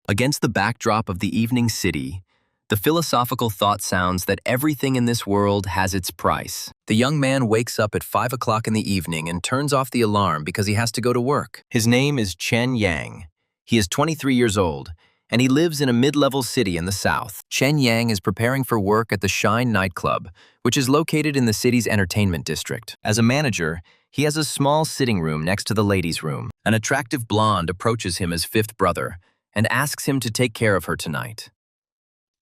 Against the backdrop of the evening city, the philosophical thought sounds that everything in this world has its price. The young man wakes up at 5 o'clock in the evening and turns off the alarm because he has to go to work. His name is Chen Yang. He is 23 years old, and he lives in a mid-level city in the south. Chen Yang is preparing for work at the Shine nightclub, which is located in the city's entertainment district. As a manager, he has a small sitting room next to the ladies' room. An attractive blonde approaches him as fifth brother and asks him to take care of her tonight.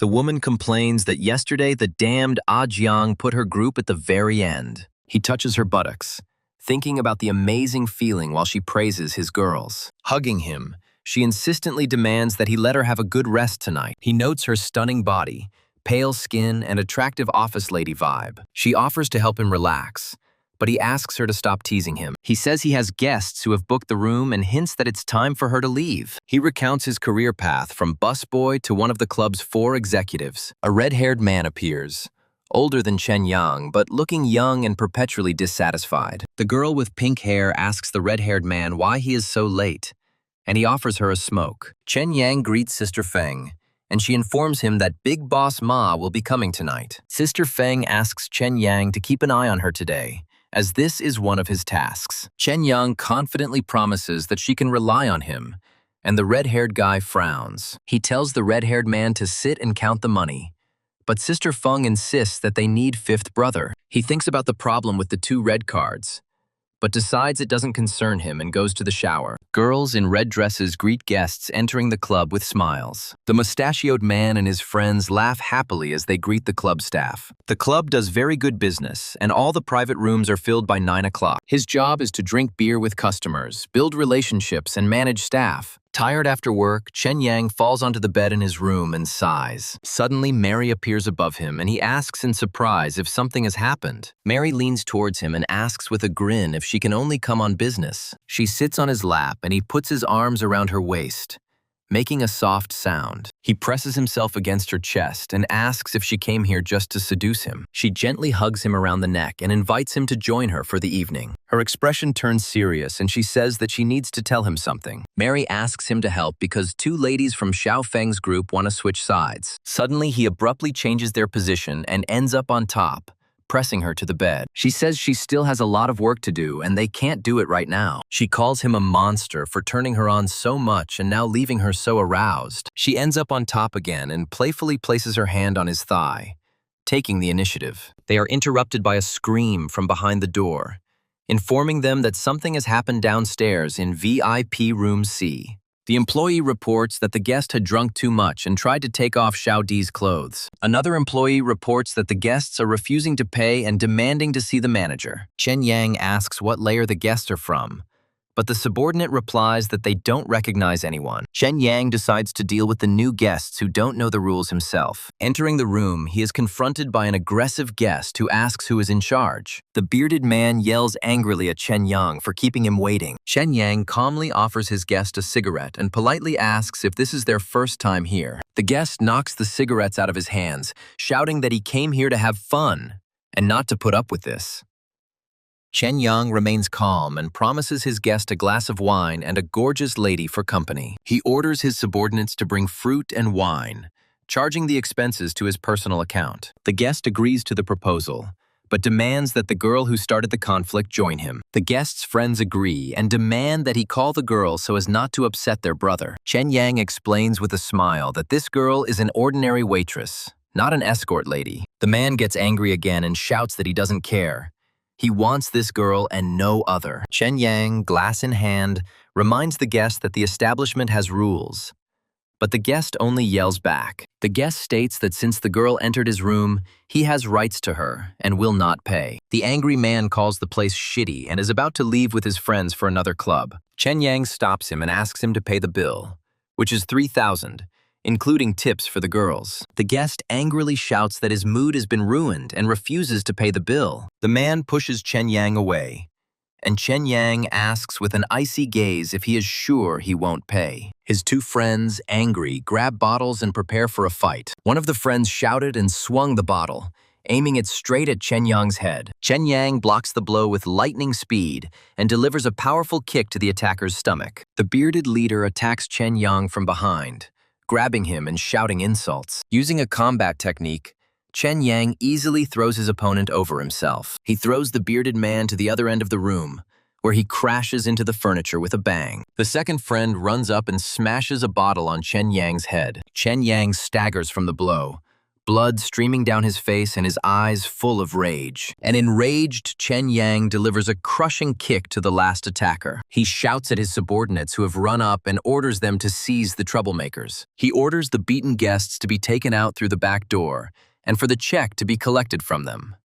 The woman complains that yesterday the damned Ah Jiang put her group at the very end. He touches her buttocks, thinking about the amazing feeling while she praises his girls. Hugging him, she insistently demands that he let her have a good rest tonight. He notes her stunning body, pale skin, and attractive office lady vibe. She offers to help him relax, but he asks her to stop teasing him. He says he has guests who have booked the room and hints that it's time for her to leave. He recounts his career path from busboy to one of the club's 4 executives. A red-haired man appears, older than Chen Yang, but looking young and perpetually dissatisfied. The girl with pink hair asks the red-haired man why he is so late, and he offers her a smoke. Chen Yang greets Sister Feng, and she informs him that Big Boss Ma will be coming tonight. Sister Feng asks Chen Yang to keep an eye on her today, as this is one of his tasks. Chen Yang confidently promises that she can rely on him, and the red-haired guy frowns. He tells the red-haired man to sit and count the money, but Sister Feng insists that they need fifth brother. He thinks about the problem with the 2 red cards, but decides it doesn't concern him and goes to the shower. Girls in red dresses greet guests entering the club with smiles. The mustachioed man and his friends laugh happily as they greet the club staff. The club does very good business, and all the private rooms are filled by 9 o'clock. His job is to drink beer with customers, build relationships, and manage staff. Tired after work, Chen Yang falls onto the bed in his room and sighs. Suddenly, Mary appears above him, and he asks in surprise if something has happened. Mary leans towards him and asks with a grin if she can only come on business. She sits on his lap, and he puts his arms around her waist, making a soft sound. He presses himself against her chest and asks if she came here just to seduce him. She gently hugs him around the neck and invites him to join her for the evening. Her expression turns serious, and she says that she needs to tell him something. Mary asks him to help because 2 ladies from Xiao Feng's group want to switch sides. Suddenly, he abruptly changes their position and ends up on top, pressing her to the bed. She says she still has a lot of work to do and they can't do it right now. She calls him a monster for turning her on so much and now leaving her so aroused. She ends up on top again and playfully places her hand on his thigh, taking the initiative. They are interrupted by a scream from behind the door, informing them that something has happened downstairs in VIP Room C. The employee reports that the guest had drunk too much and tried to take off Xiao Di's clothes. Another employee reports that the guests are refusing to pay and demanding to see the manager. Chen Yang asks what layer the guests are from, but the subordinate replies that they don't recognize anyone. Chen Yang decides to deal with the new guests who don't know the rules himself. Entering the room, he is confronted by an aggressive guest who asks who is in charge. The bearded man yells angrily at Chen Yang for keeping him waiting. Chen Yang calmly offers his guest a cigarette and politely asks if this is their first time here. The guest knocks the cigarettes out of his hands, shouting that he came here to have fun and not to put up with this. Chen Yang remains calm and promises his guest a glass of wine and a gorgeous lady for company. He orders his subordinates to bring fruit and wine, charging the expenses to his personal account. The guest agrees to the proposal, but demands that the girl who started the conflict join him. The guest's friends agree and demand that he call the girl so as not to upset their brother. Chen Yang explains with a smile that this girl is an ordinary waitress, not an escort lady. The man gets angry again and shouts that he doesn't care. He wants this girl and no other. Chen Yang, glass in hand, reminds the guest that the establishment has rules, but the guest only yells back. The guest states that since the girl entered his room, he has rights to her and will not pay. The angry man calls the place shitty and is about to leave with his friends for another club. Chen Yang stops him and asks him to pay the bill, which is 3,000, including tips for the girls. The guest angrily shouts that his mood has been ruined and refuses to pay the bill. The man pushes Chen Yang away, and Chen Yang asks with an icy gaze if he is sure he won't pay. His 2 friends, angry, grab bottles and prepare for a fight. One of the friends shouted and swung the bottle, aiming it straight at Chen Yang's head. Chen Yang blocks the blow with lightning speed and delivers a powerful kick to the attacker's stomach. The bearded leader attacks Chen Yang from behind, grabbing him and shouting insults. Using a combat technique, Chen Yang easily throws his opponent over himself. He throws the bearded man to the other end of the room, where he crashes into the furniture with a bang. The second friend runs up and smashes a bottle on Chen Yang's head. Chen Yang staggers from the blow, blood streaming down his face and his eyes full of rage. An enraged Chen Yang delivers a crushing kick to the last attacker. He shouts at his subordinates who have run up and orders them to seize the troublemakers. He orders the beaten guests to be taken out through the back door and for the check to be collected from them.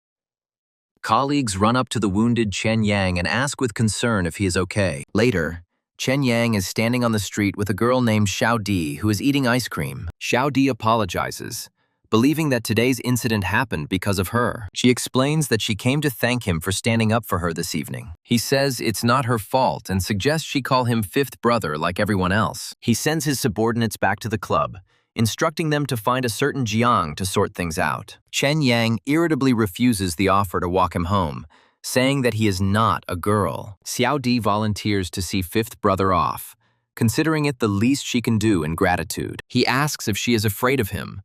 Colleagues run up to the wounded Chen Yang and ask with concern if he is okay. Later, Chen Yang is standing on the street with a girl named Xiao Di who is eating ice cream. Xiao Di apologizes, believing that today's incident happened because of her. She explains that she came to thank him for standing up for her this evening. He says it's not her fault and suggests she call him fifth brother like everyone else. He sends his subordinates back to the club, instructing them to find a certain Jiang to sort things out. Chen Yang irritably refuses the offer to walk him home, saying that he is not a girl. Xiao Di volunteers to see fifth brother off, considering it the least she can do in gratitude. He asks if she is afraid of him,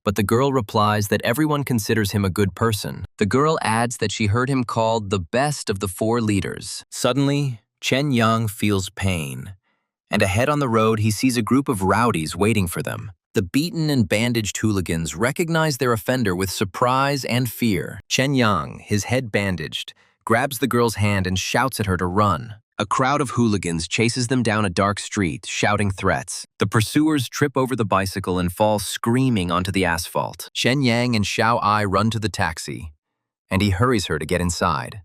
but the girl replies that everyone considers him a good person. The girl adds that she heard him called the best of the 4 leaders. Suddenly, Chen Yang feels pain, and ahead on the road he sees a group of rowdies waiting for them. The beaten and bandaged hooligans recognize their offender with surprise and fear. Chen Yang, his head bandaged, grabs the girl's hand and shouts at her to run. A crowd of hooligans chases them down a dark street, shouting threats. The pursuers trip over the bicycle and fall screaming onto the asphalt. Chen Yang and Xiao Ai run to the taxi, and he hurries her to get inside.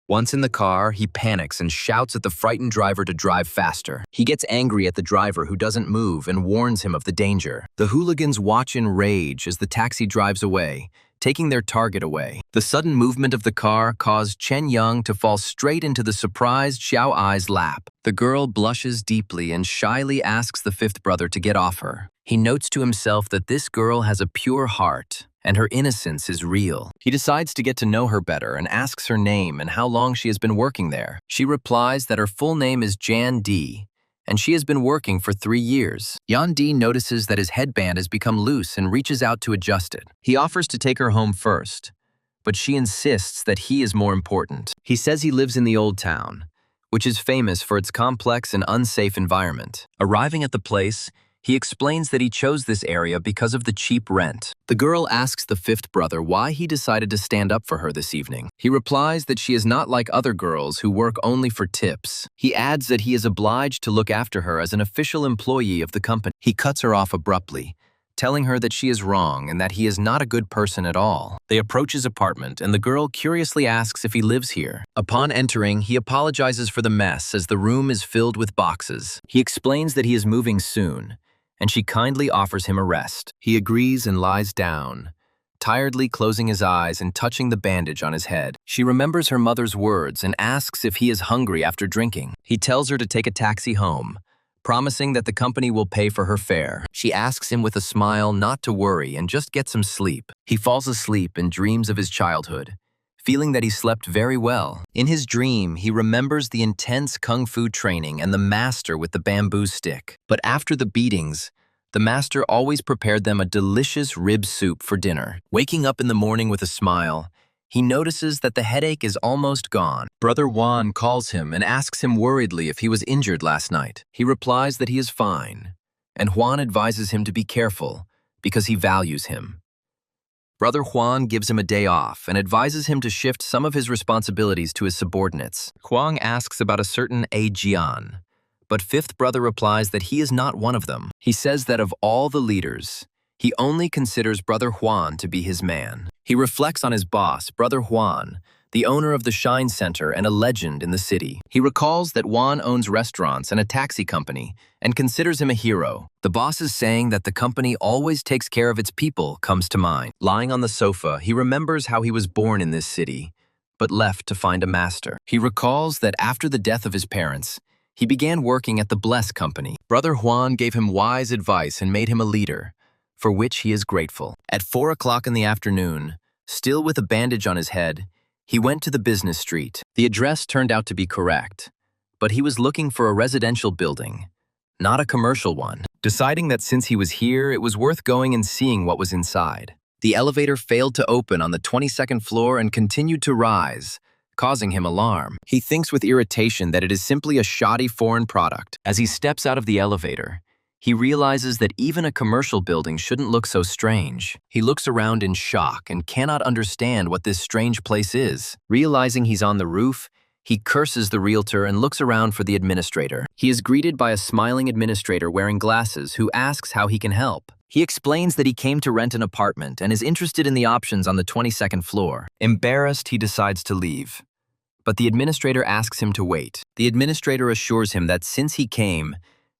Once in the car, he panics and shouts at the frightened driver to drive faster. He gets angry at the driver who doesn't move and warns him of the danger. The hooligans watch in rage as the taxi drives away, taking their target away. The sudden movement of the car caused Chen Yang to fall straight into the surprised Xiao Ai's lap. The girl blushes deeply and shyly asks the fifth brother to get off her. He notes to himself that this girl has a pure heart, and her innocence is real. He decides to get to know her better and asks her name and how long she has been working there. She replies that her full name is Jan Di, and she has been working for 3 years. Yan Di notices that his headband has become loose and reaches out to adjust it. He offers to take her home first, but she insists that he is more important. He says he lives in the old town, which is famous for its complex and unsafe environment. Arriving at the place, he explains that he chose this area because of the cheap rent. The girl asks the fifth brother why he decided to stand up for her this evening. He replies that she is not like other girls who work only for tips. He adds that he is obliged to look after her as an official employee of the company. He cuts her off abruptly, telling her that she is wrong and that he is not a good person at all. They approach his apartment, and the girl curiously asks if he lives here. Upon entering, he apologizes for the mess as the room is filled with boxes. He explains that he is moving soon, and she kindly offers him a rest. He agrees and lies down, tiredly closing his eyes and touching the bandage on his head. She remembers her mother's words and asks if he is hungry after drinking. He tells her to take a taxi home, promising that the company will pay for her fare. She asks him with a smile not to worry and just get some sleep. He falls asleep and dreams of his childhood, feeling that he slept very well. In his dream, he remembers the intense kung fu training and the master with the bamboo stick. But after the beatings, the master always prepared them a delicious rib soup for dinner. Waking up in the morning with a smile, he notices that the headache is almost gone. Brother Juan calls him and asks him worriedly if he was injured last night. He replies that he is fine, and Juan advises him to be careful because he values him. Brother Juan gives him a day off and advises him to shift some of his responsibilities to his subordinates. Huang asks about a certain A Jian, but fifth brother replies that he is not one of them. He says that of all the leaders, he only considers Brother Juan to be his man. He reflects on his boss, Brother Juan, the owner of the Shine Center and a legend in the city. He recalls that Juan owns restaurants and a taxi company and considers him a hero. The boss's saying that the company always takes care of its people comes to mind. Lying on the sofa, he remembers how he was born in this city, but left to find a master. He recalls that after the death of his parents, he began working at the Bless Company. Brother Juan gave him wise advice and made him a leader, for which he is grateful. At 4 o'clock in the afternoon, still with a bandage on his head, he went to the business street. The address turned out to be correct, but he was looking for a residential building, not a commercial one. Deciding that since he was here, it was worth going and seeing what was inside. The elevator failed to open on the 22nd floor and continued to rise, causing him alarm. He thinks with irritation that it is simply a shoddy foreign product. As he steps out of the elevator, he realizes that even a commercial building shouldn't look so strange. He looks around in shock and cannot understand what this strange place is. Realizing he's on the roof, he curses the realtor and looks around for the administrator. He is greeted by a smiling administrator wearing glasses who asks how he can help. He explains that he came to rent an apartment and is interested in the options on the 22nd floor. Embarrassed, he decides to leave. But the administrator asks him to wait. The administrator assures him that since he came,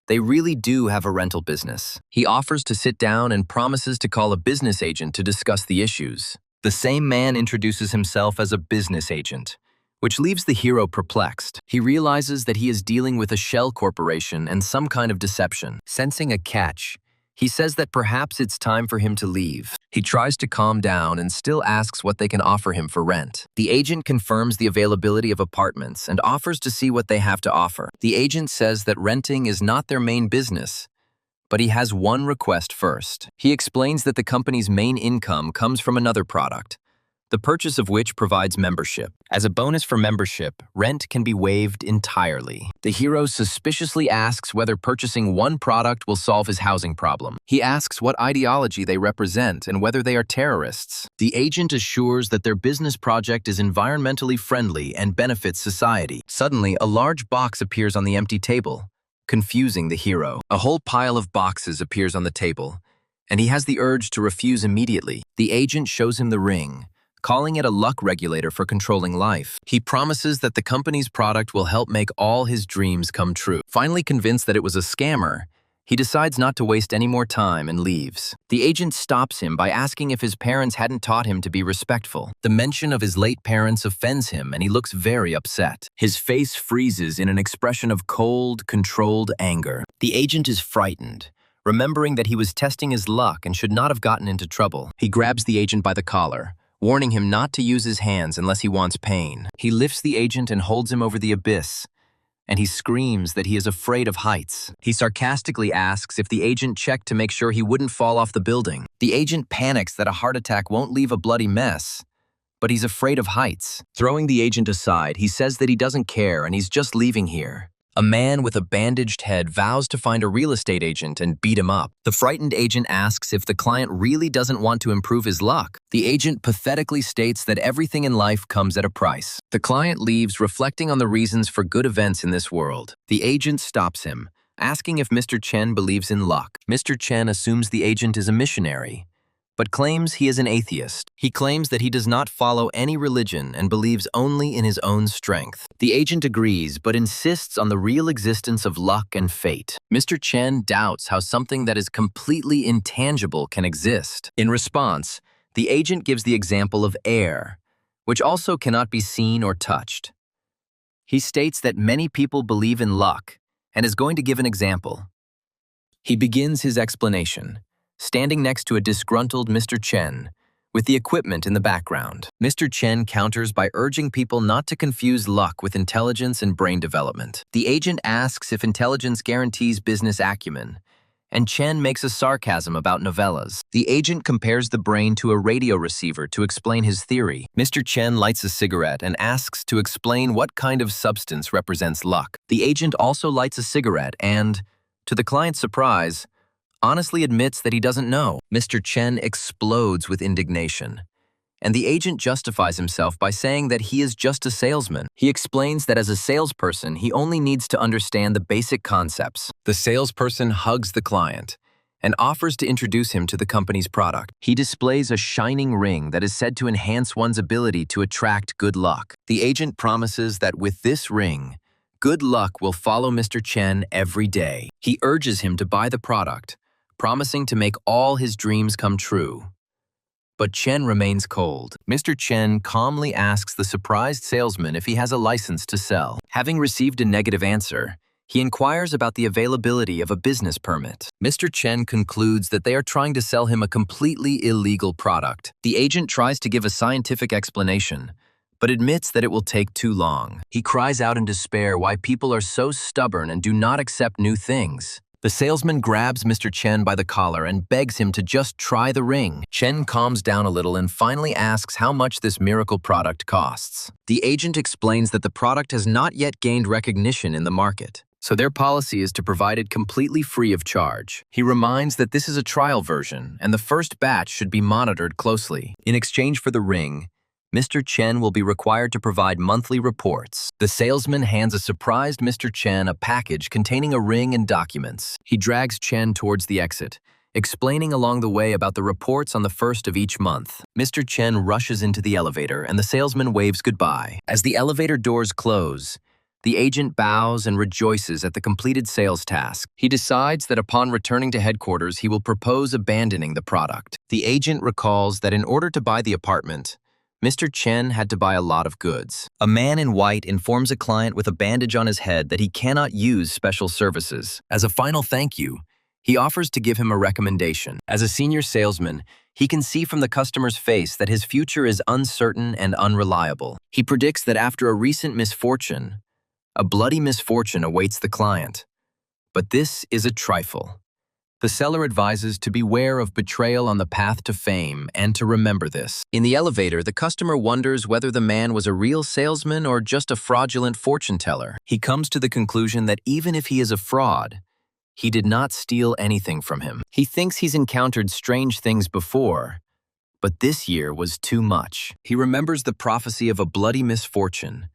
they really do have a rental business. He offers to sit down and promises to call a business agent to discuss the issues. The same man introduces himself as a business agent, which leaves the hero perplexed. He realizes that he is dealing with a shell corporation and some kind of deception. Sensing a catch, he says that perhaps it's time for him to leave. He tries to calm down and still asks what they can offer him for rent. The agent confirms the availability of apartments and offers to see what they have to offer. The agent says that renting is not their main business, but he has one request first. He explains that the company's main income comes from another product, the purchase of which provides membership. As a bonus for membership, rent can be waived entirely. The hero suspiciously asks whether purchasing one product will solve his housing problem. He asks what ideology they represent and whether they are terrorists. The agent assures that their business project is environmentally friendly and benefits society. Suddenly, a large box appears on the empty table, confusing the hero. A whole pile of boxes appears on the table, and he has the urge to refuse immediately. The agent shows him the ring, calling it a luck regulator for controlling life. He promises that the company's product will help make all his dreams come true. Finally convinced that it was a scammer, he decides not to waste any more time and leaves. The agent stops him by asking if his parents hadn't taught him to be respectful. The mention of his late parents offends him and he looks very upset. His face freezes in an expression of cold, controlled anger. The agent is frightened, remembering that he was testing his luck and should not have gotten into trouble. He grabs the agent by the collar, warning him not to use his hands unless he wants pain. He lifts the agent and holds him over the abyss, and he screams that he is afraid of heights. He sarcastically asks if the agent checked to make sure he wouldn't fall off the building. The agent panics that a heart attack won't leave a bloody mess, but he's afraid of heights. Throwing the agent aside, he says that he doesn't care and he's just leaving here. A man with a bandaged head vows to find a real estate agent and beat him up. The frightened agent asks if the client really doesn't want to improve his luck. The agent pathetically states that everything in life comes at a price. The client leaves, reflecting on the reasons for good events in this world. The agent stops him, asking if Mr. Chen believes in luck. Mr. Chen assumes the agent is a missionary, but claims he is an atheist. He claims that he does not follow any religion and believes only in his own strength. The agent agrees, but insists on the real existence of luck and fate. Mr. Chen doubts how something that is completely intangible can exist. In response, the agent gives the example of air, which also cannot be seen or touched. He states that many people believe in luck and is going to give an example. He begins his explanation, standing next to a disgruntled Mr. Chen, with the equipment in the background. Mr. Chen counters by urging people not to confuse luck with intelligence and brain development. The agent asks if intelligence guarantees business acumen, and Chen makes a sarcasm about novellas. The agent compares the brain to a radio receiver to explain his theory. Mr. Chen lights a cigarette and asks to explain what kind of substance represents luck. The agent also lights a cigarette and, to the client's surprise, honestly admits that he doesn't know. Mr. Chen explodes with indignation, and the agent justifies himself by saying that he is just a salesman. He explains that as a salesperson, he only needs to understand the basic concepts. The salesperson hugs the client and offers to introduce him to the company's product. He displays a shining ring that is said to enhance one's ability to attract good luck. The agent promises that with this ring, good luck will follow Mr. Chen every day. He urges him to buy the product, promising to make all his dreams come true. But Chen remains cold. Mr. Chen calmly asks the surprised salesman if he has a license to sell. Having received a negative answer, he inquires about the availability of a business permit. Mr. Chen concludes that they are trying to sell him a completely illegal product. The agent tries to give a scientific explanation, but admits that it will take too long. He cries out in despair why people are so stubborn and do not accept new things. The salesman grabs Mr. Chen by the collar and begs him to just try the ring. Chen calms down a little and finally asks how much this miracle product costs. The agent explains that the product has not yet gained recognition in the market, so their policy is to provide it completely free of charge. He reminds that this is a trial version and the first batch should be monitored closely. In exchange for the ring, Mr. Chen will be required to provide monthly reports. The salesman hands a surprised Mr. Chen a package containing a ring and documents. He drags Chen towards the exit, explaining along the way about the reports on the first of each month. Mr. Chen rushes into the elevator and the salesman waves goodbye. As the elevator doors close, the agent bows and rejoices at the completed sales task. He decides that upon returning to headquarters, he will propose abandoning the product. The agent recalls that in order to buy the apartment, Mr. Chen had to buy a lot of goods. A man in white informs a client with a bandage on his head that he cannot use special services. As a final thank you, he offers to give him a recommendation. As a senior salesman, he can see from the customer's face that his future is uncertain and unreliable. He predicts that after a recent misfortune, a bloody misfortune awaits the client. But this is a trifle. The seller advises to beware of betrayal on the path to fame and to remember this. In the elevator, the customer wonders whether the man was a real salesman or just a fraudulent fortune teller. He comes to the conclusion that even if he is a fraud, he did not steal anything from him. He thinks he's encountered strange things before, but this year was too much. He remembers the prophecy of a bloody misfortune,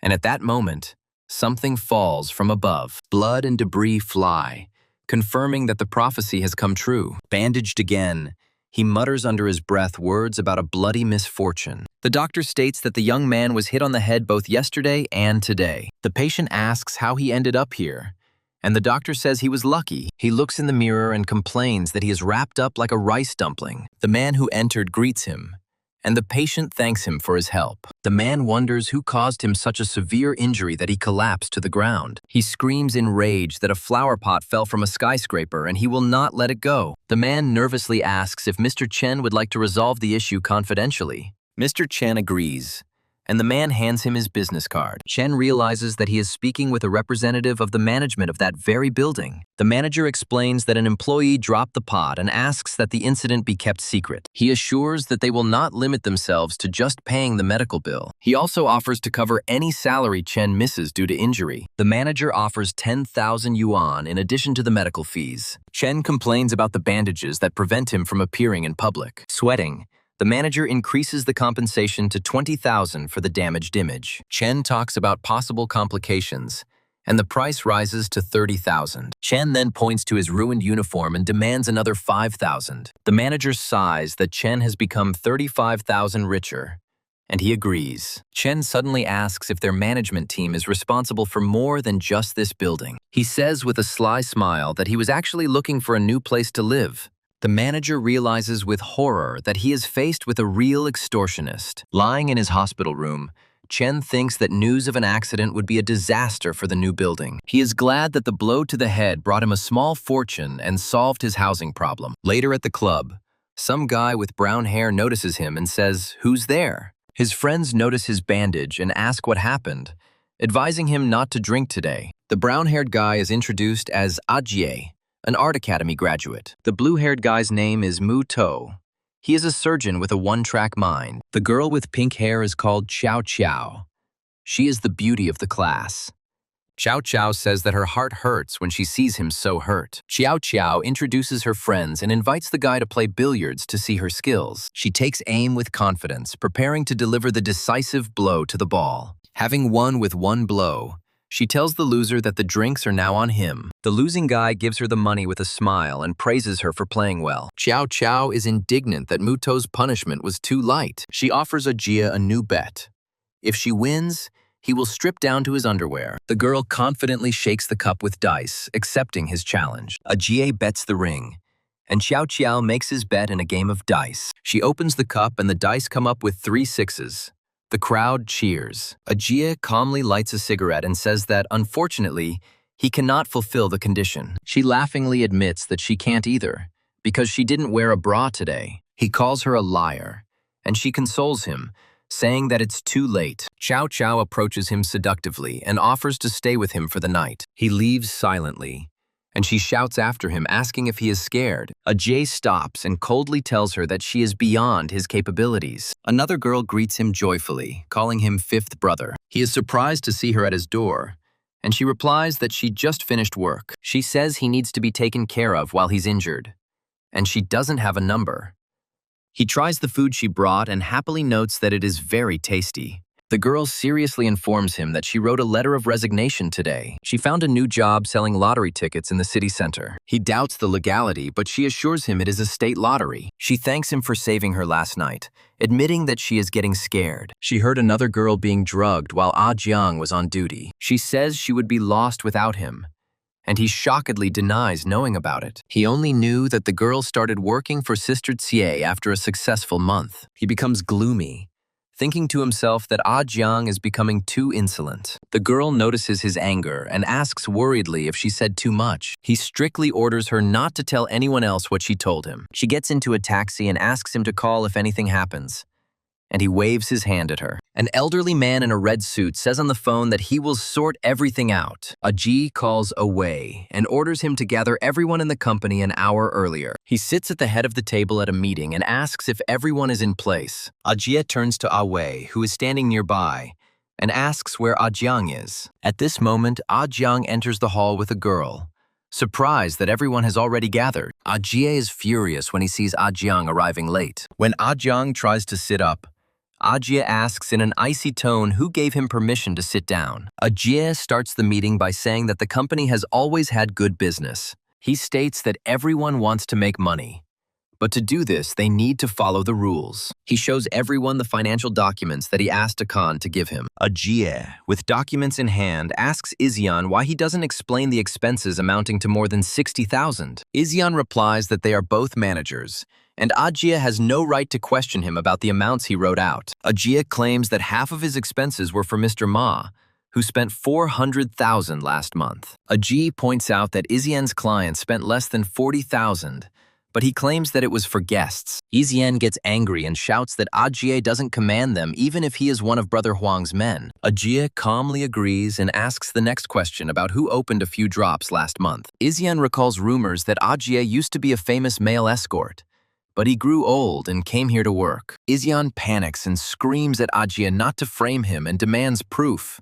and at that moment, something falls from above. Blood and debris fly, confirming that the prophecy has come true. Bandaged again, he mutters under his breath words about a bloody misfortune. The doctor states that the young man was hit on the head both yesterday and today. The patient asks how he ended up here, and the doctor says he was lucky. He looks in the mirror and complains that he is wrapped up like a rice dumpling. The man who entered greets him, and the patient thanks him for his help. The man wonders who caused him such a severe injury that he collapsed to the ground. He screams in rage that a flower pot fell from a skyscraper and he will not let it go. The man nervously asks if Mr. Chen would like to resolve the issue confidentially. Mr. Chen agrees, and the man hands him his business card. Chen realizes that he is speaking with a representative of the management of that very building. The manager explains that an employee dropped the pot and asks that the incident be kept secret. He assures that they will not limit themselves to just paying the medical bill. He also offers to cover any salary Chen misses due to injury. The manager offers 10,000 yuan in addition to the medical fees. Chen complains about the bandages that prevent him from appearing in public. Sweating, the manager increases the compensation to 20,000 for the damaged image. Chen talks about possible complications, and the price rises to 30,000. Chen then points to his ruined uniform and demands another 5,000. The manager sighs that Chen has become 35,000 richer, and he agrees. Chen suddenly asks if their management team is responsible for more than just this building. He says with a sly smile that he was actually looking for a new place to live. The manager realizes with horror that he is faced with a real extortionist. Lying in his hospital room, Chen thinks that news of an accident would be a disaster for the new building. He is glad that the blow to the head brought him a small fortune and solved his housing problem. Later at the club, some guy with brown hair notices him and says, "Who's there?" His friends notice his bandage and ask what happened, advising him not to drink today. The brown-haired guy is introduced as Ajie, an art academy graduate. The blue-haired guy's name is Mu To. He is a surgeon with a one-track mind. The girl with pink hair is called Xiao Qiao. She is the beauty of the class. Xiao Qiao says that her heart hurts when she sees him so hurt. Xiao Qiao introduces her friends and invites the guy to play billiards to see her skills. She takes aim with confidence, preparing to deliver the decisive blow to the ball. Having won with one blow, she tells the loser that the drinks are now on him. The losing guy gives her the money with a smile and praises her for playing well. Xiao Qiao is indignant that Muto's punishment was too light. She offers Ajia a new bet. If she wins, he will strip down to his underwear. The girl confidently shakes the cup with dice, accepting his challenge. Ajie bets the ring, and Xiao Qiao makes his bet in a game of dice. She opens the cup and the dice come up with 3 sixes. The crowd cheers. Ajia calmly lights a cigarette and says that, unfortunately, he cannot fulfill the condition. She laughingly admits that she can't either, because she didn't wear a bra today. He calls her a liar, and she consoles him, saying that it's too late. Xiao Qiao approaches him seductively and offers to stay with him for the night. He leaves silently, and she shouts after him, asking if he is scared. Ajay stops and coldly tells her that she is beyond his capabilities. Another girl greets him joyfully, calling him fifth brother. He is surprised to see her at his door, and she replies that she just finished work. She says he needs to be taken care of while he's injured, and she doesn't have a number. He tries the food she brought and happily notes that it is very tasty. The girl seriously informs him that she wrote a letter of resignation today. She found a new job selling lottery tickets in the city center. He doubts the legality, but she assures him it is a state lottery. She thanks him for saving her last night, admitting that she is getting scared. She heard another girl being drugged while Ah Jiang was on duty. She says she would be lost without him, and he shockedly denies knowing about it. He only knew that the girl started working for Sister Tsiei after a successful month. He becomes gloomy, thinking to himself that Ah Jiang is becoming too insolent. The girl notices his anger and asks worriedly if she said too much. He strictly orders her not to tell anyone else what she told him. She gets into a taxi and asks him to call if anything happens, and he waves his hand at her. An elderly man in a red suit says on the phone that he will sort everything out. Ajay calls away and orders him to gather everyone in the company an hour earlier. He sits at the head of the table at a meeting and asks if everyone is in place. Ajay turns to Awei, who is standing nearby, and asks where Ah Jiang is. At this moment, Ah Jiang enters the hall with a girl, surprised that everyone has already gathered. Ajay is furious when he sees Ah Jiang arriving late. When Ah Jiang tries to sit up, Ajay asks in an icy tone who gave him permission to sit down. Ajay starts the meeting by saying that the company has always had good business. He states that everyone wants to make money, but to do this, they need to follow the rules. He shows everyone the financial documents that he asked Khan to give him. Ajay, with documents in hand, asks Izyan why he doesn't explain the expenses amounting to more than 60,000. Izyan replies that they are both managers, and Ajay has no right to question him about the amounts he wrote out. Ajay claims that half of his expenses were for Mr. Ma, who spent 400,000 last month. Ajay points out that Izyan's client spent less than 40,000, but he claims that it was for guests. Izyan gets angry and shouts that Ajay doesn't command them even if he is one of Brother Huang's men. Ajay calmly agrees and asks the next question about who opened a few drops last month. Izyan recalls rumors that Ajay used to be a famous male escort, but he grew old and came here to work. Izyan panics and screams at Ajay not to frame him and demands proof,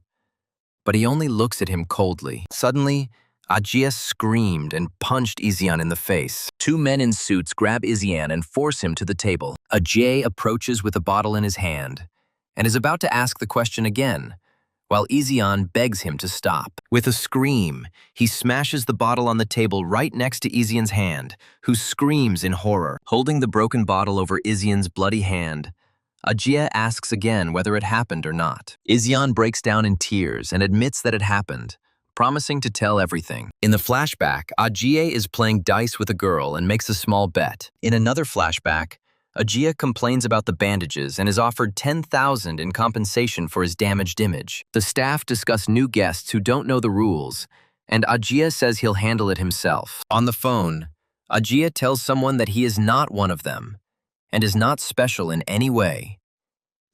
but he only looks at him coldly. Suddenly, Ajay screamed and punched Izyan in the face. Two men in suits grab Izyan and force him to the table. Ajay approaches with a bottle in his hand and is about to ask the question again, while Izyan begs him to stop. With a scream, he smashes the bottle on the table right next to Izyan's hand, who screams in horror. Holding the broken bottle over Izyan's bloody hand, Ajay asks again whether it happened or not. Izyan breaks down in tears and admits that it happened, promising to tell everything. In the flashback, Ajay is playing dice with a girl and makes a small bet. In another flashback, Ajay complains about the bandages and is offered 10,000 in compensation for his damaged image. The staff discuss new guests who don't know the rules, and Ajay says he'll handle it himself. On the phone, Ajay tells someone that he is not one of them and is not special in any way.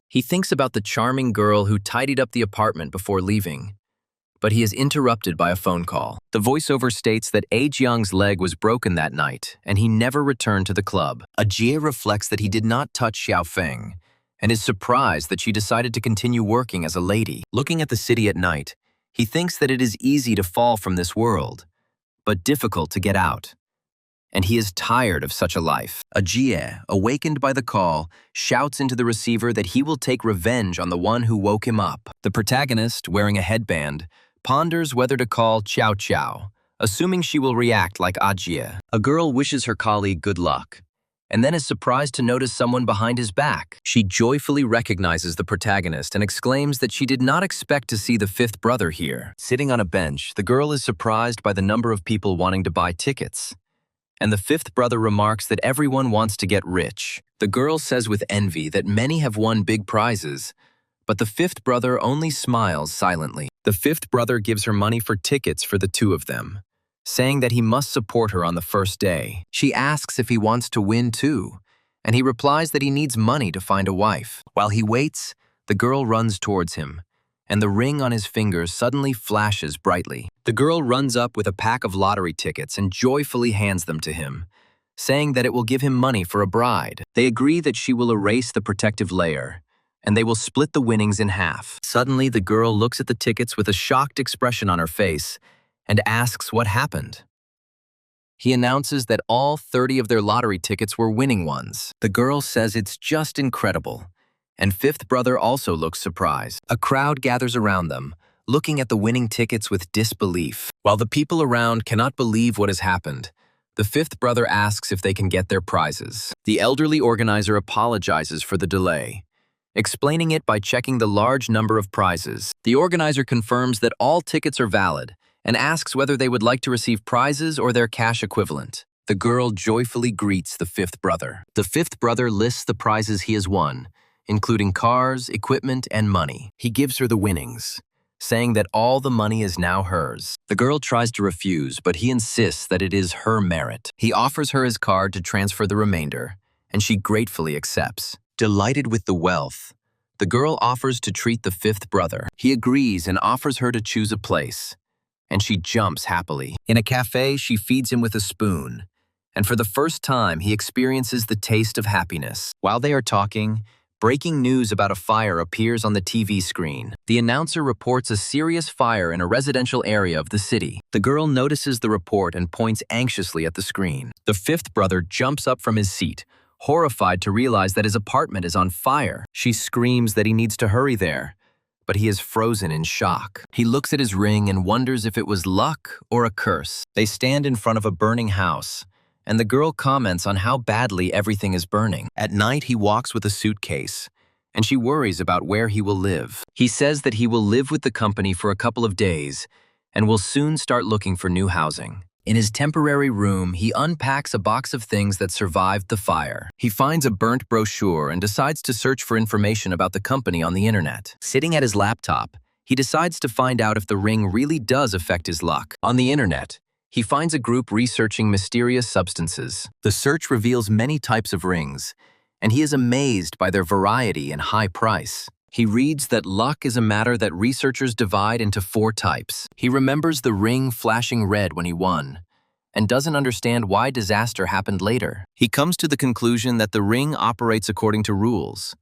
He thinks about the charming girl who tidied up the apartment before leaving, but he is interrupted by a phone call. The voiceover states that A Jiang's leg was broken that night, and he never returned to the club. Ajay reflects that he did not touch Xiao Feng, and is surprised that she decided to continue working as a lady. Looking at the city at night, he thinks that it is easy to fall from this world, but difficult to get out, and he is tired of such a life. Ajay, awakened by the call, shouts into the receiver that he will take revenge on the one who woke him up. The protagonist, wearing a headband, ponders whether to call Chow Chow, assuming she will react like Ajay. A girl wishes her colleague good luck, and then is surprised to notice someone behind his back. She joyfully recognizes the protagonist and exclaims that she did not expect to see the fifth brother here. Sitting on a bench, the girl is surprised by the number of people wanting to buy tickets, and the fifth brother remarks that everyone wants to get rich. The girl says with envy that many have won big prizes, but the fifth brother only smiles silently. The fifth brother gives her money for tickets for the two of them, saying that he must support her on the first day. She asks if he wants to win too, and he replies that he needs money to find a wife. While he waits, the girl runs towards him and the ring on his finger suddenly flashes brightly. The girl runs up with a pack of lottery tickets and joyfully hands them to him, saying that it will give him money for a bride. They agree that she will erase the protective layer, and they will split the winnings in half. Suddenly, the girl looks at the tickets with a shocked expression on her face and asks what happened. He announces that all 30 of their lottery tickets were winning ones. The girl says it's just incredible, and fifth brother also looks surprised. A crowd gathers around them, looking at the winning tickets with disbelief. While the people around cannot believe what has happened, the fifth brother asks if they can get their prizes. The elderly organizer apologizes for the delay, explaining it by checking the large number of prizes. The organizer confirms that all tickets are valid and asks whether they would like to receive prizes or their cash equivalent. The girl joyfully greets the fifth brother. The fifth brother lists the prizes he has won, including cars, equipment, and money. He gives her the winnings, saying that all the money is now hers. The girl tries to refuse, but he insists that it is her merit. He offers her his card to transfer the remainder, and she gratefully accepts. Delighted with the wealth, the girl offers to treat the fifth brother. He agrees and offers her to choose a place, and she jumps happily. In a cafe, she feeds him with a spoon, and for the first time, he experiences the taste of happiness. While they are talking, breaking news about a fire appears on the TV screen. The announcer reports a serious fire in a residential area of the city. The girl notices the report and points anxiously at the screen. The fifth brother jumps up from his seat, horrified to realize that his apartment is on fire. She screams that he needs to hurry there, but he is frozen in shock. He looks at his ring and wonders if it was luck or a curse. They stand in front of a burning house, and the girl comments on how badly everything is burning. At night, he walks with a suitcase, and she worries about where he will live. He says that he will live with the company for a couple of days and will soon start looking for new housing. In his temporary room, he unpacks a box of things that survived the fire. He finds a burnt brochure and decides to search for information about the company on the internet. Sitting at his laptop, he decides to find out if the ring really does affect his luck. On the internet, he finds a group researching mysterious substances. The search reveals many types of rings, and he is amazed by their variety and high price. He reads that luck is a matter that researchers divide into 4 types. He remembers the ring flashing red when he won, and doesn't understand why disaster happened later. He comes to the conclusion that the ring operates according to rules,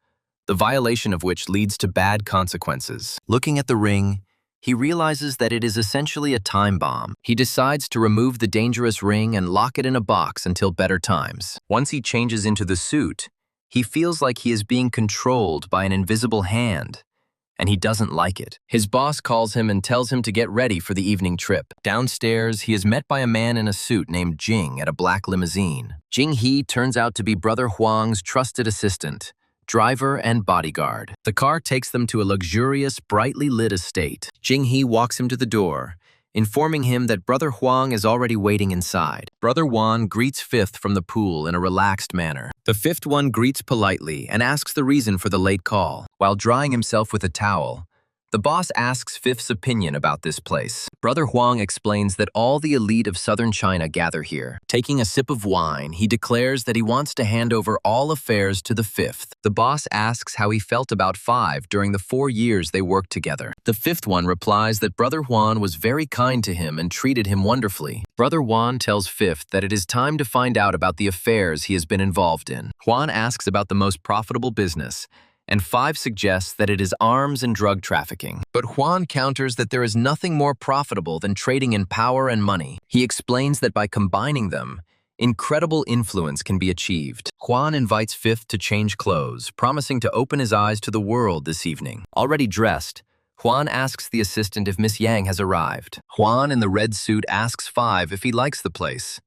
the violation of which leads to bad consequences. Looking at the ring, he realizes that it is essentially a time bomb. He decides to remove the dangerous ring and lock it in a box until better times. Once he changes into the suit, he feels like he is being controlled by an invisible hand, and he doesn't like it. His boss calls him and tells him to get ready for the evening trip. Downstairs, he is met by a man in a suit named Jing at a black limousine. Jing He turns out to be Brother Huang's trusted assistant, driver, and bodyguard. The car takes them to a luxurious, brightly lit estate. Jing He walks him to the door, informing him that Brother Huang is already waiting inside. Brother Huang greets Fifth from the pool in a relaxed manner. The fifth one greets politely and asks the reason for the late call. While drying himself with a towel, the boss asks Fifth's opinion about this place. Brother Huang explains that all the elite of southern China gather here. Taking a sip of wine, he declares that he wants to hand over all affairs to the fifth. The boss asks how he felt about Five during the 4 years they worked together. The fifth one replies that Brother Huan was very kind to him and treated him wonderfully. Brother Huan tells Fifth that it is time to find out about the affairs he has been involved in. Huan asks about the most profitable business, and Five suggests that it is arms and drug trafficking. But Huan counters that there is nothing more profitable than trading in power and money. He explains that by combining them, incredible influence can be achieved. Huan invites Fifth to change clothes, promising to open his eyes to the world this evening. Already dressed, Huan asks the assistant if Miss Yang has arrived. Huan in the red suit asks Five if he likes the place,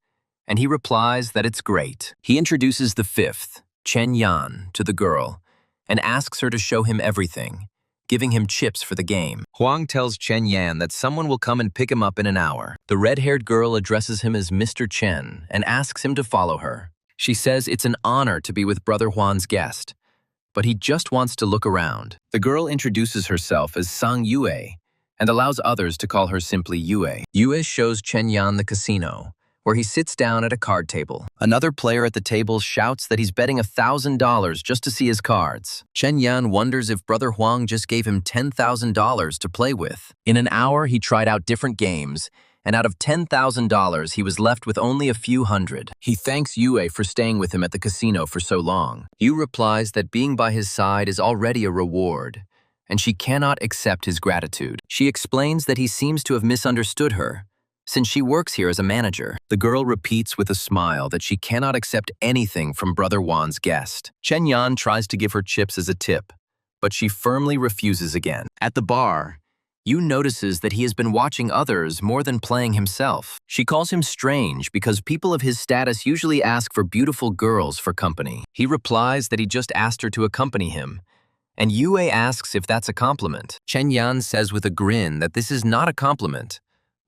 and he replies that it's great. He introduces the fifth, Chen Yan, to the girl, and asks her to show him everything, giving him chips for the game. Huang tells Chen Yan that someone will come and pick him up in an hour. The red-haired girl addresses him as Mr. Chen and asks him to follow her. She says it's an honor to be with Brother Huan's guest, but he just wants to look around. The girl introduces herself as Sang Yue and allows others to call her simply Yue. Yue shows Chen Yan the casino, where he sits down at a card table. Another player at the table shouts that he's betting $1,000 just to see his cards. Chen Yan wonders if Brother Huang just gave him $10,000 to play with. In an hour, he tried out different games, and out of $10,000, he was left with only a few hundred. He thanks Yue for staying with him at the casino for so long. Yu replies that being by his side is already a reward, and she cannot accept his gratitude. She explains that he seems to have misunderstood her, since she works here as a manager. The girl repeats with a smile that she cannot accept anything from Brother Wan's guest. Chen Yan tries to give her chips as a tip, but she firmly refuses again. At the bar, Yu notices that he has been watching others more than playing himself. She calls him strange because people of his status usually ask for beautiful girls for company. He replies that he just asked her to accompany him, and Yue asks if that's a compliment. Chen Yan says with a grin that this is not a compliment,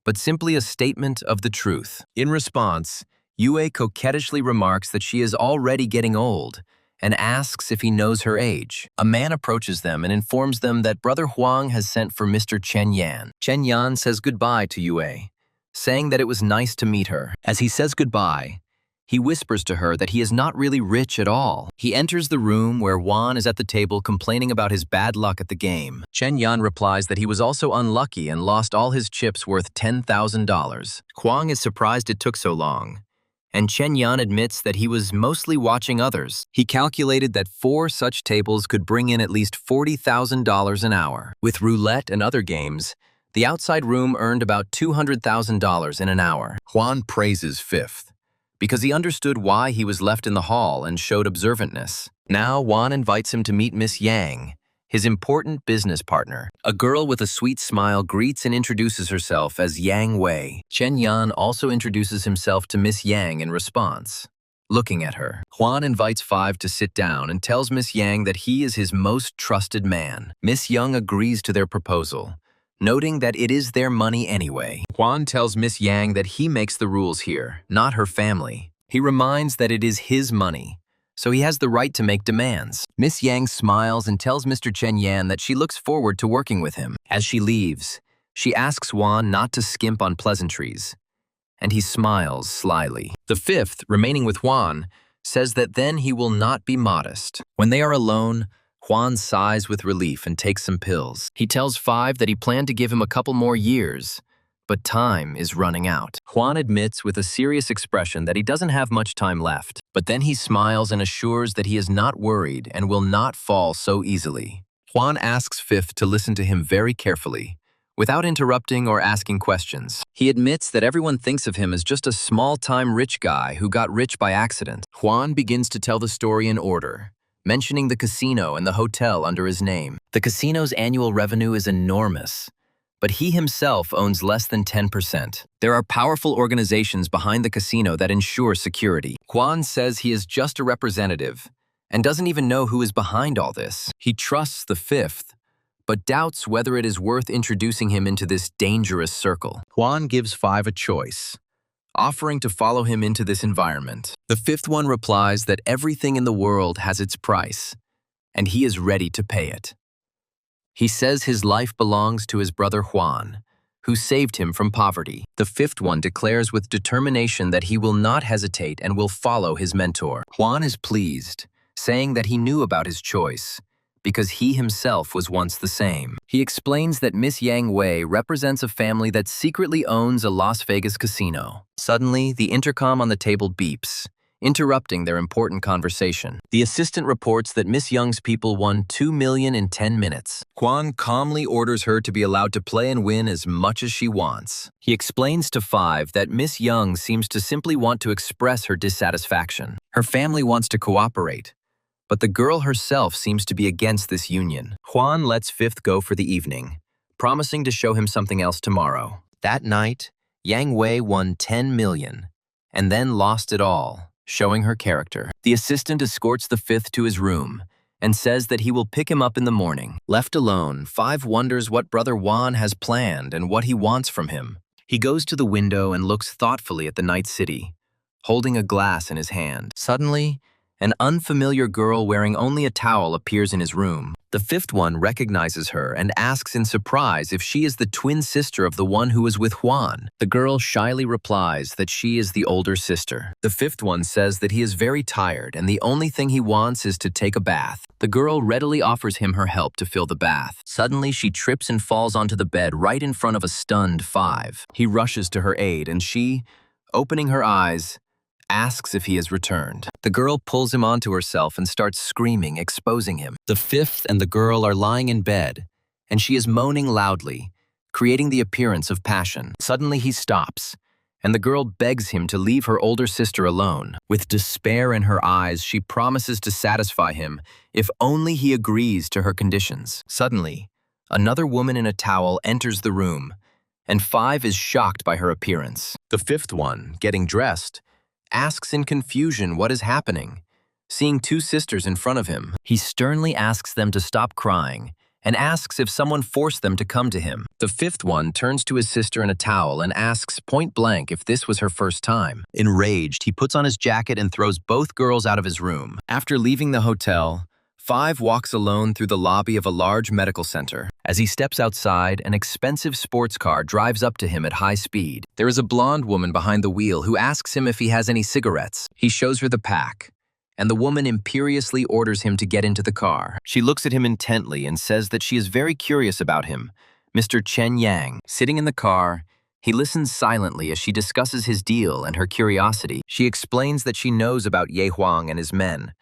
but simply a statement of the truth. In response, Yue coquettishly remarks that she is already getting old and asks if he knows her age. A man approaches them and informs them that Brother Huang has sent for Mr. Chen Yan. Chen Yan says goodbye to Yue, saying that it was nice to meet her. As he says goodbye, he whispers to her that he is not really rich at all. He enters the room where Wan is at the table complaining about his bad luck at the game. Chen Yan replies that he was also unlucky and lost all his chips worth $10,000. Huang is surprised it took so long, and Chen Yan admits that he was mostly watching others. He calculated that 4 such tables could bring in at least $40,000 an hour. With roulette and other games, the outside room earned about $200,000 in an hour. Huan praises Fifth, because he understood why he was left in the hall and showed observantness. Now Wan invites him to meet Miss Yang, his important business partner. A girl with a sweet smile greets and introduces herself as Yang Wei. Chen Yan also introduces himself to Miss Yang in response. Looking at her, Huan invites Five to sit down and tells Miss Yang that he is his most trusted man. Miss Yang agrees to their proposal, noting that it is their money anyway. Huan tells Miss Yang that he makes the rules here, not her family. He reminds that it is his money, so he has the right to make demands. Miss Yang smiles and tells Mr. Chen Yan that she looks forward to working with him. As she leaves, she asks Wan not to skimp on pleasantries, and he smiles slyly. The Fifth, remaining with Wan, says that then he will not be modest. When they are alone, Juan sighs with relief and takes some pills. He tells Five that he planned to give him a couple more years, but time is running out. Juan admits with a serious expression that he doesn't have much time left, but then he smiles and assures that he is not worried and will not fall so easily. Juan asks Fifth to listen to him very carefully, without interrupting or asking questions. He admits that everyone thinks of him as just a small-time rich guy who got rich by accident. Juan begins to tell the story in order, mentioning the casino and the hotel under his name. The casino's annual revenue is enormous, but he himself owns less than 10%. There are powerful organizations behind the casino that ensure security. Juan says he is just a representative and doesn't even know who is behind all this. He trusts the Fifth, but doubts whether it is worth introducing him into this dangerous circle. Juan gives Five a choice, offering to follow him into this environment. The Fifth one replies that everything in the world has its price, and he is ready to pay it. He says his life belongs to his brother Juan, who saved him from poverty. The Fifth one declares with determination that he will not hesitate and will follow his mentor. Juan is pleased, saying that he knew about his choice, because he himself was once the same. He explains that Miss Yang Wei represents a family that secretly owns a Las Vegas casino. Suddenly, the intercom on the table beeps, interrupting their important conversation. The assistant reports that Miss Young's people won $2 million in 10 minutes. Quan calmly orders her to be allowed to play and win as much as she wants. He explains to Five that Miss Young seems to simply want to express her dissatisfaction. Her family wants to cooperate, but the girl herself seems to be against this union. Juan lets Fifth go for the evening, promising to show him something else tomorrow. That night, Yang Wei won $10 million, and then lost it all, showing her character. The assistant escorts the Fifth to his room and says that he will pick him up in the morning. Left alone, Five wonders what Brother Juan has planned and what he wants from him. He goes to the window and looks thoughtfully at the night city, holding a glass in his hand. Suddenly, An unfamiliar girl wearing only a towel appears in his room. The fifth one recognizes her and asks in surprise if she is the twin sister of the one who was with Juan. The girl shyly replies that she is the older sister. The fifth one says that he is very tired and the only thing he wants is to take a bath. The girl readily offers him her help to fill the bath. Suddenly, she trips and falls onto the bed right in front of a stunned Five. He rushes to her aid and she, opening her eyes, asks if he has returned. The girl pulls him onto herself and starts screaming, exposing him. The fifth and the girl are lying in bed, and she is moaning loudly, creating the appearance of passion. Suddenly he stops, and the girl begs him to leave her older sister alone. With despair in her eyes, she promises to satisfy him if only he agrees to her conditions. Suddenly, another woman in a towel enters the room, and Five is shocked by her appearance. The fifth one, getting dressed, asks in confusion what is happening. Seeing two sisters in front of him, he sternly asks them to stop crying and asks if someone forced them to come to him. The fifth one turns to his sister in a towel and asks point blank if this was her first time. Enraged, he puts on his jacket and throws both girls out of his room. After leaving the hotel, Five walks alone through the lobby of a large medical center. As he steps outside, an expensive sports car drives up to him at high speed. There is a blonde woman behind the wheel who asks him if he has any cigarettes. He shows her the pack, and the woman imperiously orders him to get into the car. She looks at him intently and says that she is very curious about him, Mr. Chen Yang. Sitting in the car, he listens silently as she discusses his deal and her curiosity. She explains that she knows about Ye Huang and his men,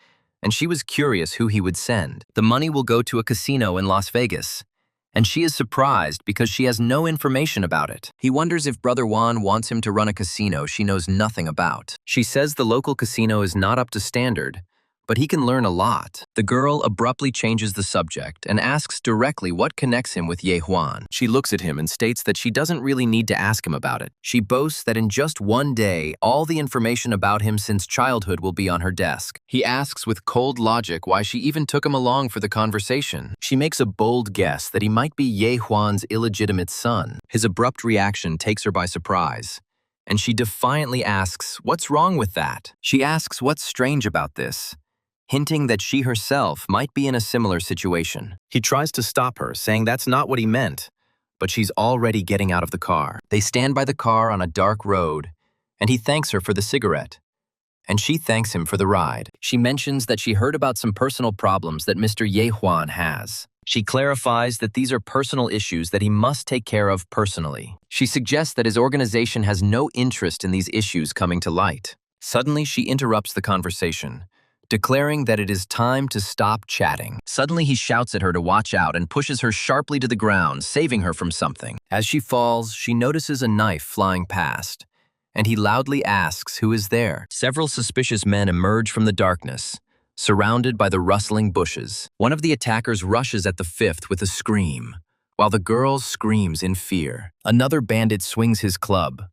and she was curious who he would send. The money will go to a casino in Las Vegas, and she is surprised because she has no information about it. He wonders if Brother Juan wants him to run a casino she knows nothing about. She says the local casino is not up to standard, but he can learn a lot. The girl abruptly changes the subject and asks directly what connects him with Ye Huan. She looks at him and states that she doesn't really need to ask him about it. She boasts that in just one day, all the information about him since childhood will be on her desk. He asks with cold logic why she even took him along for the conversation. She makes a bold guess that he might be Ye Huan's illegitimate son. His abrupt reaction takes her by surprise, and she defiantly asks, "What's wrong with that?" She asks what's strange about this, hinting that she herself might be in a similar situation. He tries to stop her, saying that's not what he meant, but she's already getting out of the car. They stand by the car on a dark road, and he thanks her for the cigarette, and she thanks him for the ride. She mentions that she heard about some personal problems that Mr. Ye Huan has. She clarifies that these are personal issues that he must take care of personally. She suggests that his organization has no interest in these issues coming to light. Suddenly, she interrupts the conversation, declaring that it is time to stop chatting. Suddenly, he shouts at her to watch out and pushes her sharply to the ground, saving her from something. As she falls, she notices a knife flying past, and he loudly asks who is there. Several suspicious men emerge from the darkness, surrounded by the rustling bushes. One of the attackers rushes at the fifth with a scream, while the girl screams in fear. Another bandit swings his club,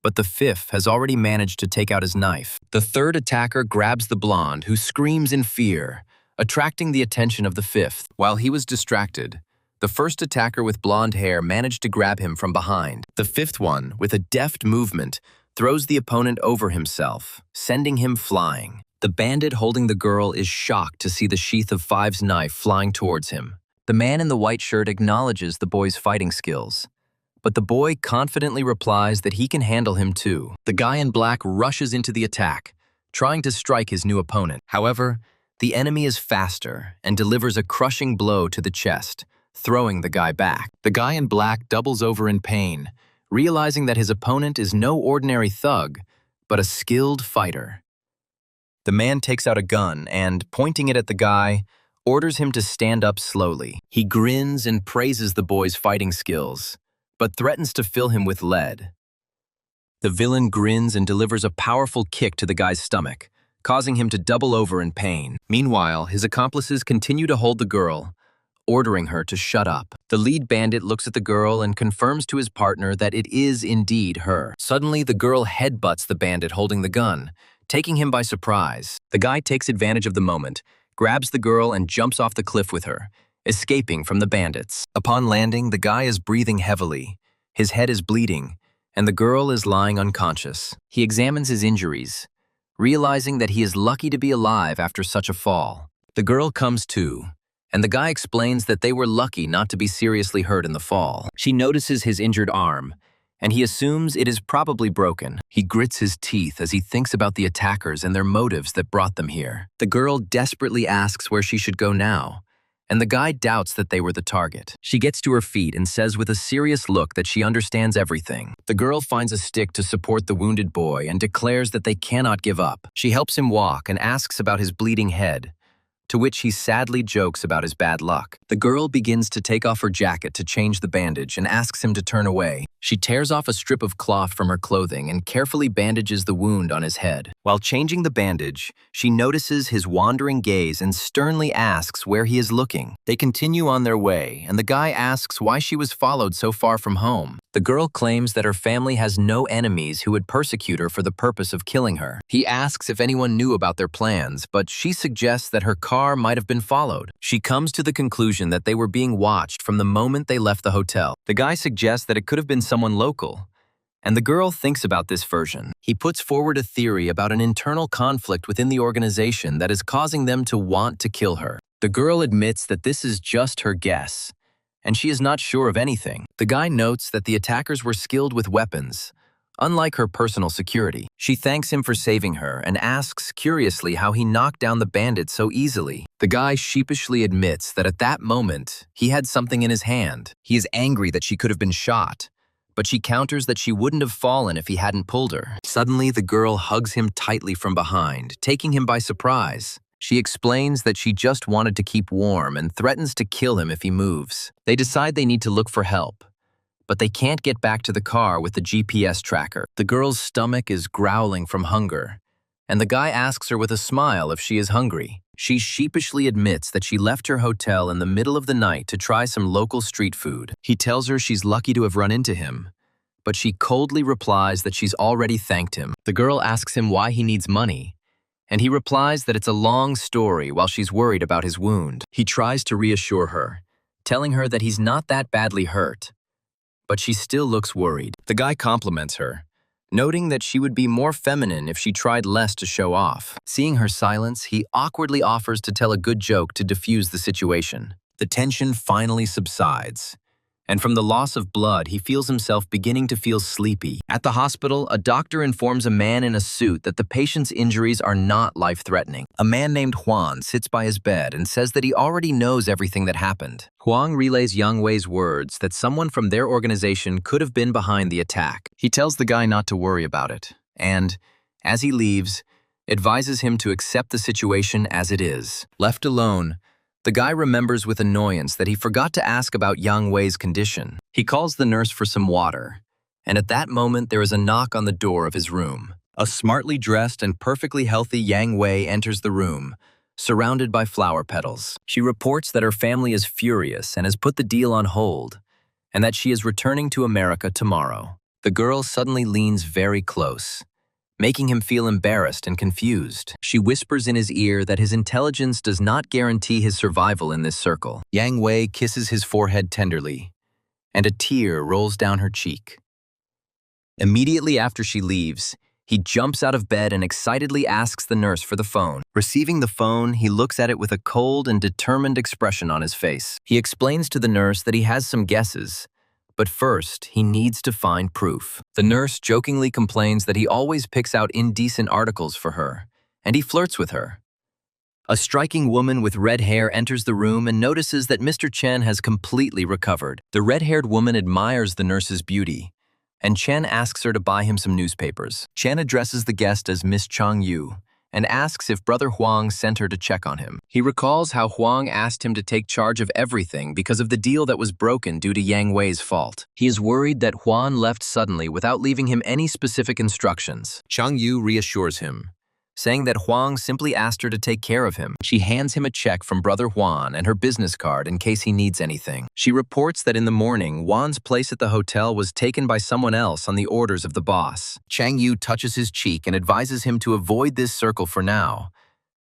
but the fifth has already managed to take out his knife. The third attacker grabs the blonde, who screams in fear, attracting the attention of the fifth. While he was distracted, the first attacker with blonde hair managed to grab him from behind. The fifth one, with a deft movement, throws the opponent over himself, sending him flying. The bandit holding the girl is shocked to see the sheath of Five's knife flying towards him. The man in the white shirt acknowledges the boy's fighting skills, but the boy confidently replies that he can handle him too. The guy in black rushes into the attack, trying to strike his new opponent. However, the enemy is faster and delivers a crushing blow to the chest, throwing the guy back. The guy in black doubles over in pain, realizing that his opponent is no ordinary thug, but a skilled fighter. The man takes out a gun and, pointing it at the guy, orders him to stand up slowly. He grins and praises the boy's fighting skills, but threatens to fill him with lead. The villain grins and delivers a powerful kick to the guy's stomach, causing him to double over in pain. Meanwhile, his accomplices continue to hold the girl, ordering her to shut up. The lead bandit looks at the girl and confirms to his partner that it is indeed her. Suddenly, the girl headbutts the bandit holding the gun, taking him by surprise. The guy takes advantage of the moment, grabs the girl and jumps off the cliff with her, escaping from the bandits. Upon landing, the guy is breathing heavily, his head is bleeding, and the girl is lying unconscious. He examines his injuries, realizing that he is lucky to be alive after such a fall. The girl comes to, and the guy explains that they were lucky not to be seriously hurt in the fall. She notices his injured arm, and he assumes it is probably broken. He grits his teeth as he thinks about the attackers and their motives that brought them here. The girl desperately asks where she should go now, and the guy doubts that they were the target. She gets to her feet and says with a serious look that she understands everything. The girl finds a stick to support the wounded boy and declares that they cannot give up. She helps him walk and asks about his bleeding head, to which he sadly jokes about his bad luck. The girl begins to take off her jacket to change the bandage and asks him to turn away. She tears off a strip of cloth from her clothing and carefully bandages the wound on his head. While changing the bandage, she notices his wandering gaze and sternly asks where he is looking. They continue on their way, and the guy asks why she was followed so far from home. The girl claims that her family has no enemies who would persecute her for the purpose of killing her. He asks if anyone knew about their plans, but she suggests that her car might have been followed. She comes to the conclusion that they were being watched from the moment they left the hotel. The guy suggests that it could have been someone local, and the girl thinks about this version. He puts forward a theory about an internal conflict within the organization that is causing them to want to kill her. The girl admits that this is just her guess, and she is not sure of anything. The guy notes that the attackers were skilled with weapons, unlike her personal security. She thanks him for saving her and asks curiously how he knocked down the bandit so easily. The guy sheepishly admits that at that moment, he had something in his hand. He is angry that she could have been shot, but she counters that she wouldn't have fallen if he hadn't pulled her. Suddenly, the girl hugs him tightly from behind, taking him by surprise. She explains that she just wanted to keep warm and threatens to kill him if he moves. They decide they need to look for help, but they can't get back to the car with the GPS tracker. The girl's stomach is growling from hunger, and the guy asks her with a smile if she is hungry. She sheepishly admits that she left her hotel in the middle of the night to try some local street food. He tells her she's lucky to have run into him, but she coldly replies that she's already thanked him. The girl asks him why he needs money, and he replies that it's a long story while she's worried about his wound. He tries to reassure her, telling her that he's not that badly hurt, but she still looks worried. The guy compliments her, noting that she would be more feminine if she tried less to show off. Seeing her silence, he awkwardly offers to tell a good joke to diffuse the situation. The tension finally subsides, and from the loss of blood, he feels himself beginning to feel sleepy. At the hospital, a doctor informs a man in a suit that the patient's injuries are not life-threatening. A man named Juan sits by his bed and says that he already knows everything that happened. Huang relays Yang Wei's words that someone from their organization could have been behind the attack. He tells the guy not to worry about it, and, as he leaves, advises him to accept the situation as it is. Left alone, the guy remembers with annoyance that he forgot to ask about Yang Wei's condition. He calls the nurse for some water, and at that moment there is a knock on the door of his room. A smartly dressed and perfectly healthy Yang Wei enters the room, surrounded by flower petals. She reports that her family is furious and has put the deal on hold, and that she is returning to America tomorrow. The girl suddenly leans very close, making him feel embarrassed and confused. She whispers in his ear that his intelligence does not guarantee his survival in this circle. Yang Wei kisses his forehead tenderly, and a tear rolls down her cheek. Immediately after she leaves, he jumps out of bed and excitedly asks the nurse for the phone. Receiving the phone, he looks at it with a cold and determined expression on his face. He explains to the nurse that he has some guesses, but first, he needs to find proof. The nurse jokingly complains that he always picks out indecent articles for her, and he flirts with her. A striking woman with red hair enters the room and notices that Mr. Chen has completely recovered. The red-haired woman admires the nurse's beauty, and Chen asks her to buy him some newspapers. Chen addresses the guest as Miss Chang Yu, and asks if Brother Huang sent her to check on him. He recalls how Huang asked him to take charge of everything because of the deal that was broken due to Yang Wei's fault. He is worried that Huang left suddenly without leaving him any specific instructions. Chang Yu reassures him, saying that Huang simply asked her to take care of him. She hands him a check from Brother Huan and her business card in case he needs anything. She reports that in the morning, Huan's place at the hotel was taken by someone else on the orders of the boss. Chang Yu touches his cheek and advises him to avoid this circle for now,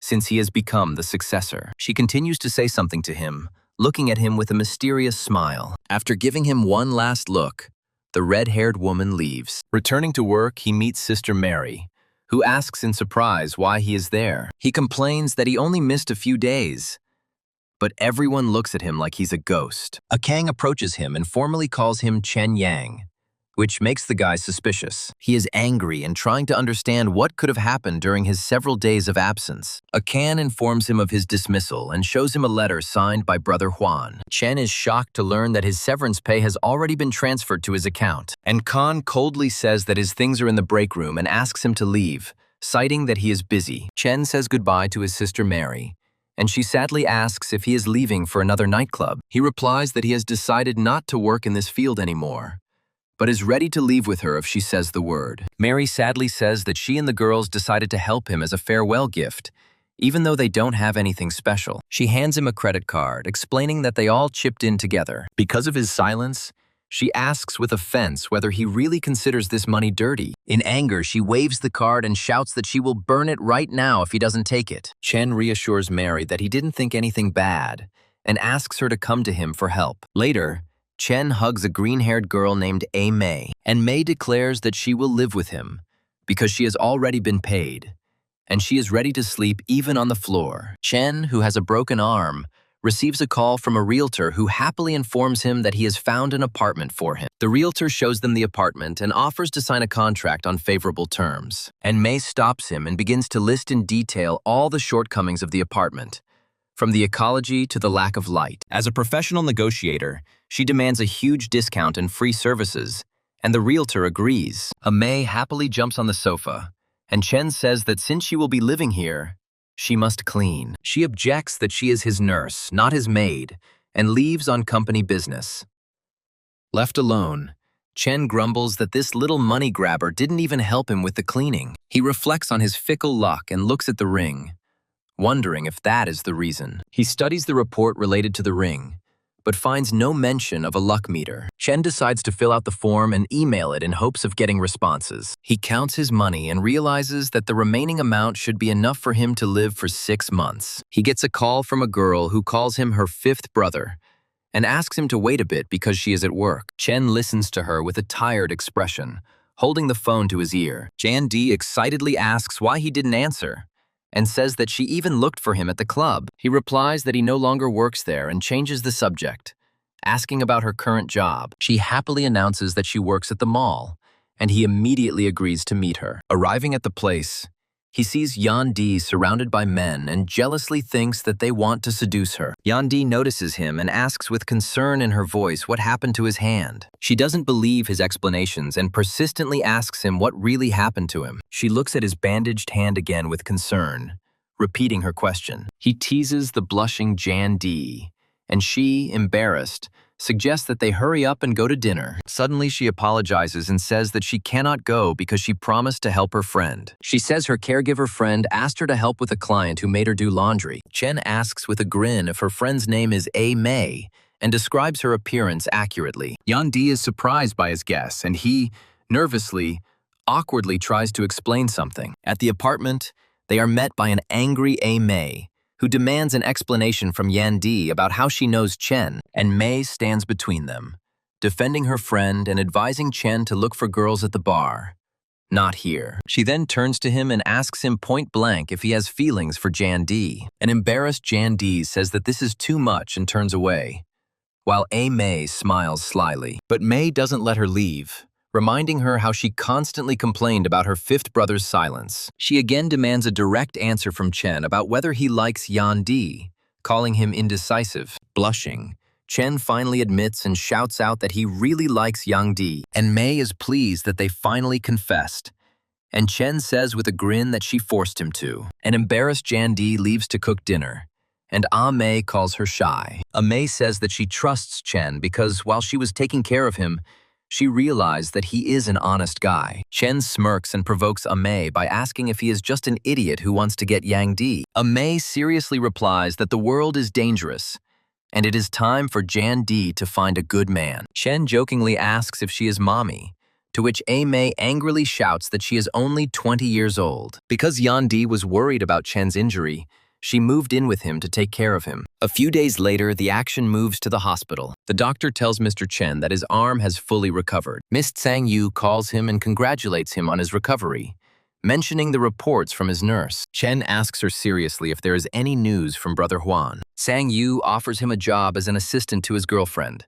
since he has become the successor. She continues to say something to him, looking at him with a mysterious smile. After giving him one last look, the red-haired woman leaves. Returning to work, he meets Sister Mary, who asks in surprise why he is there. He complains that he only missed a few days, but everyone looks at him like he's a ghost. A Kang approaches him and formally calls him Chen Yang, which makes the guy suspicious. He is angry and trying to understand what could have happened during his several days of absence. A Kan informs him of his dismissal and shows him a letter signed by Brother Huan. Chen is shocked to learn that his severance pay has already been transferred to his account, and Kan coldly says that his things are in the break room and asks him to leave, citing that he is busy. Chen says goodbye to his sister Mary, and she sadly asks if he is leaving for another nightclub. He replies that he has decided not to work in this field anymore, but is ready to leave with her if she says the word. Mary sadly says that she and the girls decided to help him as a farewell gift, even though they don't have anything special. She hands him a credit card, explaining that they all chipped in together. Because of his silence, she asks with offense whether he really considers this money dirty. In anger, she waves the card and shouts that she will burn it right now if he doesn't take it. Chen reassures Mary that he didn't think anything bad and asks her to come to him for help. Later, Chen hugs a green-haired girl named A. Mei, and Mei declares that she will live with him because she has already been paid, and she is ready to sleep even on the floor. Chen, who has a broken arm, receives a call from a realtor who happily informs him that he has found an apartment for him. The realtor shows them the apartment and offers to sign a contract on favorable terms. And Mei stops him and begins to list in detail all the shortcomings of the apartment, from the ecology to the lack of light. As a professional negotiator, she demands a huge discount and free services, and the realtor agrees. Mei happily jumps on the sofa, and Chen says that since she will be living here, she must clean. She objects that she is his nurse, not his maid, and leaves on company business. Left alone, Chen grumbles that this little money grabber didn't even help him with the cleaning. He reflects on his fickle luck and looks at the ring, wondering if that is the reason. He studies the report related to the ring, but finds no mention of a luck meter. Chen decides to fill out the form and email it in hopes of getting responses. He counts his money and realizes that the remaining amount should be enough for him to live for 6 months. He gets a call from a girl who calls him her 5th brother and asks him to wait a bit because she is at work. Chen listens to her with a tired expression, holding the phone to his ear. Jan D excitedly asks why he didn't answer, and says that she even looked for him at the club. He replies that he no longer works there and changes the subject, asking about her current job. She happily announces that she works at the mall, and he immediately agrees to meet her. Arriving at the place, he sees Yan Di surrounded by men and jealously thinks that they want to seduce her. Yan Di notices him and asks with concern in her voice what happened to his hand. She doesn't believe his explanations and persistently asks him what really happened to him. She looks at his bandaged hand again with concern, repeating her question. He teases the blushing Jan Di, and she, embarrassed, suggests that they hurry up and go to dinner. Suddenly, she apologizes and says that she cannot go because she promised to help her friend. She says her caregiver friend asked her to help with a client who made her do laundry. Chen asks with a grin if her friend's name is A. Mei and describes her appearance accurately. Yan Di is surprised by his guess, and he, nervously, awkwardly tries to explain something. At the apartment, they are met by an angry A. Mei, who demands an explanation from Yan Di about how she knows Chen, and Mei stands between them, defending her friend and advising Chen to look for girls at the bar. Not here. She then turns to him and asks him point blank if he has feelings for Jan Di. An embarrassed Jan Di says that this is too much and turns away, while A. Mei smiles slyly. But Mei doesn't let her leave, reminding her how she constantly complained about her 5th brother's silence. She again demands a direct answer from Chen about whether he likes Yan Di, calling him indecisive. Blushing, Chen finally admits and shouts out that he really likes Yang Di, and Mei is pleased that they finally confessed. And Chen says with a grin that she forced him to. An embarrassed Jan Di leaves to cook dinner, and Ah Mei calls her shy. Ah Mei says that she trusts Chen because while she was taking care of him, she realized that he is an honest guy. Chen smirks and provokes Ah Mei by asking if he is just an idiot who wants to get Yang Di. Ah Mei seriously replies that the world is dangerous, and it is time for Jan Di to find a good man. Chen jokingly asks if she is mommy, to which A. Mei angrily shouts that she is only 20 years old. Because Yan Di was worried about Chen's injury, she moved in with him to take care of him. A few days later, the action moves to the hospital. The doctor tells Mr. Chen that his arm has fully recovered. Miss Tsang Yu calls him and congratulates him on his recovery, mentioning the reports from his nurse. Chen asks her seriously if there is any news from Brother Huan. Sang Yu offers him a job as an assistant to his girlfriend,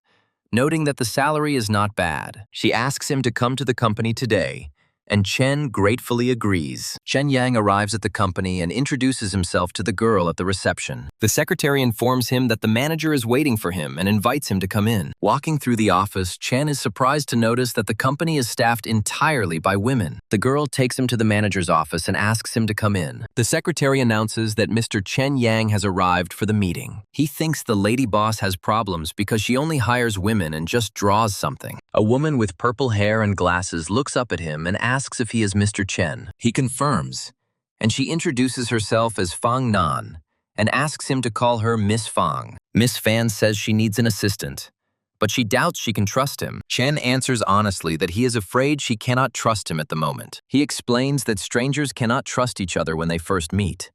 noting that the salary is not bad. She asks him to come to the company today, and Chen gratefully agrees. Chen Yang arrives at the company and introduces himself to the girl at the reception. The secretary informs him that the manager is waiting for him and invites him to come in. Walking through the office, Chen is surprised to notice that the company is staffed entirely by women. The girl takes him to the manager's office and asks him to come in. The secretary announces that Mr. Chen Yang has arrived for the meeting. He thinks the lady boss has problems because she only hires women and just draws something. A woman with purple hair and glasses looks up at him and asks if he is Mr. Chen. He confirms, and she introduces herself as Fang Nan and asks him to call her Miss Fang. Miss Fan says she needs an assistant, but she doubts she can trust him. Chen answers honestly that he is afraid she cannot trust him at the moment. He explains that strangers cannot trust each other when they first meet,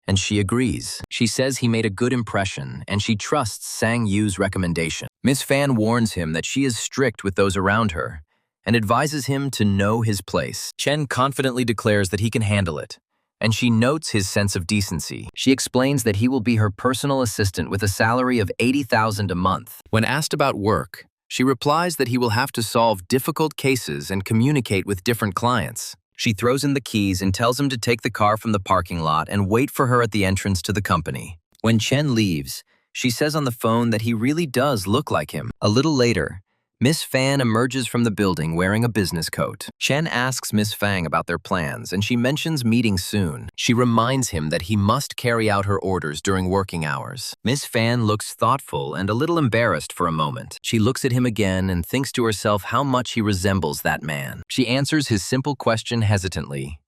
and she agrees. She says he made a good impression, and she trusts Sang Yu's recommendation. Miss Fan warns him that she is strict with those around her and advises him to know his place. Chen confidently declares that he can handle it, and she notes his sense of decency. She explains that he will be her personal assistant with a salary of 80,000 a month. When asked about work, she replies that he will have to solve difficult cases and communicate with different clients. She throws in the keys and tells him to take the car from the parking lot and wait for her at the entrance to the company. When Chen leaves, she says on the phone that he really does look like him. A little later, Miss Fan emerges from the building wearing a business coat. Chen asks Miss Fang about their plans, and she mentions meeting soon. She reminds him that he must carry out her orders during working hours. Miss Fan looks thoughtful and a little embarrassed for a moment. She looks at him again and thinks to herself how much he resembles that man. She answers his simple question hesitantly,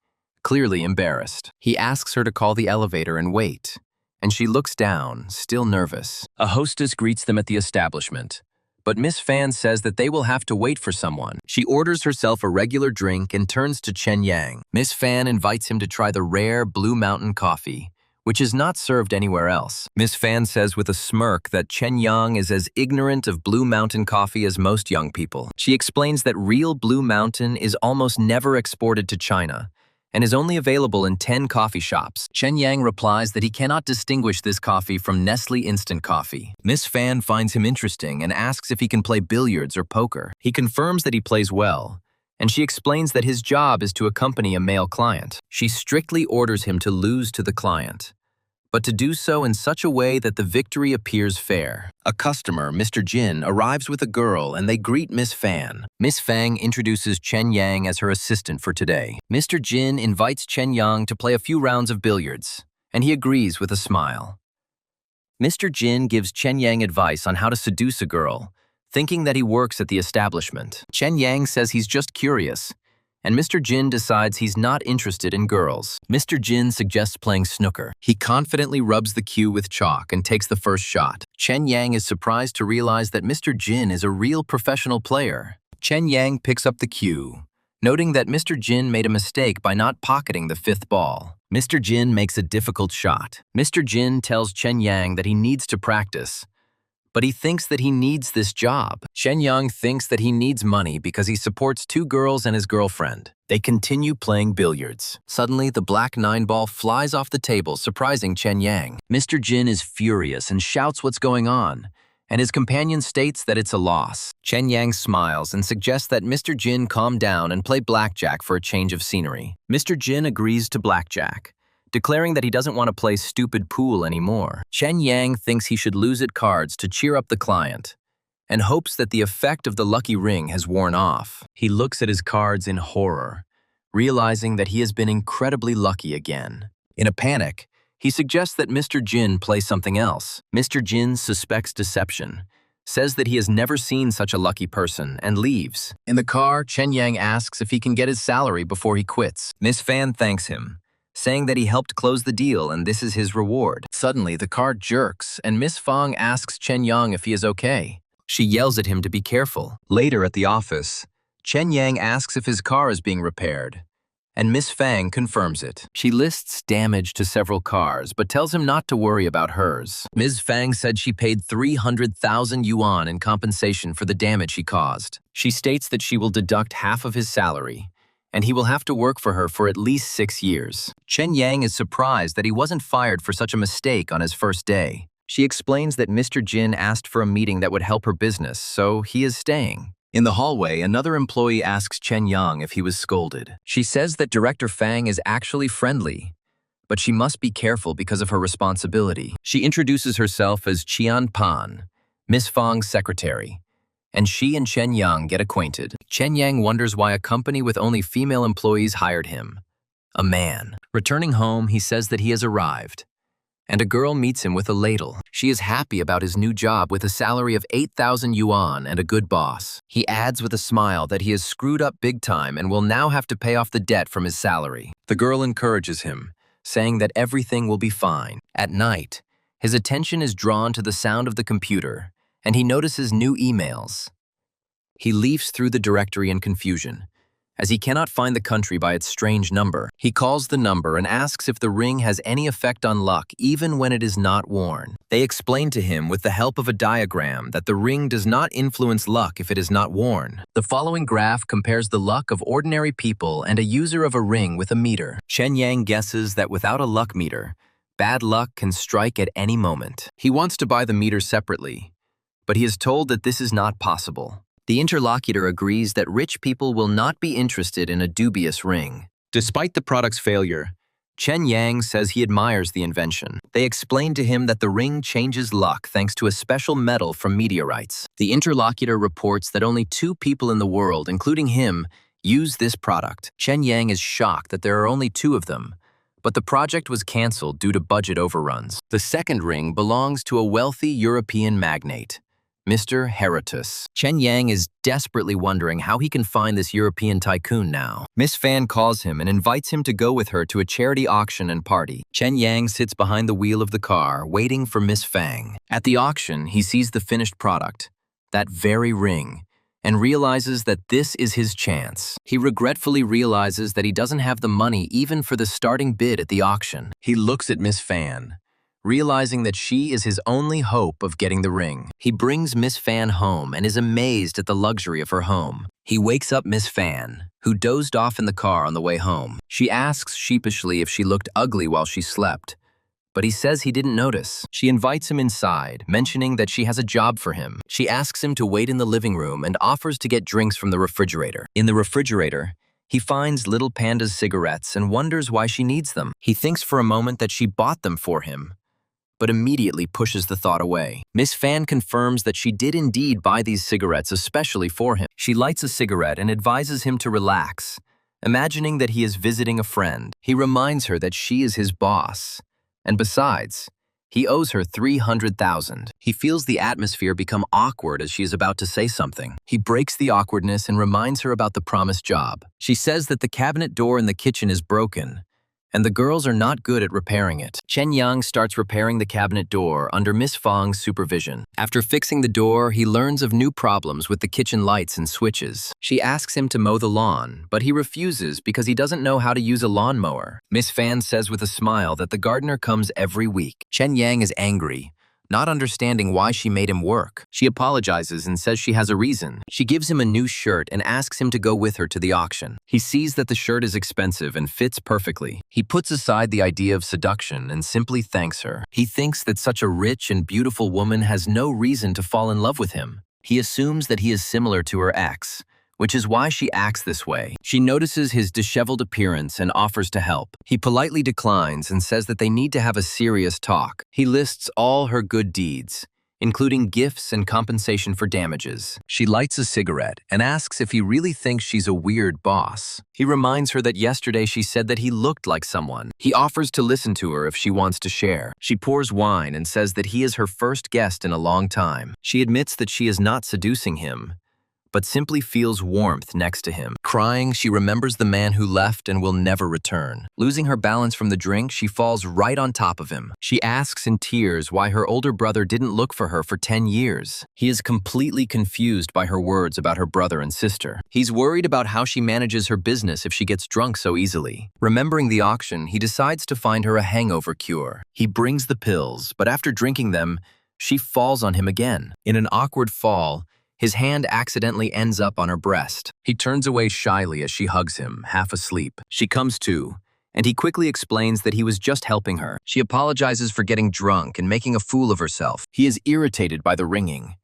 clearly embarrassed. He asks her to call the elevator and wait, and she looks down, still nervous. A hostess greets them at the establishment, but Miss Fan says that they will have to wait for someone. She orders herself a regular drink and turns to Chen Yang. Miss Fan invites him to try the rare Blue Mountain coffee, which is not served anywhere else. Miss Fan says with a smirk that Chen Yang is as ignorant of Blue Mountain coffee as most young people. She explains that real Blue Mountain is almost never exported to China and is only available in 10 coffee shops. Chen Yang replies that he cannot distinguish this coffee from Nestle instant coffee. Miss Fan finds him interesting and asks if he can play billiards or poker. He confirms that he plays well, and she explains that his job is to accompany a male client. She strictly orders him to lose to the client, but to do so in such a way that the victory appears fair. A customer, Mr. Jin, arrives with a girl and they greet Miss Fan. Miss Fang introduces Chen Yang as her assistant for today. Mr. Jin invites Chen Yang to play a few rounds of billiards, and he agrees with a smile. Mr. Jin gives Chen Yang advice on how to seduce a girl, thinking that he works at the establishment. Chen Yang says he's just curious, and Mr. Jin decides he's not interested in girls. Mr. Jin suggests playing snooker. He confidently rubs the cue with chalk and takes the first shot. Chen Yang is surprised to realize that Mr. Jin is a real professional player. Chen Yang picks up the cue, noting that Mr. Jin made a mistake by not pocketing the fifth ball. Mr. Jin makes a difficult shot. Mr. Jin tells Chen Yang that he needs to practice, but he thinks that he needs this job. Chen Yang thinks that he needs money because he supports 2 girls and his girlfriend. They continue playing billiards. Suddenly, the black 9-ball flies off the table, surprising Chen Yang. Mr. Jin is furious and shouts what's going on, and his companion states that it's a loss. Chen Yang smiles and suggests that Mr. Jin calm down and play blackjack for a change of scenery. Mr. Jin agrees to blackjack, declaring that he doesn't want to play stupid pool anymore. Chen Yang thinks he should lose at cards to cheer up the client and hopes that the effect of the lucky ring has worn off. He looks at his cards in horror, realizing that he has been incredibly lucky again. In a panic, he suggests that Mr. Jin play something else. Mr. Jin suspects deception, says that he has never seen such a lucky person, and leaves. In the car, Chen Yang asks if he can get his salary before he quits. Miss Fan thanks him, saying that he helped close the deal and this is his reward. Suddenly, the car jerks and Miss Fang asks Chen Yang if he is okay. She yells at him to be careful. Later at the office, Chen Yang asks if his car is being repaired, and Miss Fang confirms it. She lists damage to several cars, but tells him not to worry about hers. Ms. Fang said she paid 300,000 yuan in compensation for the damage he caused. She states that she will deduct half of his salary, and he will have to work for her for at least 6 years. Chen Yang is surprised that he wasn't fired for such a mistake on his first day. She explains that Mr. Jin asked for a meeting that would help her business, so he is staying. In the hallway, another employee asks Chen Yang if he was scolded. She says that Director Fang is actually friendly, but she must be careful because of her responsibility. She introduces herself as Qian Pan, Miss Fang's secretary, and she and Chen Yang get acquainted. Chen Yang wonders why a company with only female employees hired him, a man. Returning home, he says that he has arrived, and a girl meets him with a ladle. She is happy about his new job with a salary of 8,000 yuan and a good boss. He adds with a smile that he has screwed up big time and will now have to pay off the debt from his salary. The girl encourages him, saying that everything will be fine. At night, his attention is drawn to the sound of the computer, and he notices new emails. He leafs through the directory in confusion, as he cannot find the country by its strange number. He calls the number and asks if the ring has any effect on luck even when it is not worn. They explain to him with the help of a diagram that the ring does not influence luck if it is not worn. The following graph compares the luck of ordinary people and a user of a ring with a meter. Chen Yang guesses that without a luck meter, bad luck can strike at any moment. He wants to buy the meter separately, but he is told that this is not possible. The interlocutor agrees that rich people will not be interested in a dubious ring. Despite the product's failure, Chen Yang says he admires the invention. They explain to him that the ring changes luck thanks to a special metal from meteorites. The interlocutor reports that only 2 people in the world, including him, use this product. Chen Yang is shocked that there are only 2 of them, but the project was cancelled due to budget overruns. The second ring belongs to a wealthy European magnate, Mr. Herotus. Chen Yang is desperately wondering how he can find this European tycoon now. Miss Fan calls him and invites him to go with her to a charity auction and party. Chen Yang sits behind the wheel of the car, waiting for Miss Fang. At the auction, he sees the finished product, that very ring, and realizes that this is his chance. He regretfully realizes that he doesn't have the money even for the starting bid at the auction. He looks at Miss Fan, realizing that she is his only hope of getting the ring. He brings Miss Fan home and is amazed at the luxury of her home. He wakes up Miss Fan, who dozed off in the car on the way home. She asks sheepishly if she looked ugly while she slept, but he says he didn't notice. She invites him inside, mentioning that she has a job for him. She asks him to wait in the living room and offers to get drinks from the refrigerator. In the refrigerator, he finds Little Panda's cigarettes and wonders why she needs them. He thinks for a moment that she bought them for him, but immediately pushes the thought away. Miss Fan confirms that she did indeed buy these cigarettes especially for him. She lights a cigarette and advises him to relax, imagining that he is visiting a friend. He reminds her that she is his boss, and besides, he owes her 300,000. He feels the atmosphere become awkward as she is about to say something. He breaks the awkwardness and reminds her about the promised job. She says that the cabinet door in the kitchen is broken, and the girls are not good at repairing it. Chen Yang starts repairing the cabinet door under Miss Fang's supervision. After fixing the door, he learns of new problems with the kitchen lights and switches. She asks him to mow the lawn, but he refuses because he doesn't know how to use a lawnmower. Miss Fan says with a smile that the gardener comes every week. Chen Yang is angry, not understanding why she made him work. She apologizes and says she has a reason. She gives him a new shirt and asks him to go with her to the auction. He sees that the shirt is expensive and fits perfectly. He puts aside the idea of seduction and simply thanks her. He thinks that such a rich and beautiful woman has no reason to fall in love with him. He assumes that he is similar to her ex, which is why she acts this way. She notices his disheveled appearance and offers to help. He politely declines and says that they need to have a serious talk. He lists all her good deeds, including gifts and compensation for damages. She lights a cigarette and asks if he really thinks she's a weird boss. He reminds her that yesterday she said that he looked like someone. He offers to listen to her if she wants to share. She pours wine and says that he is her first guest in a long time. She admits that she is not seducing him, but simply feels warmth next to him. Crying, she remembers the man who left and will never return. Losing her balance from the drink, she falls right on top of him. She asks in tears why her older brother didn't look for her for 10 years. He is completely confused by her words about her brother and sister. He's worried about how she manages her business if she gets drunk so easily. Remembering the auction, he decides to find her a hangover cure. He brings the pills, but after drinking them, she falls on him again. In an awkward fall, his hand accidentally ends up on her breast. He turns away shyly as she hugs him, half asleep. She comes to, and he quickly explains that he was just helping her. She apologizes for getting drunk and making a fool of herself. He is irritated by the ringing.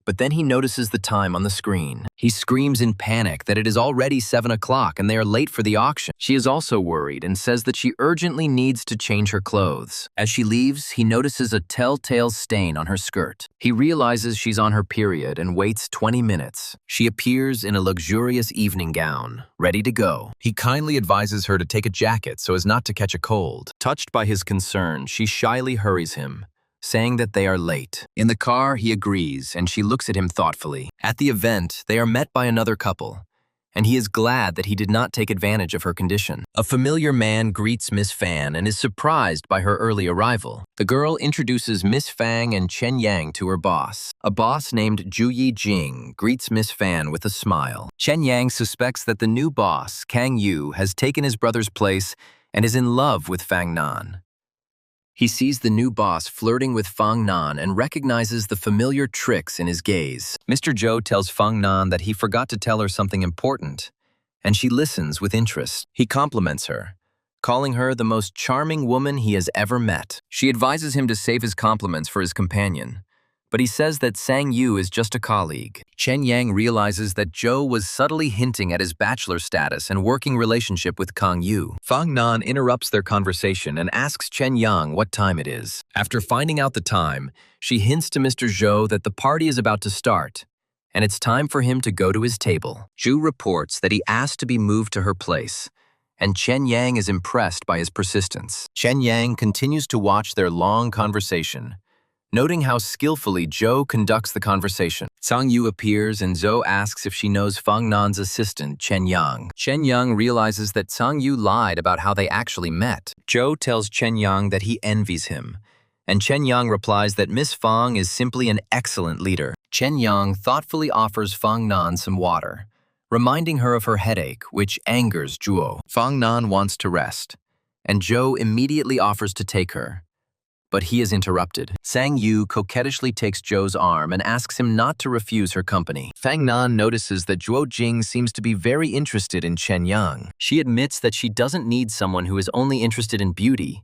But then he notices the time on the screen. He screams in panic that it is already 7 o'clock and they are late for the auction. She is also worried and says that she urgently needs to change her clothes. As she leaves, he notices a telltale stain on her skirt. He realizes she's on her period and waits 20 minutes. She appears in a luxurious evening gown, ready to go. He kindly advises her to take a jacket so as not to catch a cold. Touched by his concern, she shyly hurries him, saying that they are late. In the car, he agrees, and she looks at him thoughtfully. At the event, they are met by another couple, and he is glad that he did not take advantage of her condition. A familiar man greets Miss Fan and is surprised by her early arrival. The girl introduces Miss Fang and Chen Yang to her boss. A boss named Juyi Jing greets Miss Fan with a smile. Chen Yang suspects that the new boss, Kang Yu, has taken his brother's place and is in love with Fang Nan. He sees the new boss flirting with Fang Nan and recognizes the familiar tricks in his gaze. Mr. Zhou tells Fang Nan that he forgot to tell her something important, and she listens with interest. He compliments her, calling her the most charming woman he has ever met. She advises him to save his compliments for his companion, but he says that Sang Yu is just a colleague. Chen Yang realizes that Zhou was subtly hinting at his bachelor status and working relationship with Kang Yu. Fang Nan interrupts their conversation and asks Chen Yang what time it is. After finding out the time, she hints to Mr. Zhou that the party is about to start, and it's time for him to go to his table. Zhu reports that he asked to be moved to her place, and Chen Yang is impressed by his persistence. Chen Yang continues to watch their long conversation, noting how skillfully Zhou conducts the conversation. Sang Yu appears and Zhou asks if she knows Fang Nan's assistant, Chen Yang. Chen Yang realizes that Sang Yu lied about how they actually met. Zhou tells Chen Yang that he envies him, and Chen Yang replies that Miss Fang is simply an excellent leader. Chen Yang thoughtfully offers Fang Nan some water, reminding her of her headache, which angers Zhuo. Fang Nan wants to rest, and Zhou immediately offers to take her. But he is interrupted. Sang Yu coquettishly takes Zhou's arm and asks him not to refuse her company. Fang Nan notices that Zhuo Jing seems to be very interested in Chen Yang. She admits that she doesn't need someone who is only interested in beauty,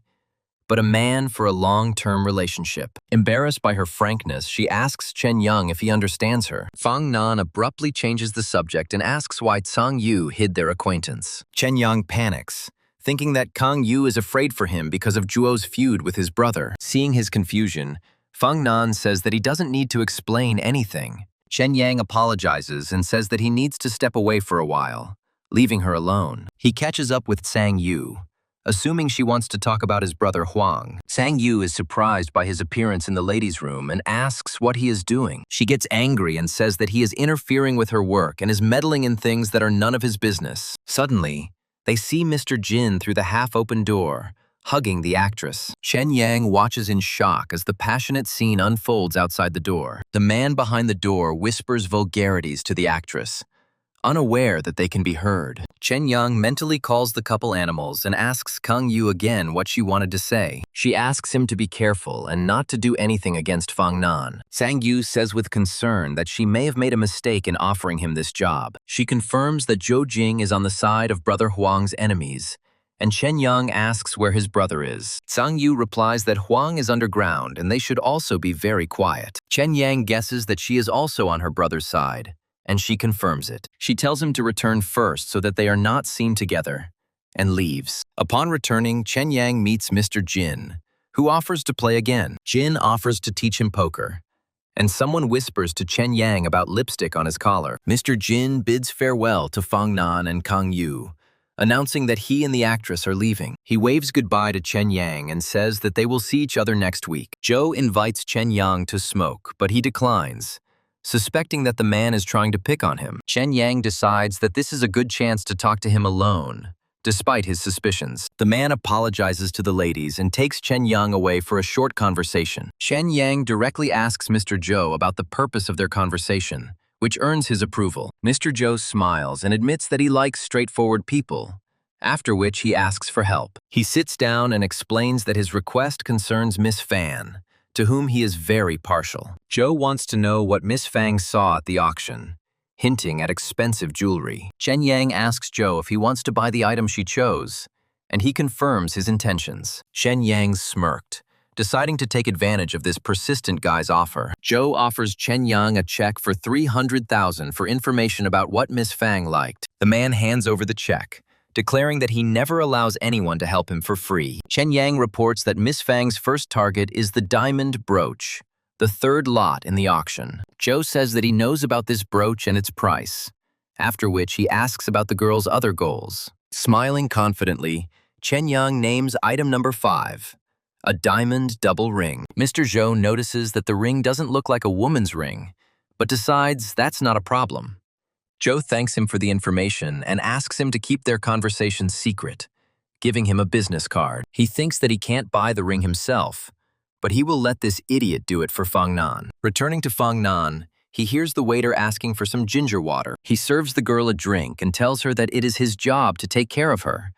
but a man for a long-term relationship. Embarrassed by her frankness, she asks Chen Yang if he understands her. Fang Nan abruptly changes the subject and asks why Sang Yu hid their acquaintance. Chen Yang panics, thinking that Kang Yu is afraid for him because of Zhuo's feud with his brother. Seeing his confusion, Fang Nan says that he doesn't need to explain anything. Chen Yang apologizes and says that he needs to step away for a while, leaving her alone. He catches up with Sang Yu, assuming she wants to talk about his brother Huang. Sang Yu is surprised by his appearance in the ladies' room and asks what he is doing. She gets angry and says that he is interfering with her work and is meddling in things that are none of his business. Suddenly, they see Mr. Jin through the half-open door, hugging the actress. Chen Yang watches in shock as the passionate scene unfolds outside the door. The man behind the door whispers vulgarities to the actress, unaware that they can be heard. Chen Yang mentally calls the couple animals and asks Kang Yu again what she wanted to say. She asks him to be careful and not to do anything against Fang Nan. Sang Yu says with concern that she may have made a mistake in offering him this job. She confirms that Zhou Jing is on the side of brother Huang's enemies, and Chen Yang asks where his brother is. Sang Yu replies that Huang is underground and they should also be very quiet. Chen Yang guesses that she is also on her brother's side, and she confirms it. She tells him to return first so that they are not seen together, and leaves. Upon returning, Chen Yang meets Mr. Jin, who offers to play again. Jin offers to teach him poker, and someone whispers to Chen Yang about lipstick on his collar. Mr. Jin bids farewell to Fang Nan and Kang Yu, announcing that he and the actress are leaving. He waves goodbye to Chen Yang and says that they will see each other next week. Zhou invites Chen Yang to smoke, but he declines, suspecting that the man is trying to pick on him. Chen Yang decides that this is a good chance to talk to him alone, despite his suspicions. The man apologizes to the ladies and takes Chen Yang away for a short conversation. Chen Yang directly asks Mr. Zhou about the purpose of their conversation, which earns his approval. Mr. Zhou smiles and admits that he likes straightforward people, after which he asks for help. He sits down and explains that his request concerns Miss Fan, to whom he is very partial. Zhou wants to know what Miss Fang saw at the auction, hinting at expensive jewelry. Chen Yang asks Zhou if he wants to buy the item she chose, and he confirms his intentions. Chen Yang smirked, deciding to take advantage of this persistent guy's offer. Zhou offers Chen Yang a check for 300,000 for information about what Miss Fang liked. The man hands over the check, declaring that he never allows anyone to help him for free. Chen Yang reports that Miss Fang's first target is the diamond brooch, the third lot in the auction. Zhou says that he knows about this brooch and its price, after which he asks about the girl's other goals. Smiling confidently, Chen Yang names item number 5, a diamond double ring. Mr. Zhou notices that the ring doesn't look like a woman's ring, but decides that's not a problem. Zhou thanks him for the information and asks him to keep their conversation secret, giving him a business card. He thinks that he can't buy the ring himself, but he will let this idiot do it for Fang Nan. Returning to Fang Nan, he hears the waiter asking for some ginger water. He serves the girl a drink and tells her that it is his job to take care of her,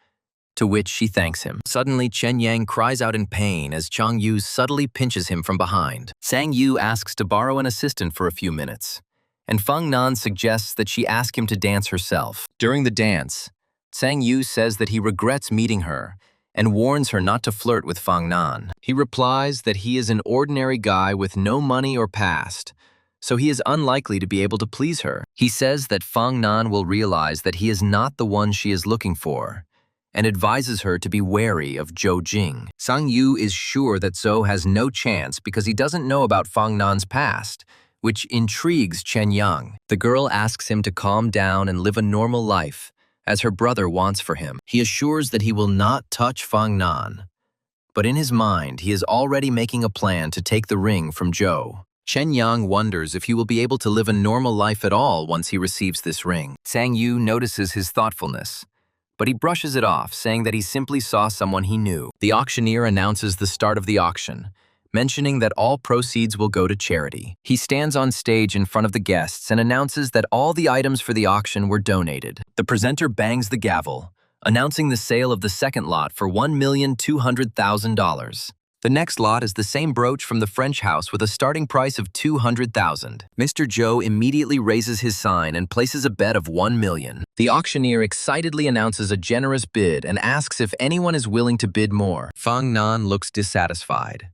to which she thanks him. Suddenly, Chen Yang cries out in pain as Chang Yu subtly pinches him from behind. Sang Yu asks to borrow an assistant for a few minutes, and Fang Nan suggests that she ask him to dance herself. During the dance, Sang Yu says that he regrets meeting her and warns her not to flirt with Fang Nan. He replies that he is an ordinary guy with no money or past, so he is unlikely to be able to please her. He says that Fang Nan will realize that he is not the one she is looking for, and advises her to be wary of Zhou Jing. Sang Yu is sure that Zhou has no chance because he doesn't know about Fang Nan's past, which intrigues Chen Yang. The girl asks him to calm down and live a normal life, as her brother wants for him. He assures that he will not touch Fang Nan, but in his mind, he is already making a plan to take the ring from Zhou. Chen Yang wonders if he will be able to live a normal life at all once he receives this ring. Sang Yu notices his thoughtfulness, but he brushes it off, saying that he simply saw someone he knew. The auctioneer announces the start of the auction, mentioning that all proceeds will go to charity. He stands on stage in front of the guests and announces that all the items for the auction were donated. The presenter bangs the gavel, announcing the sale of the second lot for $1,200,000. The next lot is the same brooch from the French house with a starting price of $200,000. Mr. Zhou immediately raises his sign and places a bet of $1 million. The auctioneer excitedly announces a generous bid and asks if anyone is willing to bid more. Fang Nan looks dissatisfied,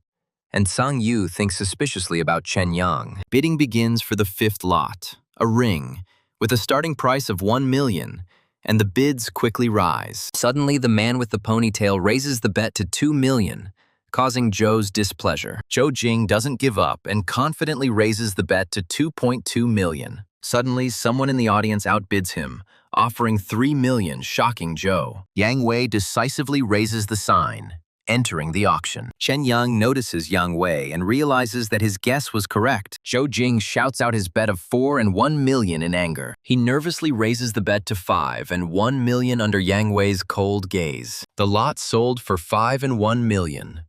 and Sang Yu thinks suspiciously about Chen Yang. Bidding begins for the fifth lot, a ring, with a starting price of $1 million, and the bids quickly rise. Suddenly, the man with the ponytail raises the bet to $2 million, causing Zhou's displeasure. Zhou Jing doesn't give up and confidently raises the bet to $2.2 million. Suddenly, someone in the audience outbids him, offering $3 million, shocking Zhou. Yang Wei decisively raises the sign, entering the auction. Chen Yang notices Yang Wei and realizes that his guess was correct. Zhou Jing shouts out his bet of $4 and $1 million in anger. He nervously raises the bet to $5 and $1 million under Yang Wei's cold gaze. The lot sold for $5 and $1 million,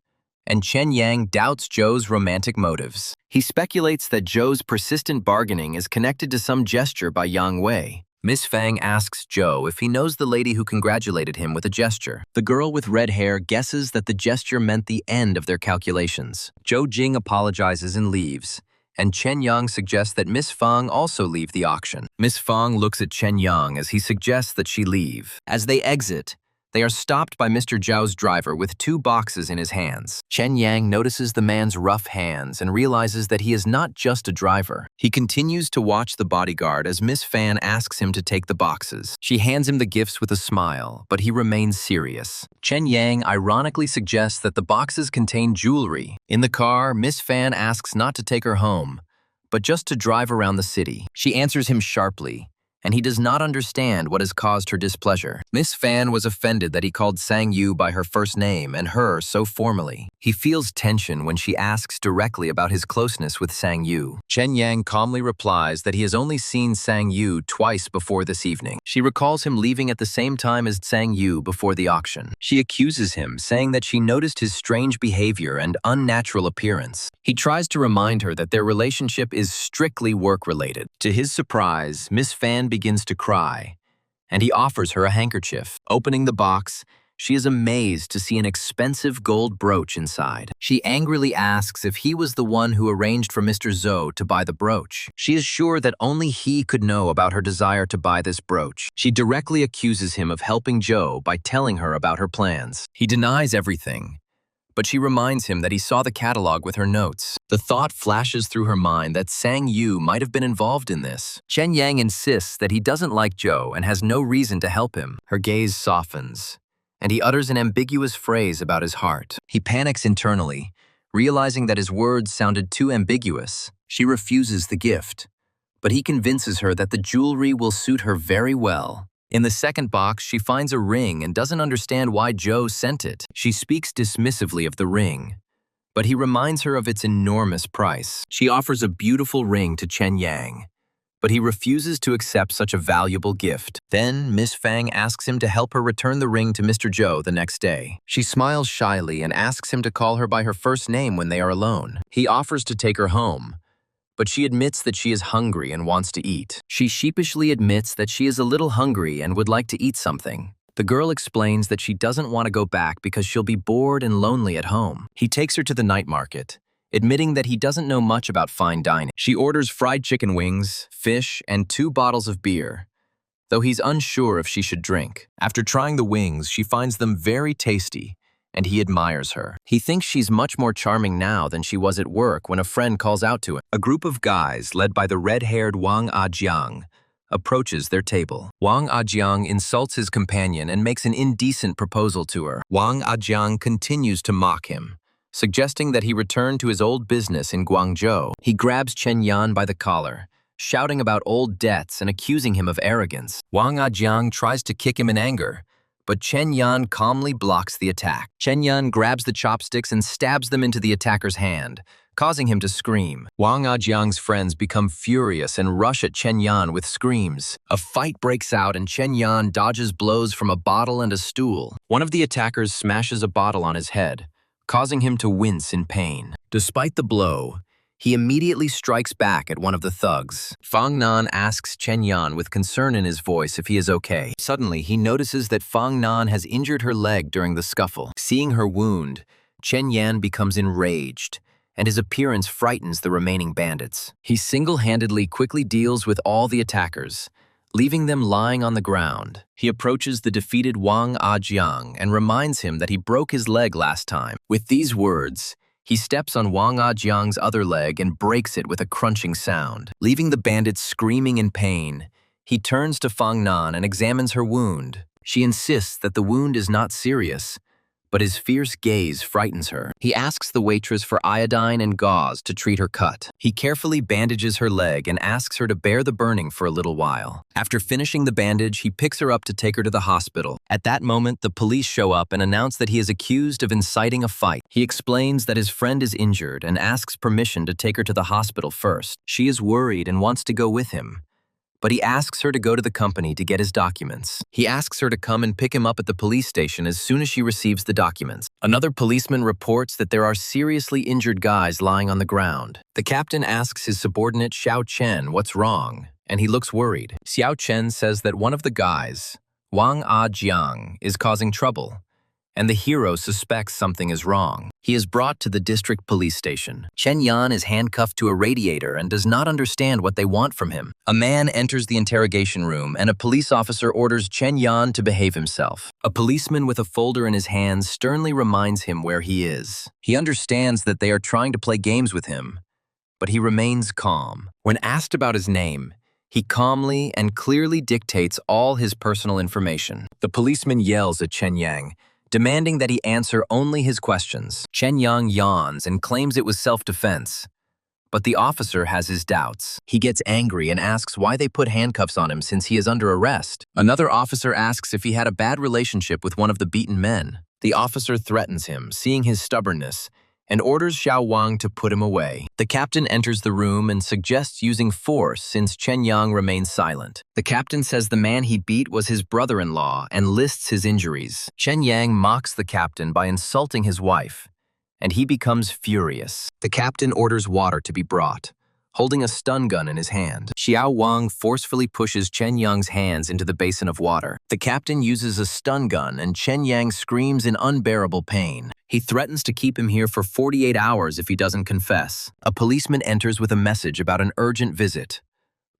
and Chen Yang doubts Zhou's romantic motives. He speculates that Zhou's persistent bargaining is connected to some gesture by Yang Wei. Miss Fang asks Zhou if he knows the lady who congratulated him with a gesture. The girl with red hair guesses that the gesture meant the end of their calculations. Zhou Jing apologizes and leaves, and Chen Yang suggests that Miss Fang also leave the auction. Miss Fang looks at Chen Yang as he suggests that she leave. As they exit, they are stopped by Mr. Zhao's driver with 2 boxes in his hands. Chen Yang notices the man's rough hands and realizes that he is not just a driver. He continues to watch the bodyguard as Miss Fan asks him to take the boxes. She hands him the gifts with a smile, but he remains serious. Chen Yang ironically suggests that the boxes contain jewelry. In the car, Miss Fan asks not to take her home, but just to drive around the city. She answers him sharply, and he does not understand what has caused her displeasure. Miss Fan was offended that he called Sang Yu by her first name and her so formally. He feels tension when she asks directly about his closeness with Sang Yu. Chen Yang calmly replies that he has only seen Sang Yu twice before this evening. She recalls him leaving at the same time as Sang Yu before the auction. She accuses him, saying that she noticed his strange behavior and unnatural appearance. He tries to remind her that their relationship is strictly work-related. To his surprise, Miss Fan begins to cry, and he offers her a handkerchief. Opening the box, She is amazed to see an expensive gold brooch inside. She angrily asks if he was the one who arranged for Mr. Zhou to buy the brooch. She is sure that only he could know about her desire to buy this brooch. She directly accuses him of helping Zhou by telling her about her plans. He denies everything, but she reminds him that he saw the catalog with her notes. The thought flashes through her mind that Sang Yu might have been involved in this. Chen Yang insists that he doesn't like Zhou and has no reason to help him. Her gaze softens, and he utters an ambiguous phrase about his heart. He panics internally, realizing that his words sounded too ambiguous. She refuses the gift, but he convinces her that the jewelry will suit her very well. In the second box, she finds a ring and doesn't understand why Zhou sent it. She speaks dismissively of the ring, but he reminds her of its enormous price. She offers a beautiful ring to Chen Yang, but he refuses to accept such a valuable gift. Then Miss Fang asks him to help her return the ring to Mr. Zhou the next day. She smiles shyly and asks him to call her by her first name when they are alone. He offers to take her home, but she admits that she is hungry and wants to eat. She sheepishly admits that she is a little hungry and would like to eat something. The girl explains that she doesn't want to go back because she'll be bored and lonely at home. He takes her to the night market, admitting that he doesn't know much about fine dining. She orders fried chicken wings, fish, and 2 bottles of beer, though he's unsure if she should drink. After trying the wings, she finds them very tasty, and he admires her. He thinks she's much more charming now than she was at work when a friend calls out to him. A group of guys, led by the red-haired Wang Ajiang, approaches their table. Wang Ajiang insults his companion and makes an indecent proposal to her. Wang Ajiang continues to mock him, suggesting that he return to his old business in Guangzhou. He grabs Chen Yan by the collar, shouting about old debts and accusing him of arrogance. Wang Ajiang tries to kick him in anger, but Chen Yan calmly blocks the attack. Chen Yan grabs the chopsticks and stabs them into the attacker's hand, causing him to scream. Wang Ajiang's friends become furious and rush at Chen Yan with screams. A fight breaks out and Chen Yan dodges blows from a bottle and a stool. One of the attackers smashes a bottle on his head, causing him to wince in pain. Despite the blow, he immediately strikes back at one of the thugs. Fang Nan asks Chen Yan with concern in his voice if he is okay. Suddenly, he notices that Fang Nan has injured her leg during the scuffle. Seeing her wound, Chen Yan becomes enraged, and his appearance frightens the remaining bandits. He single-handedly quickly deals with all the attackers, leaving them lying on the ground. He approaches the defeated Wang Ajiang and reminds him that he broke his leg last time. With these words, he steps on Wang Ajiang's other leg and breaks it with a crunching sound. Leaving the bandits screaming in pain, he turns to Fang Nan and examines her wound. She insists that the wound is not serious, but his fierce gaze frightens her. He asks the waitress for iodine and gauze to treat her cut. He carefully bandages her leg and asks her to bear the burning for a little while. After finishing the bandage, he picks her up to take her to the hospital. At that moment, the police show up and announce that he is accused of inciting a fight. He explains that his friend is injured and asks permission to take her to the hospital first. She is worried and wants to go with him, but he asks her to go to the company to get his documents. He asks her to come and pick him up at the police station as soon as she receives the documents. Another policeman reports that there are seriously injured guys lying on the ground. The captain asks his subordinate Xiao Chen what's wrong, and he looks worried. Xiao Chen says that one of the guys, Wang Ajiang, is causing trouble, and the hero suspects something is wrong. He is brought to the district police station. Chen Yan is handcuffed to a radiator and does not understand what they want from him. A man enters the interrogation room and a police officer orders Chen Yan to behave himself. A policeman with a folder in his hands sternly reminds him where he is. He understands that they are trying to play games with him, but he remains calm. When asked about his name, he calmly and clearly dictates all his personal information. The policeman yells at Chen Yang, demanding that he answer only his questions. Chen Yang yawns and claims it was self-defense, but the officer has his doubts. He gets angry and asks why they put handcuffs on him since he is under arrest. Another officer asks if he had a bad relationship with one of the beaten men. The officer threatens him, seeing his stubbornness, and orders Xiao Wang to put him away. The captain enters the room and suggests using force since Chen Yang remains silent. The captain says the man he beat was his brother-in-law and lists his injuries. Chen Yang mocks the captain by insulting his wife, and he becomes furious. The captain orders water to be brought. holding a stun gun in his hand. Xiao Wang forcefully pushes Chen Yang's hands into the basin of water. The captain uses a stun gun and Chen Yang screams in unbearable pain. He threatens to keep him here for 48 hours if he doesn't confess. A policeman enters with a message about an urgent visit,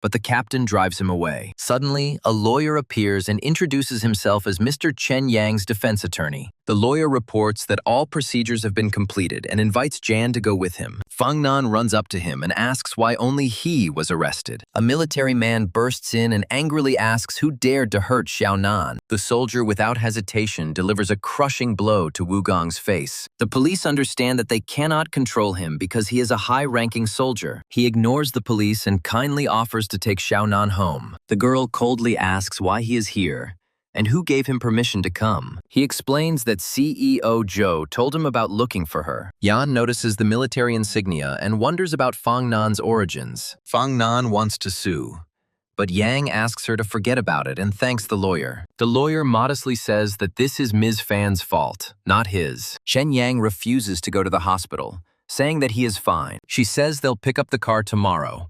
but the captain drives him away. Suddenly, a lawyer appears and introduces himself as Mr. Chen Yang's defense attorney. The lawyer reports that all procedures have been completed and invites Jan to go with him. Fang Nan runs up to him and asks why only he was arrested. A military man bursts in and angrily asks who dared to hurt Xiao Nan. The soldier, without hesitation, delivers a crushing blow to Wu Gong's face. The police understand that they cannot control him because he is a high-ranking soldier. He ignores the police and kindly offers to take Xiao Nan home. The girl coldly asks why he is here and who gave him permission to come. He explains that CEO Zhou told him about looking for her. Yan notices the military insignia and wonders about Fang Nan's origins. Fang Nan wants to sue, but Yang asks her to forget about it and thanks the lawyer. The lawyer modestly says that this is Ms. Fan's fault, not his. Chen Yang refuses to go to the hospital, saying that he is fine. She says they'll pick up the car tomorrow,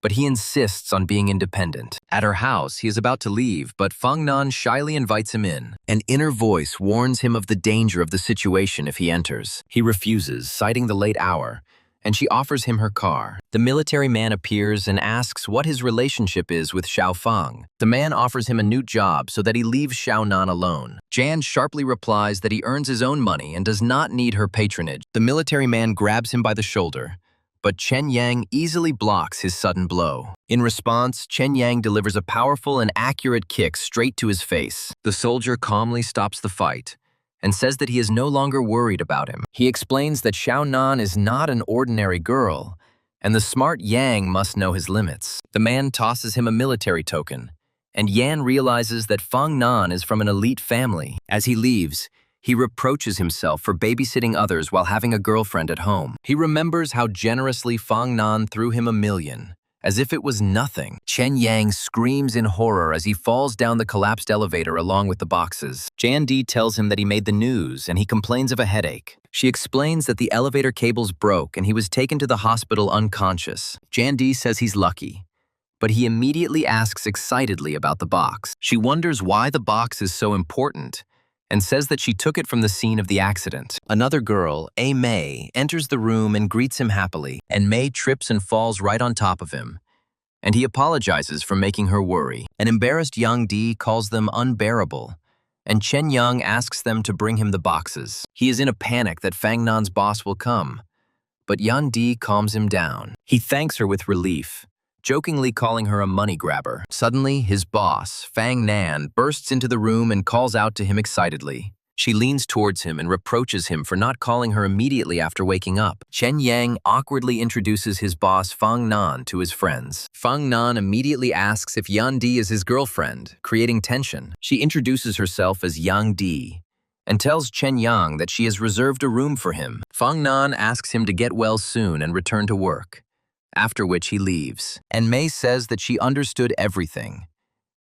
but he insists on being independent. At her house, he is about to leave, but Fang Nan shyly invites him in. An inner voice warns him of the danger of the situation if he enters. He refuses, citing the late hour, and she offers him her car. The military man appears and asks what his relationship is with Xiao Fang. The man offers him a new job so that he leaves Xiao Nan alone. Jan sharply replies that he earns his own money and does not need her patronage. The military man grabs him by the shoulder, but Chen Yang easily blocks his sudden blow. In response, Chen Yang delivers a powerful and accurate kick straight to his face. The soldier calmly stops the fight and says that he is no longer worried about him. He explains that Xiao Nan is not an ordinary girl, and the smart Yang must know his limits. The man tosses him a military token, and Yan realizes that Fang Nan is from an elite family. As he leaves, he reproaches himself for babysitting others while having a girlfriend at home. He remembers how generously Fang Nan threw him $1 million, as if it was nothing. Chen Yang screams in horror as he falls down the collapsed elevator along with the boxes. Jan Di tells him that he made the news and he complains of a headache. She explains that the elevator cables broke and he was taken to the hospital unconscious. Jan Di says he's lucky, but he immediately asks excitedly about the box. She wonders why the box is so important and says that she took it from the scene of the accident. Another girl, A. Mei, enters the room and greets him happily, and Mei trips and falls right on top of him, and he apologizes for making her worry. An embarrassed Yang Di calls them unbearable, and Chen Yang asks them to bring him the boxes. He is in a panic that Fang Nan's boss will come, but Yan Di calms him down. He thanks her with relief, jokingly calling her a money grabber. Suddenly, his boss, Fang Nan, bursts into the room and calls out to him excitedly. She leans towards him and reproaches him for not calling her immediately after waking up. Chen Yang awkwardly introduces his boss Fang Nan to his friends. Fang Nan immediately asks if Yan Di is his girlfriend, creating tension. She introduces herself as Yang Di and tells Chen Yang that she has reserved a room for him. Fang Nan asks him to get well soon and return to work, after which he leaves. And Mei says that she understood everything,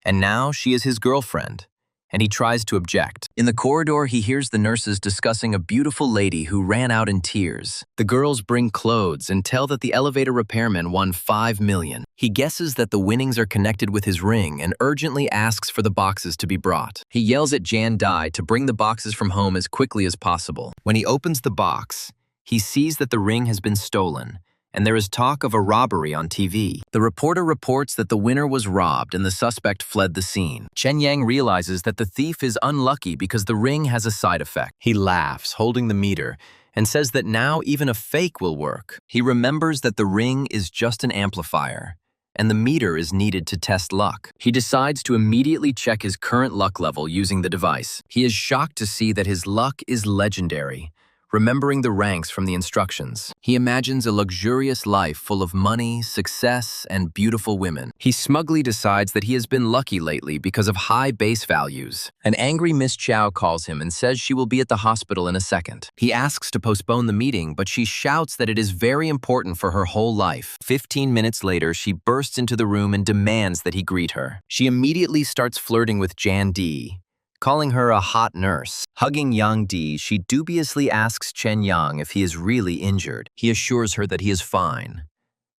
and now she is his girlfriend, and he tries to object. In the corridor, he hears the nurses discussing a beautiful lady who ran out in tears. The girls bring clothes and tell that the elevator repairman won $5 million. He guesses that the winnings are connected with his ring and urgently asks for the boxes to be brought. He yells at Jan Dai to bring the boxes from home as quickly as possible. When he opens the box, he sees that the ring has been stolen, and there is talk of a robbery on TV. The reporter reports that the winner was robbed and the suspect fled the scene. Chen Yang realizes that the thief is unlucky because the ring has a side effect. He laughs, holding the meter, and says that now even a fake will work. He remembers that the ring is just an amplifier, and the meter is needed to test luck. He decides to immediately check his current luck level using the device. He is shocked to see that his luck is legendary, remembering the ranks from the instructions. He imagines a luxurious life full of money, success, and beautiful women. He smugly decides that he has been lucky lately because of high base values. An angry Miss Chow calls him and says she will be at the hospital in a second. He asks to postpone the meeting, but she shouts that it is very important for her whole life. 15 minutes later, she bursts into the room and demands that he greet her. She immediately starts flirting with Jan Di, calling her a hot nurse. Hugging Yang Di, she dubiously asks Chen Yang if he is really injured. He assures her that he is fine,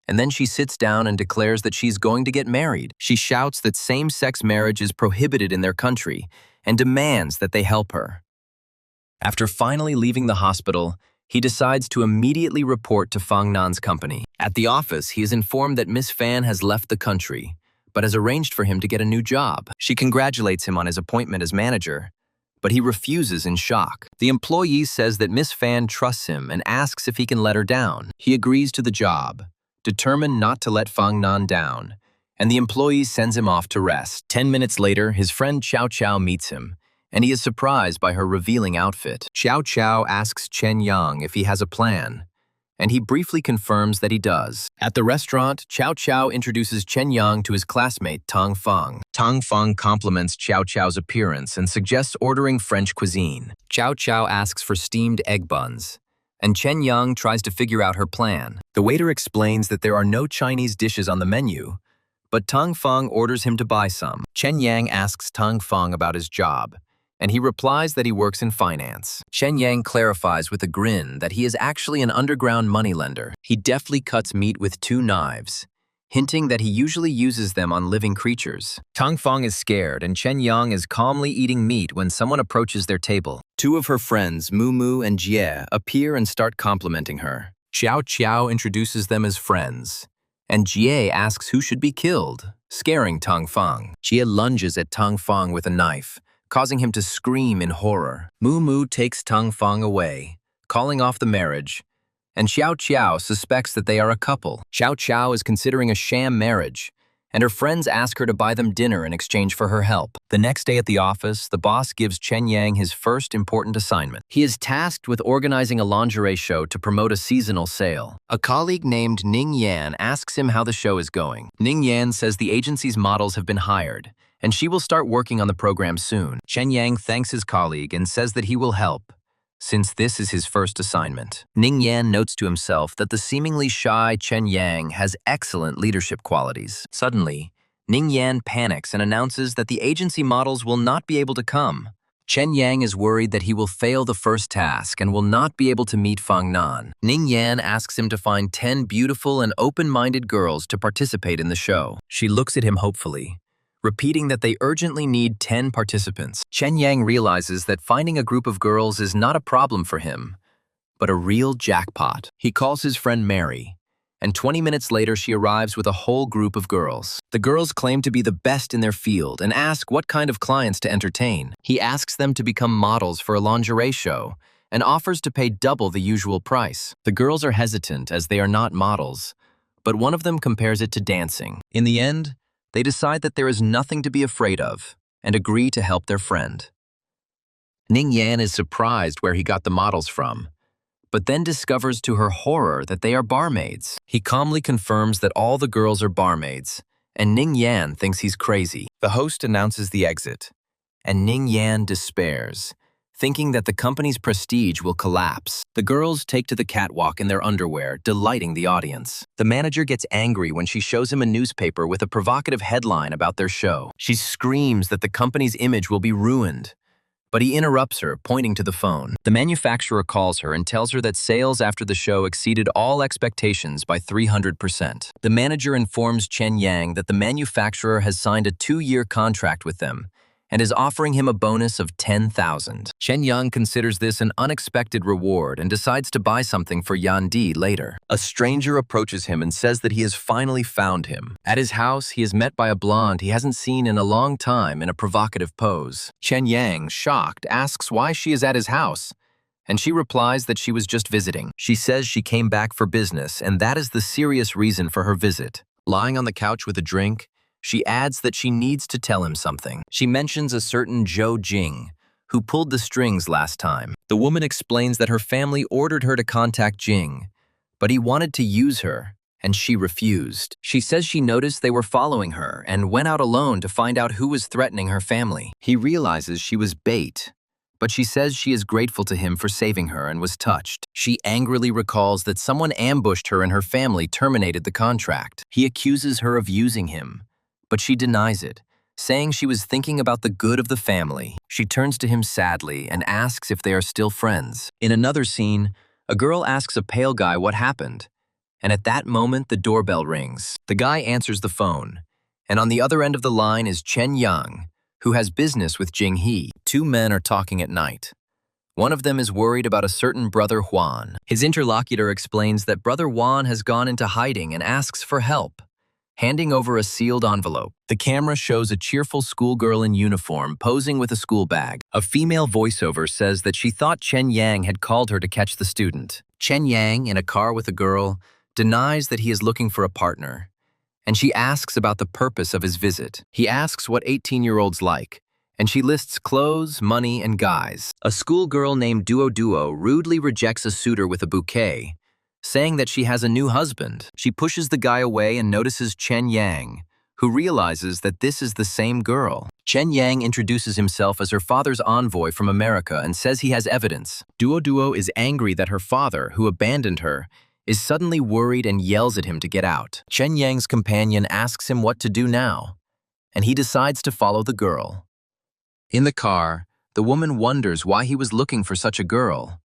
And then she sits down and declares that she's going to get married. She shouts that same-sex marriage is prohibited in their country and demands that they help her. After finally leaving the hospital, he decides to immediately report to Fang Nan's company. At the office, he is informed that Miss Fan has left the country, but has arranged for him to get a new job. She congratulates him on his appointment as manager, but he refuses in shock. The employee says that Miss Fan trusts him and asks if he can let her down. He agrees to the job, determined not to let Fang Nan down, and the employee sends him off to rest. 10 minutes later, his friend Chow Chow meets him, and he is surprised by her revealing outfit. Chow Chow asks Chen Yang if he has a plan, and he briefly confirms that he does. At the restaurant, Chow Chow introduces Chen Yang to his classmate Tang Feng. Tang Feng compliments Chow Chow's appearance and suggests ordering French cuisine. Chow Chow asks for steamed egg buns, and Chen Yang tries to figure out her plan. The waiter explains that there are no Chinese dishes on the menu, but Tang Feng orders him to buy some. Chen Yang asks Tang Feng about his job, and he replies that he works in finance. Chen Yang clarifies with a grin that he is actually an underground moneylender. He deftly cuts meat with 2 knives, hinting that he usually uses them on living creatures. Tang Feng is scared, and Chen Yang is calmly eating meat when someone approaches their table. 2 of her friends, Mu Mu and Jie, appear and start complimenting her. Xiao Qiao introduces them as friends, and Jie asks who should be killed, scaring Tang Feng. Jie lunges at Tang Feng with a knife, causing him to scream in horror. Mu Mu takes Tang Feng away, calling off the marriage, and Xiao Qiao suspects that they are a couple. Xiao Qiao is considering a sham marriage, and her friends ask her to buy them dinner in exchange for her help. The next day at the office, the boss gives Chen Yang his first important assignment. He is tasked with organizing a lingerie show to promote a seasonal sale. A colleague named Ning Yan asks him how the show is going. Ning Yan says the agency's models have been hired, and she will start working on the program soon. Chen Yang thanks his colleague and says that he will help, since this is his first assignment. Ning Yan notes to himself that the seemingly shy Chen Yang has excellent leadership qualities. Suddenly, Ning Yan panics and announces that the agency models will not be able to come. Chen Yang is worried that he will fail the first task and will not be able to meet Fang Nan. Ning Yan asks him to find 10 beautiful and open-minded girls to participate in the show. She looks at him hopefully, repeating that they urgently need 10 participants. Chen Yang realizes that finding a group of girls is not a problem for him, but a real jackpot. He calls his friend Mary, and 20 minutes later she arrives with a whole group of girls. The girls claim to be the best in their field and ask what kind of clients to entertain. He asks them to become models for a lingerie show and offers to pay double the usual price. The girls are hesitant as they are not models, but one of them compares it to dancing. In the end, they decide that there is nothing to be afraid of and agree to help their friend. Ning Yan is surprised where he got the models from, but then discovers to her horror that they are barmaids. He calmly confirms that all the girls are barmaids, and Ning Yan thinks he's crazy. The host announces the exit, and Ning Yan despairs, thinking that the company's prestige will collapse. The girls take to the catwalk in their underwear, delighting the audience. The manager gets angry when she shows him a newspaper with a provocative headline about their show. She screams that the company's image will be ruined, but he interrupts her, pointing to the phone. The manufacturer calls her and tells her that sales after the show exceeded all expectations by 300%. The manager informs Chen Yang that the manufacturer has signed a 2-year contract with them and is offering him a bonus of 10,000. Chen Yang considers this an unexpected reward and decides to buy something for Yan Di later. A stranger approaches him and says that he has finally found him. At his house, he is met by a blonde he hasn't seen in a long time in a provocative pose. Chen Yang, shocked, asks why she is at his house, and she replies that she was just visiting. She says she came back for business, and that is the serious reason for her visit. Lying on the couch with a drink, she adds that she needs to tell him something. She mentions a certain Zhou Jing, who pulled the strings last time. The woman explains that her family ordered her to contact Jing, but he wanted to use her, and she refused. She says she noticed they were following her and went out alone to find out who was threatening her family. He realizes she was bait, but she says she is grateful to him for saving her and was touched. She angrily recalls that someone ambushed her and her family terminated the contract. He accuses her of using him, but she denies it, saying she was thinking about the good of the family. She turns to him sadly and asks if they are still friends. In another scene, a girl asks a pale guy what happened, And at that moment, the doorbell rings. The guy answers the phone, and on the other end of the line is Chen Yang, who has business with Jing He. Two men are talking at night. One of them is worried about a certain brother Juan. His interlocutor explains that brother Juan has gone into hiding and asks for help, handing over a sealed envelope. The camera shows a cheerful schoolgirl in uniform posing with a school bag. A female voiceover says that she thought Chen Yang had called her to catch the student. Chen Yang, in a car with a girl, denies that he is looking for a partner, and she asks about the purpose of his visit. He asks what 18-year-olds like, and she lists clothes, money, and guys. A schoolgirl named Duo rudely rejects a suitor with a bouquet, saying that she has a new husband. She pushes the guy away and notices Chen Yang, who realizes that this is the same girl. Chen Yang introduces himself as her father's envoy from America and says he has evidence. Duo is angry that her father, who abandoned her, is suddenly worried and yells at him to get out. Chen Yang's companion asks him what to do now, and he decides to follow the girl. In the car, the woman wonders why he was looking for such a girl,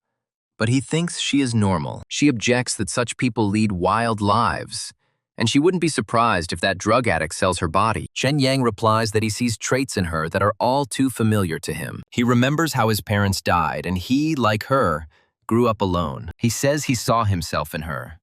but he thinks she is normal. She objects that such people lead wild lives, and she wouldn't be surprised if that drug addict sells her body. Chen Yang replies that he sees traits in her that are all too familiar to him. He remembers how his parents died, and he, like her, grew up alone. He says he saw himself in her,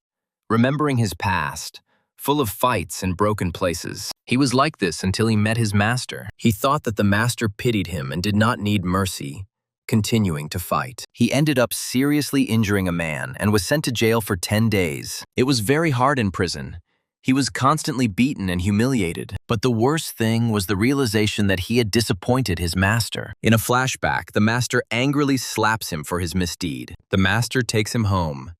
remembering his past, full of fights and broken places. He was like this until he met his master. He thought that the master pitied him and did not need mercy, continuing to fight. He ended up seriously injuring a man and was sent to jail for 10 days. It was very hard in prison. He was constantly beaten and humiliated. But the worst thing was the realization that he had disappointed his master. In a flashback, the master angrily slaps him for his misdeed. The master takes him home,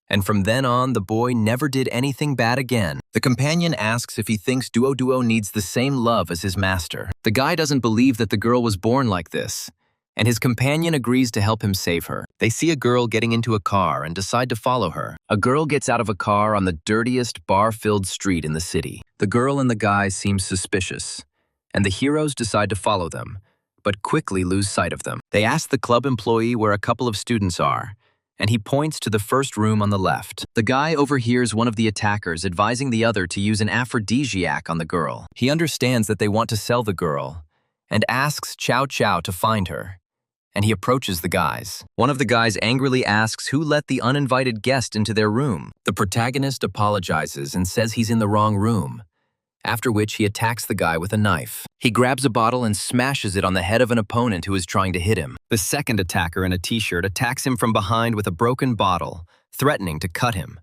and from then on, the boy never did anything bad again. The companion asks if he thinks Duo needs the same love as his master. The guy doesn't believe that the girl was born like this, and his companion agrees to help him save her. They see a girl getting into a car and decide to follow her. A girl gets out of a car on the dirtiest bar-filled street in the city. The girl and the guy seem suspicious, and the heroes decide to follow them, but quickly lose sight of them. They ask the club employee where a couple of students are, and he points to the first room on the left. The guy overhears one of the attackers advising the other to use an aphrodisiac on the girl. He understands that they want to sell the girl, and asks Chow to find her, and he approaches the guys. One of the guys angrily asks who let the uninvited guest into their room. The protagonist apologizes and says he's in the wrong room, after which he attacks the guy with a knife. He grabs a bottle and smashes it on the head of an opponent who is trying to hit him. The second attacker in a t-shirt attacks him from behind with a broken bottle, threatening to cut him.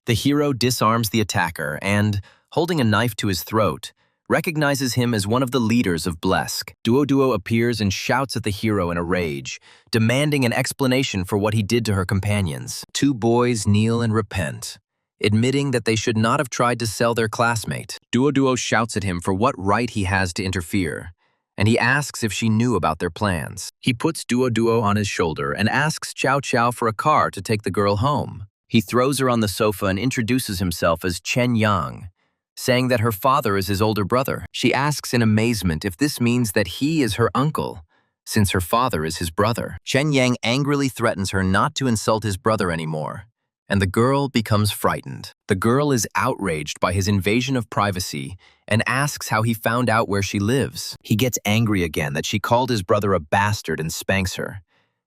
The hero disarms the attacker and, holding a knife to his throat, recognizes him as one of the leaders of Blesk. Duo appears and shouts at the hero in a rage, demanding an explanation for what he did to her companions. Two boys kneel and repent, admitting that they should not have tried to sell their classmate. Duo shouts at him for what right he has to interfere, and he asks if she knew about their plans. He puts Duo on his shoulder and asks Chow for a car to take the girl home. He throws her on the sofa and introduces himself as Chen Yang, saying that her father is his older brother. She asks in amazement if this means that he is her uncle, since her father is his brother. Chen Yang angrily threatens her not to insult his brother anymore, and the girl becomes frightened. The girl is outraged by his invasion of privacy and asks how he found out where she lives. He gets angry again that she called his brother a bastard and spanks her,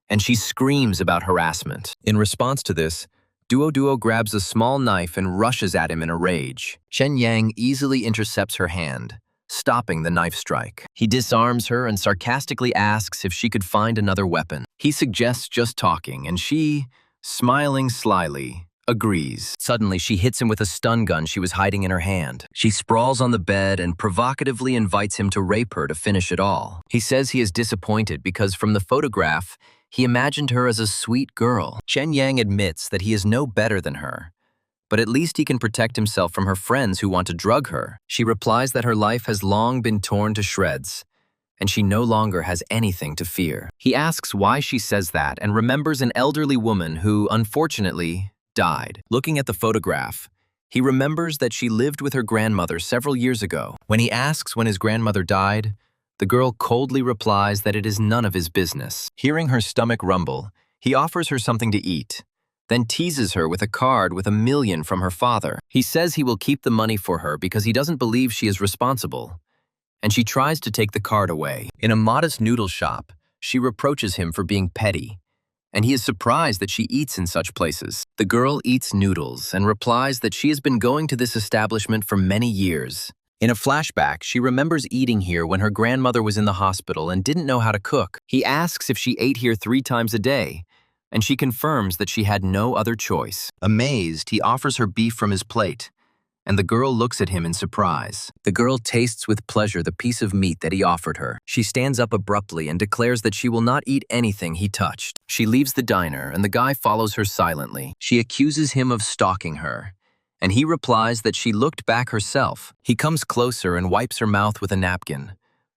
and she screams about harassment. In response to this, Duo grabs a small knife and rushes at him in a rage. Chen Yang easily intercepts her hand, stopping the knife strike. He disarms her and sarcastically asks if she could find another weapon. He suggests just talking, and she, smiling slyly, agrees. Suddenly, she hits him with a stun gun she was hiding in her hand. She sprawls on the bed and provocatively invites him to rape her to finish it all. He says he is disappointed because from the photograph, he imagined her as a sweet girl. Chen Yang admits that he is no better than her, but at least he can protect himself from her friends who want to drug her. She replies that her life has long been torn to shreds, and she no longer has anything to fear. He asks why she says that and remembers an elderly woman who, unfortunately, died. Looking at the photograph, he remembers that she lived with her grandmother several years ago. When he asks when his grandmother died, the girl coldly replies that it is none of his business. Hearing her stomach rumble, he offers her something to eat, then teases her with a card with $1 million from her father. He says he will keep the money for her because he doesn't believe she is responsible, and she tries to take the card away. In a modest noodle shop, she reproaches him for being petty, and he is surprised that she eats in such places. The girl eats noodles and replies that she has been going to this establishment for many years. In a flashback, she remembers eating here when her grandmother was in the hospital and didn't know how to cook. He asks if she ate here 3 times a day, and she confirms that she had no other choice. Amazed, he offers her beef from his plate, and the girl looks at him in surprise. The girl tastes with pleasure the piece of meat that he offered her. She stands up abruptly and declares that she will not eat anything he touched. She leaves the diner, and the guy follows her silently. She accuses him of stalking her, and he replies that she looked back herself. He comes closer and wipes her mouth with a napkin,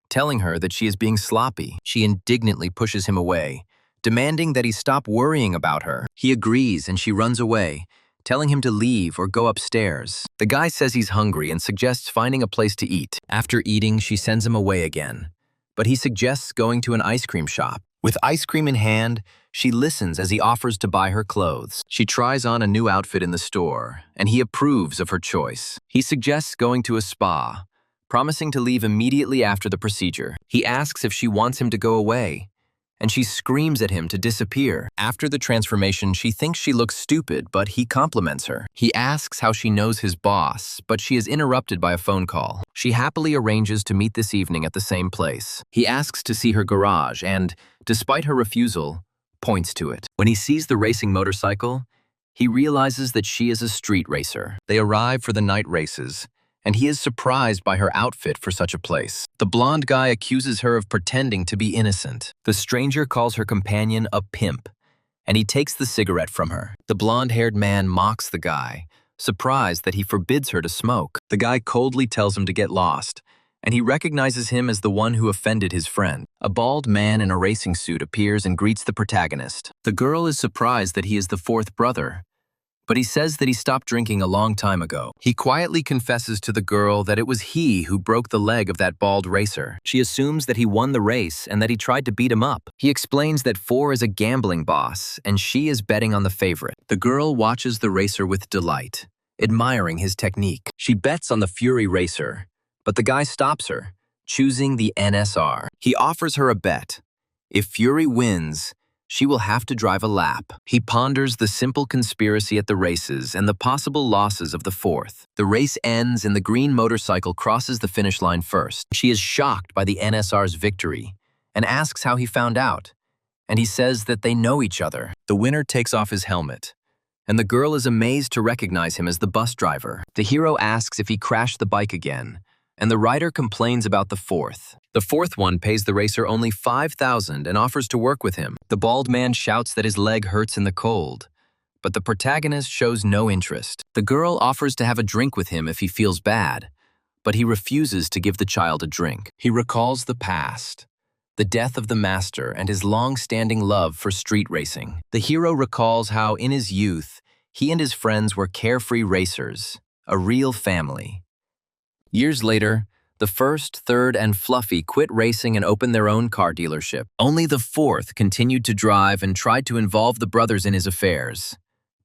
telling her that she is being sloppy. She indignantly pushes him away, demanding that he stop worrying about her. He agrees, and she runs away, telling him to leave or go upstairs. The guy says he's hungry and suggests finding a place to eat. After eating, she sends him away again, but he suggests going to an ice cream shop. With ice cream in hand, she listens as he offers to buy her clothes. She tries on a new outfit in the store, and he approves of her choice. He suggests going to a spa, promising to leave immediately after the procedure. He asks if she wants him to go away, and she screams at him to disappear. After the transformation, she thinks she looks stupid, but he compliments her. He asks how she knows his boss, but she is interrupted by a phone call. She happily arranges to meet this evening at the same place. He asks to see her garage and, despite her refusal, points to it. When he sees the racing motorcycle, he realizes that she is a street racer. They arrive for the night races, and he is surprised by her outfit for such a place. The blonde guy accuses her of pretending to be innocent. The stranger calls her companion a pimp, and he takes the cigarette from her. The blonde-haired man mocks the guy, surprised that he forbids her to smoke. The guy coldly tells him to get lost, and he recognizes him as the one who offended his friend. A bald man in a racing suit appears and greets the protagonist. The girl is surprised that he is the 4th brother, but he says that he stopped drinking a long time ago. He quietly confesses to the girl that it was he who broke the leg of that bald racer. She assumes that he won the race and that he tried to beat him up. He explains that 4 is a gambling boss and she is betting on the favorite. The girl watches the racer with delight, admiring his technique. She bets on the Fury racer, but the guy stops her, choosing the NSR. He offers her a bet. If Fury wins, she will have to drive a lap. He ponders the simple conspiracy at the races and the possible losses of the 4th. The race ends and the green motorcycle crosses the finish line first. She is shocked by the NSR's victory and asks how he found out, and he says that they know each other. The winner takes off his helmet, and the girl is amazed to recognize him as the bus driver. The hero asks if he crashed the bike again, and the rider complains about the 4th. The 4th one pays the racer only $5,000 and offers to work with him. The bald man shouts that his leg hurts in the cold, but the protagonist shows no interest. The girl offers to have a drink with him if he feels bad, but he refuses to give the child a drink. He recalls the past, the death of the master, and his long-standing love for street racing. The hero recalls how, in his youth, he and his friends were carefree racers, a real family. Years later, the 1st, 3rd, and Fluffy quit racing and opened their own car dealership. Only the 4th continued to drive and tried to involve the brothers in his affairs,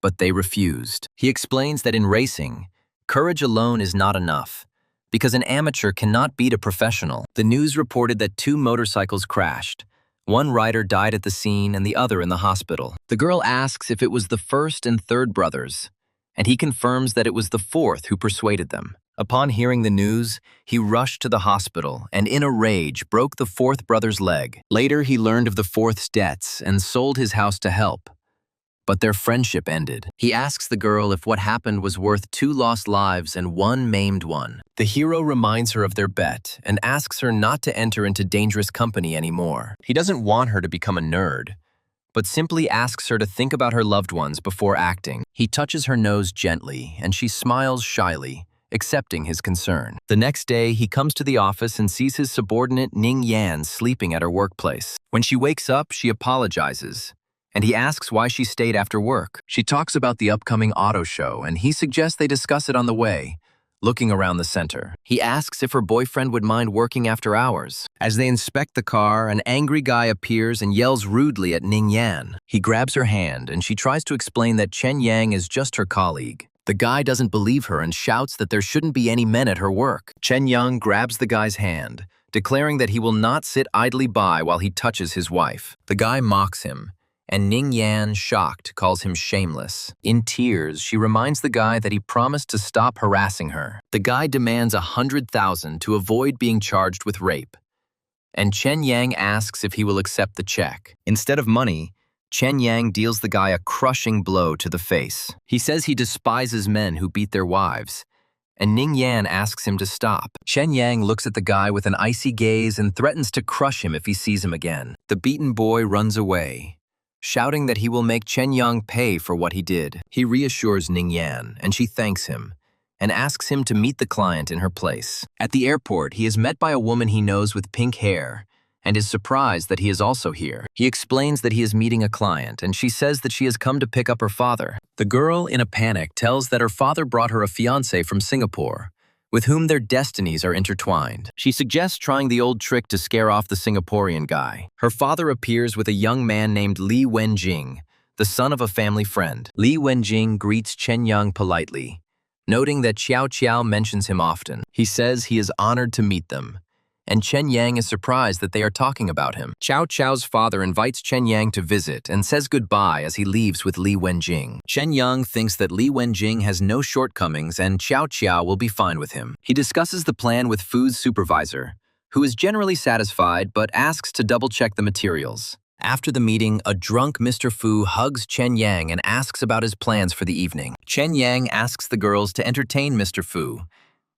but they refused. He explains that in racing, courage alone is not enough, because an amateur cannot beat a professional. The news reported that 2 motorcycles crashed. One rider died at the scene and the other in the hospital. The girl asks if it was the 1st and 3rd brothers, and he confirms that it was the 4th who persuaded them. Upon hearing the news, he rushed to the hospital and in a rage broke the 4th brother's leg. Later, he learned of the 4th's debts and sold his house to help. But their friendship ended. He asks the girl if what happened was worth 2 lost lives and 1 maimed one. The hero reminds her of their bet and asks her not to enter into dangerous company anymore. He doesn't want her to become a nerd, but simply asks her to think about her loved ones before acting. He touches her nose gently and she smiles shyly, accepting his concern. The next day, he comes to the office and sees his subordinate Ning Yan sleeping at her workplace. When she wakes up, she apologizes, and he asks why she stayed after work. She talks about the upcoming auto show, and he suggests they discuss it on the way, looking around the center. He asks if her boyfriend would mind working after hours. As they inspect the car, an angry guy appears and yells rudely at Ning Yan. He grabs her hand and she tries to explain that Chen Yang is just her colleague. The guy doesn't believe her and shouts that there shouldn't be any men at her work. Chen Yang grabs the guy's hand, declaring that he will not sit idly by while he touches his wife. The guy mocks him, and Ning Yan, shocked, calls him shameless. In tears, she reminds the guy that he promised to stop harassing her. The guy demands 100,000 to avoid being charged with rape, and Chen Yang asks if he will accept the check. Instead of money, Chen Yang deals the guy a crushing blow to the face. He says he despises men who beat their wives, and Ning Yan asks him to stop. Chen Yang looks at the guy with an icy gaze and threatens to crush him if he sees him again. The beaten boy runs away, shouting that he will make Chen Yang pay for what he did. He reassures Ning Yan, and she thanks him, and asks him to meet the client in her place. At the airport, he is met by a woman he knows with pink hair, and is surprised that he is also here. He explains that he is meeting a client, and she says that she has come to pick up her father. The girl, in a panic, tells that her father brought her a fiancé from Singapore, with whom their destinies are intertwined. She suggests trying the old trick to scare off the Singaporean guy. Her father appears with a young man named Li Wenjing, the son of a family friend. Li Wenjing greets Chen Yang politely, noting that Xiao Qiao mentions him often. He says he is honored to meet them, and Chen Yang is surprised that they are talking about him. Xiao Qiao's father invites Chen Yang to visit and says goodbye as he leaves with Li Wenjing. Chen Yang thinks that Li Wenjing has no shortcomings and Xiao Qiao will be fine with him. He discusses the plan with Fu's supervisor, who is generally satisfied but asks to double-check the materials. After the meeting, a drunk Mr. Fu hugs Chen Yang and asks about his plans for the evening. Chen Yang asks the girls to entertain Mr. Fu,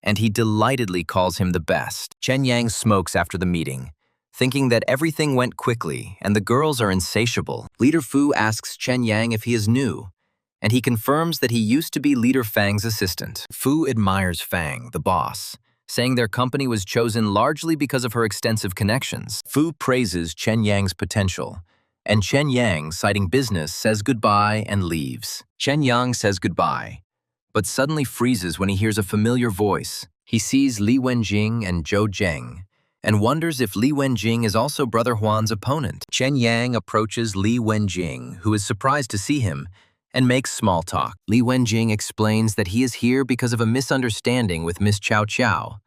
and he delightedly calls him the best. Chen Yang smokes after the meeting, thinking that everything went quickly and the girls are insatiable. Leader Fu asks Chen Yang if he is new, and he confirms that he used to be Leader Fang's assistant. Fu admires Fang, the boss, saying their company was chosen largely because of her extensive connections. Fu praises Chen Yang's potential, and Chen Yang, citing business, says goodbye and leaves. Chen Yang says goodbye, but suddenly freezes when he hears a familiar voice. He sees Li Wenjing and Zhou Zheng, and wonders if Li Wenjing is also Brother Huan's opponent. Chen Yang approaches Li Wenjing, who is surprised to see him, and makes small talk. Li Wenjing explains that he is here because of a misunderstanding with Miss Xiao Qiao,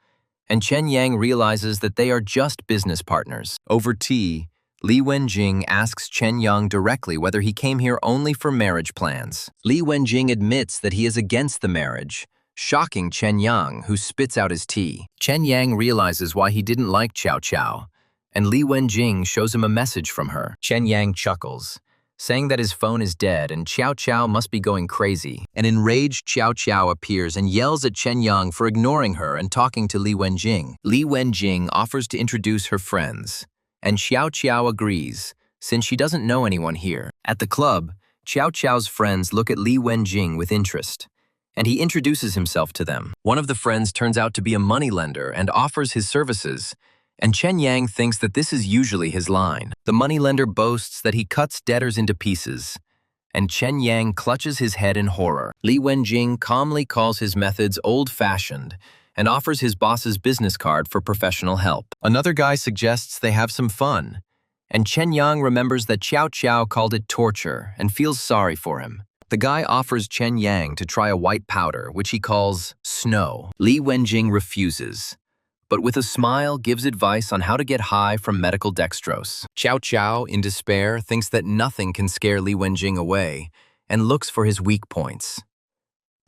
and Chen Yang realizes that they are just business partners. Over tea, Li Wenjing asks Chen Yang directly whether he came here only for marriage plans. Li Wenjing admits that he is against the marriage, shocking Chen Yang, who spits out his tea. Chen Yang realizes why he didn't like Xiao Qiao, and Li Wenjing shows him a message from her. Chen Yang chuckles, saying that his phone is dead and Xiao Qiao must be going crazy. An enraged Xiao Qiao appears and yells at Chen Yang for ignoring her and talking to Li Wenjing. Li Wenjing offers to introduce her friends, and Xiao Qiao agrees, since she doesn't know anyone here. At the club, Xiao Qiao's friends look at Li Wenjing with interest, and he introduces himself to them. One of the friends turns out to be a moneylender and offers his services, and Chen Yang thinks that this is usually his line. The moneylender boasts that he cuts debtors into pieces, and Chen Yang clutches his head in horror. Li Wenjing calmly calls his methods old-fashioned and offers his boss's business card for professional help. Another guy suggests they have some fun, and Chen Yang remembers that Xiao Qiao called it torture and feels sorry for him. The guy offers Chen Yang to try a white powder, which he calls snow. Li Wenjing refuses, but with a smile gives advice on how to get high from medical dextrose. Xiao Qiao, in despair, thinks that nothing can scare Li Wenjing away and looks for his weak points.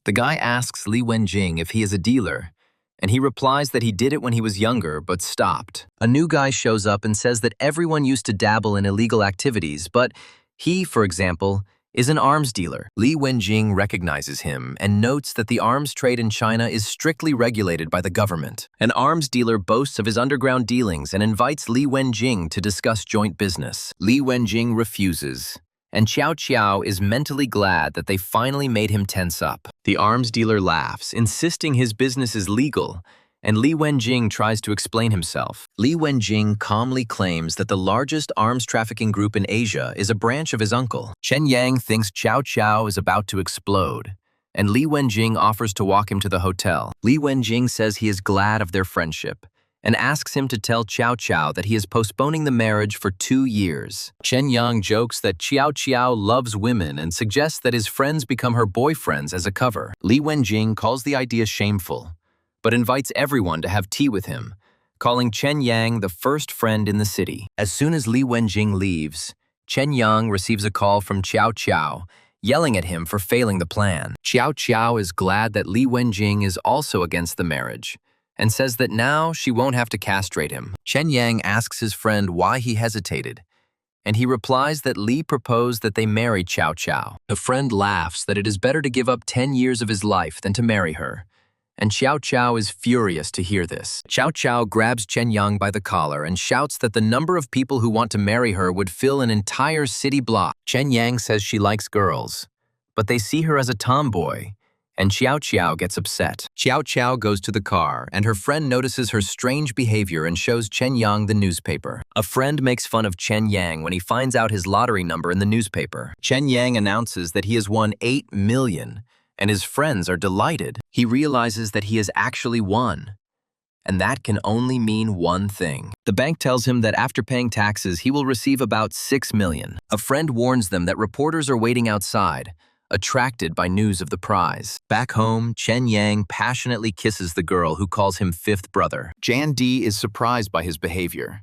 The guy asks Li Wenjing if he is a dealer, and he replies that he did it when he was younger but stopped. A new guy shows up and says that everyone used to dabble in illegal activities, but he, for example, is an arms dealer. Li Wenjing recognizes him and notes that the arms trade in China is strictly regulated by the government. An arms dealer boasts of his underground dealings and invites Li Wenjing to discuss joint business. Li Wenjing refuses, and Xiao Qiao is mentally glad that they finally made him tense up. The arms dealer laughs, insisting his business is legal, and Li Wenjing tries to explain himself. Li Wenjing calmly claims that the largest arms trafficking group in Asia is a branch of his uncle. Chen Yang thinks Xiao Qiao is about to explode, and Li Wenjing offers to walk him to the hotel. Li Wenjing says he is glad of their friendship and asks him to tell Qiao Qiao that he is postponing the marriage for 2 years. Chen Yang jokes that Qiao Qiao loves women and suggests that his friends become her boyfriends as a cover. Li Wenjing calls the idea shameful, but invites everyone to have tea with him, calling Chen Yang the first friend in the city. As soon as Li Wenjing leaves, Chen Yang receives a call from Qiao Qiao, yelling at him for failing the plan. Qiao Qiao is glad that Li Wenjing is also against the marriage, and says that now she won't have to castrate him. Chen Yang asks his friend why he hesitated, and he replies that Li proposed that they marry Qiao Qiao. The friend laughs that it is better to give up 10 years of his life than to marry her, and Qiao Qiao is furious to hear this. Qiao Qiao grabs Chen Yang by the collar and shouts that the number of people who want to marry her would fill an entire city block. Chen Yang says she likes girls, but they see her as a tomboy, and Qiao Qiao gets upset. Qiao Qiao goes to the car, and her friend notices her strange behavior and shows Chen Yang the newspaper. A friend makes fun of Chen Yang when he finds out his lottery number in the newspaper. Chen Yang announces that he has won 8 million, and his friends are delighted. He realizes that he has actually won, and that can only mean one thing. The bank tells him that after paying taxes, he will receive about 6 million. A friend warns them that reporters are waiting outside, attracted by news of the prize. Back home, Chen Yang passionately kisses the girl who calls him fifth brother. Jan Di is surprised by his behavior,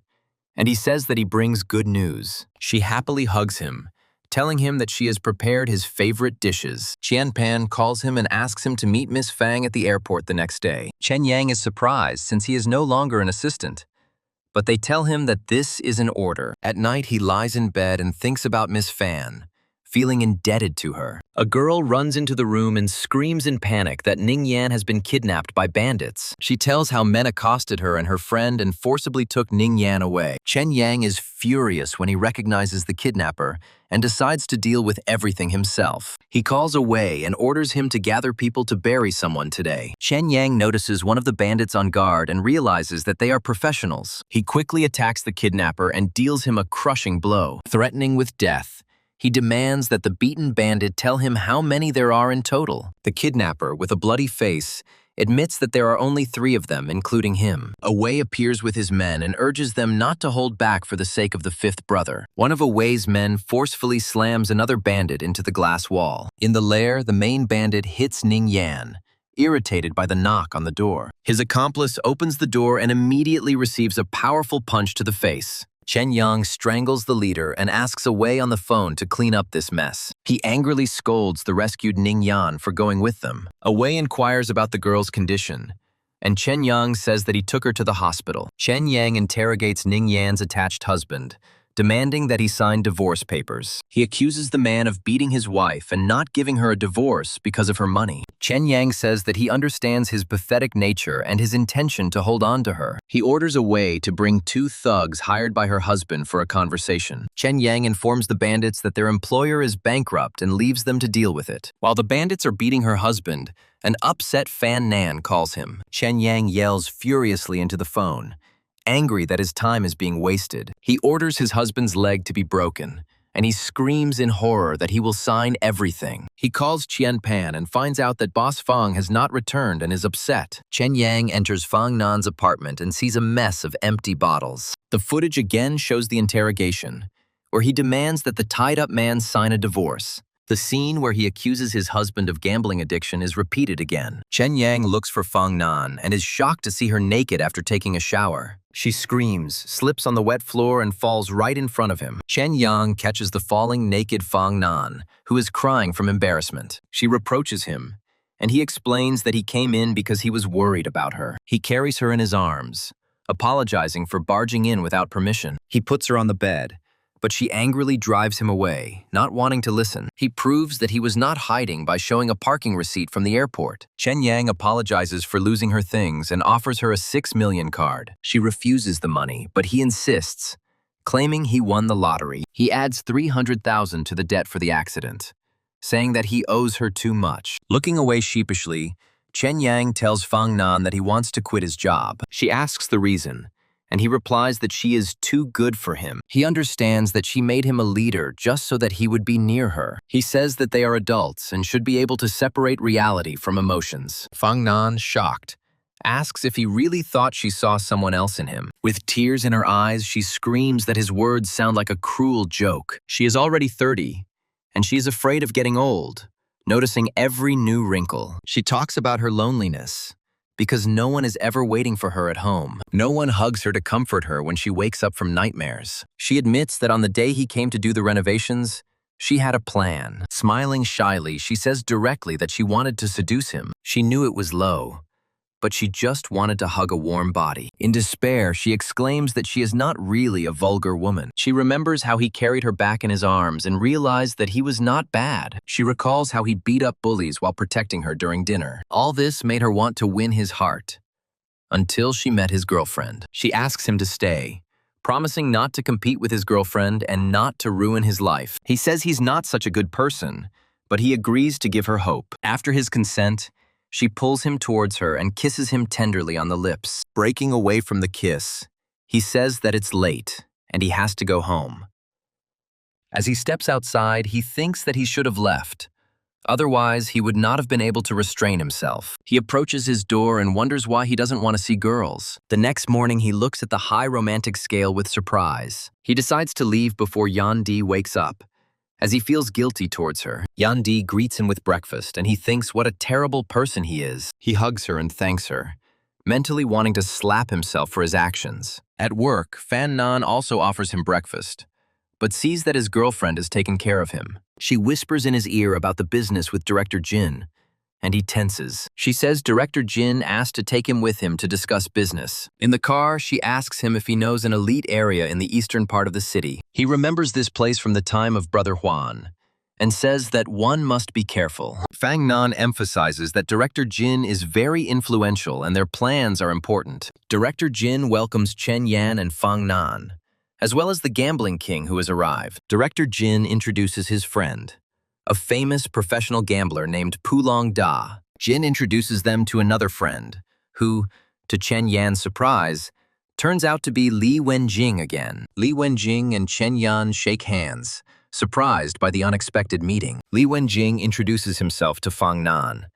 and he says that he brings good news. She happily hugs him, telling him that she has prepared his favorite dishes. Qian Pan calls him and asks him to meet Miss Fang at the airport the next day. Chen Yang is surprised since he is no longer an assistant, but they tell him that this is an order. At night, he lies in bed and thinks about Miss Fan, feeling indebted to her. A girl runs into the room and screams in panic that Ning Yan has been kidnapped by bandits. She tells how men accosted her and her friend and forcibly took Ning Yan away. Chen Yang is furious when he recognizes the kidnapper and decides to deal with everything himself. He calls away and orders him to gather people to bury someone today. Chen Yang notices one of the bandits on guard and realizes that they are professionals. He quickly attacks the kidnapper and deals him a crushing blow, threatening with death. He demands that the beaten bandit tell him how many there are in total. The kidnapper, with a bloody face, admits that there are only 3 of them, including him. Wei appears with his men and urges them not to hold back for the sake of the fifth brother. One of Wei's men forcefully slams another bandit into the glass wall. In the lair, the main bandit hits Ning Yan, irritated by the knock on the door. His accomplice opens the door and immediately receives a powerful punch to the face. Chen Yang strangles the leader and asks Wei on the phone to clean up this mess. He angrily scolds the rescued Ning Yan for going with them. Wei inquires about the girl's condition, and Chen Yang says that he took her to the hospital. Chen Yang interrogates Ning Yan's attached husband, demanding that he sign divorce papers. He accuses the man of beating his wife and not giving her a divorce because of her money. Chen Yang says that he understands his pathetic nature and his intention to hold on to her. He orders Wei to bring 2 thugs hired by her husband for a conversation. Chen Yang informs the bandits that their employer is bankrupt and leaves them to deal with it. While the bandits are beating her husband, an upset Fan Nan calls him. Chen Yang yells furiously into the phone, angry that his time is being wasted. He orders his husband's leg to be broken, and he screams in horror that he will sign everything. He calls Qian Pan and finds out that Boss Fang has not returned and is upset. Chen Yang enters Fang Nan's apartment and sees a mess of empty bottles. The footage again shows the interrogation, where he demands that the tied-up man sign a divorce. The scene where he accuses his husband of gambling addiction is repeated again. Chen Yang looks for Fang Nan and is shocked to see her naked after taking a shower. She screams, slips on the wet floor, and falls right in front of him. Chen Yang catches the falling naked Fang Nan, who is crying from embarrassment. She reproaches him, and he explains that he came in because he was worried about her. He carries her in his arms, apologizing for barging in without permission. He puts her on the bed, but she angrily drives him away, not wanting to listen. He proves that he was not hiding by showing a parking receipt from the airport. Chen Yang apologizes for losing her things and offers her a 6 million card. She refuses the money, but he insists, claiming he won the lottery. He adds 300,000 to the debt for the accident, saying that he owes her too much. Looking away sheepishly, Chen Yang tells Fang Nan that he wants to quit his job. She asks the reason, and he replies that she is too good for him. He understands that she made him a leader just so that he would be near her. He says that they are adults and should be able to separate reality from emotions. Fang Nan, shocked, asks if he really thought she saw someone else in him. With tears in her eyes, she screams that his words sound like a cruel joke. She is already 30, and she is afraid of getting old, noticing every new wrinkle. She talks about her loneliness, because no one is ever waiting for her at home. No one hugs her to comfort her when she wakes up from nightmares. She admits that on the day he came to do the renovations, she had a plan. Smiling shyly, she says directly that she wanted to seduce him. She knew it was low, but she just wanted to hug a warm body. In despair, she exclaims that she is not really a vulgar woman. She remembers how he carried her back in his arms and realized that he was not bad. She recalls how he beat up bullies while protecting her during dinner. All this made her want to win his heart, until she met his girlfriend. She asks him to stay, promising not to compete with his girlfriend and not to ruin his life. He says he's not such a good person, but he agrees to give her hope. After his consent, she pulls him towards her and kisses him tenderly on the lips. Breaking away from the kiss, he says that it's late and he has to go home. As he steps outside, he thinks that he should have left. Otherwise, he would not have been able to restrain himself. He approaches his door and wonders why he doesn't want to see girls. The next morning, he looks at the high romantic scale with surprise. He decides to leave before Yandi wakes up, as he feels guilty towards her. Yandi greets him with breakfast, and he thinks what a terrible person he is. He hugs her and thanks her, mentally wanting to slap himself for his actions. At work, Fan Nan also offers him breakfast, but sees that his girlfriend has taken care of him. She whispers in his ear about the business with Director Jin, and he tenses. She says Director Jin asked to take him with him to discuss business. In the car, she asks him if he knows an elite area in the eastern part of the city. He remembers this place from the time of Brother Huan, and says that one must be careful. Fang Nan emphasizes that Director Jin is very influential and their plans are important. Director Jin welcomes Chen Yan and Fang Nan, as well as the gambling king who has arrived. Director Jin introduces his friend, a famous professional gambler named Pulong Da. Jin introduces them to another friend, who, to Chen Yan's surprise, turns out to be Li Wenjing again. Li Wenjing and Chen Yan shake hands, surprised by the unexpected meeting. Li Wenjing introduces himself to Fang Nan,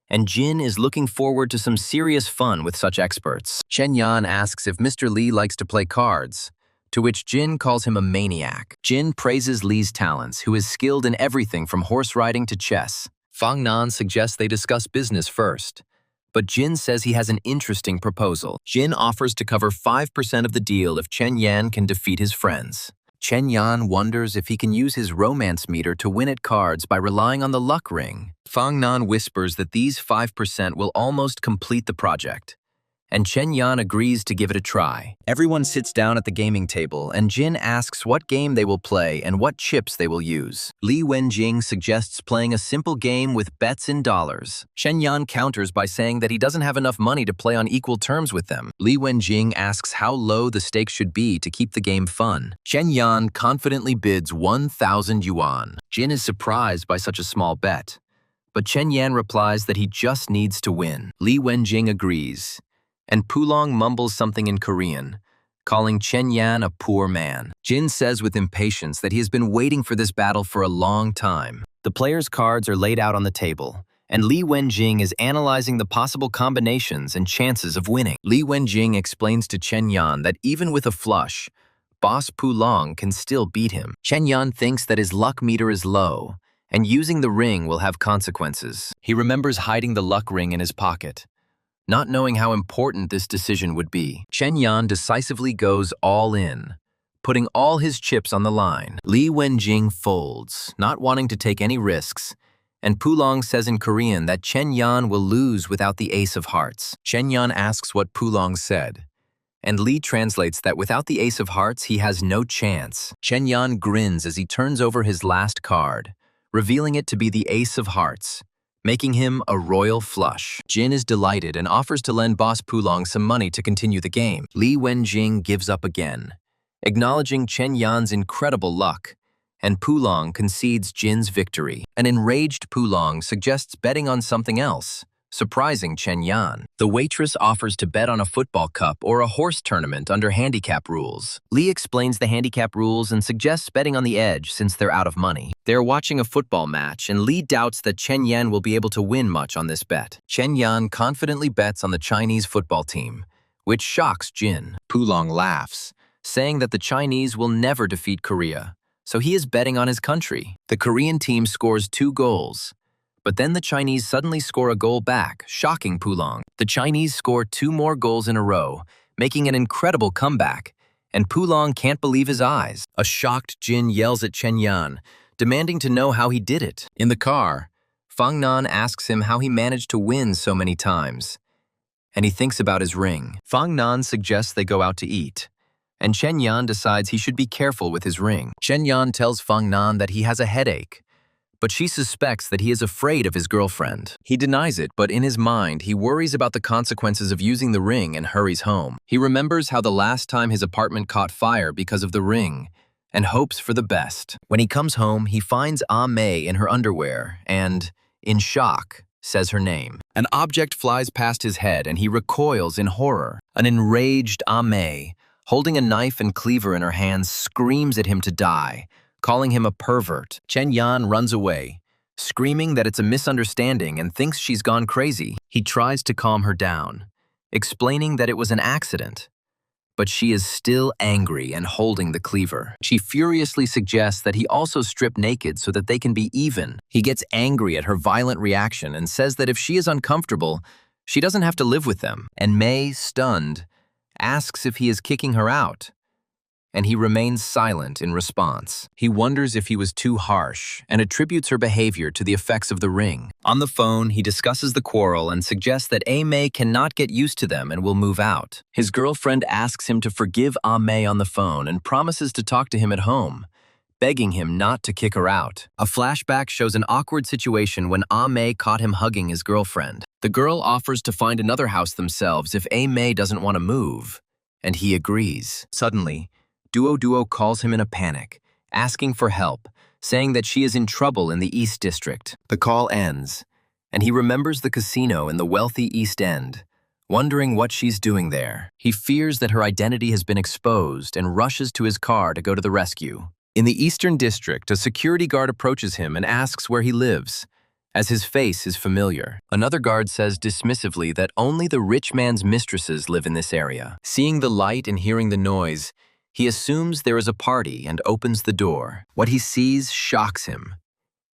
and Jin is looking forward to some serious fun with such experts. Chen Yan asks if Mr. Li likes to play cards, to which Jin calls him a maniac. Jin praises Li's talents, who is skilled in everything from horse riding to chess. Fang Nan suggests they discuss business first, but Jin says he has an interesting proposal. Jin offers to cover 5% of the deal if Chen Yan can defeat his friends. Chen Yan wonders if he can use his romance meter to win at cards by relying on the luck ring. Fang Nan whispers that these 5% will almost complete the project, and Chen Yan agrees to give it a try. Everyone sits down at the gaming table, and Jin asks what game they will play and what chips they will use. Li Wenjing suggests playing a simple game with bets in dollars. Chen Yan counters by saying that he doesn't have enough money to play on equal terms with them. Li Wenjing asks how low the stakes should be to keep the game fun. Chen Yan confidently bids 1,000 yuan. Jin is surprised by such a small bet, but Chen Yan replies that he just needs to win. Li Wenjing agrees, and Pulong mumbles something in Korean, calling Chen Yan a poor man. Jin says with impatience that he has been waiting for this battle for a long time. The players' cards are laid out on the table, and Li Wenjing is analyzing the possible combinations and chances of winning. Li Wenjing explains to Chen Yan that even with a flush, Boss Pulong can still beat him. Chen Yan thinks that his luck meter is low, and using the ring will have consequences. He remembers hiding the luck ring in his pocket, not knowing how important this decision would be. Chen Yan decisively goes all in, putting all his chips on the line. Li Wenjing folds, not wanting to take any risks, and Pulong says in Korean that Chen Yan will lose without the ace of hearts. Chen Yan asks what Pulong said, and Li translates that without the ace of hearts, he has no chance. Chen Yan grins as he turns over his last card, revealing it to be the ace of hearts, making him a royal flush. Jin is delighted and offers to lend Boss Pulong some money to continue the game. Li Wenjing gives up again, acknowledging Chen Yan's incredible luck, and Pulong concedes Jin's victory. An enraged Pulong suggests betting on something else, surprising Chen Yan. The waitress offers to bet on a football cup or a horse tournament under handicap rules. Lee explains the handicap rules and suggests betting on the edge since they're out of money. They're watching a football match, and Lee doubts that Chen Yan will be able to win much on this bet. Chen Yan confidently bets on the Chinese football team, which shocks Jin. Pulong laughs, saying that the Chinese will never defeat Korea, so he is betting on his country. The Korean team scores 2 goals. But then the Chinese suddenly score a goal back, shocking Pulong. The Chinese score 2 more goals in a row, making an incredible comeback, and Pulong can't believe his eyes. A shocked Jin yells at Chen Yan, demanding to know how he did it. In the car, Fang Nan asks him how he managed to win so many times, and he thinks about his ring. Fang Nan suggests they go out to eat, and Chen Yan decides he should be careful with his ring. Chen Yan tells Fang Nan that he has a headache, but she suspects that he is afraid of his girlfriend. He denies it, but in his mind, he worries about the consequences of using the ring and hurries home. He remembers how the last time his apartment caught fire because of the ring, and hopes for the best. When he comes home, he finds Ah Mei in her underwear and, in shock, says her name. An object flies past his head and he recoils in horror. An enraged Ah Mei, holding a knife and cleaver in her hands, screams at him to die, calling him a pervert. Chen Yan runs away, screaming that it's a misunderstanding and thinks she's gone crazy. He tries to calm her down, explaining that it was an accident. But she is still angry and holding the cleaver. She furiously suggests that he also strip naked so that they can be even. He gets angry at her violent reaction and says that if she is uncomfortable, she doesn't have to live with them. And Mei, stunned, asks if he is kicking her out, and he remains silent in response. He wonders if he was too harsh and attributes her behavior to the effects of the ring. On the phone, he discusses the quarrel and suggests that Ah Mei cannot get used to them and will move out. His girlfriend asks him to forgive Ah Mei on the phone and promises to talk to him at home, begging him not to kick her out. A flashback shows an awkward situation when Ah Mei caught him hugging his girlfriend. The girl offers to find another house themselves if Ah Mei doesn't want to move, and he agrees. Suddenly, Duo calls him in a panic, asking for help, saying that she is in trouble in the East District. The call ends, and he remembers the casino in the wealthy East End, wondering what she's doing there. He fears that her identity has been exposed and rushes to his car to go to the rescue. In the Eastern District, a security guard approaches him and asks where he lives, as his face is familiar. Another guard says dismissively that only the rich man's mistresses live in this area. Seeing the light and hearing the noise, he assumes there is a party and opens the door. What he sees shocks him.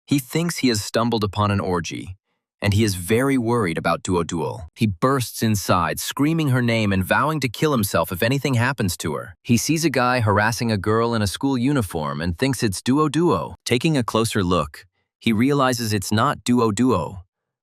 He thinks he has stumbled upon an orgy, and he is very worried about Duo. He bursts inside, screaming her name and vowing to kill himself if anything happens to her. He sees a guy harassing a girl in a school uniform and thinks it's Duo. Taking a closer look, he realizes it's not Duo,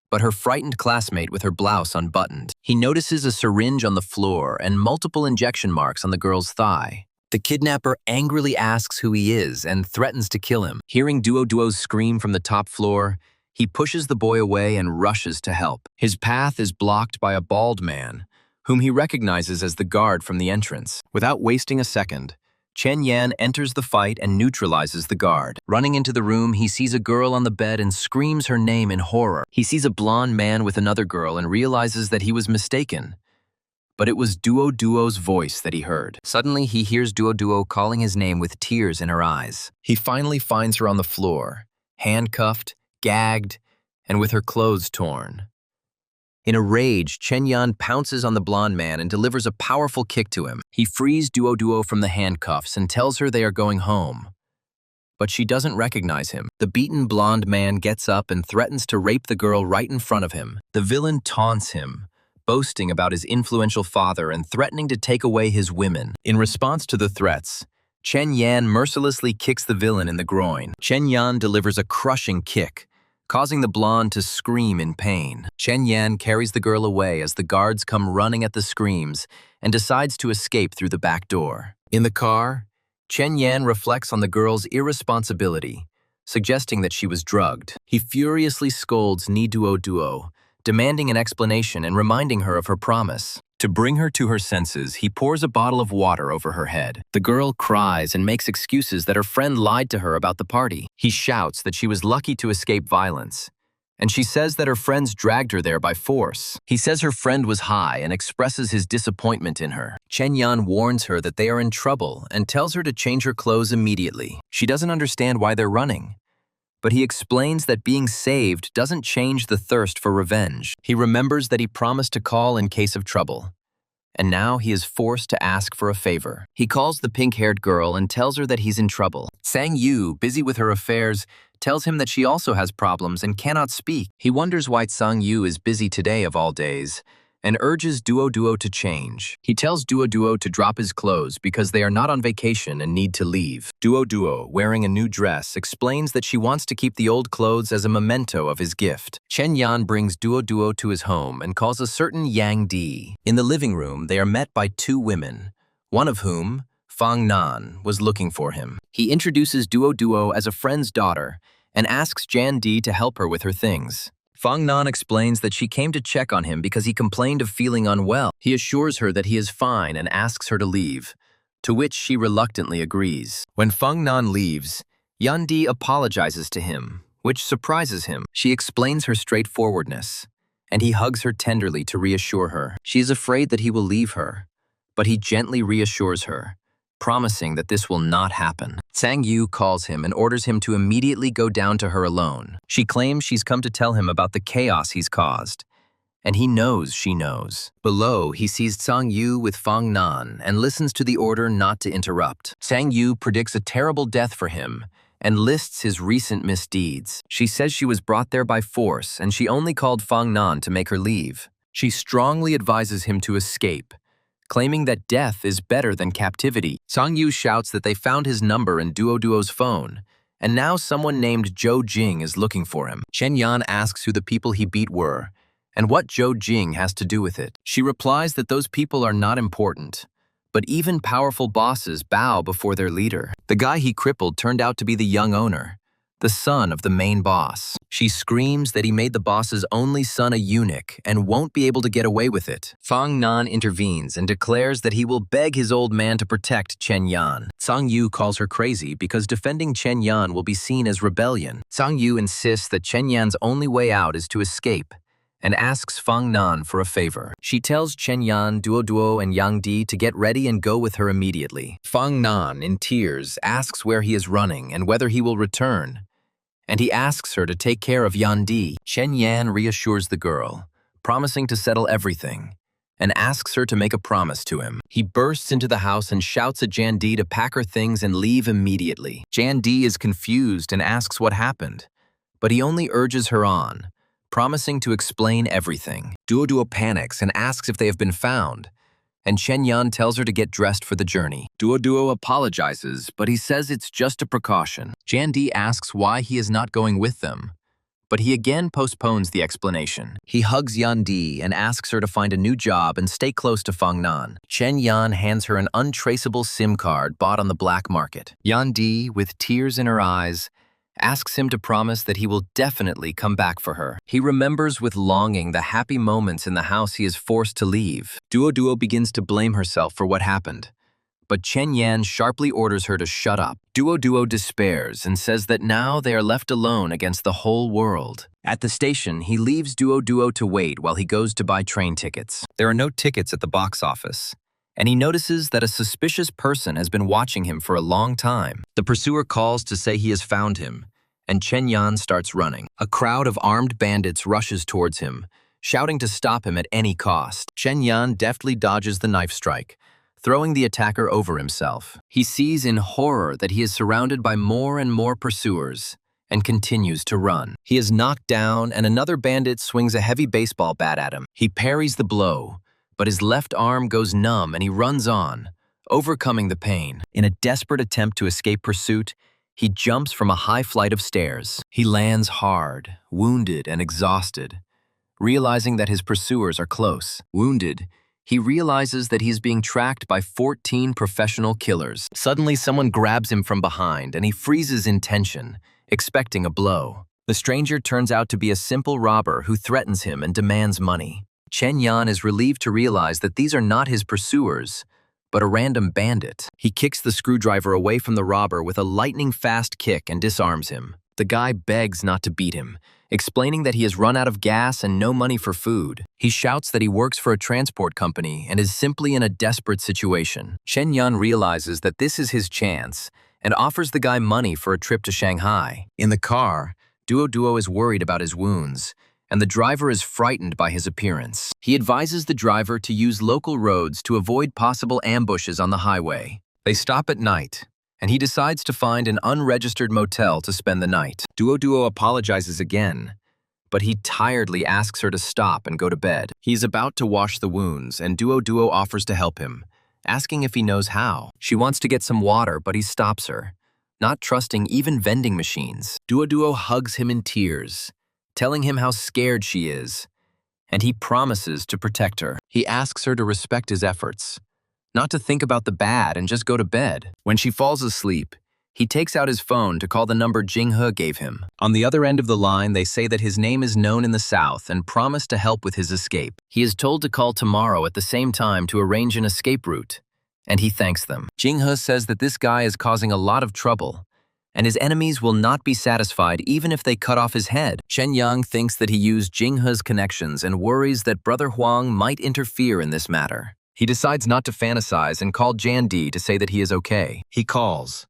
but her frightened classmate with her blouse unbuttoned. He notices a syringe on the floor and multiple injection marks on the girl's thigh. The kidnapper angrily asks who he is and threatens to kill him. Hearing Duo's scream from the top floor, he pushes the boy away and rushes to help. His path is blocked by a bald man, whom he recognizes as the guard from the entrance. Without wasting a second, Chen Yan enters the fight and neutralizes the guard. Running into the room, he sees a girl on the bed and screams her name in horror. He sees a blonde man with another girl and realizes that he was mistaken. But it was Duo's voice that he heard. Suddenly, he hears Duo calling his name with tears in her eyes. He finally finds her on the floor, handcuffed, gagged, and with her clothes torn. In a rage, Chen Yan pounces on the blonde man and delivers a powerful kick to him. He frees Duo from the handcuffs and tells her they are going home. But she doesn't recognize him. The beaten blonde man gets up and threatens to rape the girl right in front of him. The villain taunts him, boasting about his influential father and threatening to take away his women. In response to the threats, Chen Yan mercilessly kicks the villain in the groin. Chen Yan delivers a crushing kick, causing the blonde to scream in pain. Chen Yan carries the girl away as the guards come running at the screams and decides to escape through the back door. In the car, Chen Yan reflects on the girl's irresponsibility, suggesting that she was drugged. He furiously scolds Duo, demanding an explanation and reminding her of her promise. To bring her to her senses, he pours a bottle of water over her head. The girl cries and makes excuses that her friend lied to her about the party. He shouts that she was lucky to escape violence, and she says that her friends dragged her there by force. He says her friend was high and expresses his disappointment in her. Chen Yan warns her that they are in trouble and tells her to change her clothes immediately. She doesn't understand why they're running, but he explains that being saved doesn't change the thirst for revenge. He remembers that he promised to call in case of trouble, and now he is forced to ask for a favor. He calls the pink-haired girl and tells her that he's in trouble. Sang Yu, busy with her affairs, tells him that she also has problems and cannot speak. He wonders why Sang Yu is busy today of all days, and urges Duo to change. He tells Duo to drop his clothes because they are not on vacation and need to leave. Duo, wearing a new dress, explains that she wants to keep the old clothes as a memento of his gift. Chen Yan brings Duo to his home and calls a certain Yang Di. In the living room, they are met by two women, one of whom, Fang Nan, was looking for him. He introduces Duo as a friend's daughter and asks Jan Di to help her with her things. Fang Nan explains that she came to check on him because he complained of feeling unwell. He assures her that he is fine and asks her to leave, to which she reluctantly agrees. When Fang Nan leaves, Yan Di apologizes to him, which surprises him. She explains her straightforwardness, and he hugs her tenderly to reassure her. She is afraid that he will leave her, but he gently reassures her, promising that this will not happen. Sang Yu calls him and orders him to immediately go down to her alone. She claims she's come to tell him about the chaos he's caused, and he knows she knows. Below, he sees Sang Yu with Fang Nan and listens to the order not to interrupt. Sang Yu predicts a terrible death for him and lists his recent misdeeds. She says she was brought there by force and she only called Fang Nan to make her leave. She strongly advises him to escape, claiming that death is better than captivity. Sang Yu shouts that they found his number in Duo's phone, and now someone named Zhou Jing is looking for him. Chen Yan asks who the people he beat were, and what Zhou Jing has to do with it. She replies that those people are not important, but even powerful bosses bow before their leader. The guy he crippled turned out to be the young owner, the son of the main boss. She screams that he made the boss's only son a eunuch and won't be able to get away with it. Fang Nan intervenes and declares that he will beg his old man to protect Chen Yan. Sang Yu calls her crazy because defending Chen Yan will be seen as rebellion. Sang Yu insists that Chen Yan's only way out is to escape and asks Fang Nan for a favor. She tells Chen Yan, Duo and Yang Di to get ready and go with her immediately. Fang Nan, in tears, asks where he is running and whether he will return, and he asks her to take care of Yan Di. Chen Yan reassures the girl, promising to settle everything, and asks her to make a promise to him. He bursts into the house and shouts at Jan Di to pack her things and leave immediately. Jan Di is confused and asks what happened, but he only urges her on, promising to explain everything. Duo panics and asks if they have been found, and Chen Yan tells her to get dressed for the journey. Duo apologizes, but he says it's just a precaution. Jan Di asks why he is not going with them, but he again postpones the explanation. He hugs Yan Di and asks her to find a new job and stay close to Fang Nan. Chen Yan hands her an untraceable SIM card bought on the black market. Yan Di, with tears in her eyes, asks him to promise that he will definitely come back for her. He remembers with longing the happy moments in the house he is forced to leave. Duo begins to blame herself for what happened, but Chen Yan sharply orders her to shut up. Duo despairs and says that now they are left alone against the whole world. At the station, he leaves Duo to wait while he goes to buy train tickets. There are no tickets at the box office, and he notices that a suspicious person has been watching him for a long time. The pursuer calls to say he has found him, and Chen Yan starts running. A crowd of armed bandits rushes towards him, shouting to stop him at any cost. Chen Yan deftly dodges the knife strike, throwing the attacker over himself. He sees in horror that he is surrounded by more and more pursuers and continues to run. He is knocked down, and another bandit swings a heavy baseball bat at him. He parries the blow, but his left arm goes numb and he runs on, overcoming the pain. In a desperate attempt to escape pursuit, he jumps from a high flight of stairs. He lands hard, wounded and exhausted, realizing that his pursuers are close. Wounded, he realizes that he is being tracked by 14 professional killers. Suddenly, someone grabs him from behind and he freezes in tension, expecting a blow. The stranger turns out to be a simple robber who threatens him and demands money. Chen Yan is relieved to realize that these are not his pursuers, but a random bandit. He kicks the screwdriver away from the robber with a lightning-fast kick and disarms him. The guy begs not to beat him, explaining that he has run out of gas and no money for food. He shouts that he works for a transport company and is simply in a desperate situation. Chen Yun realizes that this is his chance and offers the guy money for a trip to Shanghai. In the car, Duo is worried about his wounds, and the driver is frightened by his appearance. He advises the driver to use local roads to avoid possible ambushes on the highway. They stop at night, and he decides to find an unregistered motel to spend the night. Duo apologizes again, but he tiredly asks her to stop and go to bed. He's about to wash the wounds, and Duo offers to help him, asking if he knows how. She wants to get some water, but he stops her, not trusting even vending machines. Duo hugs him in tears, telling him how scared she is, and he promises to protect her. He asks her to respect his efforts, not to think about the bad and just go to bed. When she falls asleep, he takes out his phone to call the number Jinghe gave him. On the other end of the line, they say that his name is known in the South and promise to help with his escape. He is told to call tomorrow at the same time to arrange an escape route, and he thanks them. Jinghe says that this guy is causing a lot of trouble, and his enemies will not be satisfied even if they cut off his head. Chen Yang thinks that he used Jinghe's connections and worries that Brother Huang might interfere in this matter. He decides not to fantasize and called Jan Di to say that he is okay. He calls,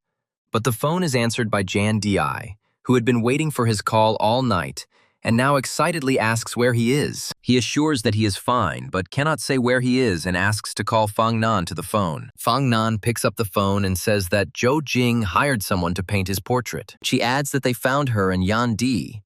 but the phone is answered by Jan Di, who had been waiting for his call all night and now excitedly asks where he is. He assures that he is fine, but cannot say where he is and asks to call Fang Nan to the phone. Fang Nan picks up the phone and says that Zhou Jing hired someone to paint his portrait. She adds that they found her and Yan Di,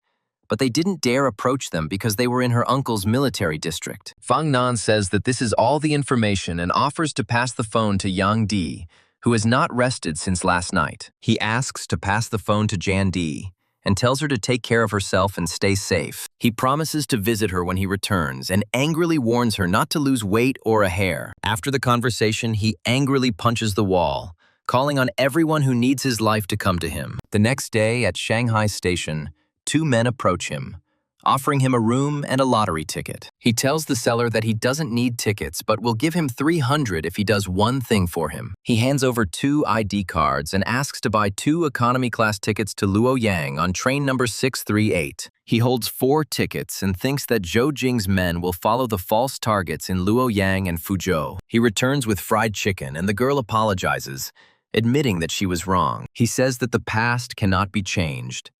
but they didn't dare approach them because they were in her uncle's military district. Fang Nan says that this is all the information and offers to pass the phone to Yang Di, who has not rested since last night. He asks to pass the phone to Jan Di and tells her to take care of herself and stay safe. He promises to visit her when he returns and angrily warns her not to lose weight or a hair. After the conversation, he angrily punches the wall, calling on everyone who needs his life to come to him. The next day at Shanghai Station, two men approach him, offering him a room and a lottery ticket. He tells the seller that he doesn't need tickets, but will give him 300 if he does one thing for him. He hands over 2 ID cards and asks to buy 2 economy class tickets to Luoyang on train number 638. He holds 4 tickets and thinks that Zhou Jing's men will follow the false targets in Luoyang and Fuzhou. He returns with fried chicken, and the girl apologizes, admitting that she was wrong. He says that the past cannot be changed,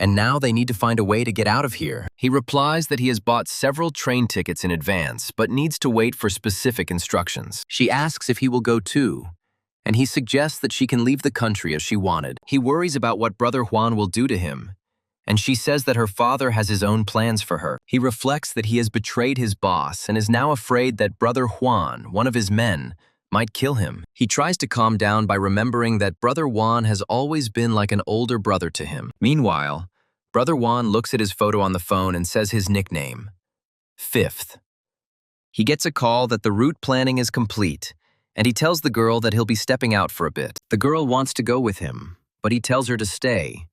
and now they need to find a way to get out of here. He replies that he has bought several train tickets in advance, but needs to wait for specific instructions. She asks if he will go too, and he suggests that she can leave the country as she wanted. He worries about what Brother Huan will do to him, and she says that her father has his own plans for her. He reflects that he has betrayed his boss and is now afraid that Brother Huan, one of his men, might kill him. He tries to calm down by remembering that Brother Juan has always been like an older brother to him. Meanwhile, Brother Juan looks at his photo on the phone and says his nickname, Fifth. He gets a call that the route planning is complete, and he tells the girl that he'll be stepping out for a bit. The girl wants to go with him, but he tells her to stay,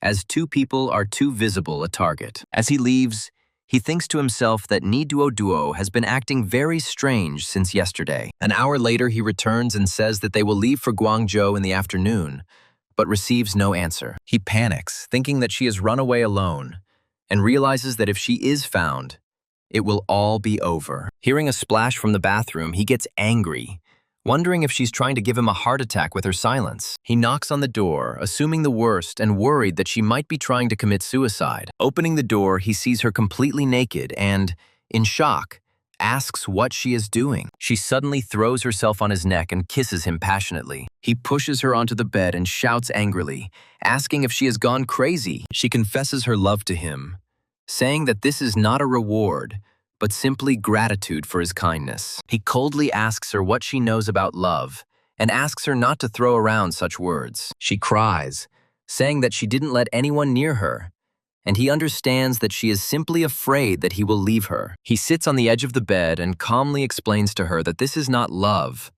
as 2 people are too visible a target. As he leaves, he thinks to himself that Ni Duo has been acting very strange since yesterday. An hour later, he returns and says that they will leave for Guangzhou in the afternoon, but receives no answer. He panics, thinking that she has run away alone, and realizes that if she is found, it will all be over. Hearing a splash from the bathroom, he gets angry, wondering if she's trying to give him a heart attack with her silence. He knocks on the door, assuming the worst and worried that she might be trying to commit suicide. Opening the door, he sees her completely naked and, in shock, asks what she is doing. She suddenly throws herself on his neck and kisses him passionately. He pushes her onto the bed and shouts angrily, asking if she has gone crazy. She confesses her love to him, saying that this is not a reward, but simply gratitude for his kindness. He coldly asks her what she knows about love and asks her not to throw around such words. She cries, saying that she didn't let anyone near her, and he understands that she is simply afraid that he will leave her. He sits on the edge of the bed and calmly explains to her that this is not love,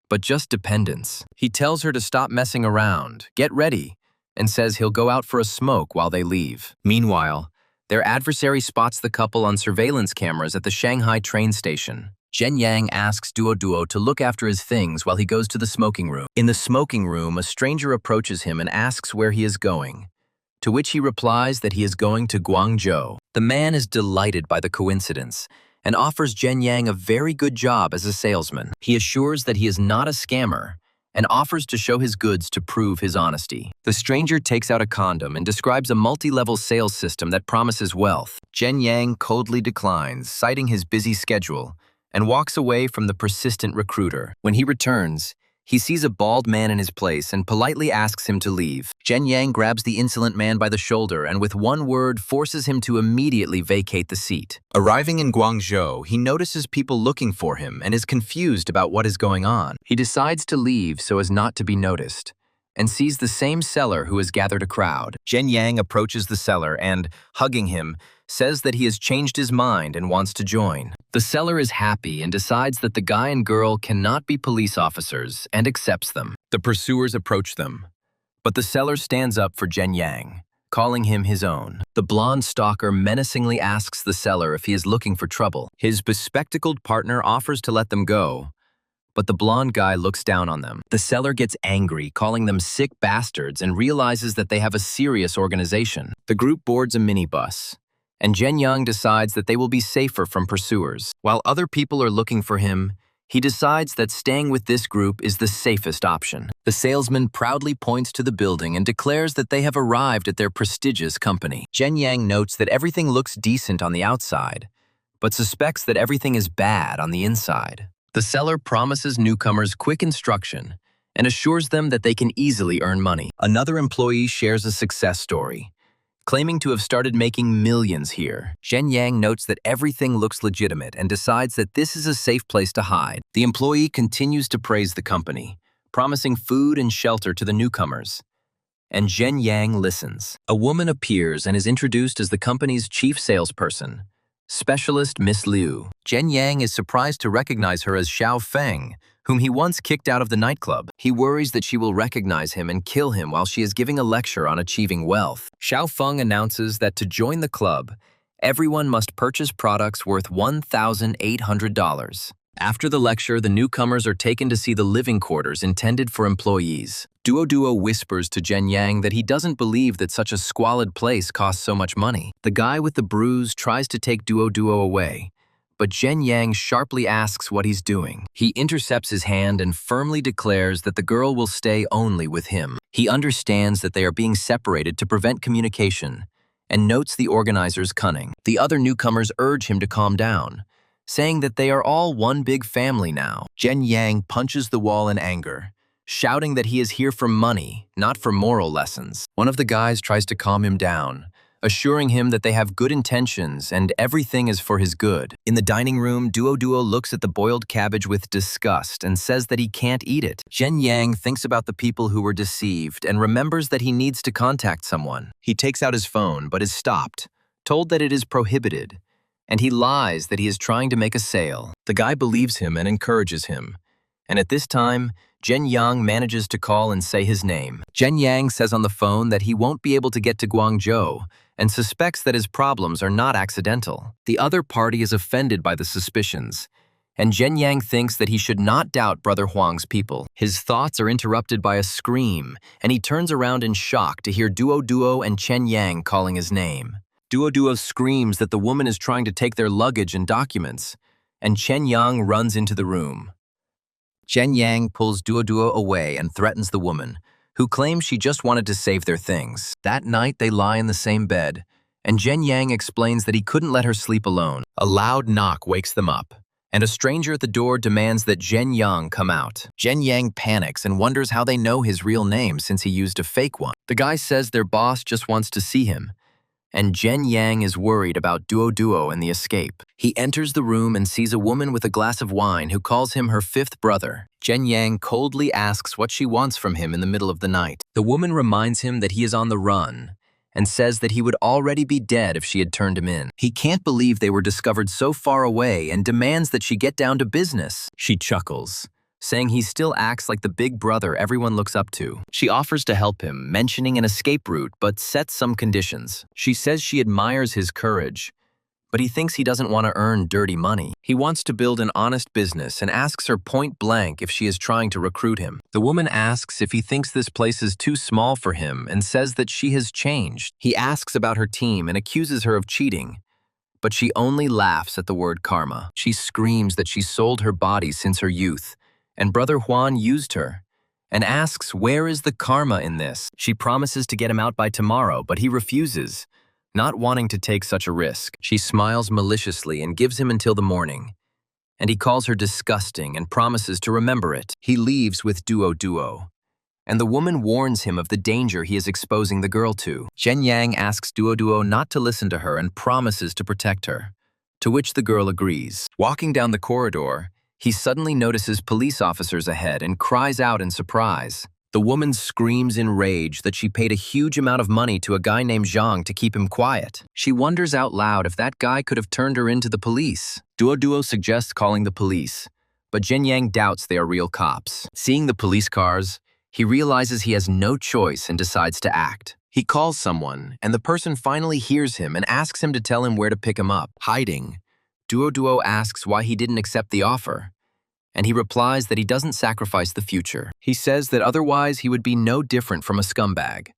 but just dependence. He tells her to stop messing around, get ready, and says he'll go out for a smoke while they leave. Meanwhile, their adversary spots the couple on surveillance cameras at the Shanghai train station. Zhen Yang asks Duo to look after his things while he goes to the smoking room. In the smoking room, a stranger approaches him and asks where he is going, to which he replies that he is going to Guangzhou. The man is delighted by the coincidence and offers Jen Yang a very good job as a salesman. He assures that he is not a scammer and offers to show his goods to prove his honesty. The stranger takes out a condom and describes a multi-level sales system that promises wealth. Jen Yang coldly declines, citing his busy schedule, and walks away from the persistent recruiter. When he returns, he sees a bald man in his place and politely asks him to leave. Jen Yang grabs the insolent man by the shoulder and with one word forces him to immediately vacate the seat. Arriving in Guangzhou, he notices people looking for him and is confused about what is going on. He decides to leave so as not to be noticed and sees the same seller who has gathered a crowd. Jen Yang approaches the seller and, hugging him, says that he has changed his mind and wants to join. The seller is happy and decides that the guy and girl cannot be police officers and accepts them. The pursuers approach them, but the seller stands up for Jen Yang, calling him his own. The blonde stalker menacingly asks the seller if he is looking for trouble. His bespectacled partner offers to let them go, but the blonde guy looks down on them. The seller gets angry, calling them sick bastards, and realizes that they have a serious organization. The group boards a minibus, and Jen Yang decides that they will be safer from pursuers. While other people are looking for him, he decides that staying with this group is the safest option. The salesman proudly points to the building and declares that they have arrived at their prestigious company. Jen Yang notes that everything looks decent on the outside, but suspects that everything is bad on the inside. The seller promises newcomers quick instruction and assures them that they can easily earn money. Another employee shares a success story, claiming to have started making millions here. Jen Yang notes that everything looks legitimate and decides that this is a safe place to hide. The employee continues to praise the company, promising food and shelter to the newcomers. And Jen Yang listens. A woman appears and is introduced as the company's chief salesperson, Specialist Miss Liu. Jen Yang is surprised to recognize her as Xiao Feng, whom he once kicked out of the nightclub. He worries that she will recognize him and kill him while she is giving a lecture on achieving wealth. Xiao Feng announces that to join the club, everyone must purchase products worth $1,800. After the lecture, the newcomers are taken to see the living quarters intended for employees. Duo whispers to Jen Yang that he doesn't believe that such a squalid place costs so much money. The guy with the bruise tries to take Duo away, but Jen Yang sharply asks what he's doing. He intercepts his hand and firmly declares that the girl will stay only with him. He understands that they are being separated to prevent communication and notes the organizer's cunning. The other newcomers urge him to calm down, saying that they are all one big family now. Jen Yang punches the wall in anger, shouting that he is here for money, not for moral lessons. One of the guys tries to calm him down, assuring him that they have good intentions and everything is for his good. In the dining room, Duo looks at the boiled cabbage with disgust and says that he can't eat it. Jen Yang thinks about the people who were deceived and remembers that he needs to contact someone. He takes out his phone but is stopped, told that it is prohibited, and he lies that he is trying to make a sale. The guy believes him and encourages him, and at this time, Jen Yang manages to call and say his name. Jen Yang says on the phone that he won't be able to get to Guangzhou and suspects that his problems are not accidental. The other party is offended by the suspicions, and Jen Yang thinks that he should not doubt Brother Huang's people. His thoughts are interrupted by a scream, and he turns around in shock to hear Duo and Chen Yang calling his name. Duo screams that the woman is trying to take their luggage and documents, and Chen Yang runs into the room. Chen Yang pulls Duo away and threatens the woman, who claims she just wanted to save their things. That night, they lie in the same bed, and Chen Yang explains that he couldn't let her sleep alone. A loud knock wakes them up, and a stranger at the door demands that Chen Yang come out. Chen Yang panics and wonders how they know his real name since he used a fake one. The guy says their boss just wants to see him, and Chen Yang is worried about Duo and the escape. He enters the room and sees a woman with a glass of wine who calls him her fifth brother. Chen Yang coldly asks what she wants from him in the middle of the night. The woman reminds him that he is on the run and says that he would already be dead if she had turned him in. He can't believe they were discovered so far away and demands that she get down to business. She chuckles, saying he still acts like the big brother everyone looks up to. She offers to help him, mentioning an escape route, but sets some conditions. She says she admires his courage, but he thinks he doesn't want to earn dirty money. He wants to build an honest business and asks her point blank if she is trying to recruit him. The woman asks if he thinks this place is too small for him and says that she has changed. He asks about her team and accuses her of cheating, but she only laughs at the word karma. She screams that she sold her body since her youth, and Brother Juan used her, and asks where is the karma in this. She promises to get him out by tomorrow, but he refuses, not wanting to take such a risk. She smiles maliciously and gives him until the morning, and he calls her disgusting and promises to remember it. He leaves with Duo, and the woman warns him of the danger he is exposing the girl to. Jen Yang asks Duo not to listen to her and promises to protect her, to which the girl agrees. Walking down the corridor, he suddenly notices police officers ahead and cries out in surprise. The woman screams in rage that she paid a huge amount of money to a guy named Zhang to keep him quiet. She wonders out loud if that guy could have turned her into the police. Duo suggests calling the police, but Jen Yang doubts they are real cops. Seeing the police cars, he realizes he has no choice and decides to act. He calls someone, and the person finally hears him and asks him to tell him where to pick him up. Hiding, Duo asks why he didn't accept the offer, and he replies that he doesn't sacrifice the future. He says that otherwise he would be no different from a scumbag,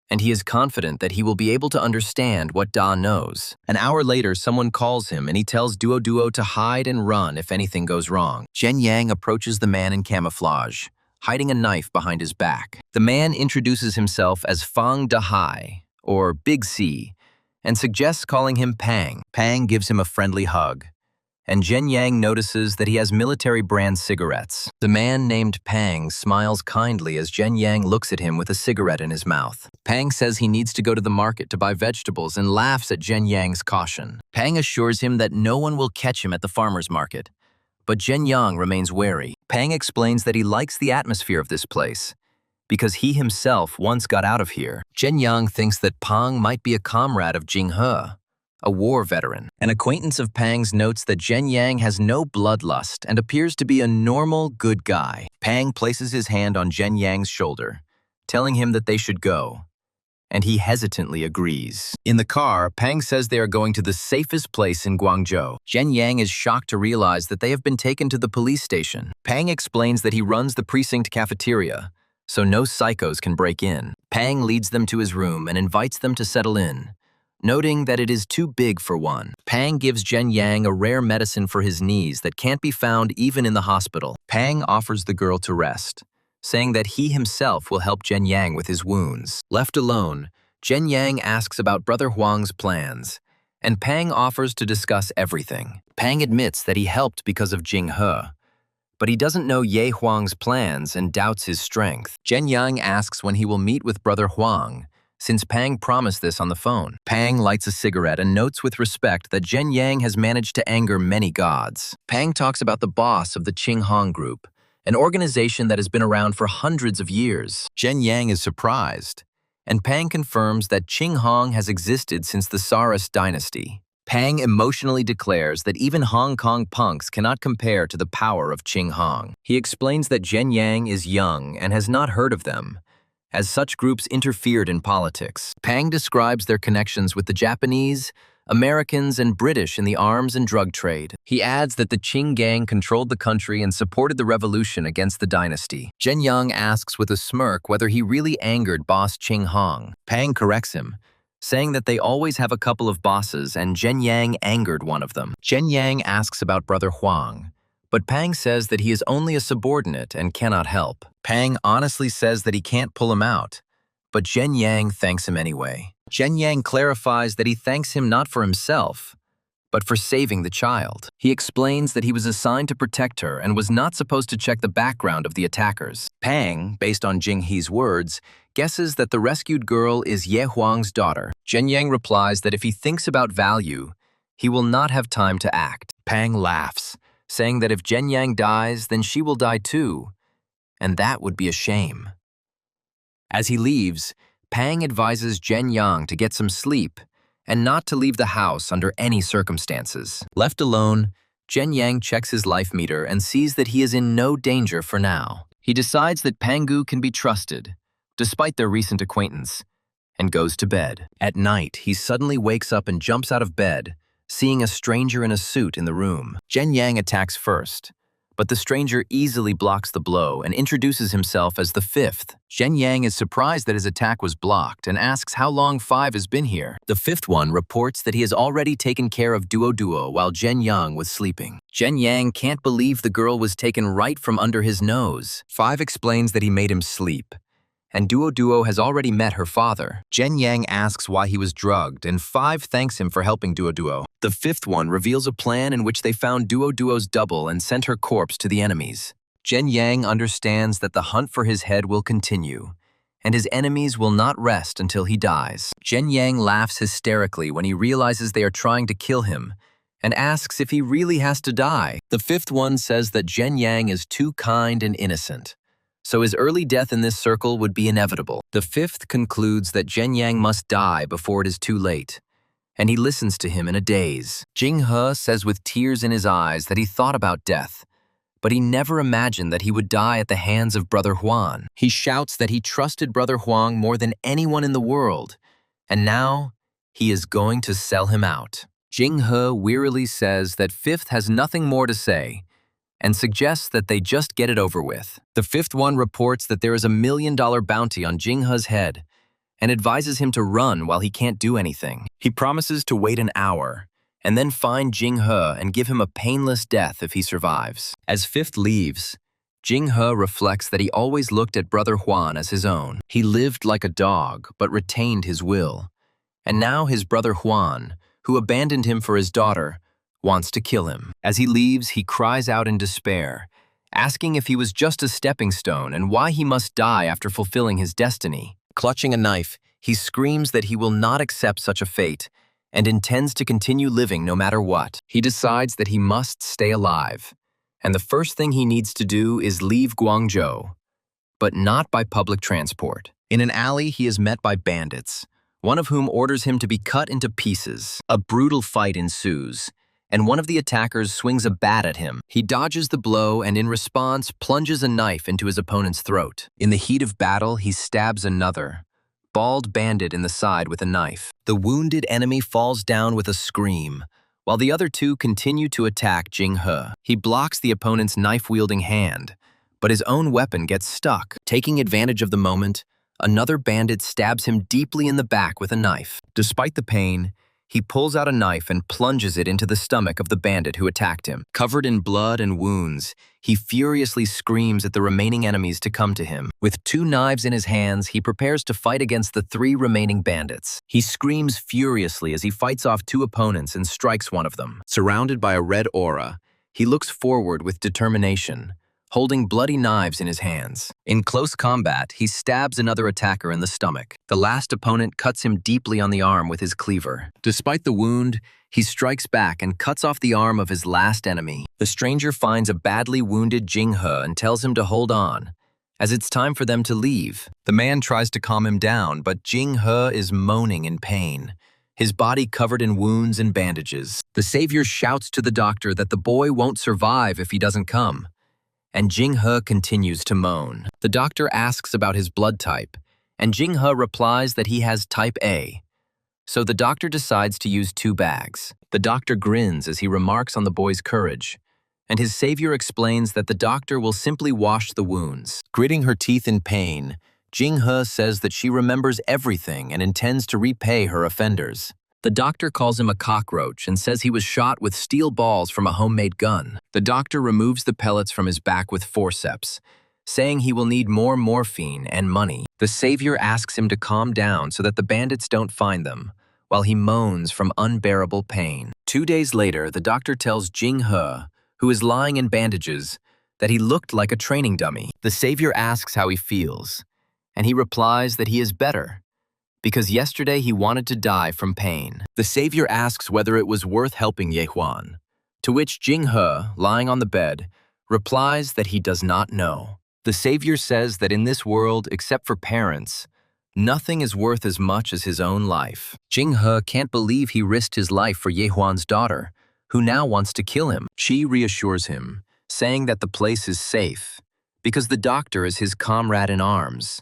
and he is confident that he will be able to understand what Da knows. An hour later, someone calls him and he tells Duo to hide and run if anything goes wrong. Jen Yang approaches the man in camouflage, hiding a knife behind his back. The man introduces himself as Fang Dahai, or Big C, and suggests calling him Pang. Pang gives him a friendly hug, and Jen Yang notices that he has military brand cigarettes. The man named Pang smiles kindly as Jen Yang looks at him with a cigarette in his mouth. Pang says he needs to go to the market to buy vegetables and laughs at Jen Yang's caution. Pang assures him that no one will catch him at the farmer's market, but Jen Yang remains wary. Pang explains that he likes the atmosphere of this place, because he himself once got out of here. Jen Yang thinks that Pang might be a comrade of Jing He, a war veteran. An acquaintance of Pang's notes that Jen Yang has no bloodlust and appears to be a normal, good guy. Pang places his hand on Jen Yang's shoulder, telling him that they should go, and he hesitantly agrees. In the car, Pang says they are going to the safest place in Guangzhou. Jen Yang is shocked to realize that they have been taken to the police station. Pang explains that he runs the precinct cafeteria, so no psychos can break in. Pang leads them to his room and invites them to settle in, noting that it is too big for one. Pang gives Jen Yang a rare medicine for his knees that can't be found even in the hospital. Pang offers the girl to rest, saying that he himself will help Jen Yang with his wounds. Left alone, Jen Yang asks about Brother Huang's plans, and Pang offers to discuss everything. Pang admits that he helped because of Jing He, but he doesn't know Ye Huang's plans and doubts his strength. Jen Yang asks when he will meet with Brother Huang, since Pang promised this on the phone. Pang lights a cigarette and notes with respect that Jen Yang has managed to anger many gods. Pang talks about the boss of the Qing Hong Group, an organization that has been around for hundreds of years. Jen Yang is surprised, and Pang confirms that Qing Hong has existed since the Tsarist dynasty. Pang emotionally declares that even Hong Kong punks cannot compare to the power of Qing Hong. He explains that Jen Yang is young and has not heard of them, as such groups interfered in politics. Pang describes their connections with the Japanese, Americans, and British in the arms and drug trade. He adds that the Qing gang controlled the country and supported the revolution against the dynasty. Jen Yang asks with a smirk whether he really angered boss Qing Hong. Pang corrects him, saying that they always have a couple of bosses and Jen Yang angered one of them. Jen Yang asks about Brother Huang, but Pang says that he is only a subordinate and cannot help. Pang honestly says that he can't pull him out, but Jen Yang thanks him anyway. Jen Yang clarifies that he thanks him not for himself, but for saving the child. He explains that he was assigned to protect her and was not supposed to check the background of the attackers. Pang, based on Jing He's words, guesses that the rescued girl is Ye Huang's daughter. Jen Yang replies that if he thinks about value, he will not have time to act. Pang laughs, saying that if Jen Yang dies, then she will die too, and that would be a shame. As he leaves, Pang advises Jen Yang to get some sleep and not to leave the house under any circumstances. Left alone, Jen Yang checks his life meter and sees that he is in no danger for now. He decides that Pangu can be trusted, despite their recent acquaintance, and goes to bed. At night, he suddenly wakes up and jumps out of bed, seeing a stranger in a suit in the room. Zhen Yang attacks first, but the stranger easily blocks the blow and introduces himself as the fifth. Zhen Yang is surprised that his attack was blocked and asks how long Five has been here. The fifth one reports that he has already taken care of Duo while Zhen Yang was sleeping. Zhen Yang can't believe the girl was taken right from under his nose. Five explains that he made him sleep, and Duo has already met her father. Zhen Yang asks why he was drugged, and Five thanks him for helping Duo. The fifth one reveals a plan in which they found Duo's double and sent her corpse to the enemies. Zhen Yang understands that the hunt for his head will continue, and his enemies will not rest until he dies. Zhen Yang laughs hysterically when he realizes they are trying to kill him, and asks if he really has to die. The fifth one says that Zhen Yang is too kind and innocent, so his early death in this circle would be inevitable. The fifth concludes that Zhen Yang must die before it is too late, and he listens to him in a daze. Jing He says with tears in his eyes that he thought about death, but he never imagined that he would die at the hands of Brother Huan. He shouts that he trusted Brother Huang more than anyone in the world, and now he is going to sell him out. Jing He wearily says that fifth has nothing more to say, and suggests that they just get it over with. The fifth one reports that there is a $1 million bounty on Jing He's head, and advises him to run while he can't do anything. He promises to wait an hour, and then find Jing He and give him a painless death if he survives. As fifth leaves, Jing He reflects that he always looked at Brother Huan as his own. He lived like a dog, but retained his will. And now his brother Huan, who abandoned him for his daughter, wants to kill him. As he leaves, he cries out in despair, asking if he was just a stepping stone and why he must die after fulfilling his destiny. Clutching a knife, he screams that he will not accept such a fate and intends to continue living no matter what. He decides that he must stay alive, and the first thing he needs to do is leave Guangzhou, but not by public transport. In an alley, he is met by bandits, one of whom orders him to be cut into pieces. A brutal fight ensues, and one of the attackers swings a bat at him. He dodges the blow and in response plunges a knife into his opponent's throat. In the heat of battle, he stabs another, bald bandit in the side with a knife. The wounded enemy falls down with a scream, while the other two continue to attack Jing He. He blocks the opponent's knife-wielding hand, but his own weapon gets stuck. Taking advantage of the moment, another bandit stabs him deeply in the back with a knife. Despite the pain, he pulls out a knife and plunges it into the stomach of the bandit who attacked him. Covered in blood and wounds, he furiously screams at the remaining enemies to come to him. With 2 knives in his hands, he prepares to fight against the 3 remaining bandits. He screams furiously as he fights off 2 opponents and strikes one of them. Surrounded by a red aura, he looks forward with determination, holding bloody knives in his hands. In close combat, he stabs another attacker in the stomach. The last opponent cuts him deeply on the arm with his cleaver. Despite the wound, he strikes back and cuts off the arm of his last enemy. The stranger finds a badly wounded Jing He and tells him to hold on, as it's time for them to leave. The man tries to calm him down, but Jing He is moaning in pain, his body covered in wounds and bandages. The savior shouts to the doctor that the boy won't survive if he doesn't come, and Jing He continues to moan. The doctor asks about his blood type, and Jing He replies that he has type A. So the doctor decides to use 2 bags. The doctor grins as he remarks on the boy's courage, and his savior explains that the doctor will simply wash the wounds. Gritting her teeth in pain, Jing He says that she remembers everything and intends to repay her offenders. The doctor calls him a cockroach and says he was shot with steel balls from a homemade gun. The doctor removes the pellets from his back with forceps, saying he will need more morphine and money. The savior asks him to calm down so that the bandits don't find them, while he moans from unbearable pain. 2 days later, the doctor tells Jing He, who is lying in bandages, that he looked like a training dummy. The savior asks how he feels, and he replies that he is better, because yesterday he wanted to die from pain. The savior asks whether it was worth helping Ye Huan, to which Jing He, lying on the bed, replies that he does not know. The savior says that in this world, except for parents, nothing is worth as much as his own life. Jing He can't believe he risked his life for Ye Huan's daughter, who now wants to kill him. She reassures him, saying that the place is safe, because the doctor is his comrade in arms,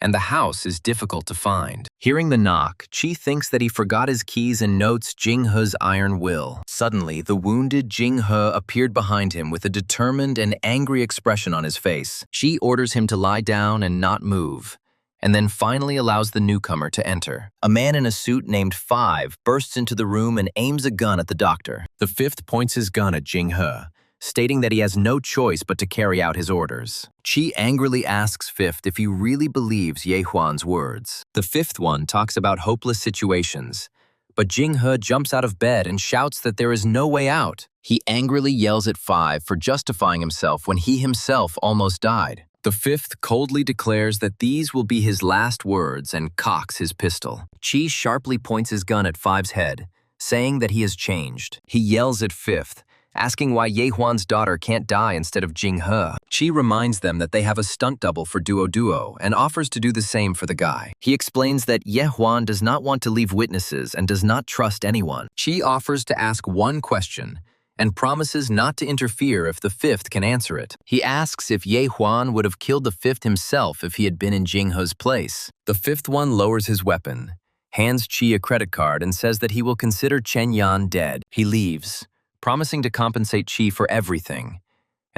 and the house is difficult to find. Hearing the knock, Chi thinks that he forgot his keys and notes Jing-he's iron will. Suddenly, the wounded Jing-he appeared behind him with a determined and angry expression on his face. Chi orders him to lie down and not move, and then finally allows the newcomer to enter. A man in a suit named Five bursts into the room and aims a gun at the doctor. The fifth points his gun at Jing-he, stating that he has no choice but to carry out his orders. Chi angrily asks Fifth if he really believes Ye Huan's words. The fifth one talks about hopeless situations, but Jing-he jumps out of bed and shouts that there is no way out. He angrily yells at Five for justifying himself when he himself almost died. The fifth coldly declares that these will be his last words and cocks his pistol. Chi sharply points his gun at Five's head, saying that he has changed. He yells at Fifth, asking why Ye Huan's daughter can't die instead of Jing-he. Chi reminds them that they have a stunt double for Duo and offers to do the same for the guy. He explains that Ye Huan does not want to leave witnesses and does not trust anyone. Chi offers to ask one question and promises not to interfere if the fifth can answer it. He asks if Ye Huan would have killed the fifth himself if he had been in Jing-he's place. The fifth one lowers his weapon, hands Chi a credit card, and says that he will consider Chen Yan dead. He leaves, promising to compensate Chi for everything,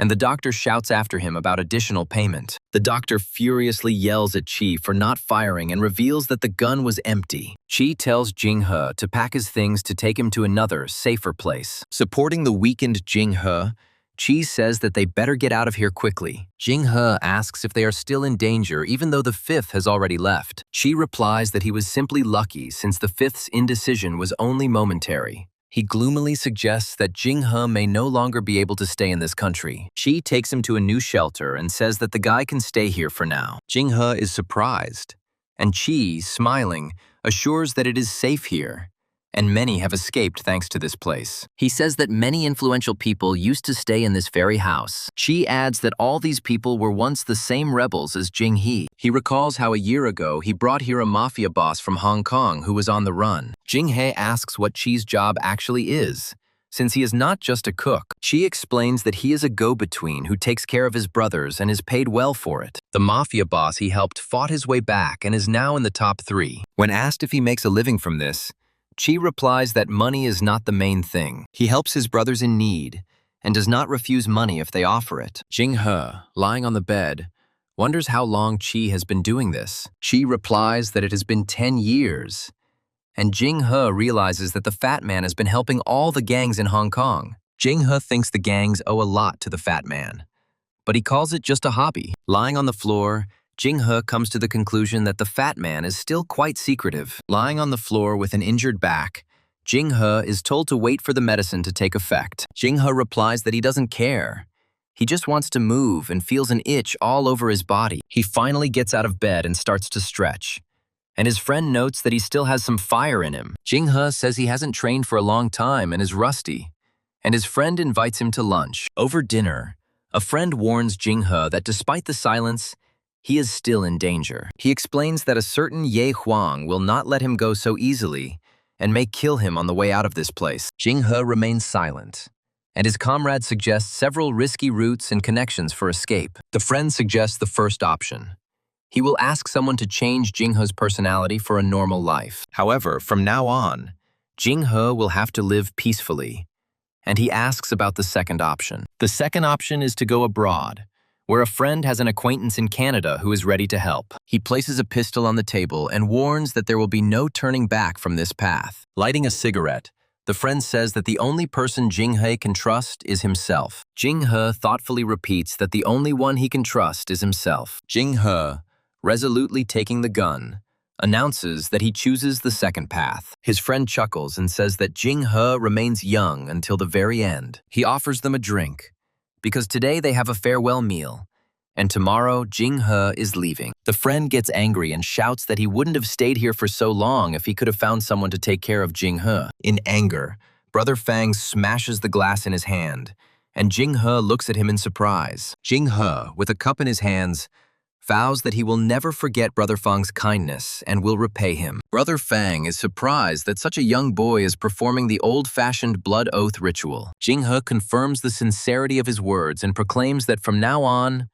and the doctor shouts after him about additional payment. The doctor furiously yells at Chi for not firing and reveals that the gun was empty. Chi tells Jing-he to pack his things to take him to another, safer place. Supporting the weakened Jing-he, Chi says that they better get out of here quickly. Jing-he asks if they are still in danger even though the fifth has already left. Chi replies that he was simply lucky since the fifth's indecision was only momentary. He gloomily suggests that Jing-he may no longer be able to stay in this country. Chi takes him to a new shelter and says that the guy can stay here for now. Jing-he is surprised, and Chi, smiling, assures that it is safe here, and many have escaped thanks to this place. He says that many influential people used to stay in this very house. Chi adds that all these people were once the same rebels as Jing-he. He recalls how a year ago he brought here a mafia boss from Hong Kong who was on the run. Jing-he asks what Chi's job actually is, since he is not just a cook. Chi explains that he is a go-between who takes care of his brothers and is paid well for it. The mafia boss he helped fought his way back and is now in the top 3. When asked if he makes a living from this, Chi replies that money is not the main thing. He helps his brothers in need and does not refuse money if they offer it. Jing-he, lying on the bed, wonders how long Chi has been doing this. Chi replies that it has been 10 years. And Jing-he realizes that the fat man has been helping all the gangs in Hong Kong. Jing-he thinks the gangs owe a lot to the fat man, but he calls it just a hobby. Lying on the floor, Jing-he comes to the conclusion that the fat man is still quite secretive. Lying on the floor with an injured back, Jing-he is told to wait for the medicine to take effect. Jing-he replies that he doesn't care. He just wants to move and feels an itch all over his body. He finally gets out of bed and starts to stretch, and his friend notes that he still has some fire in him. Jing-he says he hasn't trained for a long time and is rusty, and his friend invites him to lunch. Over dinner, a friend warns Jing-he that despite the silence, he is still in danger. He explains that a certain Ye Huang will not let him go so easily and may kill him on the way out of this place. Jing-he remains silent, and his comrade suggests several risky routes and connections for escape. The friend suggests the first option. He will ask someone to change Jing-he's personality for a normal life. However, from now on, Jing-he will have to live peacefully, and he asks about the second option. The second option is to go abroad, where a friend has an acquaintance in Canada who is ready to help. He places a pistol on the table and warns that there will be no turning back from this path. Lighting a cigarette, the friend says that the only person Jing-he can trust is himself. Jing-he thoughtfully repeats that the only one he can trust is himself. Jing-he, resolutely taking the gun, announces that he chooses the second path. His friend chuckles and says that Jing-he remains young until the very end. He offers them a drink, because today they have a farewell meal, and tomorrow Jing-he is leaving. The friend gets angry and shouts that he wouldn't have stayed here for so long if he could have found someone to take care of Jing-he. In anger, Brother Fang smashes the glass in his hand, and Jing-he looks at him in surprise. Jing-he, with a cup in his hands, vows that he will never forget Brother Fang's kindness and will repay him. Brother Fang is surprised that such a young boy is performing the old-fashioned blood oath ritual. Jing-he confirms the sincerity of his words and proclaims that from now on,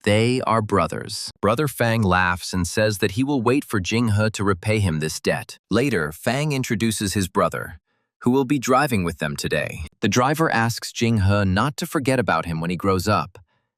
They are brothers. Brother Fang laughs and says that he will wait for Jing-he to repay him this debt. Later, Fang introduces his brother, who will be driving with them today. The driver asks Jing-he not to forget about him when he grows up,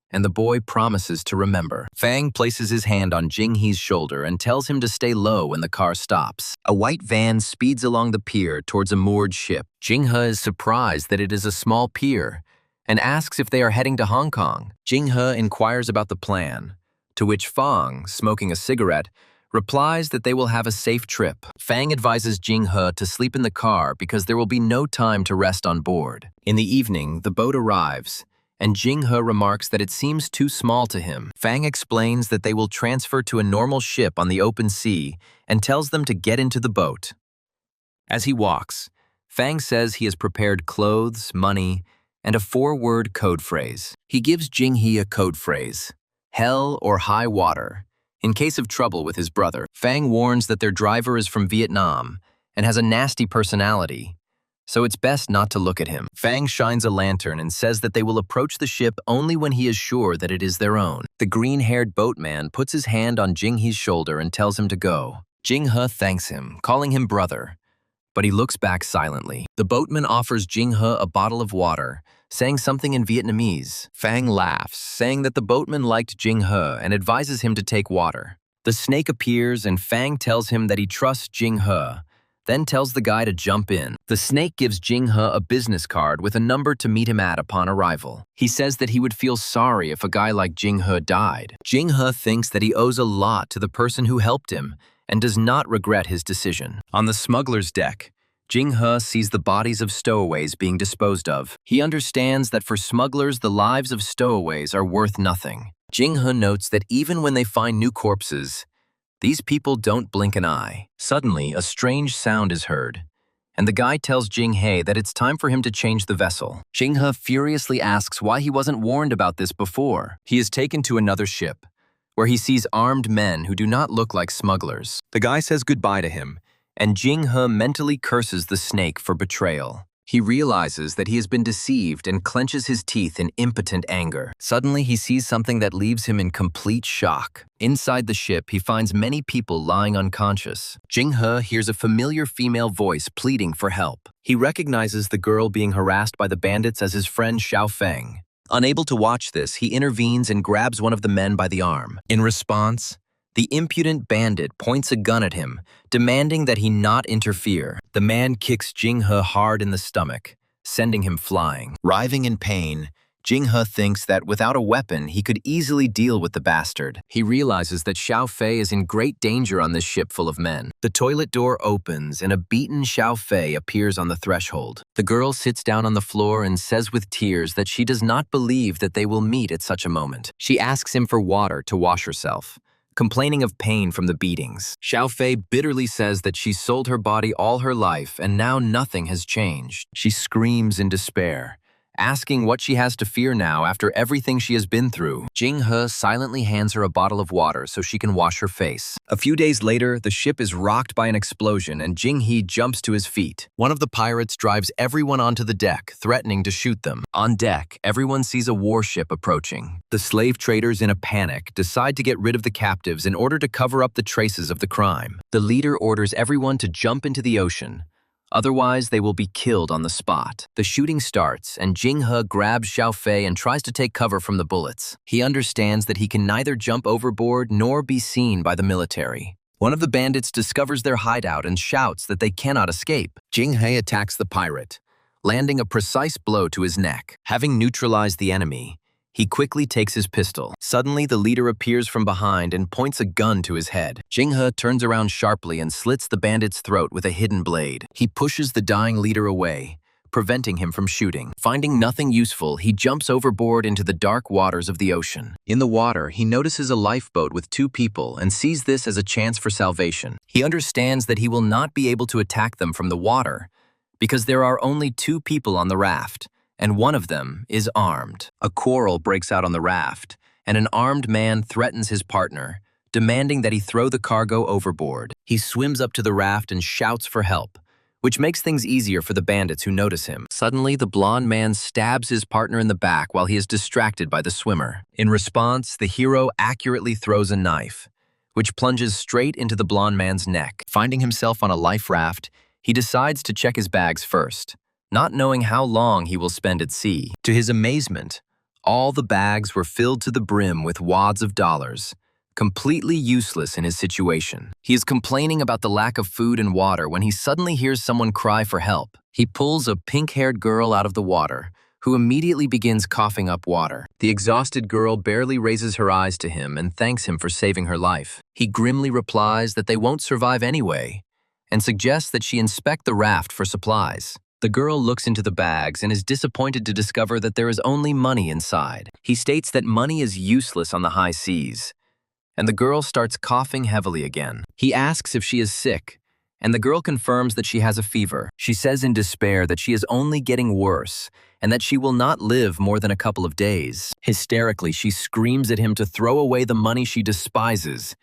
and the boy promises to remember. Fang places his hand on Jing-he's shoulder and tells him to stay low when the car stops. A white van speeds along the pier towards a moored ship. Jing-he is surprised that it is a small pier and asks if they are heading to Hong Kong. Jing-he inquires about the plan, to which Fang, smoking a cigarette, replies that they will have a safe trip. Fang advises Jing-he to sleep in the car because there will be no time to rest on board. In the evening, the boat arrives, and Jing-he remarks that it seems too small to him. Fang explains that they will transfer to a normal ship on the open sea and tells them to get into the boat. As he walks, Fang says he has prepared clothes, money, and a 4-word code phrase. He gives Jing-he a code phrase, hell or high water, in case of trouble with his brother. Fang warns that their driver is from Vietnam and has a nasty personality, so it's best not to look at him. Fang shines a lantern and says that they will approach the ship only when he is sure that it is their own. The green-haired boatman puts his hand on Jing-he's shoulder and tells him to go. Jing-he thanks him, calling him brother, but he looks back silently. The boatman offers Jing-he a bottle of water, saying something in Vietnamese. Fang laughs, saying that the boatman liked Jing-he and advises him to take water. The snake appears and Fang tells him that he trusts Jing-he, then tells the guy to jump in. The snake gives Jing-he a business card with a number to meet him at upon arrival. He says that he would feel sorry if a guy like Jing-he died. Jing-he thinks that he owes a lot to the person who helped him and does not regret his decision. On the smuggler's deck, Jing-he sees the bodies of stowaways being disposed of. He understands that for smugglers, the lives of stowaways are worth nothing. Jing-he notes that even when they find new corpses, these people don't blink an eye. Suddenly, a strange sound is heard, and the guy tells Jing-he that it's time for him to change the vessel. Jing-he furiously asks why he wasn't warned about this before. He is taken to another ship, where he sees armed men who do not look like smugglers. The guy says goodbye to him, and Jing-he mentally curses the snake for betrayal. He realizes that he has been deceived and clenches his teeth in impotent anger. Suddenly, he sees something that leaves him in complete shock. Inside the ship, he finds many people lying unconscious. Jing-he hears a familiar female voice pleading for help. He recognizes the girl being harassed by the bandits as his friend Xiao Feng. Unable to watch this, he intervenes and grabs one of the men by the arm. In response, the impudent bandit points a gun at him, demanding that he not interfere. The man kicks Jing-he hard in the stomach, sending him flying. Writhing in pain, Jing-he thinks that without a weapon, he could easily deal with the bastard. He realizes that Xiao Fei is in great danger on this ship full of men. The toilet door opens and a beaten Xiao Fei appears on the threshold. The girl sits down on the floor and says with tears that she does not believe that they will meet at such a moment. She asks him for water to wash herself, complaining of pain from the beatings. Xiao Fei bitterly says that she sold her body all her life and now nothing has changed. She screams in despair, asking what she has to fear now after everything she has been through. Jing-he silently hands her a bottle of water so she can wash her face. A few days later, the ship is rocked by an explosion and Jing-he jumps to his feet. One of the pirates drives everyone onto the deck, threatening to shoot them. On deck, everyone sees a warship approaching. The slave traders, in a panic, decide to get rid of the captives in order to cover up the traces of the crime. The leader orders everyone to jump into the ocean. Otherwise, they will be killed on the spot. The shooting starts, and Jing-he grabs Xiao Fei and tries to take cover from the bullets. He understands that he can neither jump overboard nor be seen by the military. One of the bandits discovers their hideout and shouts that they cannot escape. Jing-he attacks the pirate, landing a precise blow to his neck. Having neutralized the enemy, he quickly takes his pistol. Suddenly, the leader appears from behind and points a gun to his head. Jing-he turns around sharply and slits the bandit's throat with a hidden blade. He pushes the dying leader away, preventing him from shooting. Finding nothing useful, he jumps overboard into the dark waters of the ocean. In the water, he notices a lifeboat with 2 people and sees this as a chance for salvation. He understands that he will not be able to attack them from the water because there are only 2 people on the raft, and one of them is armed. A quarrel breaks out on the raft, and an armed man threatens his partner, demanding that he throw the cargo overboard. He swims up to the raft and shouts for help, which makes things easier for the bandits who notice him. Suddenly, the blonde man stabs his partner in the back while he is distracted by the swimmer. In response, the hero accurately throws a knife, which plunges straight into the blonde man's neck. Finding himself on a life raft, he decides to check his bags first, not knowing how long he will spend at sea. To his amazement, all the bags were filled to the brim with wads of dollars, completely useless in his situation. He is complaining about the lack of food and water when he suddenly hears someone cry for help. He pulls a pink-haired girl out of the water, who immediately begins coughing up water. The exhausted girl barely raises her eyes to him and thanks him for saving her life. He grimly replies that they won't survive anyway, and suggests that she inspect the raft for supplies. The girl looks into the bags and is disappointed to discover that there is only money inside. He states that money is useless on the high seas, and the girl starts coughing heavily again. He asks if she is sick, and the girl confirms that she has a fever. She says in despair that she is only getting worse and that she will not live more than a couple of days. Hysterically, she screams at him to throw away the money she despises,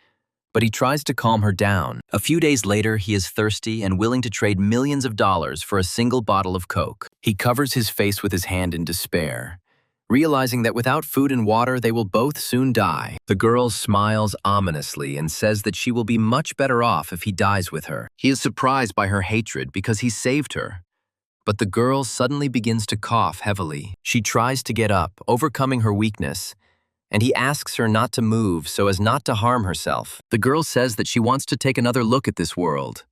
but he tries to calm her down. A few days later, he is thirsty and willing to trade millions of dollars for a single bottle of Coke. He covers his face with his hand in despair, realizing that without food and water, they will both soon die. The girl smiles ominously and says that she will be much better off if he dies with her. He is surprised by her hatred because he saved her. But the girl suddenly begins to cough heavily. She tries to get up, overcoming her weakness, and he asks her not to move so as not to harm herself. The girl says that she wants to take another look at this world,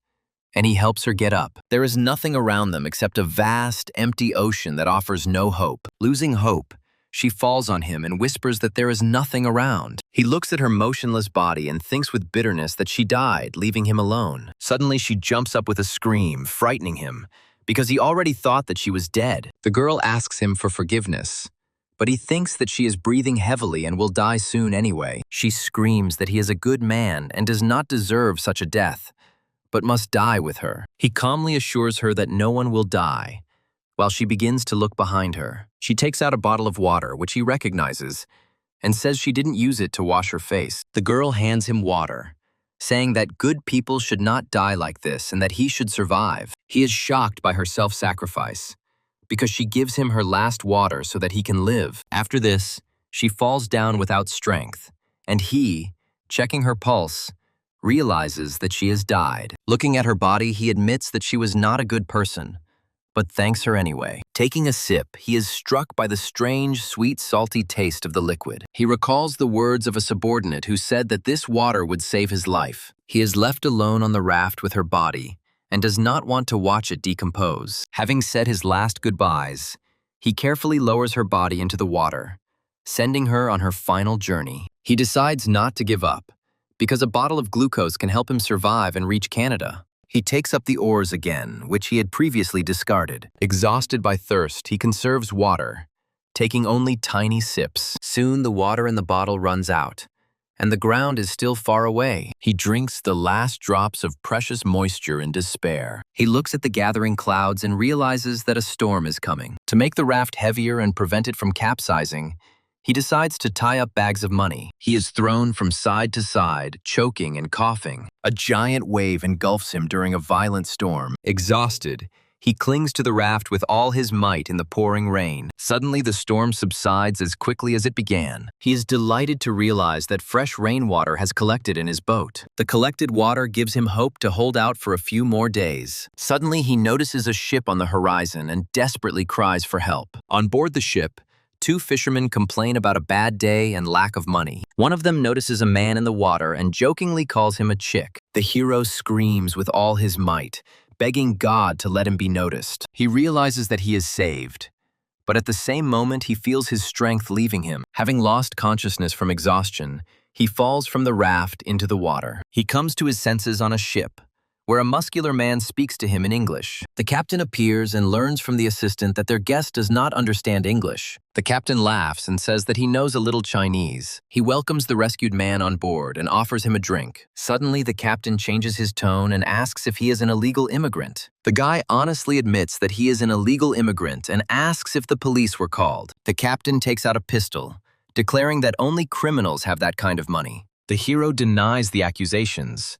and he helps her get up. There is nothing around them except a vast, empty ocean that offers no hope. Losing hope, she falls on him and whispers that there is nothing around. He looks at her motionless body and thinks with bitterness that she died, leaving him alone. Suddenly, she jumps up with a scream, frightening him, because he already thought that she was dead. The girl asks him for forgiveness, but he thinks that she is breathing heavily and will die soon anyway. She screams that he is a good man and does not deserve such a death, but must die with her. He calmly assures her that no one will die, while she begins to look behind her. She takes out a bottle of water, which he recognizes, and says she didn't use it to wash her face. The girl hands him water, saying that good people should not die like this and that he should survive. He is shocked by her self-sacrifice, because she gives him her last water so that he can live. After this, she falls down without strength, and he, checking her pulse, realizes that she has died. Looking at her body, he admits that she was not a good person, but thanks her anyway. Taking a sip, he is struck by the strange, sweet, salty taste of the liquid. He recalls the words of a subordinate who said that this water would save his life. He is left alone on the raft with her body and does not want to watch it decompose. Having said his last goodbyes, he carefully lowers her body into the water, sending her on her final journey. He decides not to give up, because a bottle of glucose can help him survive and reach Canada. He takes up the oars again, which he had previously discarded. Exhausted by thirst, he conserves water, taking only tiny sips. Soon the water in the bottle runs out, and the ground is still far away. He drinks the last drops of precious moisture in despair. He looks at the gathering clouds and realizes that a storm is coming. To make the raft heavier and prevent it from capsizing, he decides to tie up bags of money. He is thrown from side to side, choking and coughing. A giant wave engulfs him during a violent storm. Exhausted, he clings to the raft with all his might in the pouring rain. Suddenly, the storm subsides as quickly as it began. He is delighted to realize that fresh rainwater has collected in his boat. The collected water gives him hope to hold out for a few more days. Suddenly, he notices a ship on the horizon and desperately cries for help. On board the ship, two fishermen complain about a bad day and lack of money. One of them notices a man in the water and jokingly calls him a chick. The hero screams with all his might, begging God to let him be noticed. He realizes that he is saved, but at the same moment he feels his strength leaving him. Having lost consciousness from exhaustion, he falls from the raft into the water. He comes to his senses on a ship, where a muscular man speaks to him in English. The captain appears and learns from the assistant that their guest does not understand English. The captain laughs and says that he knows a little Chinese. He welcomes the rescued man on board and offers him a drink. Suddenly, the captain changes his tone and asks if he is an illegal immigrant. The guy honestly admits that he is an illegal immigrant and asks if the police were called. The captain takes out a pistol, declaring that only criminals have that kind of money. The hero denies the accusations,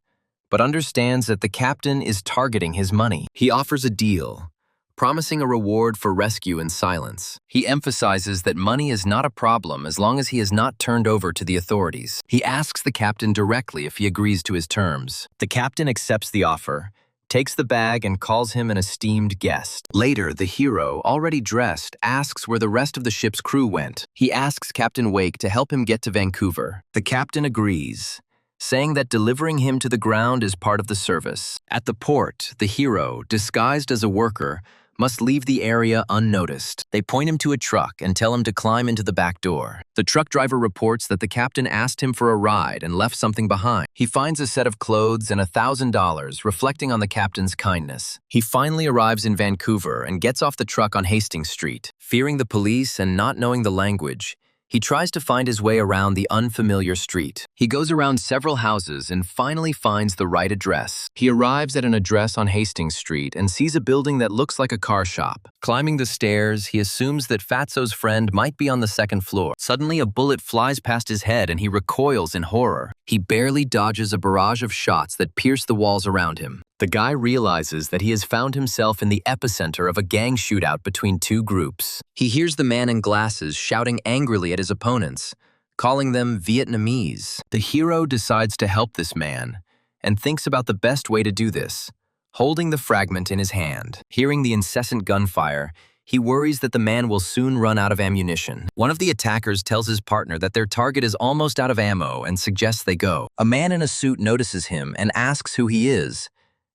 but understands that the captain is targeting his money. He offers a deal, promising a reward for rescue in silence. He emphasizes that money is not a problem as long as he is not turned over to the authorities. He asks the captain directly if he agrees to his terms. The captain accepts the offer, takes the bag, and calls him an esteemed guest. Later, the hero, already dressed, asks where the rest of the ship's crew went. He asks Captain Wake to help him get to Vancouver. The captain agrees, saying that delivering him to the ground is part of the service. At the port, the hero, disguised as a worker, must leave the area unnoticed. They point him to a truck and tell him to climb into the back door. The truck driver reports that the captain asked him for a ride and left something behind. He finds a set of clothes and $1,000, reflecting on the captain's kindness. He finally arrives in Vancouver and gets off the truck on Hastings Street. Fearing the police and not knowing the language, he tries to find his way around the unfamiliar street. He goes around several houses and finally finds the right address. He arrives at an address on Hastings Street and sees a building that looks like a car shop. Climbing the stairs, he assumes that Fatso's friend might be on the second floor. Suddenly, a bullet flies past his head and he recoils in horror. He barely dodges a barrage of shots that pierce the walls around him. The guy realizes that he has found himself in the epicenter of a gang shootout between two groups. He hears the man in glasses shouting angrily at his opponents, calling them Vietnamese. The hero decides to help this man and thinks about the best way to do this, holding the fragment in his hand. Hearing the incessant gunfire, he worries that the man will soon run out of ammunition. One of the attackers tells his partner that their target is almost out of ammo and suggests they go. A man in a suit notices him and asks who he is,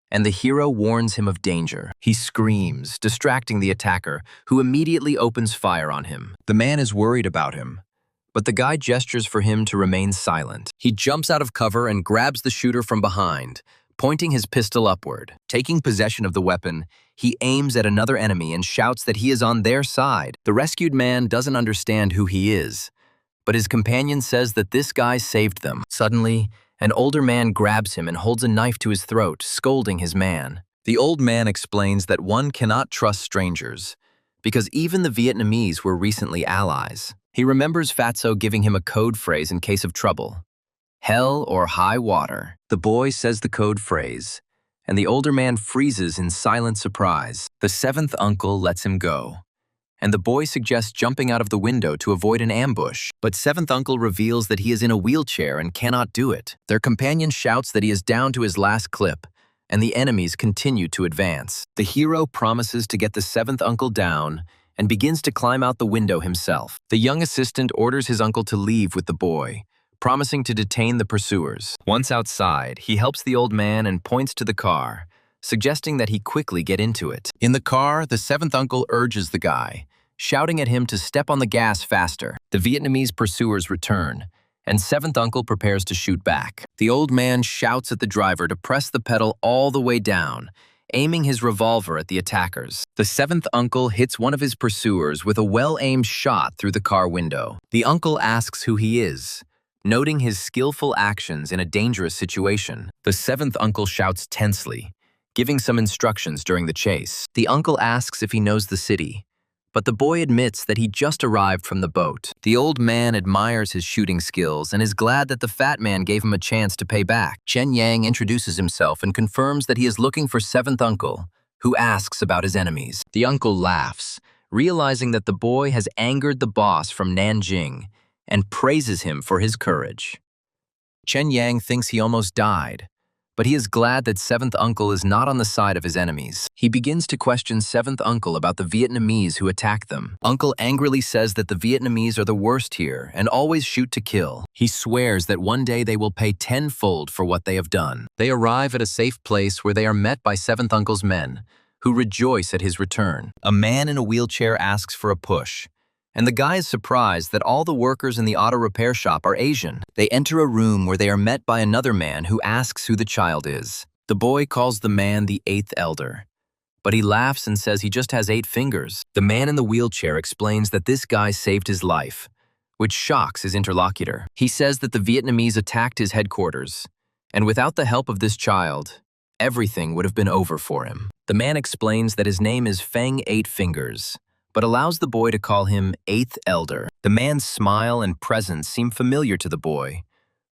and the hero warns him of danger. He screams, distracting the attacker, who immediately opens fire on him. The man is worried about him, but the guy gestures for him to remain silent. He jumps out of cover and grabs the shooter from behind, pointing his pistol upward. Taking possession of the weapon, he aims at another enemy and shouts that he is on their side. The rescued man doesn't understand who he is, but his companion says that this guy saved them. Suddenly, an older man grabs him and holds a knife to his throat, scolding his man. The old man explains that one cannot trust strangers, because even the Vietnamese were recently allies. He remembers Fatso giving him a code phrase in case of trouble: hell or high water. The boy says the code phrase, and the older man freezes in silent surprise. The seventh uncle lets him go, and the boy suggests jumping out of the window to avoid an ambush. But seventh uncle reveals that he is in a wheelchair and cannot do it. Their companion shouts that he is down to his last clip, and the enemies continue to advance. The hero promises to get the seventh uncle down and begins to climb out the window himself. The young assistant orders his uncle to leave with the boy, promising to detain the pursuers. Once outside, he helps the old man and points to the car, suggesting that he quickly get into it. In the car, the seventh uncle urges the guy, shouting at him to step on the gas faster. The Vietnamese pursuers return, and seventh uncle prepares to shoot back. The old man shouts at the driver to press the pedal all the way down, aiming his revolver at the attackers. The seventh uncle hits one of his pursuers with a well-aimed shot through the car window. The uncle asks who he is, noting his skillful actions in a dangerous situation. The seventh uncle shouts tensely, giving some instructions during the chase. The uncle asks if he knows the city, but the boy admits that he just arrived from the boat. The old man admires his shooting skills and is glad that the fat man gave him a chance to pay back. Chen Yang introduces himself and confirms that he is looking for seventh uncle, who asks about his enemies. The uncle laughs, realizing that the boy has angered the boss from Nanjing, and praises him for his courage. Chen Yang thinks he almost died, but he is glad that seventh uncle is not on the side of his enemies. He begins to question seventh uncle about the Vietnamese who attacked them. Uncle angrily says that the Vietnamese are the worst here and always shoot to kill. He swears that one day they will pay tenfold for what they have done. They arrive at a safe place where they are met by seventh uncle's men, who rejoice at his return. A man in a wheelchair asks for a push, and the guy is surprised that all the workers in the auto repair shop are Asian. They enter a room where they are met by another man who asks who the child is. The boy calls the man the eighth elder, but he laughs and says he just has 8 fingers. The man in the wheelchair explains that this guy saved his life, which shocks his interlocutor. He says that the Vietnamese attacked his headquarters, and without the help of this child, everything would have been over for him. The man explains that his name is Feng Eight Fingers, but allows the boy to call him Eighth Elder. The man's smile and presence seem familiar to the boy,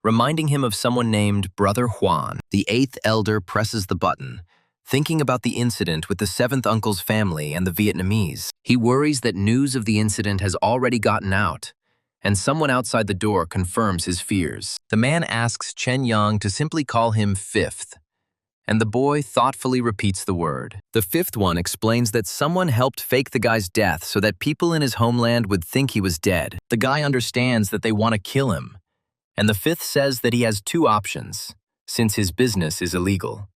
reminding him of someone named Brother Juan. The eighth elder presses the button, thinking about the incident with the seventh uncle's family and the Vietnamese. He worries that news of the incident has already gotten out, and someone outside the door confirms his fears. The man asks Chen Yang to simply call him Fifth, and the boy thoughtfully repeats the word. The fifth one explains that someone helped fake the guy's death so that people in his homeland would think he was dead. The guy understands that they want to kill him, and the fifth says that he has two options, since his business is illegal.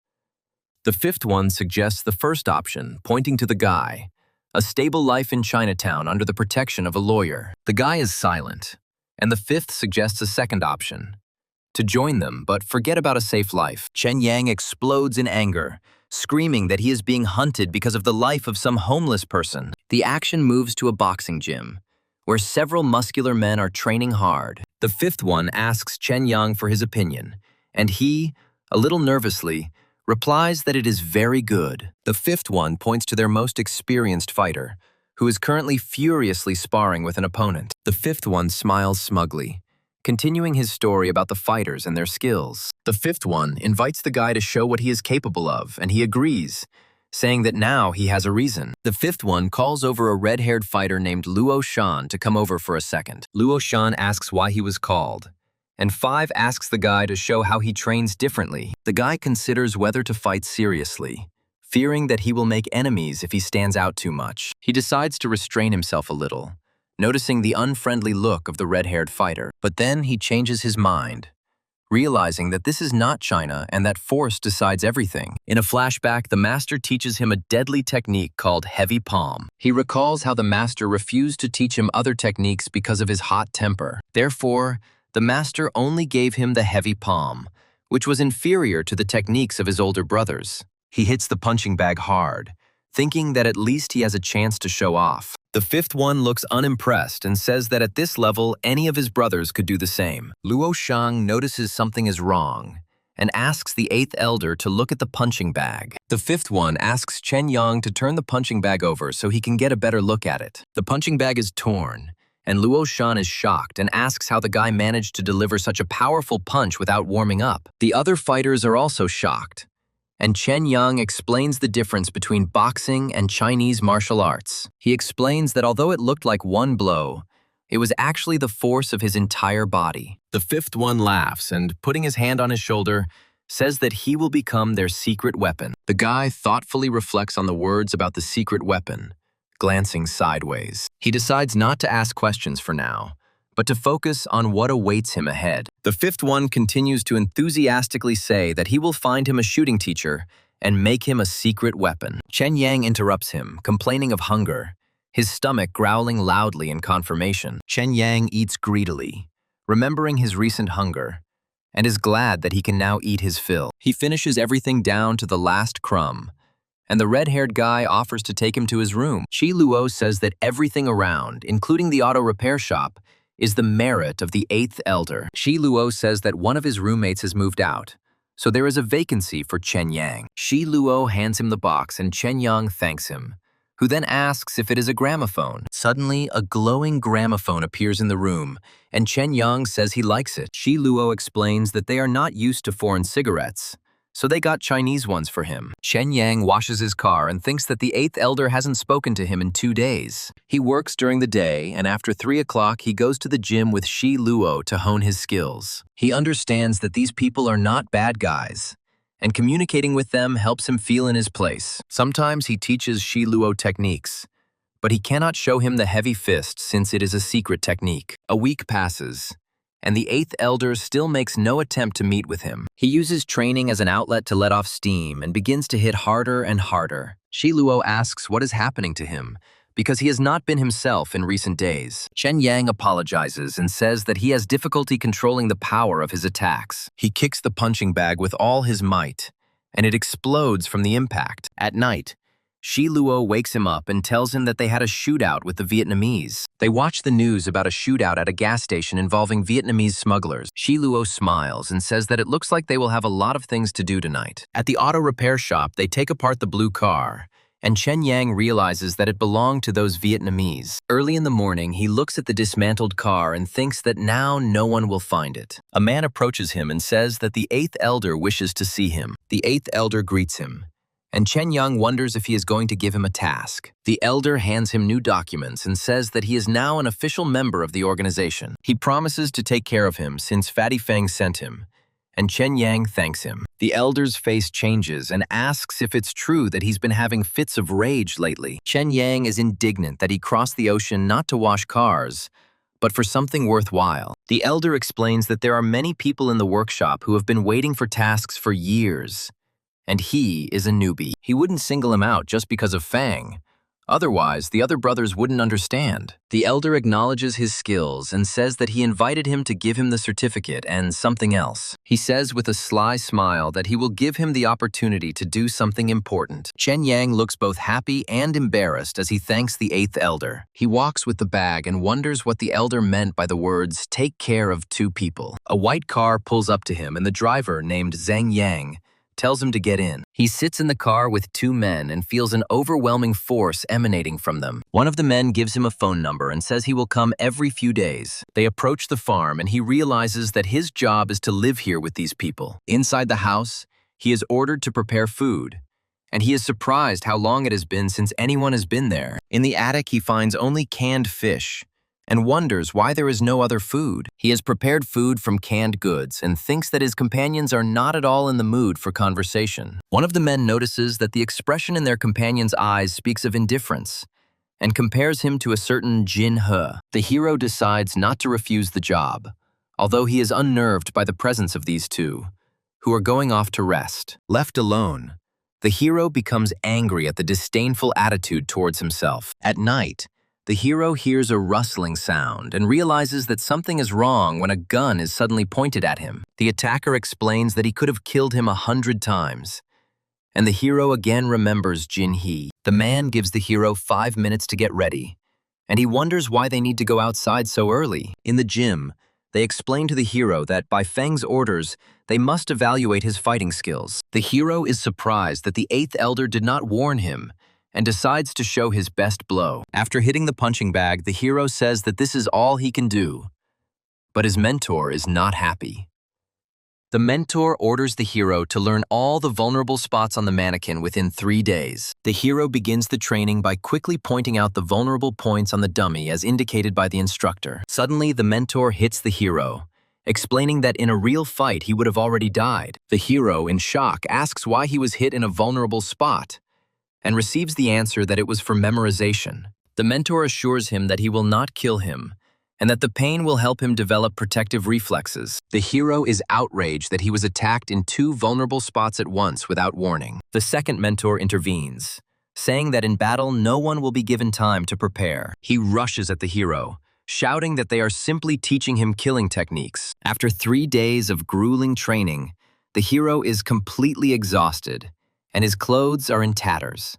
The fifth one suggests the first option, pointing to the guy, a stable life in Chinatown under the protection of a lawyer. The guy is silent, and the fifth suggests a second option, to join them but forget about a safe life. Chen Yang explodes in anger, screaming that he is being hunted because of the life of some homeless person. The action moves to a boxing gym, where several muscular men are training hard. The fifth one asks Chen Yang for his opinion, and he, a little nervously, replies that it is very good. The fifth one points to their most experienced fighter, who is currently furiously sparring with an opponent. The fifth one smiles smugly, continuing his story about the fighters and their skills. The fifth one invites the guy to show what he is capable of, and he agrees, saying that now he has a reason. The fifth one calls over a red-haired fighter named Luo Shan to come over for a second. Luo Shan asks why he was called, and 5 asks the guy to show how he trains differently. The guy considers whether to fight seriously, fearing that he will make enemies if he stands out too much. He decides to restrain himself a little, noticing the unfriendly look of the red-haired fighter. But then he changes his mind, realizing that this is not China and that force decides everything. In a flashback, the master teaches him a deadly technique called heavy palm. He recalls how the master refused to teach him other techniques because of his hot temper. Therefore, the master only gave him the heavy palm, which was inferior to the techniques of his older brothers. He hits the punching bag hard, thinking that at least he has a chance to show off. The fifth one looks unimpressed and says that at this level, any of his brothers could do the same. Luo Shang notices something is wrong and asks the eighth elder to look at the punching bag. The fifth one asks Chen Yang to turn the punching bag over so he can get a better look at it. The punching bag is torn, and Luo Shan is shocked and asks how the guy managed to deliver such a powerful punch without warming up. The other fighters are also shocked, and Chen Yang explains the difference between boxing and Chinese martial arts. He explains that although it looked like one blow, it was actually the force of his entire body. The fifth one laughs and, putting his hand on his shoulder, says that he will become their secret weapon. The guy thoughtfully reflects on the words about the secret weapon, glancing sideways. He decides not to ask questions for now, but to focus on what awaits him ahead. The fifth one continues to enthusiastically say that he will find him a shooting teacher and make him a secret weapon. Chen Yang interrupts him, complaining of hunger, his stomach growling loudly in confirmation. Chen Yang eats greedily, remembering his recent hunger, and is glad that he can now eat his fill. He finishes everything down to the last crumb, and the red-haired guy offers to take him to his room. Shi Luo says that everything around, including the auto repair shop, is the merit of the eighth elder. Shi Luo says that one of his roommates has moved out, so there is a vacancy for Chen Yang. Shi Luo hands him the box and Chen Yang thanks him, who then asks if it is a gramophone. Suddenly, a glowing gramophone appears in the room, and Chen Yang says he likes it. Shi Luo explains that they are not used to foreign cigarettes, so they got Chinese ones for him. Chen Yang washes his car and thinks that the eighth elder hasn't spoken to him in 2 days. He works during the day, and after 3 o'clock, he goes to the gym with Shi Luo to hone his skills. He understands that these people are not bad guys, and communicating with them helps him feel in his place. Sometimes he teaches Shi Luo techniques, but he cannot show him the heavy fist since it is a secret technique. A week passes, and the eighth elder still makes no attempt to meet with him. He uses training as an outlet to let off steam and begins to hit harder and harder. Shi Luo asks what is happening to him, because he has not been himself in recent days. Chen Yang apologizes and says that he has difficulty controlling the power of his attacks. He kicks the punching bag with all his might, and it explodes from the impact. At night, Shi Luo wakes him up and tells him that they had a shootout with the Vietnamese. They watch the news about a shootout at a gas station involving Vietnamese smugglers. Shi Luo smiles and says that it looks like they will have a lot of things to do tonight. At the auto repair shop, they take apart the blue car and Chen Yang realizes that it belonged to those Vietnamese. Early in the morning, he looks at the dismantled car and thinks that now no one will find it. A man approaches him and says that the eighth elder wishes to see him. The eighth elder greets him, and Chen Yang wonders if he is going to give him a task. The elder hands him new documents and says that he is now an official member of the organization. He promises to take care of him since Fatty Feng sent him, and Chen Yang thanks him. The elder's face changes and asks if it's true that he's been having fits of rage lately. Chen Yang is indignant that he crossed the ocean not to wash cars, but for something worthwhile. The elder explains that there are many people in the workshop who have been waiting for tasks for years, and he is a newbie. He wouldn't single him out just because of Fang. Otherwise, the other brothers wouldn't understand. The elder acknowledges his skills and says that he invited him to give him the certificate and something else. He says with a sly smile that he will give him the opportunity to do something important. Chen Yang looks both happy and embarrassed as he thanks the eighth elder. He walks with the bag and wonders what the elder meant by the words, "take care of two people." A white car pulls up to him and the driver, named Zhang Yang, tells him to get in. He sits in the car with two men and feels an overwhelming force emanating from them. One of the men gives him a phone number and says he will come every few days. They approach the farm and he realizes that his job is to live here with these people. Inside the house, he is ordered to prepare food, and he is surprised how long it has been since anyone has been there. In the attic, he finds only canned fish and wonders why there is no other food. He has prepared food from canned goods and thinks that his companions are not at all in the mood for conversation. One of the men notices that the expression in their companion's eyes speaks of indifference and compares him to a certain Jin He. The hero decides not to refuse the job, although he is unnerved by the presence of these two, who are going off to rest. Left alone, the hero becomes angry at the disdainful attitude towards himself. At night, the hero hears a rustling sound and realizes that something is wrong when a gun is suddenly pointed at him. The attacker explains that he could have killed him 100 times, and the hero again remembers Jin He. The man gives the hero 5 minutes to get ready, and he wonders why they need to go outside so early. In the gym, they explain to the hero that by Feng's orders, they must evaluate his fighting skills. The hero is surprised that the eighth elder did not warn him and decides to show his best blow. After hitting the punching bag, the hero says that this is all he can do, but his mentor is not happy. The mentor orders the hero to learn all the vulnerable spots on the mannequin within 3 days. The hero begins the training by quickly pointing out the vulnerable points on the dummy as indicated by the instructor. Suddenly, the mentor hits the hero, explaining that in a real fight he would have already died. The hero, in shock, asks why he was hit in a vulnerable spot, and receives the answer that it was for memorization. The mentor assures him that he will not kill him, and that the pain will help him develop protective reflexes. The hero is outraged that he was attacked in 2 vulnerable spots at once without warning. The second mentor intervenes, saying that in battle no one will be given time to prepare. He rushes at the hero, shouting that they are simply teaching him killing techniques. After 3 days of grueling training, the hero is completely exhausted, and his clothes are in tatters.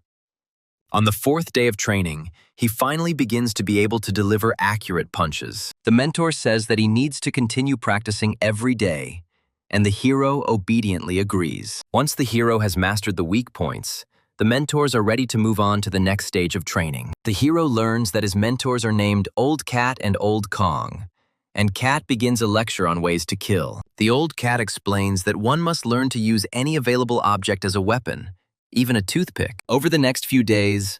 On the 4th day of training, he finally begins to be able to deliver accurate punches. The mentor says that he needs to continue practicing every day, and the hero obediently agrees. Once the hero has mastered the weak points, the mentors are ready to move on to the next stage of training. The hero learns that his mentors are named Old Cat and Old Kong, and Cat begins a lecture on ways to kill. The old cat explains that one must learn to use any available object as a weapon, even a toothpick. Over the next few days,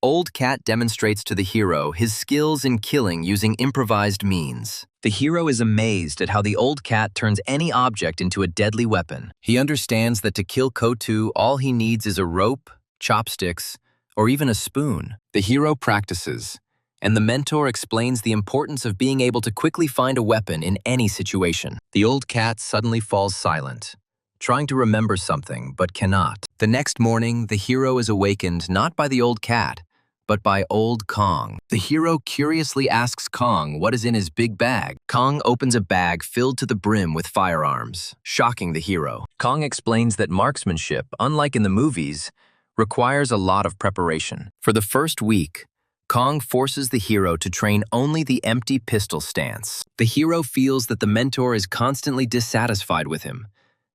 Old Cat demonstrates to the hero his skills in killing using improvised means. The hero is amazed at how the old cat turns any object into a deadly weapon. He understands that to kill Kotu, all he needs is a rope, chopsticks, or even a spoon. The hero practices, and the mentor explains the importance of being able to quickly find a weapon in any situation. The old cat suddenly falls silent, trying to remember something, but cannot. The next morning, the hero is awakened not by the old cat, but by Old Kong. The hero curiously asks Kong what is in his big bag. Kong opens a bag filled to the brim with firearms, shocking the hero. Kong explains that marksmanship, unlike in the movies, requires a lot of preparation. For the first week, Kong forces the hero to train only the empty pistol stance. The hero feels that the mentor is constantly dissatisfied with him,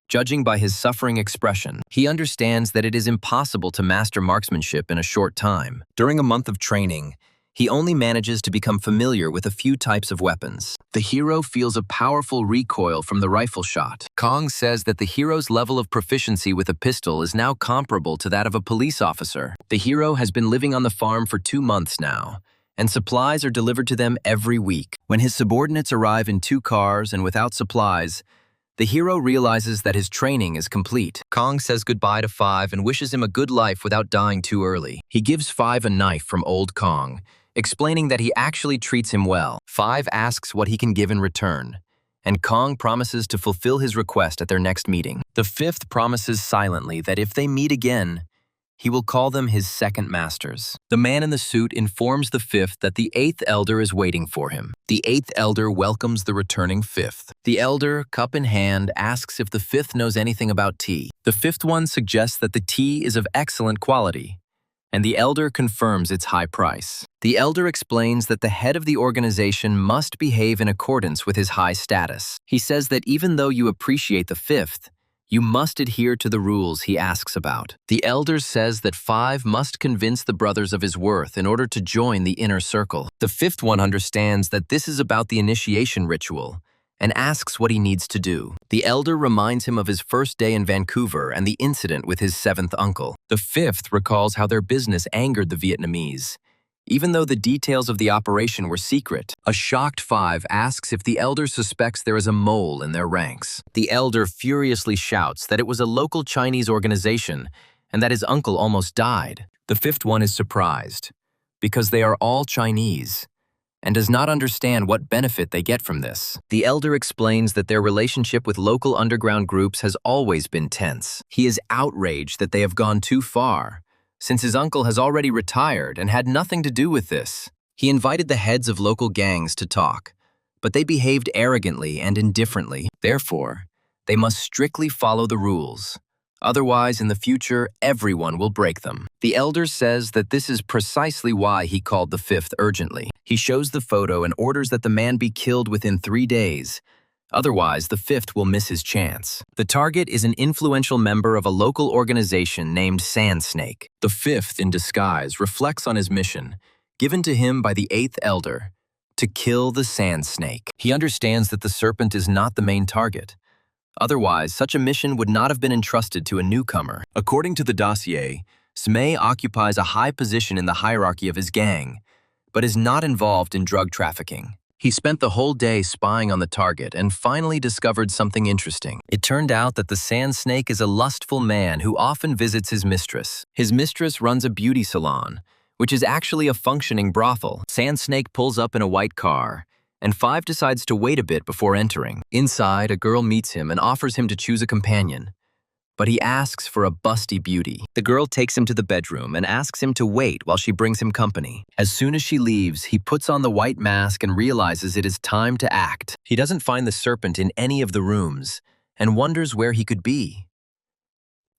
judging by his suffering expression. He understands that it is impossible to master marksmanship in a short time. During a month of training, he only manages to become familiar with a few types of weapons. The hero feels a powerful recoil from the rifle shot. Kong says that the hero's level of proficiency with a pistol is now comparable to that of a police officer. The hero has been living on the farm for 2 months now, and supplies are delivered to them every week. When his subordinates arrive in 2 cars and without supplies, the hero realizes that his training is complete. Kong says goodbye to Five and wishes him a good life without dying too early. He gives Five a knife from old Kong, explaining that he actually treats him well. Five asks what he can give in return, and Kong promises to fulfill his request at their next meeting. The fifth promises silently that if they meet again, he will call them his second masters. The man in the suit informs the fifth that the eighth elder is waiting for him. The eighth elder welcomes the returning fifth. The elder, cup in hand, asks if the fifth knows anything about tea. The fifth one suggests that the tea is of excellent quality, and the elder confirms its high price. The elder explains that the head of the organization must behave in accordance with his high status. He says that even though you appreciate the fifth, you must adhere to the rules he asks about. The elder says that Five must convince the brothers of his worth in order to join the inner circle. The fifth one understands that this is about the initiation ritual and asks what he needs to do. The elder reminds him of his first day in Vancouver and the incident with his seventh uncle. The fifth recalls how their business angered the Vietnamese, even though the details of the operation were secret. A shocked Five asks if the elder suspects there is a mole in their ranks. The elder furiously shouts that it was a local Chinese organization and that his uncle almost died. The fifth one is surprised because they are all Chinese and does not understand what benefit they get from this. The elder explains that their relationship with local underground groups has always been tense. He is outraged that they have gone too far, since his uncle has already retired and had nothing to do with this. He invited the heads of local gangs to talk, but they behaved arrogantly and indifferently. Therefore, they must strictly follow the rules. Otherwise, in the future, everyone will break them. The elder says that this is precisely why he called the fifth urgently. He shows the photo and orders that the man be killed within 3 days. Otherwise, the fifth will miss his chance. The target is an influential member of a local organization named Sand Snake. The fifth, in disguise, reflects on his mission, given to him by the eighth elder, to kill the Sand Snake. He understands that the serpent is not the main target. Otherwise, such a mission would not have been entrusted to a newcomer. According to the dossier, Smay occupies a high position in the hierarchy of his gang, but is not involved in drug trafficking. He spent the whole day spying on the target and finally discovered something interesting. It turned out that the Sand Snake is a lustful man who often visits his mistress. His mistress runs a beauty salon, which is actually a functioning brothel. Sand Snake pulls up in a white car, and Five decides to wait a bit before entering. Inside, a girl meets him and offers him to choose a companion, but he asks for a busty beauty. The girl takes him to the bedroom and asks him to wait while she brings him company. As soon as she leaves, he puts on the white mask and realizes it is time to act. He doesn't find the serpent in any of the rooms and wonders where he could be.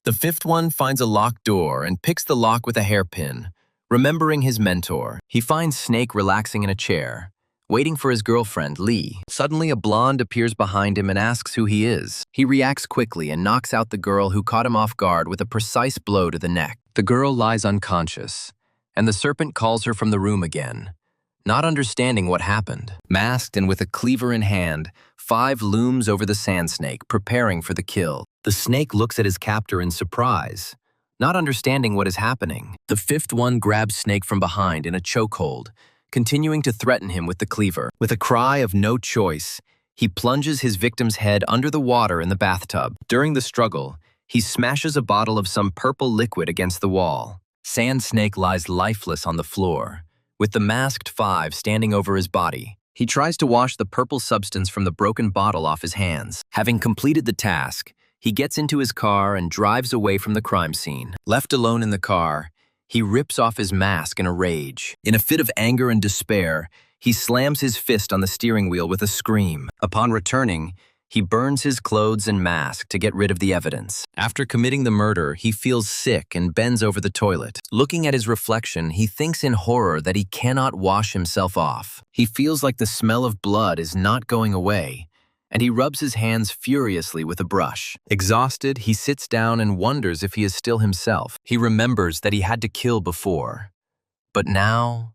The fifth one finds a locked door and picks the lock with a hairpin, remembering his mentor. He finds Snake relaxing in a chair, waiting for his girlfriend, Lee. Suddenly, a blonde appears behind him and asks who he is. He reacts quickly and knocks out the girl who caught him off guard with a precise blow to the neck. The girl lies unconscious, and the serpent calls her from the room again, not understanding what happened. Masked and with a cleaver in hand, Five looms over the Sand Snake, preparing for the kill. The snake looks at his captor in surprise, not understanding what is happening. The fifth one grabs Snake from behind in a chokehold, continuing to threaten him with the cleaver. With a cry of no choice, he plunges his victim's head under the water in the bathtub. During the struggle, he smashes a bottle of some purple liquid against the wall. Sand Snake lies lifeless on the floor, with the masked Five standing over his body. He tries to wash the purple substance from the broken bottle off his hands. Having completed the task, he gets into his car and drives away from the crime scene. Left alone in the car, he rips off his mask in a rage. In a fit of anger and despair, he slams his fist on the steering wheel with a scream. Upon returning, he burns his clothes and mask to get rid of the evidence. After committing the murder, he feels sick and bends over the toilet. Looking at his reflection, he thinks in horror that he cannot wash himself off. He feels like the smell of blood is not going away, and he rubs his hands furiously with a brush. Exhausted, he sits down and wonders if he is still himself. He remembers that he had to kill before. But now,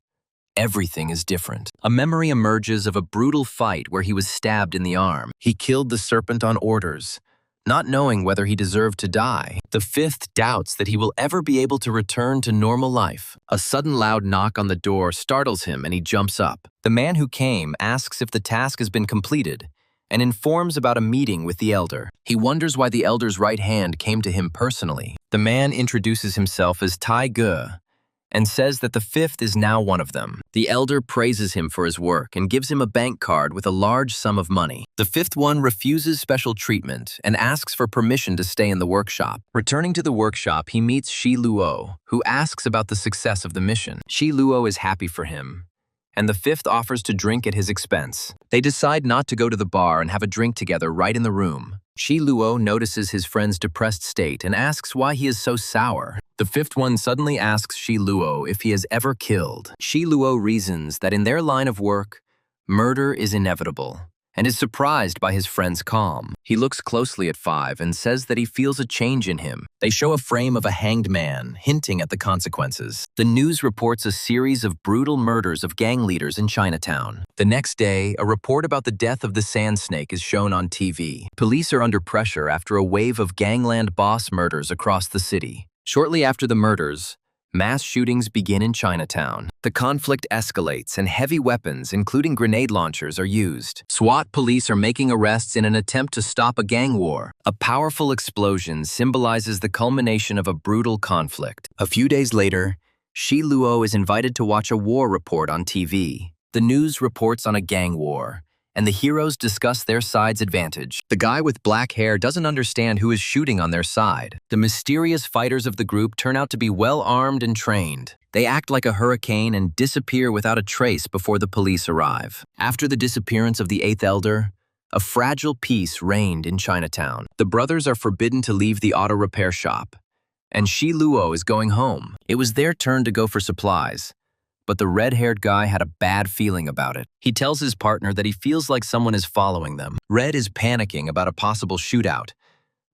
everything is different. A memory emerges of a brutal fight where he was stabbed in the arm. He killed the serpent on orders, not knowing whether he deserved to die. The fifth doubts that he will ever be able to return to normal life. A sudden loud knock on the door startles him and he jumps up. The man who came asks if the task has been completed and informs about a meeting with the elder. He wonders why the elder's right hand came to him personally. The man introduces himself as Tai Ge and says that the fifth is now one of them. The elder praises him for his work and gives him a bank card with a large sum of money. The fifth one refuses special treatment and asks for permission to stay in the workshop. Returning to the workshop, he meets Shi Luo, who asks about the success of the mission. Shi Luo is happy for him, and the fifth offers to drink at his expense. They decide not to go to the bar and have a drink together right in the room. Shi Luo notices his friend's depressed state and asks why he is so sour. The fifth one suddenly asks Shi Luo if he has ever killed. Shi Luo reasons that in their line of work, murder is inevitable, and is surprised by his friend's calm. He looks closely at Five and says that he feels a change in him. They show a frame of a hanged man, hinting at the consequences. The news reports a series of brutal murders of gang leaders in Chinatown. The next day, a report about the death of the Sand Snake is shown on TV. Police are under pressure after a wave of gangland boss murders across the city. Shortly after the murders, mass shootings begin in Chinatown. The conflict escalates and heavy weapons, including grenade launchers, are used. SWAT police are making arrests in an attempt to stop a gang war. A powerful explosion symbolizes the culmination of a brutal conflict. A few days later, Shi Luo is invited to watch a war report on TV. The news reports on a gang war, and the heroes discuss their side's advantage. The guy with black hair doesn't understand who is shooting on their side. The mysterious fighters of the group turn out to be well-armed and trained. They act like a hurricane and disappear without a trace before the police arrive. After the disappearance of the eighth elder, a fragile peace reigned in Chinatown. The brothers are forbidden to leave the auto repair shop, and Shi Luo is going home. It was their turn to go for supplies, but the red-haired guy had a bad feeling about it. He tells his partner that he feels like someone is following them. Red is panicking about a possible shootout,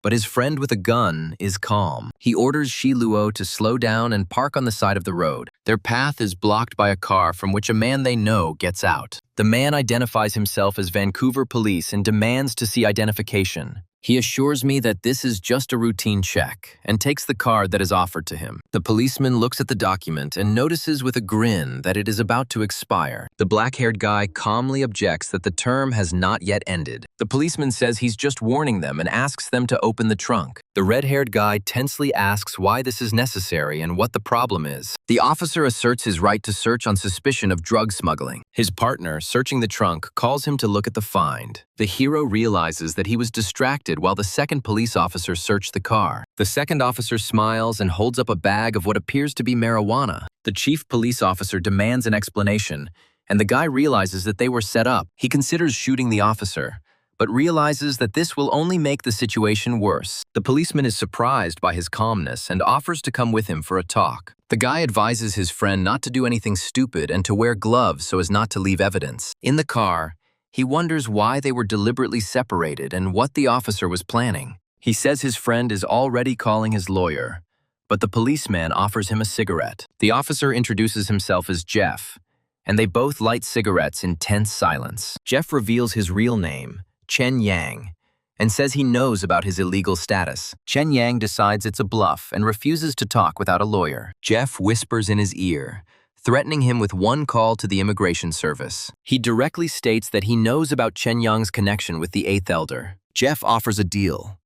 but his friend with a gun is calm. He orders Shi Luo to slow down and park on the side of the road. Their path is blocked by a car from which a man they know gets out. The man identifies himself as Vancouver police and demands to see identification. He assures me that this is just a routine check and takes the card that is offered to him. The policeman looks at the document and notices with a grin that it is about to expire. The black-haired guy calmly objects that the term has not yet ended. The policeman says he's just warning them and asks them to open the trunk. The red-haired guy tensely asks why this is necessary and what the problem is. The officer asserts his right to search on suspicion of drug smuggling. His partner, searching the trunk, calls him to look at the find. The hero realizes that he was distracted while the second police officer searched the car. The second officer smiles and holds up a bag of what appears to be marijuana. The chief police officer demands an explanation, and the guy realizes that they were set up. He considers shooting the officer, but realizes that this will only make the situation worse. The policeman is surprised by his calmness and offers to come with him for a talk. The guy advises his friend not to do anything stupid and to wear gloves so as not to leave evidence. In the car, he wonders why they were deliberately separated and what the officer was planning. He says his friend is already calling his lawyer, but the policeman offers him a cigarette. The officer introduces himself as Jeff, and they both light cigarettes in tense silence. Jeff reveals his real name, Chen Yang, and says he knows about his illegal status. Chen Yang decides it's a bluff and refuses to talk without a lawyer. Jeff whispers in his ear, threatening him with one call to the immigration service. He directly states that he knows about Chen Yang's connection with the eighth elder. Jeff offers a deal,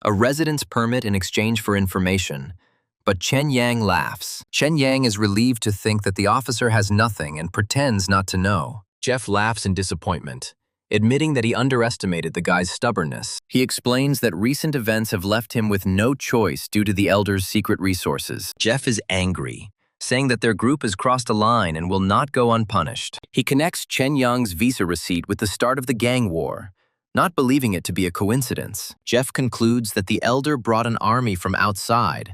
a residence permit in exchange for information, but Chen Yang laughs. Chen Yang is relieved to think that the officer has nothing and pretends not to know. Jeff laughs in disappointment, admitting that he underestimated the guy's stubbornness. He explains that recent events have left him with no choice due to the elder's secret resources. Jeff is angry, saying that their group has crossed a line and will not go unpunished. He connects Chen Yang's visa receipt with the start of the gang war, not believing it to be a coincidence. Jeff concludes that the elder brought an army from outside,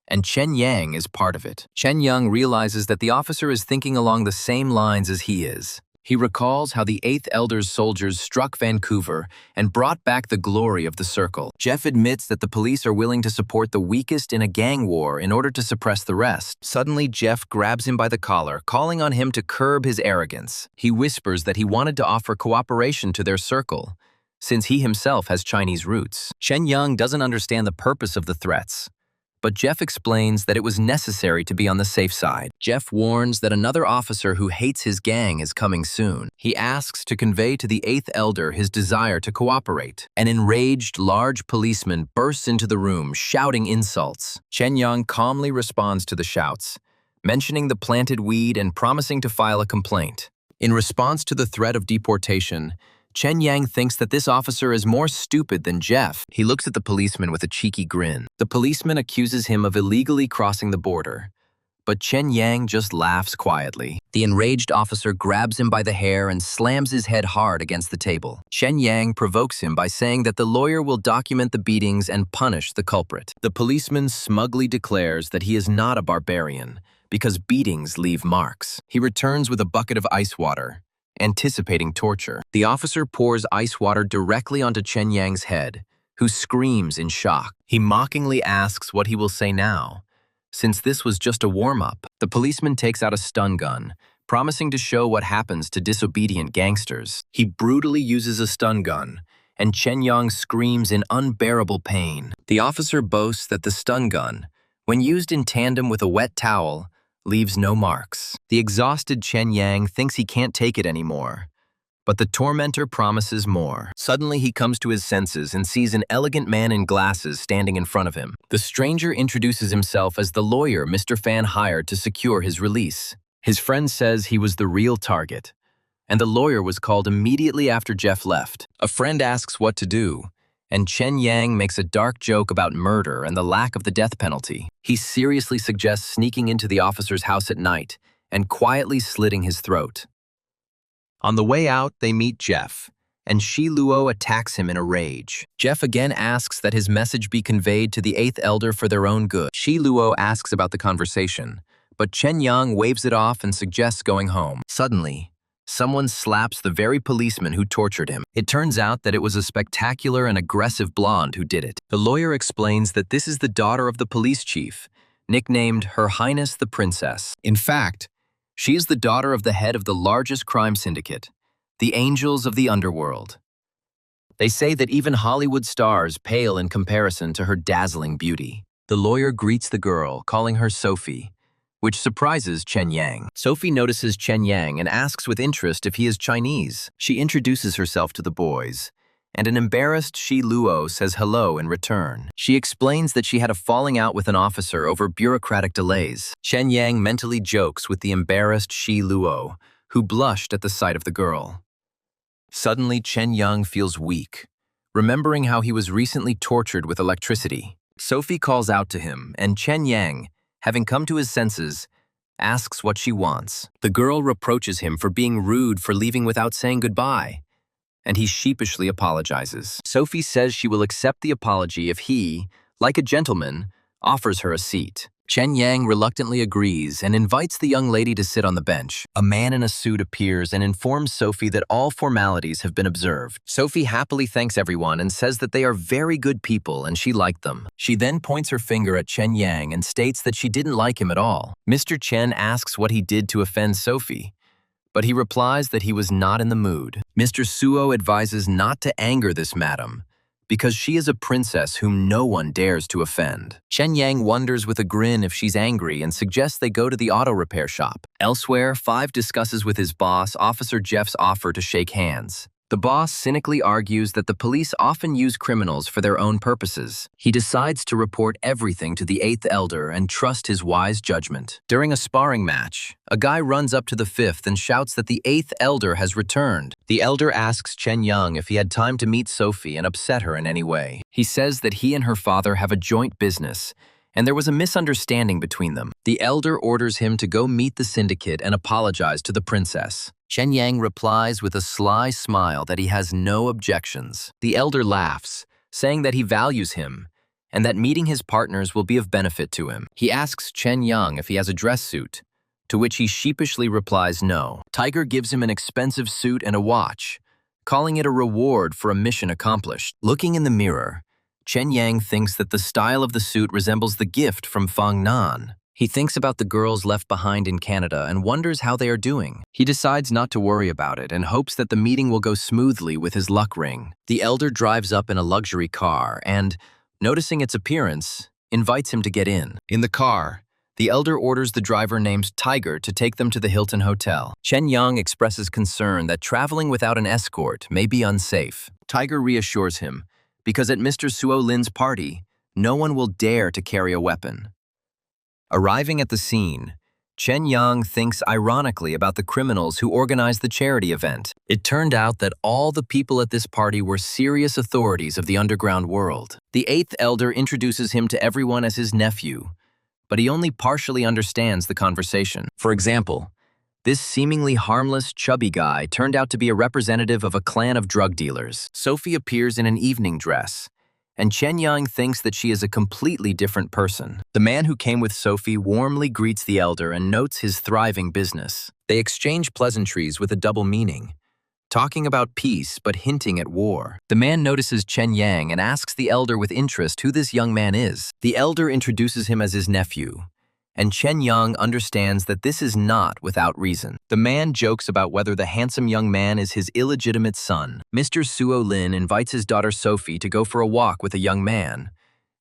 and Chen Yang is part of it. Chen Yang realizes that the officer is thinking along the same lines as he is. He recalls how the Eighth Elder's soldiers struck Vancouver and brought back the glory of the circle. Jeff admits that the police are willing to support the weakest in a gang war in order to suppress the rest. Suddenly, Jeff grabs him by the collar, calling on him to curb his arrogance. He whispers that he wanted to offer cooperation to their circle, since he himself has Chinese roots. Chen Yang doesn't understand the purpose of the threats, but Jeff explains that it was necessary to be on the safe side. Jeff warns that another officer who hates his gang is coming soon. He asks to convey to the Eighth Elder his desire to cooperate. An enraged, large policeman bursts into the room, shouting insults. Chen Yang calmly responds to the shouts, mentioning the planted weed and promising to file a complaint. In response to the threat of deportation, Chen Yang thinks that this officer is more stupid than Jeff. He looks at the policeman with a cheeky grin. The policeman accuses him of illegally crossing the border, but Chen Yang just laughs quietly. The enraged officer grabs him by the hair and slams his head hard against the table. Chen Yang provokes him by saying that the lawyer will document the beatings and punish the culprit. The policeman smugly declares that he is not a barbarian because beatings leave marks. He returns with a bucket of ice water, anticipating torture. The officer pours ice water directly onto Chen Yang's head, who screams in shock. He mockingly asks what he will say now, since this was just a warm-up. The policeman takes out a stun gun, promising to show what happens to disobedient gangsters. He brutally uses a stun gun, and Chen Yang screams in unbearable pain. The officer boasts that the stun gun, when used in tandem with a wet towel, leaves no marks. The exhausted Chen Yang thinks he can't take it anymore, but the tormentor promises more. Suddenly, he comes to his senses and sees an elegant man in glasses standing in front of him. The stranger introduces himself as the lawyer Mr. Fan hired to secure his release. His friend says he was the real target, and the lawyer was called immediately after Jeff left. A friend asks what to do, and Chen Yang makes a dark joke about murder and the lack of the death penalty. He seriously suggests sneaking into the officer's house at night and quietly slitting his throat. On the way out, they meet Jeff, and Shi Luo attacks him in a rage. Jeff again asks that his message be conveyed to the Eighth Elder for their own good. Shi Luo asks about the conversation, but Chen Yang waves it off and suggests going home. Suddenly, someone slaps the very policeman who tortured him. It turns out that it was a spectacular and aggressive blonde who did it. The lawyer explains that this is the daughter of the police chief, nicknamed Her Highness the Princess. In fact, she is the daughter of the head of the largest crime syndicate, the Angels of the Underworld. They say that even Hollywood stars pale in comparison to her dazzling beauty. The lawyer greets the girl, calling her Sophie, which surprises Chen Yang. Sophie notices Chen Yang and asks with interest if he is Chinese. She introduces herself to the boys, and an embarrassed Shi Luo says hello in return. She explains that she had a falling out with an officer over bureaucratic delays. Chen Yang mentally jokes with the embarrassed Shi Luo, who blushed at the sight of the girl. Suddenly, Chen Yang feels weak, remembering how he was recently tortured with electricity. Sophie calls out to him, and Chen Yang, having come to his senses, asks what she wants. The girl reproaches him for being rude for leaving without saying goodbye, and he sheepishly apologizes. Sophie says she will accept the apology if he, like a gentleman, offers her a seat. Chen Yang reluctantly agrees and invites the young lady to sit on the bench. A man in a suit appears and informs Sophie that all formalities have been observed. Sophie happily thanks everyone and says that they are very good people and she liked them. She then points her finger at Chen Yang and states that she didn't like him at all. Mr. Chen asks what he did to offend Sophie, but he replies that he was not in the mood. Mr. Suo advises not to anger this madam, because she is a princess whom no one dares to offend. Chen Yang wonders with a grin if she's angry and suggests they go to the auto repair shop. Elsewhere, Five discusses with his boss, Officer Jeff's offer to shake hands. The boss cynically argues that the police often use criminals for their own purposes. He decides to report everything to the Eighth Elder and trust his wise judgment. During a sparring match, a guy runs up to the Fifth and shouts that the Eighth Elder has returned. The Elder asks Chen Yang if he had time to meet Sophie and upset her in any way. He says that he and her father have a joint business, and there was a misunderstanding between them. The Elder orders him to go meet the syndicate and apologize to the princess. Chen Yang replies with a sly smile that he has no objections. The Elder laughs, saying that he values him and that meeting his partners will be of benefit to him. He asks Chen Yang if he has a dress suit, to which he sheepishly replies no. Tiger gives him an expensive suit and a watch, calling it a reward for a mission accomplished. Looking in the mirror, Chen Yang thinks that the style of the suit resembles the gift from Fang Nan. He thinks about the girls left behind in Canada and wonders how they are doing. He decides not to worry about it and hopes that the meeting will go smoothly with his luck ring. The elder drives up in a luxury car and, noticing its appearance, invites him to get in. In the car, the elder orders the driver named Tiger to take them to the Hilton Hotel. Chen Yang expresses concern that traveling without an escort may be unsafe. Tiger reassures him, because at Mr. Suo Lin's party, no one will dare to carry a weapon. Arriving at the scene, Chen Yang thinks ironically about the criminals who organized the charity event. It turned out that all the people at this party were serious authorities of the underground world. The eighth elder introduces him to everyone as his nephew, but he only partially understands the conversation. For example, this seemingly harmless, chubby guy turned out to be a representative of a clan of drug dealers. Sophie appears in an evening dress, and Chen Yang thinks that she is a completely different person. The man who came with Sophie warmly greets the elder and notes his thriving business. They exchange pleasantries with a double meaning, talking about peace but hinting at war. The man notices Chen Yang and asks the elder with interest who this young man is. The elder introduces him as his nephew, and Chen Yang understands that this is not without reason. The man jokes about whether the handsome young man is his illegitimate son. Mr. Suo Lin invites his daughter Sophie to go for a walk with a young man,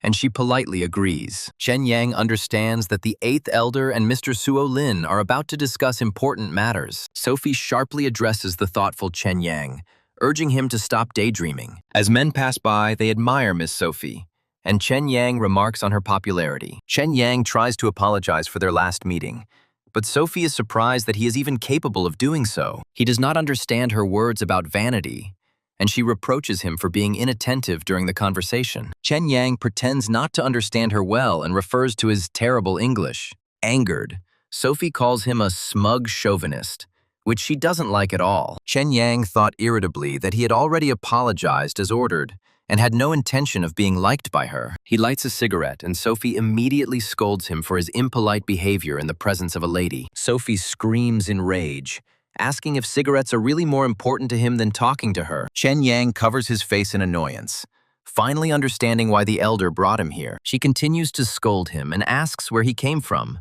and she politely agrees. Chen Yang understands that the eighth elder and Mr. Suo Lin are about to discuss important matters. Sophie sharply addresses the thoughtful Chen Yang, urging him to stop daydreaming. As men pass by, they admire Miss Sophie, and Chen Yang remarks on her popularity. Chen Yang tries to apologize for their last meeting, but Sophie is surprised that he is even capable of doing so. He does not understand her words about vanity, and she reproaches him for being inattentive during the conversation. Chen Yang pretends not to understand her well and refers to his terrible English. Angered, Sophie calls him a smug chauvinist, which she doesn't like at all. Chen Yang thought irritably that he had already apologized as ordered and had no intention of being liked by her. He lights a cigarette, and Sophie immediately scolds him for his impolite behavior in the presence of a lady. Sophie screams in rage, asking if cigarettes are really more important to him than talking to her. Chen Yang covers his face in annoyance, finally understanding why the elder brought him here. She continues to scold him and asks where he came from,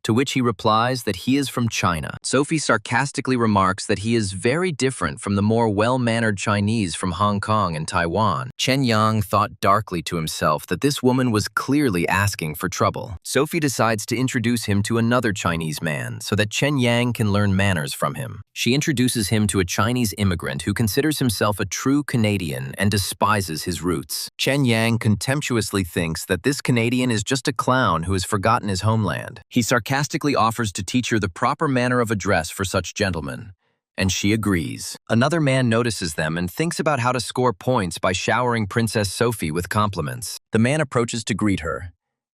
to which he replies that he is from China. Sophie sarcastically remarks that he is very different from the more well-mannered Chinese from Hong Kong and Taiwan. Chen Yang thought darkly to himself that this woman was clearly asking for trouble. Sophie decides to introduce him to another Chinese man so that Chen Yang can learn manners from him. She introduces him to a Chinese immigrant who considers himself a true Canadian and despises his roots. Chen Yang contemptuously thinks that this Canadian is just a clown who has forgotten his homeland. He sarcastically offers to teach her the proper manner of address for such gentlemen, and she agrees. Another man notices them and thinks about how to score points by showering Princess Sophie with compliments. The man approaches to greet her,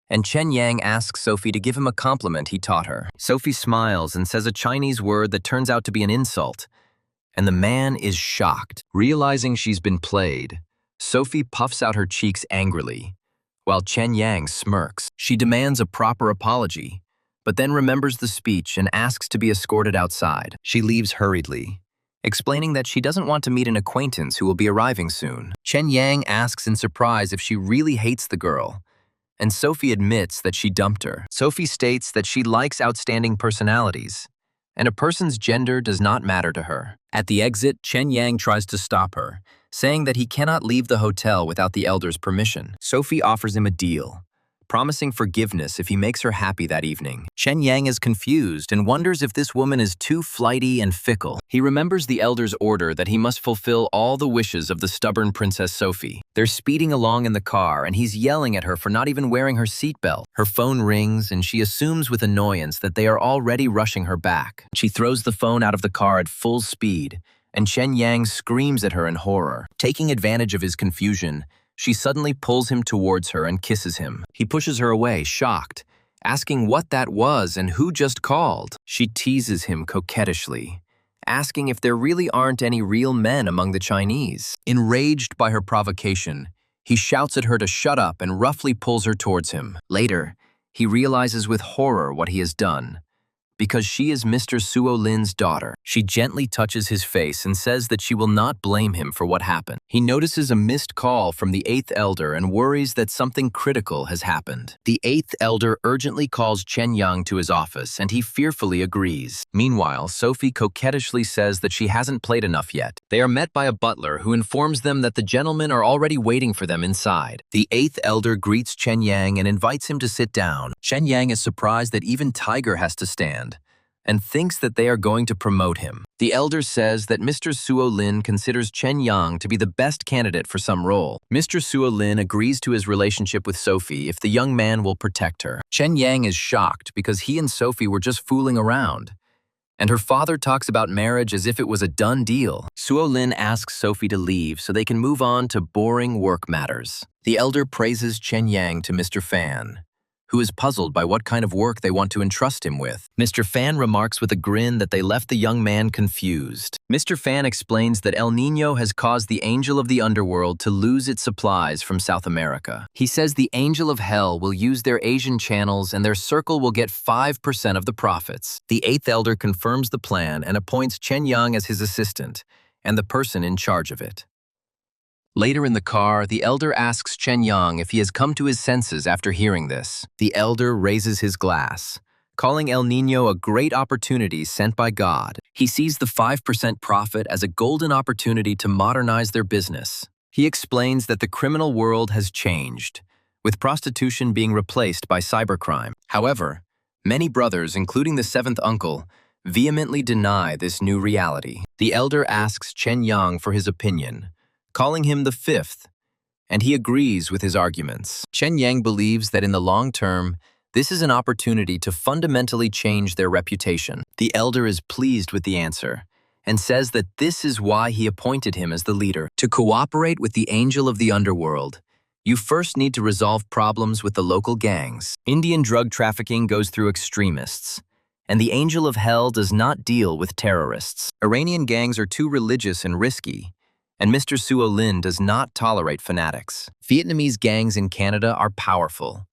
and Chen Yang asks Sophie to give him a compliment he taught her. Sophie smiles and says a Chinese word that turns out to be an insult, and the man is shocked. Realizing she's been played, Sophie puffs out her cheeks angrily, while Chen Yang smirks. She demands a proper apology, but then remembers the speech and asks to be escorted outside. She leaves hurriedly, explaining that she doesn't want to meet an acquaintance who will be arriving soon. Chen Yang asks in surprise if she really hates the girl, and Sophie admits that she dumped her. Sophie states that she likes outstanding personalities, and a person's gender does not matter to her. At the exit, Chen Yang tries to stop her, saying that he cannot leave the hotel without the elder's permission. Sophie offers him a deal, promising forgiveness if he makes her happy that evening. Chen Yang is confused and wonders if this woman is too flighty and fickle. He remembers the elder's order that he must fulfill all the wishes of the stubborn Princess Sophie. They're speeding along in the car, and he's yelling at her for not even wearing her seatbelt. Her phone rings, and she assumes with annoyance that they are already rushing her back. She throws the phone out of the car at full speed, and Chen Yang screams at her in horror. Taking advantage of his confusion, she suddenly pulls him towards her and kisses him. He pushes her away, shocked, asking what that was and who just called. She teases him coquettishly, asking if there really aren't any real men among the Chinese. Enraged by her provocation, he shouts at her to shut up and roughly pulls her towards him. Later, he realizes with horror what he has done, because she is Mr. Suo Lin's daughter. She gently touches his face and says that she will not blame him for what happened. He notices a missed call from the 8th elder and worries that something critical has happened. The 8th elder urgently calls Chen Yang to his office, and he fearfully agrees. Meanwhile, Sophie coquettishly says that she hasn't played enough yet. They are met by a butler who informs them that the gentlemen are already waiting for them inside. The 8th elder greets Chen Yang and invites him to sit down. Chen Yang is surprised that even Tiger has to stand, and thinks that they are going to promote him. The elder says that Mr. Suo Lin considers Chen Yang to be the best candidate for some role. Mr. Suo Lin agrees to his relationship with Sophie if the young man will protect her. Chen Yang is shocked because he and Sophie were just fooling around, and her father talks about marriage as if it was a done deal. Suo Lin asks Sophie to leave so they can move on to boring work matters. The elder praises Chen Yang to Mr. Fan, who is puzzled by what kind of work they want to entrust him with. Mr. Fan remarks with a grin that they left the young man confused. Mr. Fan explains that El Niño has caused the Angel of the Underworld to lose its supplies from South America. He says the Angel of Hell will use their Asian channels and their circle will get 5% of the profits. The 8th elder confirms the plan and appoints Chen Yang as his assistant and the person in charge of it. Later in the car, the elder asks Chen Yang if he has come to his senses after hearing this. The elder raises his glass, calling El Niño a great opportunity sent by God. He sees the 5% profit as a golden opportunity to modernize their business. He explains that the criminal world has changed, with prostitution being replaced by cybercrime. However, many brothers, including the 7th uncle, vehemently deny this new reality. The elder asks Chen Yang for his opinion, calling him the 5th, and he agrees with his arguments. Chen Yang believes that in the long term, this is an opportunity to fundamentally change their reputation. The elder is pleased with the answer and says that this is why he appointed him as the leader. To cooperate with the Angel of the Underworld, you first need to resolve problems with the local gangs. Indian drug trafficking goes through extremists, and the Angel of Hell does not deal with terrorists. Iranian gangs are too religious and risky, and Mr. Suo Lin does not tolerate fanatics. Vietnamese gangs in Canada are powerful,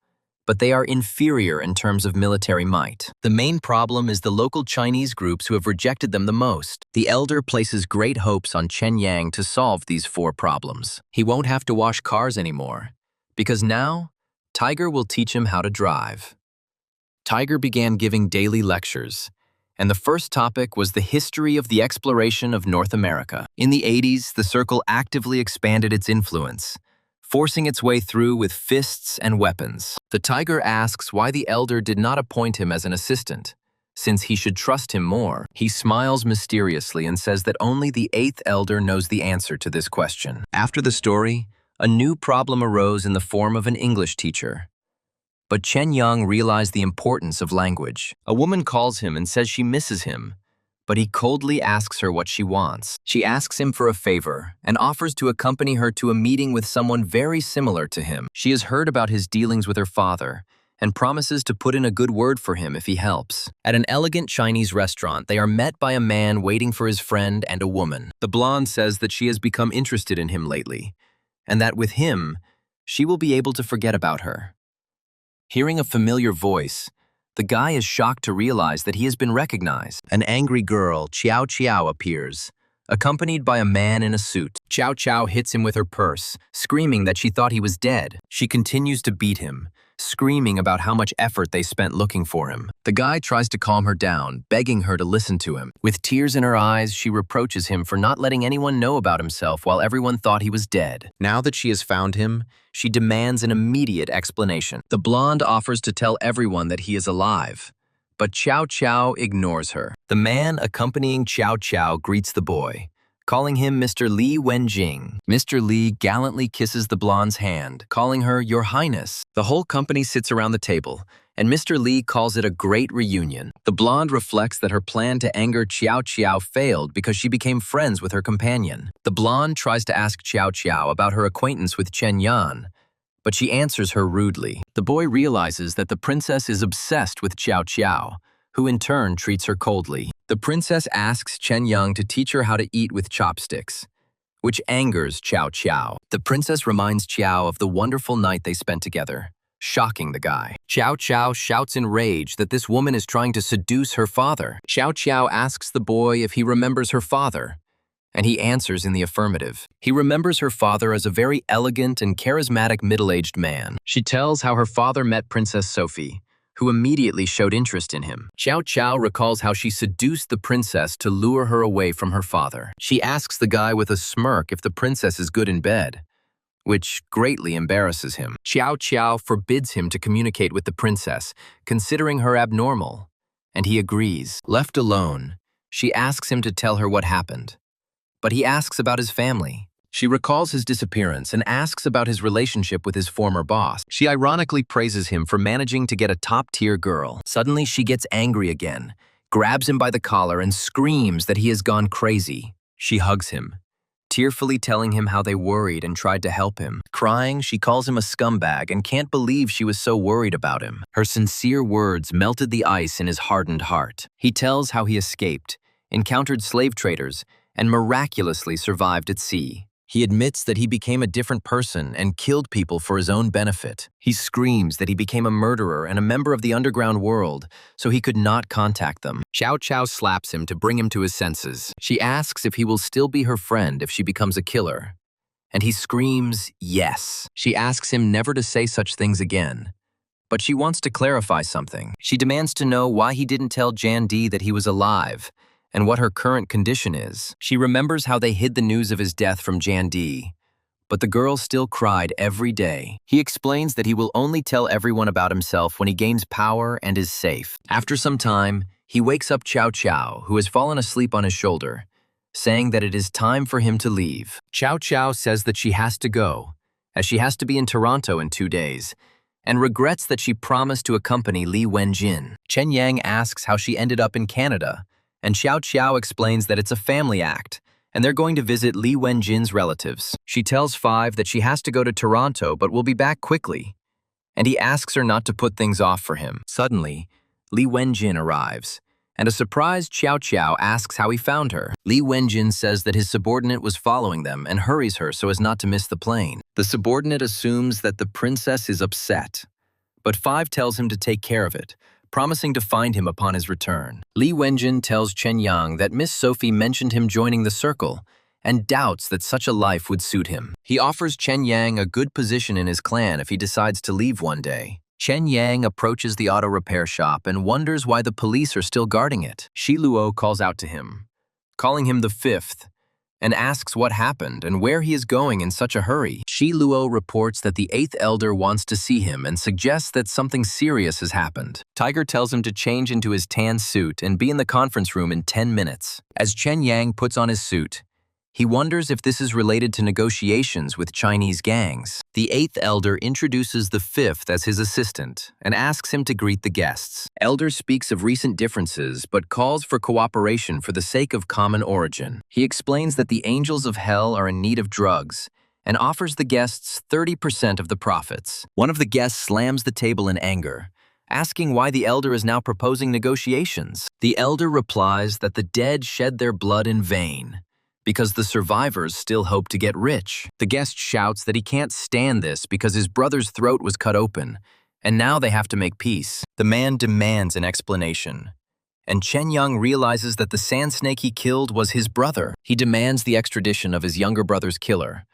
but they are inferior in terms of military might. The main problem is the local Chinese groups who have rejected them the most. The elder places great hopes on Chen Yang to solve these 4 problems. He won't have to wash cars anymore, because now, Tiger will teach him how to drive. Tiger began giving daily lectures, and the first topic was the history of the exploration of North America. In the 80s, the circle actively expanded its influence, forcing its way through with fists and weapons. The Tiger asks why the elder did not appoint him as an assistant, since he should trust him more. He smiles mysteriously and says that only the 8th elder knows the answer to this question. After the story, a new problem arose in the form of an English teacher. But Chen Yang realized the importance of language. A woman calls him and says she misses him, but he coldly asks her what she wants. She asks him for a favor and offers to accompany her to a meeting with someone very similar to him. She has heard about his dealings with her father and promises to put in a good word for him if he helps. At an elegant Chinese restaurant, they are met by a man waiting for his friend and a woman. The blonde says that she has become interested in him lately, and that with him, she will be able to forget about her. Hearing a familiar voice, the guy is shocked to realize that he has been recognized. An angry girl, Qiao Qiao, appears, accompanied by a man in a suit. Qiao Qiao hits him with her purse, screaming that she thought he was dead. She continues to beat him, screaming about how much effort they spent looking for him. The guy tries to calm her down, begging her to listen to him. With tears in her eyes, she reproaches him for not letting anyone know about himself while everyone thought he was dead. Now that she has found him, she demands an immediate explanation. The blonde offers to tell everyone that he is alive, but Qiao Qiao ignores her. The man accompanying Qiao Qiao greets the boy, calling him Mr. Li Wenjing. Mr. Li gallantly kisses the blonde's hand, calling her Your Highness. The whole company sits around the table, and Mr. Li calls it a great reunion. The blonde reflects that her plan to anger Qiao Qiao failed because she became friends with her companion. The blonde tries to ask Qiao Qiao about her acquaintance with Chen Yan, but she answers her rudely. The boy realizes that the princess is obsessed with Qiao Qiao, who in turn treats her coldly. The princess asks Chen Yang to teach her how to eat with chopsticks, which angers Qiao Qiao. The princess reminds Qiao of the wonderful night they spent together, shocking the guy. Xiao Qiao shouts in rage that this woman is trying to seduce her father. Xiao Qiao asks the boy if he remembers her father, and he answers in the affirmative. He remembers her father as a very elegant and charismatic middle-aged man. She tells how her father met Princess Sophie, who immediately showed interest in him. Xiao Qiao recalls how she seduced the princess to lure her away from her father. She asks the guy with a smirk if the princess is good in bed, which greatly embarrasses him. Xiao Qiao forbids him to communicate with the princess, considering her abnormal, and he agrees. Left alone, she asks him to tell her what happened, but he asks about his family. She recalls his disappearance and asks about his relationship with his former boss. She ironically praises him for managing to get a top-tier girl. Suddenly, she gets angry again, grabs him by the collar, and screams that he has gone crazy. She hugs him, tearfully telling him how they worried and tried to help him. Crying, she calls him a scumbag and can't believe she was so worried about him. Her sincere words melted the ice in his hardened heart. He tells how he escaped, encountered slave traders, and miraculously survived at sea. He admits that he became a different person and killed people for his own benefit. He screams that he became a murderer and a member of the underground world, so he could not contact them. Xiao Qiao slaps him to bring him to his senses. She asks if he will still be her friend if she becomes a killer, and he screams yes. She asks him never to say such things again, but she wants to clarify something. She demands to know why he didn't tell Jan Di that he was alive, and what her current condition is. She remembers how they hid the news of his death from Jan Di, but the girl still cried every day. He explains that he will only tell everyone about himself when he gains power and is safe. After some time, he wakes up Xiao Qiao, who has fallen asleep on his shoulder, saying that it is time for him to leave. Xiao Qiao says that she has to go, as she has to be in Toronto in 2 days, and regrets that she promised to accompany Li Wenjin. Chen Yang asks how she ended up in Canada, and Xiao Qiao explains that it's a family act, and they're going to visit Li Wenjin's relatives. She tells Five that she has to go to Toronto but will be back quickly, and he asks her not to put things off for him. Suddenly, Li Wenjin arrives, and a surprised Xiao Qiao asks how he found her. Li Wenjin says that his subordinate was following them and hurries her so as not to miss the plane. The subordinate assumes that the princess is upset, but Five tells him to take care of it, promising to find him upon his return. Li Wenjin tells Chen Yang that Miss Sophie mentioned him joining the circle and doubts that such a life would suit him. He offers Chen Yang a good position in his clan if he decides to leave one day. Chen Yang approaches the auto repair shop and wonders why the police are still guarding it. Shi Luo calls out to him, calling him the fifth, and asks what happened and where he is going in such a hurry. Shi Luo reports that the eighth elder wants to see him and suggests that something serious has happened. Tiger tells him to change into his tan suit and be in the conference room in 10 minutes. As Chen Yang puts on his suit, he wonders if this is related to negotiations with Chinese gangs. The eighth elder introduces the fifth as his assistant and asks him to greet the guests. Elder speaks of recent differences but calls for cooperation for the sake of common origin. He explains that the angels of hell are in need of drugs and offers the guests 30% of the profits. One of the guests slams the table in anger, asking why the elder is now proposing negotiations. The elder replies that the dead shed their blood in vain, because the survivors still hope to get rich. The guest shouts that he can't stand this because his brother's throat was cut open, and now they have to make peace. The man demands an explanation, and Chen Yang realizes that the sand snake he killed was his brother. He demands the extradition of his younger brother's killer,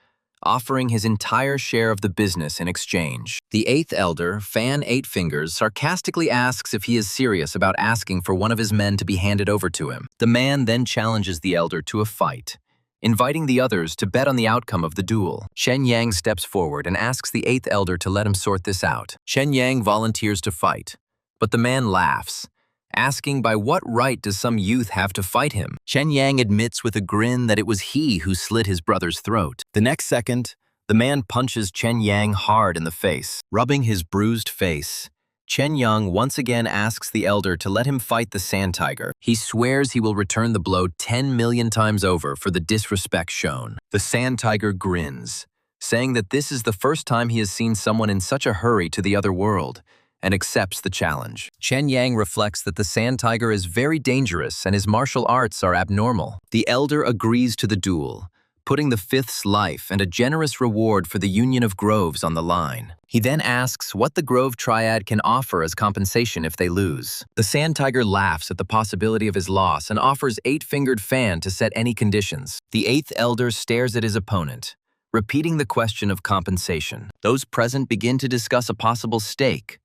offering his entire share of the business in exchange. The eighth elder, Fan Eight Fingers, sarcastically asks if he is serious about asking for one of his men to be handed over to him. The man then challenges the elder to a fight, inviting the others to bet on the outcome of the duel. Chen Yang steps forward and asks the eighth elder to let him sort this out. Chen Yang volunteers to fight, but the man laughs, asking by what right does some youth have to fight him. Chen Yang admits with a grin that it was he who slit his brother's throat. The next second, the man punches Chen Yang hard in the face. Rubbing his bruised face, Chen Yang once again asks the elder to let him fight the sand tiger. He swears he will return the blow 10 million times over for the disrespect shown. The sand tiger grins, saying that this is the first time he has seen someone in such a hurry to the other world, and accepts the challenge. Chen Yang reflects that the sand tiger is very dangerous and his martial arts are abnormal. The elder agrees to the duel, putting the fifth's life and a generous reward for the union of groves on the line. He then asks what the grove triad can offer as compensation if they lose. The sand tiger laughs at the possibility of his loss and offers eight-fingered fan to set any conditions. The eighth elder stares at his opponent, repeating the question of compensation. Those present begin to discuss a possible stake.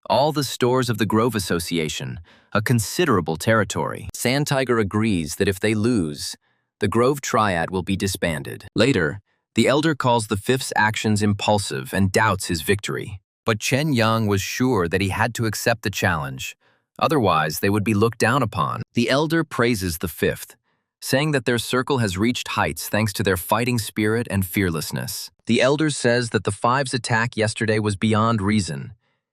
All the stores of the Grove Association, a considerable territory. Sand Tiger agrees that if they lose, the Grove Triad will be disbanded. Later, the elder calls the fifth's actions impulsive and doubts his victory. But Chen Yang was sure that he had to accept the challenge. Otherwise, they would be looked down upon. The elder praises the fifth, saying that their circle has reached heights thanks to their fighting spirit and fearlessness. The elder says that the five's attack yesterday was beyond reason,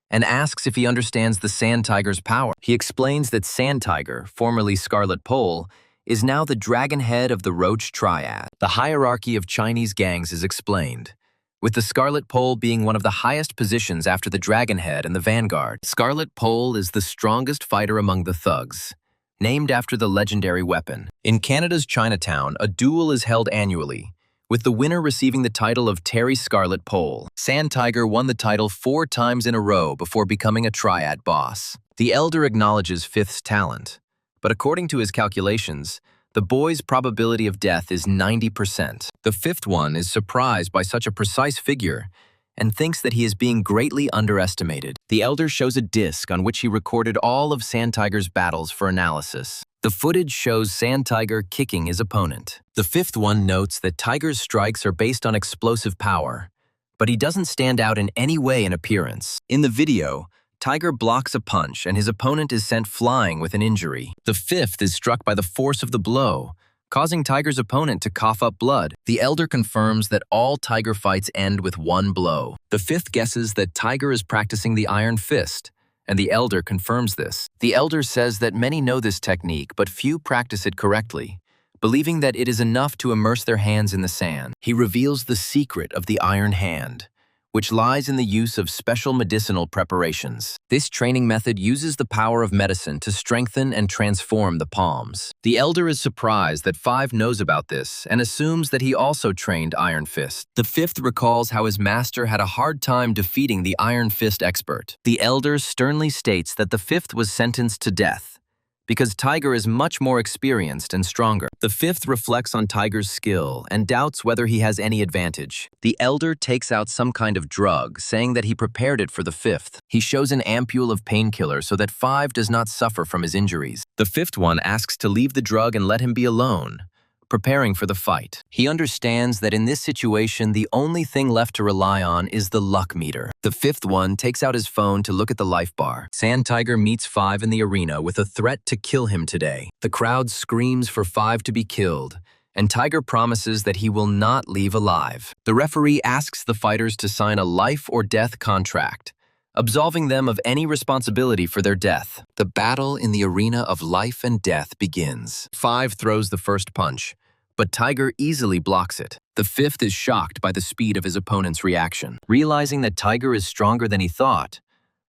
and asks if he understands the Sand Tiger's power. He explains that Sand Tiger, formerly Scarlet Pole, is now the dragon head of the Roach Triad. The hierarchy of Chinese gangs is explained, with the Scarlet Pole being one of the highest positions after the Dragon Head and the Vanguard. Scarlet Pole is the strongest fighter among the thugs, named after the legendary weapon. In Canada's Chinatown, a duel is held annually, with the winner receiving the title of Terry Scarlet Pole. Sand Tiger won the title 4 times in a row before becoming a triad boss. The elder acknowledges Fifth's talent, but according to his calculations, the boy's probability of death is 90%. The fifth one is surprised by such a precise figure and thinks that he is being greatly underestimated. The elder shows a disc on which he recorded all of Sand Tiger's battles for analysis. The footage shows Sand Tiger kicking his opponent. The fifth one notes that Tiger's strikes are based on explosive power, but he doesn't stand out in any way in appearance. In the video, Tiger blocks a punch and his opponent is sent flying with an injury. The fifth is struck by the force of the blow, causing Tiger's opponent to cough up blood. The elder confirms that all Tiger fights end with one blow. The fifth guesses that Tiger is practicing the Iron Fist, and the elder confirms this. The elder says that many know this technique, but few practice it correctly, believing that it is enough to immerse their hands in the sand. He reveals the secret of the Iron Hand, which lies in the use of special medicinal preparations. This training method uses the power of medicine to strengthen and transform the palms. The elder is surprised that Five knows about this and assumes that he also trained Iron Fist. The fifth recalls how his master had a hard time defeating the Iron Fist expert. The elder sternly states that the fifth was sentenced to death, because Tiger is much more experienced and stronger. The fifth reflects on Tiger's skill and doubts whether he has any advantage. The elder takes out some kind of drug, saying that he prepared it for the fifth. He shows an ampule of painkiller so that Five does not suffer from his injuries. The fifth one asks to leave the drug and let him be alone, preparing for the fight. He understands that in this situation, the only thing left to rely on is the luck meter. The fifth one takes out his phone to look at the life bar. Sand Tiger meets Five in the arena with a threat to kill him today. The crowd screams for Five to be killed, and Tiger promises that he will not leave alive. The referee asks the fighters to sign a life or death contract, absolving them of any responsibility for their death. The battle in the arena of life and death begins. Five throws the first punch, but Tiger easily blocks it. The fifth is shocked by the speed of his opponent's reaction. Realizing that Tiger is stronger than he thought,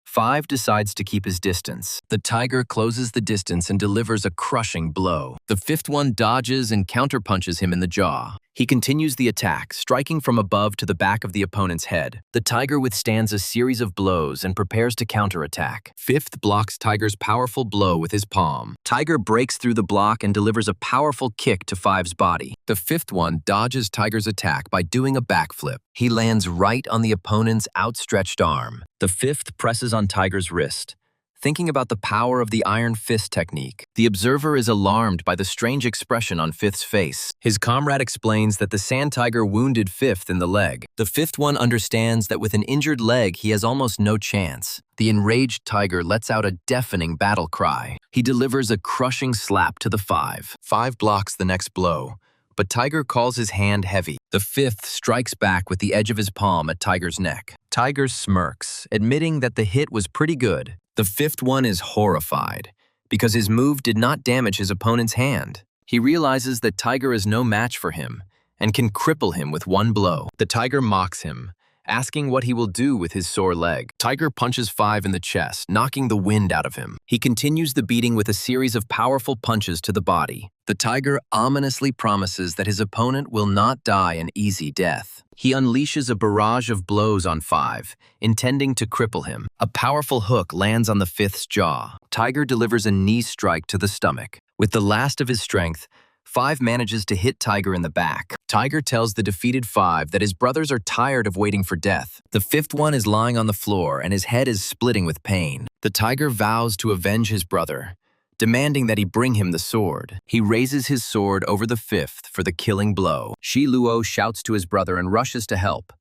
Five decides to keep his distance. The Tiger closes the distance and delivers a crushing blow. The fifth one dodges and counterpunches him in the jaw. He continues the attack, striking from above to the back of the opponent's head. The Tiger withstands a series of blows and prepares to counterattack. Fifth blocks Tiger's powerful blow with his palm. Tiger breaks through the block and delivers a powerful kick to Five's body. The fifth one dodges Tiger's attack by doing a backflip. He lands right on the opponent's outstretched arm. The fifth presses on Tiger's wrist, thinking about the power of the Iron Fist technique. The observer is alarmed by the strange expression on Fifth's face. His comrade explains that the Sand Tiger wounded Fifth in the leg. The fifth one understands that with an injured leg, he has almost no chance. The enraged Tiger lets out a deafening battle cry. He delivers a crushing slap to the five. Five blocks the next blow, but Tiger calls his hand heavy. The fifth strikes back with the edge of his palm at Tiger's neck. Tiger smirks, admitting that the hit was pretty good. The fifth one is horrified, because his move did not damage his opponent's hand. He realizes that Tiger is no match for him, and can cripple him with one blow. The Tiger mocks him, asking what he will do with his sore leg. Tiger punches 5 in the chest, knocking the wind out of him. He continues the beating with a series of powerful punches to the body. The tiger ominously promises that his opponent will not die an easy death. He unleashes a barrage of blows on 5, intending to cripple him. A powerful hook lands on the 5th's jaw. Tiger delivers a knee strike to the stomach. With the last of his strength, 5 manages to hit Tiger in the back. Tiger tells the defeated 5 that his brothers are tired of waiting for death. The 5th one is lying on the floor and his head is splitting with pain. The tiger vows to avenge his brother, demanding that he bring him the sword. He raises his sword over the 5th for the killing blow. Shi Luo shouts to his brother and rushes to help,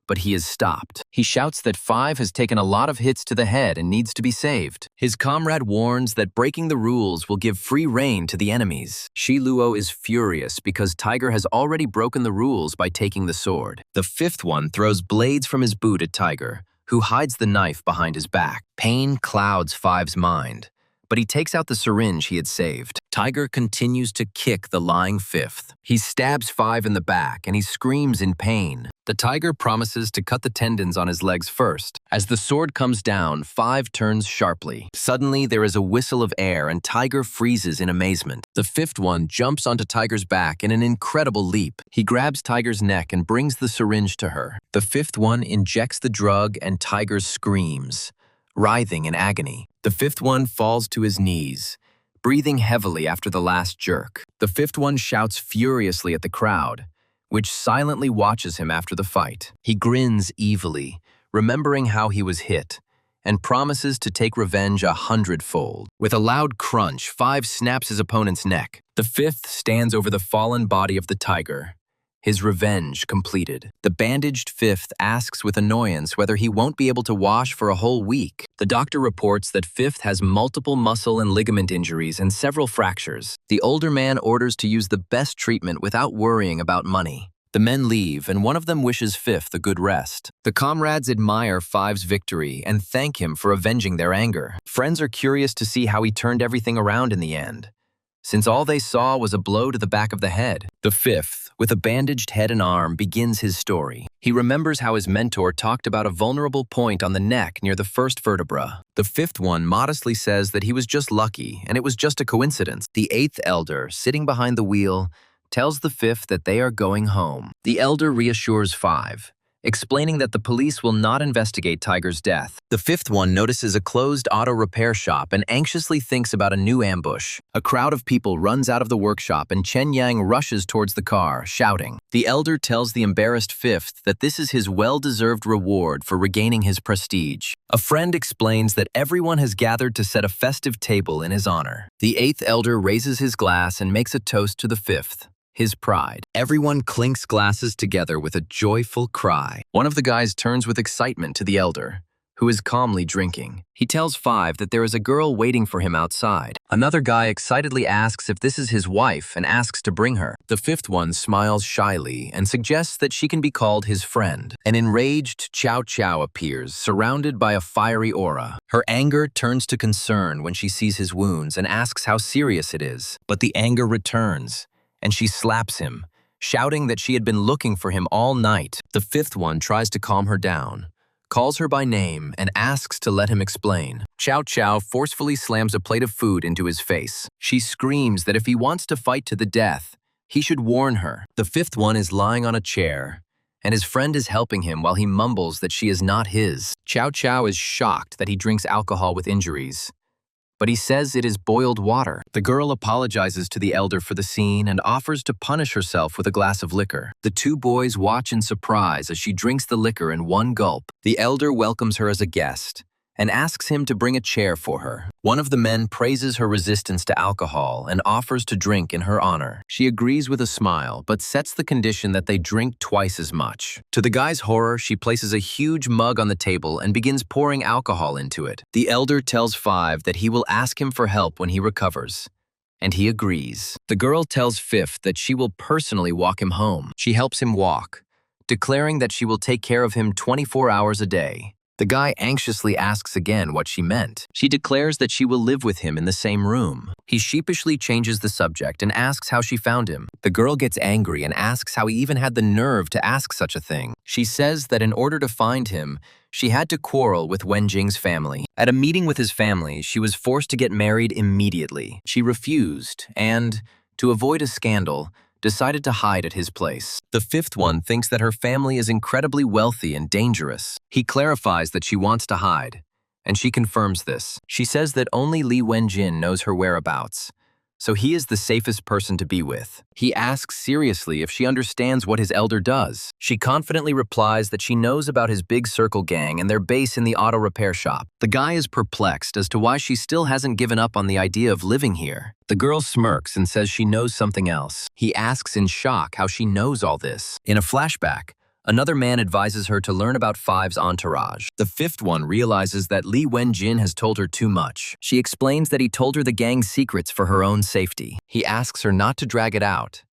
but he is stopped. He shouts that 5 has taken a lot of hits to the head and needs to be saved. His comrade warns that breaking the rules will give free rein to the enemies. Shi Luo is furious because Tiger has already broken the rules by taking the sword. The 5th one throws blades from his boot at Tiger, who hides the knife behind his back. Pain clouds 5's mind, but he takes out the syringe he had saved. Tiger continues to kick the lying 5th. He stabs 5 in the back and he screams in pain. The tiger promises to cut the tendons on his legs first. As the sword comes down, 5 turns sharply. Suddenly, there is a whistle of air and Tiger freezes in amazement. The 5th one jumps onto Tiger's back in an incredible leap. He grabs Tiger's neck and brings the syringe to her. The 5th one injects the drug and Tiger screams, writhing in agony. The 5th one falls to his knees, breathing heavily after the last jerk. The 5th one shouts furiously at the crowd, which silently watches him after the fight. He grins evilly, remembering how he was hit, and promises to take revenge 100-fold. With a loud crunch, 5 snaps his opponent's neck. The 5th stands over the fallen body of the tiger, his revenge completed. The bandaged 5th asks with annoyance whether he won't be able to wash for a whole week. The doctor reports that 5th has multiple muscle and ligament injuries and several fractures. The older man orders to use the best treatment without worrying about money. The men leave, and one of them wishes 5th a good rest. The comrades admire 5's victory and thank him for avenging their anger. Friends are curious to see how he turned everything around in the end, since all they saw was a blow to the back of the head. The 5th, with a bandaged head and arm, begins his story. He remembers how his mentor talked about a vulnerable point on the neck near the 1st vertebra. The 5th one modestly says that he was just lucky and it was just a coincidence. The 8th elder, sitting behind the wheel, tells the 5th that they are going home. The elder reassures 5, explaining that the police will not investigate Tiger's death. The 5th one notices a closed auto repair shop and anxiously thinks about a new ambush. A crowd of people runs out of the workshop and Chen Yang rushes towards the car, shouting. The elder tells the embarrassed 5th that this is his well-deserved reward for regaining his prestige. A friend explains that everyone has gathered to set a festive table in his honor. The 8th elder raises his glass and makes a toast to the 5th, his pride. Everyone clinks glasses together with a joyful cry. One of the guys turns with excitement to the elder, who is calmly drinking. He tells 5 that there is a girl waiting for him outside. Another guy excitedly asks if this is his wife and asks to bring her. The 5th one smiles shyly and suggests that she can be called his friend. An enraged Chow Chow appears, surrounded by a fiery aura. Her anger turns to concern when she sees his wounds and asks how serious it is. But the anger returns, and she slaps him, shouting that she had been looking for him all night. The 5th one tries to calm her down, calls her by name, and asks to let him explain. Chow Chow forcefully slams a plate of food into his face. She screams that if he wants to fight to the death, he should warn her. The 5th one is lying on a chair, and his friend is helping him while he mumbles that she is not his. Chow Chow is shocked that he drinks alcohol with injuries, but he says it is boiled water. The girl apologizes to the elder for the scene and offers to punish herself with a glass of liquor. The 2 boys watch in surprise as she drinks the liquor in one gulp. The elder welcomes her as a guest and asks him to bring a chair for her. One of the men praises her resistance to alcohol and offers to drink in her honor. She agrees with a smile, but sets the condition that they drink twice as much. To the guy's horror, she places a huge mug on the table and begins pouring alcohol into it. The elder tells 5 that he will ask him for help when he recovers, and he agrees. The girl tells 5th that she will personally walk him home. She helps him walk, declaring that she will take care of him 24 hours a day. The guy anxiously asks again what she meant. She declares that she will live with him in the same room. He sheepishly changes the subject and asks how she found him. The girl gets angry and asks how he even had the nerve to ask such a thing. She says that in order to find him, she had to quarrel with Wenjing's family. At a meeting with his family, she was forced to get married immediately. She refused and, to avoid a scandal, decided to hide at his place. The fifth one thinks that her family is incredibly wealthy and dangerous. He clarifies that she wants to hide, and she confirms this. She says that only Li Wenjin knows her whereabouts, so he is the safest person to be with. He asks seriously if she understands what his elder does. She confidently replies that she knows about his big circle gang and their base in the auto repair shop. The guy is perplexed as to why she still hasn't given up on the idea of living here. The girl smirks and says she knows something else. He asks in shock how she knows all this. In a flashback, another man advises her to learn about Five's entourage. The fifth one realizes that Li Wenjin has told her too much. She explains that he told her the gang's secrets for her own safety. He asks her not to drag it out,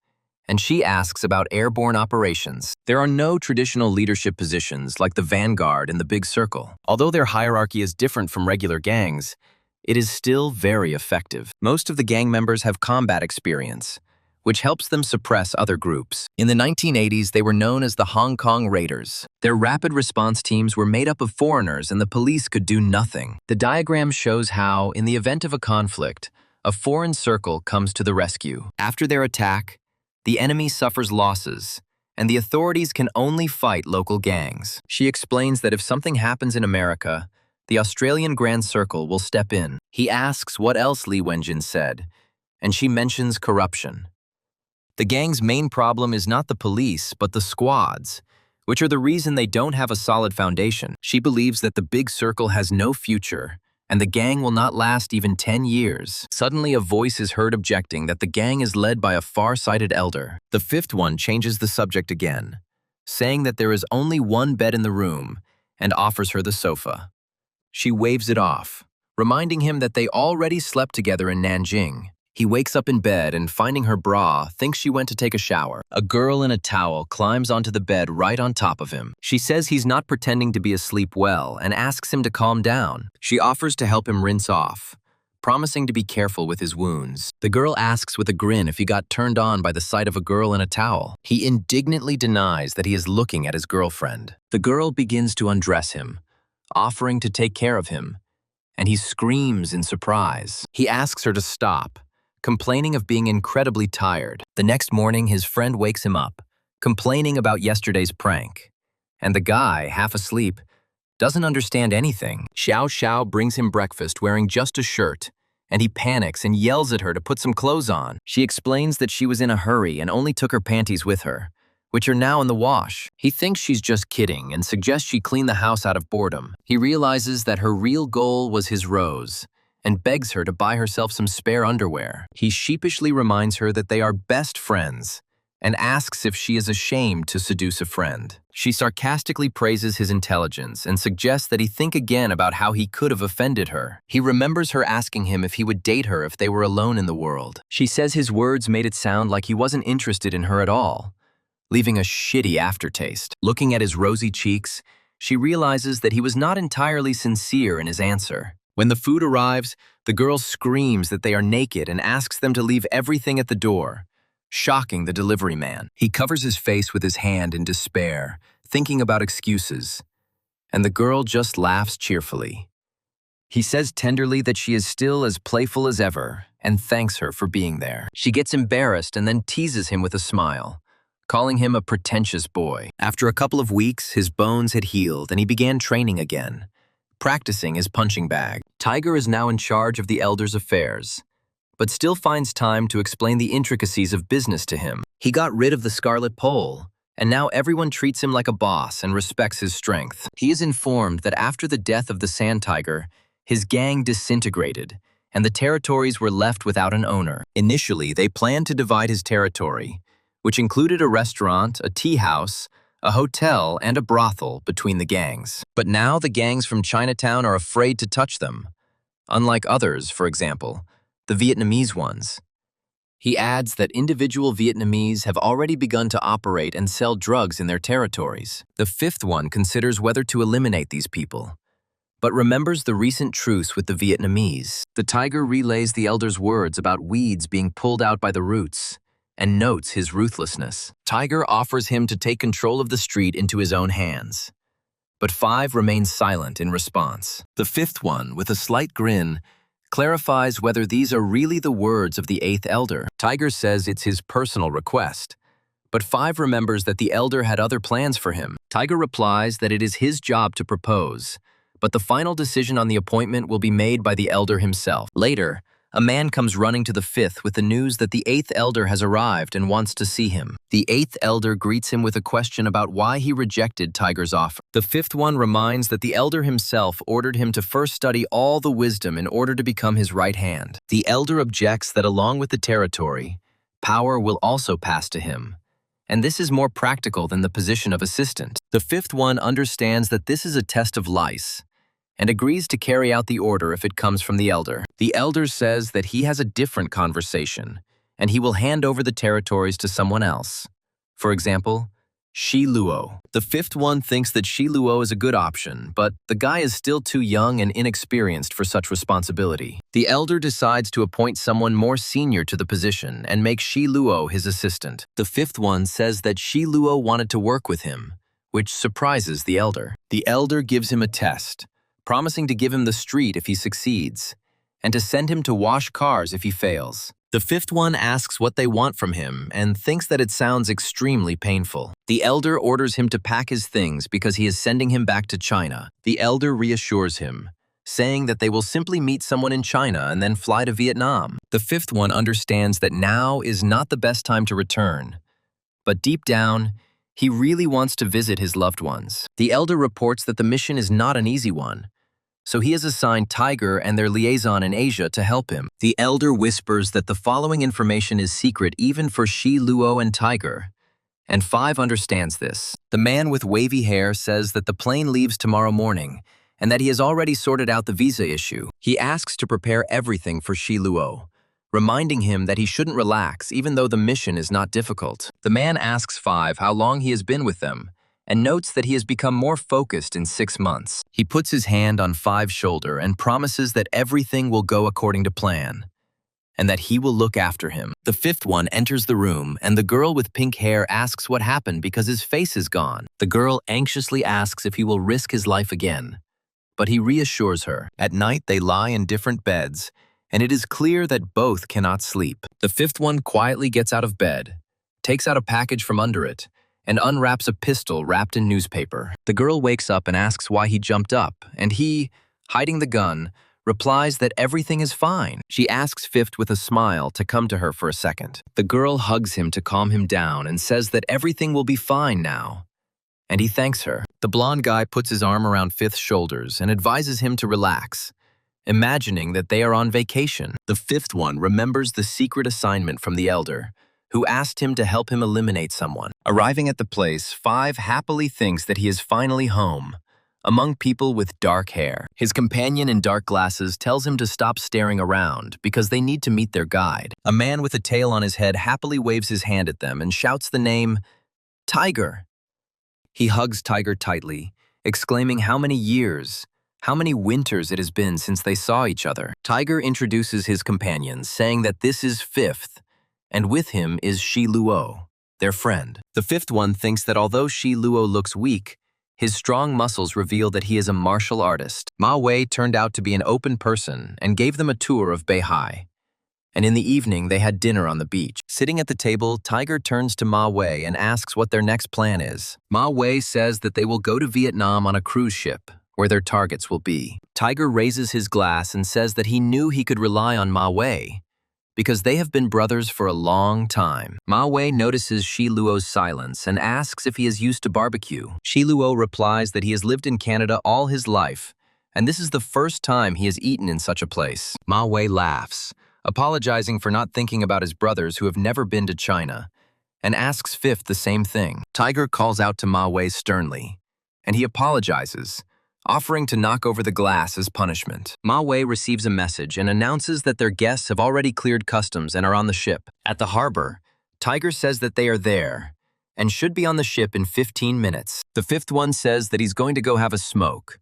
and she asks about airborne operations. There are no traditional leadership positions like the vanguard in the big circle. Although their hierarchy is different from regular gangs, it is still very effective. Most of the gang members have combat experience, which helps them suppress other groups. In the 1980s, they were known as the Hong Kong Raiders. Their rapid response teams were made up of foreigners and the police could do nothing. The diagram shows how, in the event of a conflict, a foreign circle comes to the rescue. After their attack, the enemy suffers losses, and the authorities can only fight local gangs. She explains that if something happens in America, the Australian Grand Circle will step in. He asks what else Li Wenjin said, and she mentions corruption. The gang's main problem is not the police, but the squads, which are the reason they don't have a solid foundation. She believes that the big circle has no future, and the gang will not last even 10 years. Suddenly, a voice is heard objecting that the gang is led by a far-sighted elder. The fifth one changes the subject again, saying that there is only one bed in the room, and offers her the sofa. She waves it off, reminding him that they already slept together in Nanjing. He wakes up in bed and, finding her bra, thinks she went to take a shower. A girl in a towel climbs onto the bed right on top of him. She says he's not pretending to be asleep well and asks him to calm down. She offers to help him rinse off, promising to be careful with his wounds. The girl asks with a grin if he got turned on by the sight of a girl in a towel. He indignantly denies that he is looking at his girlfriend. The girl begins to undress him, offering to take care of him, and he screams in surprise. He asks her to stop, complaining of being incredibly tired. The next morning, his friend wakes him up, complaining about yesterday's prank. And the guy, half asleep, doesn't understand anything. Xiao Xiao brings him breakfast wearing just a shirt, and he panics and yells at her to put some clothes on. She explains that she was in a hurry and only took her panties with her, which are now in the wash. He thinks she's just kidding and suggests she clean the house out of boredom. He realizes that her real goal was his rose, and begs her to buy herself some spare underwear. He sheepishly reminds her that they are best friends and asks if she is ashamed to seduce a friend. She sarcastically praises his intelligence and suggests that he think again about how he could have offended her. He remembers her asking him if he would date her if they were alone in the world. She says his words made it sound like he wasn't interested in her at all, leaving a shitty aftertaste. Looking at his rosy cheeks, she realizes that he was not entirely sincere in his answer. When the food arrives, the girl screams that they are naked and asks them to leave everything at the door, shocking the delivery man. He covers his face with his hand in despair, thinking about excuses, and the girl just laughs cheerfully. He says tenderly that she is still as playful as ever and thanks her for being there. She gets embarrassed and then teases him with a smile, calling him a pretentious boy. After a couple of weeks, his bones had healed and he began training again, practicing his punching bag. Tiger is now in charge of the elder's affairs, but still finds time to explain the intricacies of business to him. He got rid of the scarlet pole, and now everyone treats him like a boss and respects his strength. He is informed that after the death of the Sand Tiger, his gang disintegrated, and the territories were left without an owner. Initially, they planned to divide his territory, which included a restaurant, a tea house, a hotel, and a brothel between the gangs. But now the gangs from Chinatown are afraid to touch them, unlike others, for example, the Vietnamese ones. He adds that individual Vietnamese have already begun to operate and sell drugs in their territories. The fifth one considers whether to eliminate these people, but remembers the recent truce with the Vietnamese. The tiger relays the elder's words about weeds being pulled out by the roots and notes his ruthlessness. Tiger offers him to take control of the street into his own hands, but Five remains silent in response. The fifth one, with a slight grin, clarifies whether these are really the words of the eighth elder. Tiger says it's his personal request, but Five remembers that the elder had other plans for him. Tiger replies that it is his job to propose, but the final decision on the appointment will be made by the elder himself. Later, a man comes running to the fifth with the news that the eighth elder has arrived and wants to see him. The eighth elder greets him with a question about why he rejected Tiger's offer. The fifth one reminds that the elder himself ordered him to first study all the wisdom in order to become his right hand. The elder objects that along with the territory, power will also pass to him, and this is more practical than the position of assistant. The fifth one understands that this is a test of lice, and agrees to carry out the order if it comes from the elder. The elder says that he has a different conversation, and he will hand over the territories to someone else. For example, Shi Luo. The fifth one thinks that Shi Luo is a good option, but the guy is still too young and inexperienced for such responsibility. The elder decides to appoint someone more senior to the position and make Shi Luo his assistant. The fifth one says that Shi Luo wanted to work with him, which surprises the elder. The elder gives him a test, promising to give him the street if he succeeds, and to send him to wash cars if he fails. The fifth one asks what they want from him and thinks that it sounds extremely painful. The elder orders him to pack his things because he is sending him back to China. The elder reassures him, saying that they will simply meet someone in China and then fly to Vietnam. The fifth one understands that now is not the best time to return, but deep down, he really wants to visit his loved ones. The elder reports that the mission is not an easy one, so he has assigned Tiger and their liaison in Asia to help him. The elder whispers that the following information is secret even for Shi Luo and Tiger, and Five understands this. The man with wavy hair says that the plane leaves tomorrow morning and that he has already sorted out the visa issue. He asks to prepare everything for Shi Luo, reminding him that he shouldn't relax even though the mission is not difficult. The man asks Five how long he has been with them, and notes that he has become more focused in 6 months. He puts his hand on Five's shoulder and promises that everything will go according to plan, and that he will look after him. The fifth one enters the room, and the girl with pink hair asks what happened because his face is gone. The girl anxiously asks if he will risk his life again, but he reassures her. At night, they lie in different beds, and it is clear that both cannot sleep. The fifth one quietly gets out of bed, takes out a package from under it, and unwraps a pistol wrapped in newspaper. The girl wakes up and asks why he jumped up, and he, hiding the gun, replies that everything is fine. She asks Fifth with a smile to come to her for a second. The girl hugs him to calm him down and says that everything will be fine now, and he thanks her. The blonde guy puts his arm around Fifth's shoulders and advises him to relax, imagining that they are on vacation. The fifth one remembers the secret assignment from the elder, who asked him to help him eliminate someone. Arriving at the place, Five happily thinks that he is finally home, among people with dark hair. His companion in dark glasses tells him to stop staring around because they need to meet their guide. A man with a tail on his head happily waves his hand at them and shouts the name, Tiger. He hugs Tiger tightly, exclaiming how many years, how many winters it has been since they saw each other. Tiger introduces his companions, saying that this is Fifth, and with him is Shi Luo, their friend. The fifth one thinks that although Shi Luo looks weak, his strong muscles reveal that he is a martial artist. Ma Wei turned out to be an open person and gave them a tour of Beihai. And in the evening, they had dinner on the beach. Sitting at the table, Tiger turns to Ma Wei and asks what their next plan is. Ma Wei says that they will go to Vietnam on a cruise ship, where their targets will be. Tiger raises his glass and says that he knew he could rely on Ma Wei, because they have been brothers for a long time. Ma Wei notices Shi Luo's silence and asks if he is used to barbecue. Shi Luo replies that he has lived in Canada all his life, and this is the first time he has eaten in such a place. Ma Wei laughs, apologizing for not thinking about his brothers who have never been to China, and asks Fifth the same thing. Tiger calls out to Ma Wei sternly, and he apologizes, offering to knock over the glass as punishment. Ma Wei receives a message and announces that their guests have already cleared customs and are on the ship. At the harbor, Tiger says that they are there and should be on the ship in 15 minutes. The fifth one says that he's going to go have a smoke,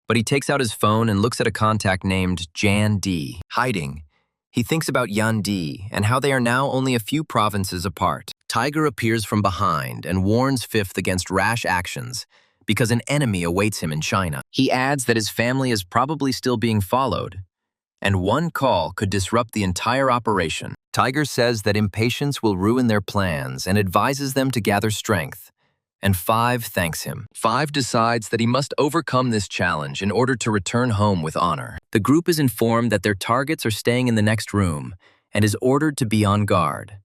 but he takes out his phone and looks at a contact named Jan D. Hiding, he thinks about Yan Di and how they are now only a few provinces apart. Tiger appears from behind and warns Fifth against rash actions because an enemy awaits him in China. He adds that his family is probably still being followed, and one call could disrupt the entire operation. Tiger says that impatience will ruin their plans and advises them to gather strength, and Five thanks him. Five decides that he must overcome this challenge in order to return home with honor. The group is informed that their targets are staying in the next room and is ordered to be on guard.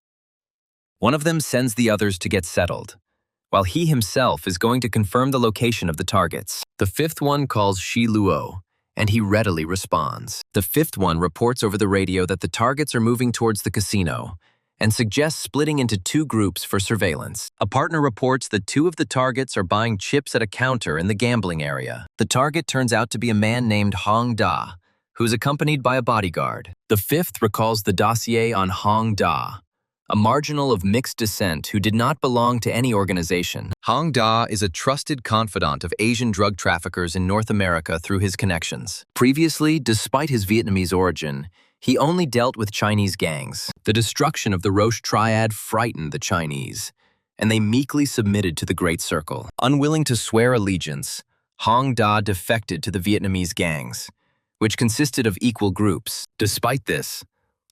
One of them sends the others to get settled, while he himself is going to confirm the location of the targets. The fifth one calls Shi Luo, and he readily responds. The fifth one reports over the radio that the targets are moving towards the casino and suggests splitting into two groups for surveillance. A partner reports that two of the targets are buying chips at a counter in the gambling area. The target turns out to be a man named Hong Da, who is accompanied by a bodyguard. The fifth recalls the dossier on Hong Da, a marginal of mixed descent who did not belong to any organization. Hong Da is a trusted confidant of Asian drug traffickers in North America through his connections. Previously, despite his Vietnamese origin, he only dealt with Chinese gangs. The destruction of the Roche Triad frightened the Chinese, and they meekly submitted to the Great Circle. Unwilling to swear allegiance, Hong Da defected to the Vietnamese gangs, which consisted of equal groups. Despite this,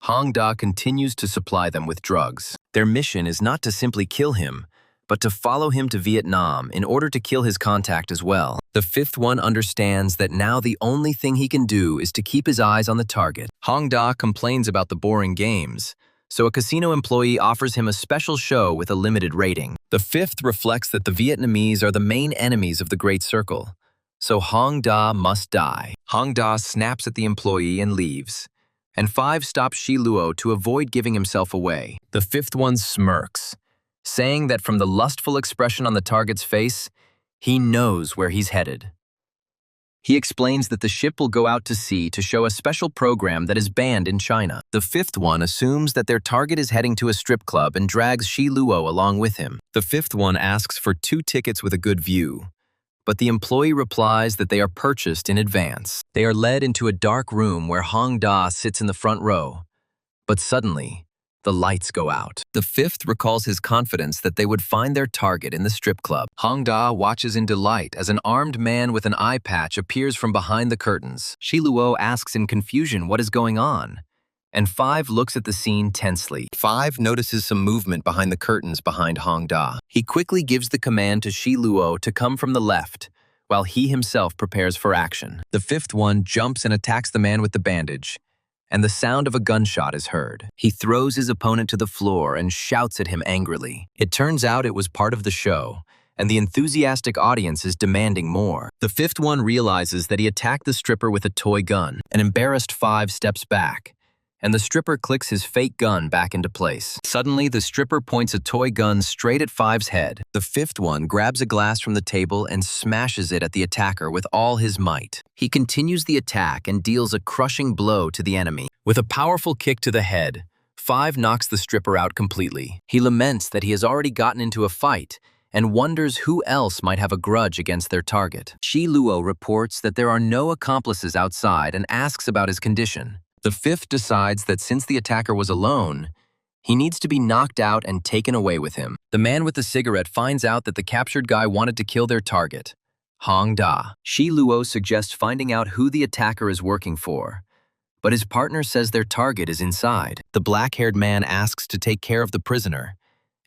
Hong Da continues to supply them with drugs. Their mission is not to simply kill him, but to follow him to Vietnam in order to kill his contact as well. The fifth one understands that now the only thing he can do is to keep his eyes on the target. Hong Da complains about the boring games, so a casino employee offers him a special show with a limited rating. The fifth reflects that the Vietnamese are the main enemies of the Great Circle, so Hong Da must die. Hong Da snaps at the employee and leaves, and Five stops Shi Luo to avoid giving himself away. The fifth one smirks, saying that from the lustful expression on the target's face, he knows where he's headed. He explains that the ship will go out to sea to show a special program that is banned in China. The fifth one assumes that their target is heading to a strip club and drags Shi Luo along with him. The fifth one asks for 2 tickets with a good view, but the employee replies that they are purchased in advance. They are led into a dark room where Hong Da sits in the front row, but suddenly, the lights go out. The fifth recalls his confidence that they would find their target in the strip club. Hong Da watches in delight as an armed man with an eye patch appears from behind the curtains. Shi Luo asks in confusion what is going on, and Five looks at the scene tensely. Five notices some movement behind the curtains behind Hong Da. He quickly gives the command to Shi Luo to come from the left, while he himself prepares for action. The fifth one jumps and attacks the man with the bandage, and the sound of a gunshot is heard. He throws his opponent to the floor and shouts at him angrily. It turns out it was part of the show, and the enthusiastic audience is demanding more. The fifth one realizes that he attacked the stripper with a toy gun. An embarrassed Five steps back, and the stripper clicks his fake gun back into place. Suddenly, the stripper points a toy gun straight at Five's head. The fifth one grabs a glass from the table and smashes it at the attacker with all his might. He continues the attack and deals a crushing blow to the enemy. With a powerful kick to the head, Five knocks the stripper out completely. He laments that he has already gotten into a fight and wonders who else might have a grudge against their target. Shi Luo reports that there are no accomplices outside and asks about his condition. The fifth decides that since the attacker was alone, he needs to be knocked out and taken away with him. The man with the cigarette finds out that the captured guy wanted to kill their target, Hong Da. Shi Luo suggests finding out who the attacker is working for, but his partner says their target is inside. The black-haired man asks to take care of the prisoner,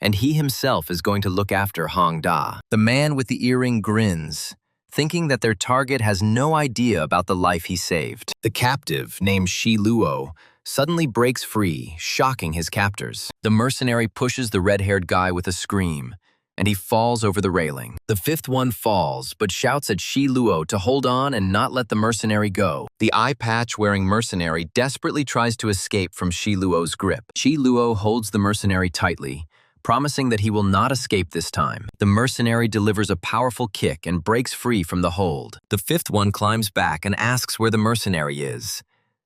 and he himself is going to look after Hong Da. The man with the earring grins, thinking that their target has no idea about the life he saved. The captive, named Shi Luo, suddenly breaks free, shocking his captors. The mercenary pushes the red-haired guy with a scream, and he falls over the railing. The fifth one falls, but shouts at Shi Luo to hold on and not let the mercenary go. The eye patch-wearing mercenary desperately tries to escape from Shi Luo's grip. Shi Luo holds the mercenary tightly, promising that he will not escape this time. The mercenary delivers a powerful kick and breaks free from the hold. The fifth one climbs back and asks where the mercenary is,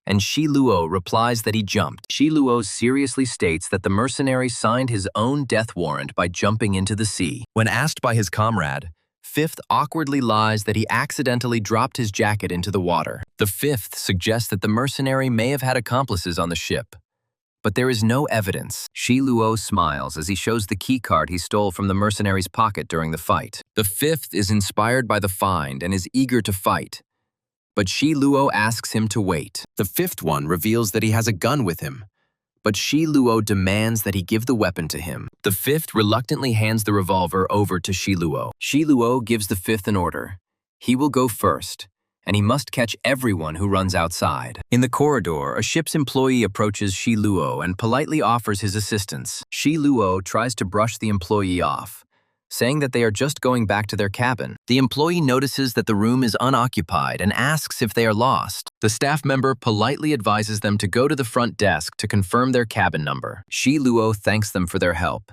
and Shi Luo replies that he jumped. Shi Luo seriously states that the mercenary signed his own death warrant by jumping into the sea. When asked by his comrade, Fifth awkwardly lies that he accidentally dropped his jacket into the water. The fifth suggests that the mercenary may have had accomplices on the ship, but there is no evidence. Shi Luo smiles as he shows the keycard he stole from the mercenary's pocket during the fight. The fifth is inspired by the find and is eager to fight, but Shi Luo asks him to wait. The fifth one reveals that he has a gun with him, but Shi Luo demands that he give the weapon to him. The fifth reluctantly hands the revolver over to Shi Luo. Shi Luo gives the fifth an order. He will go first, and he must catch everyone who runs outside. In the corridor, a ship's employee approaches Shi Luo and politely offers his assistance. Shi Luo tries to brush the employee off, saying that they are just going back to their cabin. The employee notices that the room is unoccupied and asks if they are lost. The staff member politely advises them to go to the front desk to confirm their cabin number. Shi Luo thanks them for their help,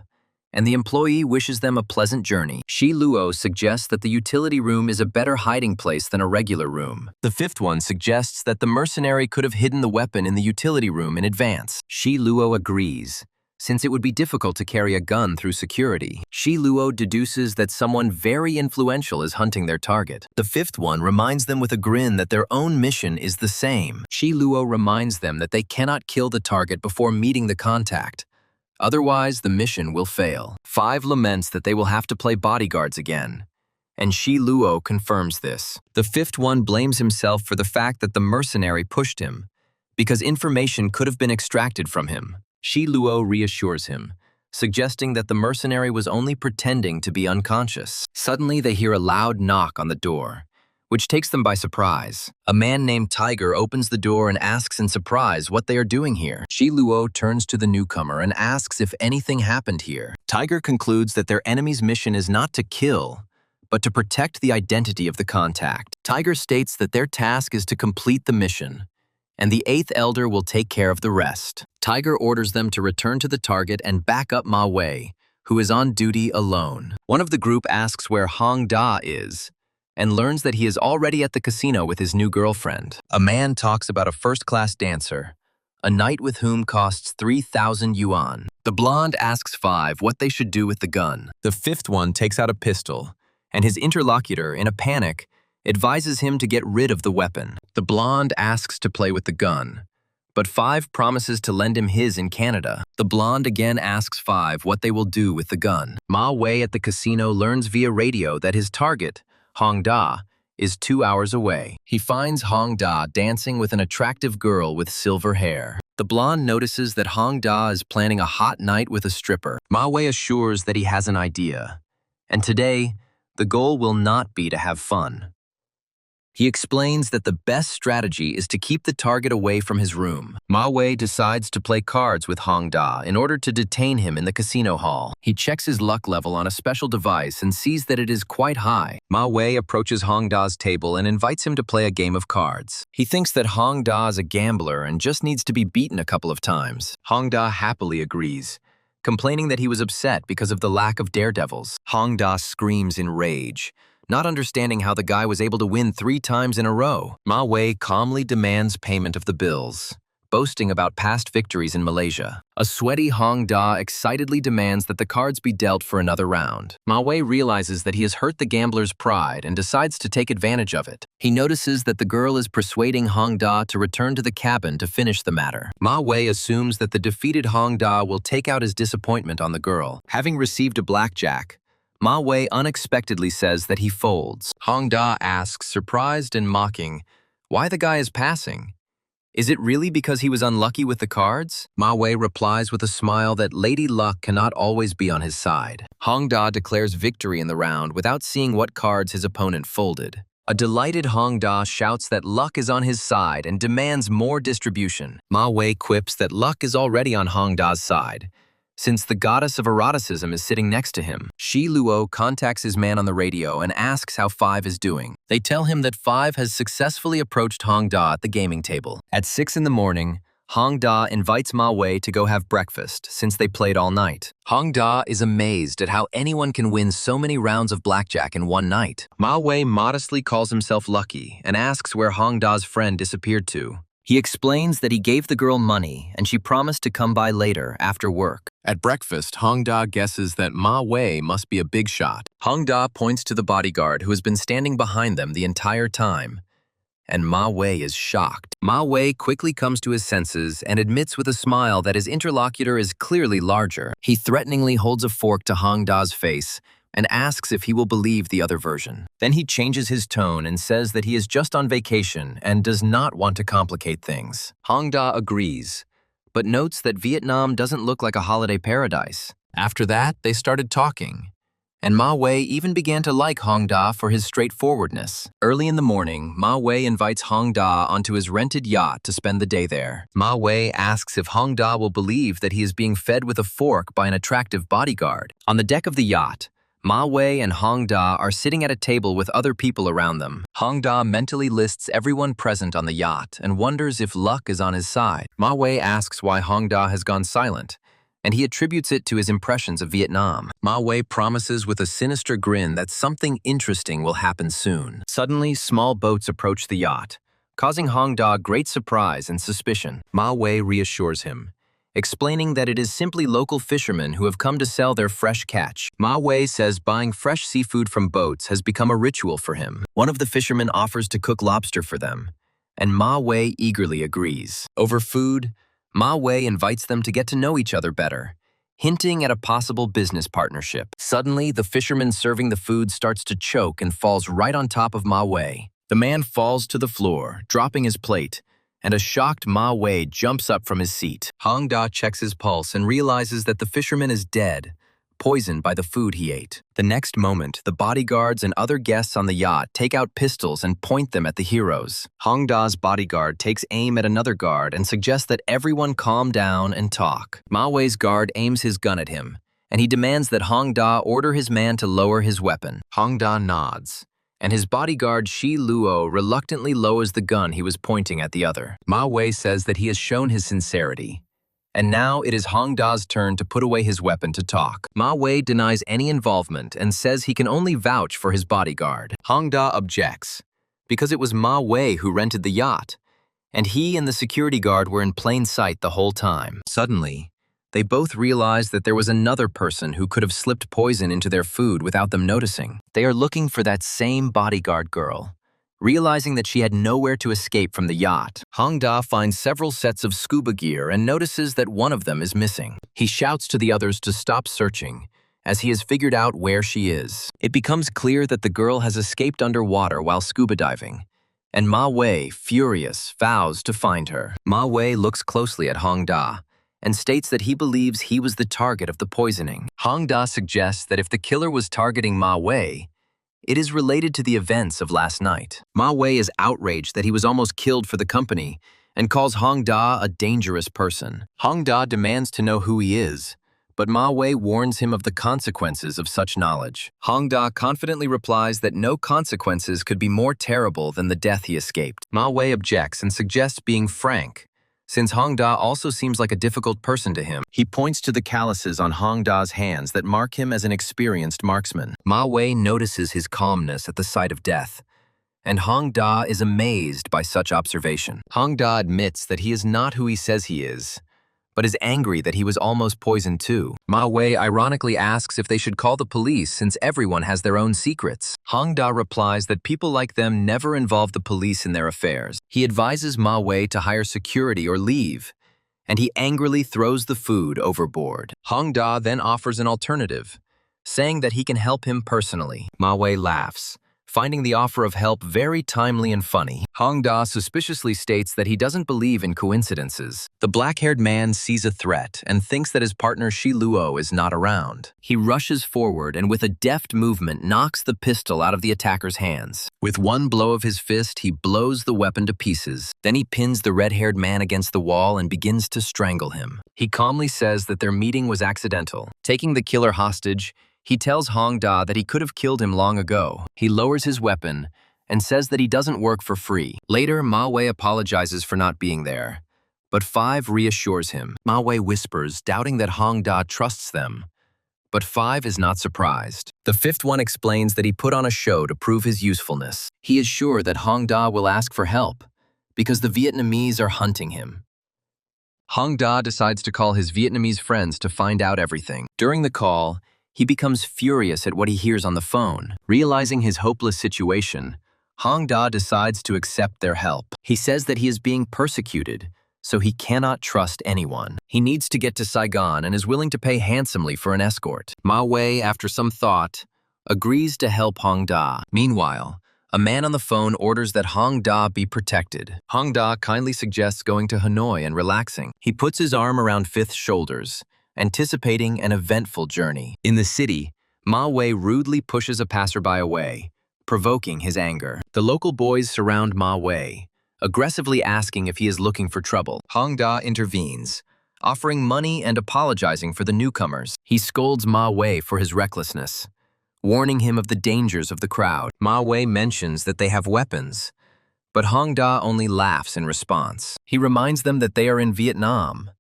and the employee wishes them a pleasant journey. Shi Luo suggests that the utility room is a better hiding place than a regular room. The fifth one suggests that the mercenary could have hidden the weapon in the utility room in advance. Shi Luo agrees, since it would be difficult to carry a gun through security. Shi Luo deduces that someone very influential is hunting their target. The fifth one reminds them with a grin that their own mission is the same. Shi Luo reminds them that they cannot kill the target before meeting the contact. Otherwise, the mission will fail. Five laments that they will have to play bodyguards again, and Shi Luo confirms this. The fifth one blames himself for the fact that the mercenary pushed him, because information could have been extracted from him. Shi Luo reassures him, suggesting that the mercenary was only pretending to be unconscious. Suddenly, they hear a loud knock on the door, which takes them by surprise. A man named Tiger opens the door and asks in surprise what they are doing here. Shi Luo turns to the newcomer and asks if anything happened here. Tiger concludes that their enemy's mission is not to kill, but to protect the identity of the contact. Tiger states that their task is to complete the mission, and the eighth elder will take care of the rest. Tiger orders them to return to the target and back up Ma Wei, who is on duty alone. One of the group asks where Hong Da is, and learns that he is already at the casino with his new girlfriend. A man talks about a first-class dancer, a night with whom costs 3,000 yuan. The blonde asks Five what they should do with the gun. The fifth one takes out a pistol, and his interlocutor, in a panic, advises him to get rid of the weapon. The blonde asks to play with the gun, but Five promises to lend him his in Canada. The blonde again asks Five what they will do with the gun. Ma Wei at the casino learns via radio that his target, Hong Da, is 2 hours away. He finds Hong Da dancing with an attractive girl with silver hair. The blonde notices that Hong Da is planning a hot night with a stripper. Ma Wei assures that he has an idea, and today, the goal will not be to have fun. He explains that the best strategy is to keep the target away from his room. Ma Wei decides to play cards with Hong Da in order to detain him in the casino hall. He checks his luck level on a special device and sees that it is quite high. Ma Wei approaches Hong Da's table and invites him to play a game of cards. He thinks that Hong Da is a gambler and just needs to be beaten a couple of times. Hong Da happily agrees, complaining that he was upset because of the lack of daredevils. Hong Da screams in rage, not understanding how the guy was able to win 3 times in a row. Ma Wei calmly demands payment of the bills, boasting about past victories in Malaysia. A sweaty Hong Da excitedly demands that the cards be dealt for another round. Ma Wei realizes that he has hurt the gambler's pride and decides to take advantage of it. He notices that the girl is persuading Hong Da to return to the cabin to finish the matter. Ma Wei assumes that the defeated Hong Da will take out his disappointment on the girl. Having received a blackjack, Ma Wei unexpectedly says that he folds. Hong Da asks, surprised and mocking, why the guy is passing. Is it really because he was unlucky with the cards? Ma Wei replies with a smile that Lady Luck cannot always be on his side. Hong Da declares victory in the round without seeing what cards his opponent folded. A delighted Hong Da shouts that luck is on his side and demands more distribution. Ma Wei quips that luck is already on Hong Da's side, since the goddess of eroticism is sitting next to him. Shi Luo contacts his man on the radio and asks how Five is doing. They tell him that Five has successfully approached Hong Da at the gaming table. At 6 in the morning, Hong Da invites Ma Wei to go have breakfast since they played all night. Hong Da is amazed at how anyone can win so many rounds of blackjack in one night. Ma Wei modestly calls himself lucky and asks where Hong Da's friend disappeared to. He explains that he gave the girl money and she promised to come by later after work. At breakfast, Hong Da guesses that Ma Wei must be a big shot. Hong Da points to the bodyguard who has been standing behind them the entire time. And Ma Wei is shocked. Ma Wei quickly comes to his senses and admits with a smile that his interlocutor is clearly larger. He threateningly holds a fork to Hong Da's face and asks if he will believe the other version. Then he changes his tone and says that he is just on vacation and does not want to complicate things. Hong Da agrees, but notes that Vietnam doesn't look like a holiday paradise. After that, they started talking. And Ma Wei even began to like Hong Da for his straightforwardness. Early in the morning, Ma Wei invites Hong Da onto his rented yacht to spend the day there. Ma Wei asks if Hong Da will believe that he is being fed with a fork by an attractive bodyguard. On the deck of the yacht, Ma Wei and Hong Da are sitting at a table with other people around them. Hong Da mentally lists everyone present on the yacht and wonders if luck is on his side. Ma Wei asks why Hong Da has gone silent, and he attributes it to his impressions of Vietnam. Ma Wei promises with a sinister grin that something interesting will happen soon. Suddenly, small boats approach the yacht, causing Hong Da great surprise and suspicion. Ma Wei reassures him, explaining that it is simply local fishermen who have come to sell their fresh catch. Ma Wei says buying fresh seafood from boats has become a ritual for him. One of the fishermen offers to cook lobster for them, and Ma Wei eagerly agrees. Over food, Ma Wei invites them to get to know each other better, hinting at a possible business partnership. Suddenly, the fisherman serving the food starts to choke and falls right on top of Ma Wei. The man falls to the floor, dropping his plate, and a shocked Ma Wei jumps up from his seat. Hong Da checks his pulse and realizes that the fisherman is dead, poisoned by the food he ate. The next moment, the bodyguards and other guests on the yacht take out pistols and point them at the heroes. Hong Da's bodyguard takes aim at another guard and suggests that everyone calm down and talk. Ma Wei's guard aims his gun at him, and he demands that Hong Da order his man to lower his weapon. Hong Da nods, and his bodyguard Shi Luo reluctantly lowers the gun he was pointing at the other. Ma Wei says that he has shown his sincerity, and now it is Hong Da's turn to put away his weapon to talk. Ma Wei denies any involvement and says he can only vouch for his bodyguard. Hong Da objects, because it was Ma Wei who rented the yacht, and he and the security guard were in plain sight the whole time. Suddenly, they both realize that there was another person who could have slipped poison into their food without them noticing. They are looking for that same bodyguard girl. Realizing that she had nowhere to escape from the yacht, Hong Da finds several sets of scuba gear and notices that one of them is missing. He shouts to the others to stop searching, as he has figured out where she is. It becomes clear that the girl has escaped underwater while scuba diving, and Ma Wei, furious, vows to find her. Ma Wei looks closely at Hong Da and states that he believes he was the target of the poisoning. Hong Da suggests that if the killer was targeting Ma Wei, it is related to the events of last night. Ma Wei is outraged that he was almost killed for the company and calls Hong Da a dangerous person. Hong Da demands to know who he is, but Ma Wei warns him of the consequences of such knowledge. Hong Da confidently replies that no consequences could be more terrible than the death he escaped. Ma Wei objects and suggests being frank, since Hong Da also seems like a difficult person to him. He points to the calluses on Hong Da's hands that mark him as an experienced marksman. Ma Wei notices his calmness at the sight of death, and Hong Da is amazed by such observation. Hong Da admits that he is not who he says he is, but is angry that he was almost poisoned too. Ma Wei ironically asks if they should call the police since everyone has their own secrets. Hong Da replies that people like them never involve the police in their affairs. He advises Ma Wei to hire security or leave, and he angrily throws the food overboard. Hong Da then offers an alternative, saying that he can help him personally. Ma Wei laughs, finding the offer of help very timely and funny. Hong Da suspiciously states that he doesn't believe in coincidences. The black-haired man sees a threat and thinks that his partner Shi Luo is not around. He rushes forward and with a deft movement knocks the pistol out of the attacker's hands. With one blow of his fist, he blows the weapon to pieces. Then he pins the red-haired man against the wall and begins to strangle him. He calmly says that their meeting was accidental. Taking the killer hostage, he tells Hong Da that he could have killed him long ago. He lowers his weapon and says that he doesn't work for free. Later, Ma Wei apologizes for not being there, but 5 reassures him. Ma Wei whispers, doubting that Hong Da trusts them. But 5 is not surprised. The 5th one explains that he put on a show to prove his usefulness. He is sure that Hong Da will ask for help, because the Vietnamese are hunting him. Hong Da decides to call his Vietnamese friends to find out everything. During the call, he becomes furious at what he hears on the phone. Realizing his hopeless situation, Hong Da decides to accept their help. He says that he is being persecuted, so he cannot trust anyone. He needs to get to Saigon and is willing to pay handsomely for an escort. Ma Wei, after some thought, agrees to help Hong Da. Meanwhile, a man on the phone orders that Hong Da be protected. Hong Da kindly suggests going to Hanoi and relaxing. He puts his arm around 5th's shoulders, anticipating an eventful journey. In the city, Ma Wei rudely pushes a passerby away, provoking his anger. The local boys surround Ma Wei, aggressively asking if he is looking for trouble. Hong Da intervenes, offering money and apologizing for the newcomers. He scolds Ma Wei for his recklessness, warning him of the dangers of the crowd. Ma Wei mentions that they have weapons, but Hong Da only laughs in response. He reminds them that they are in Vietnam,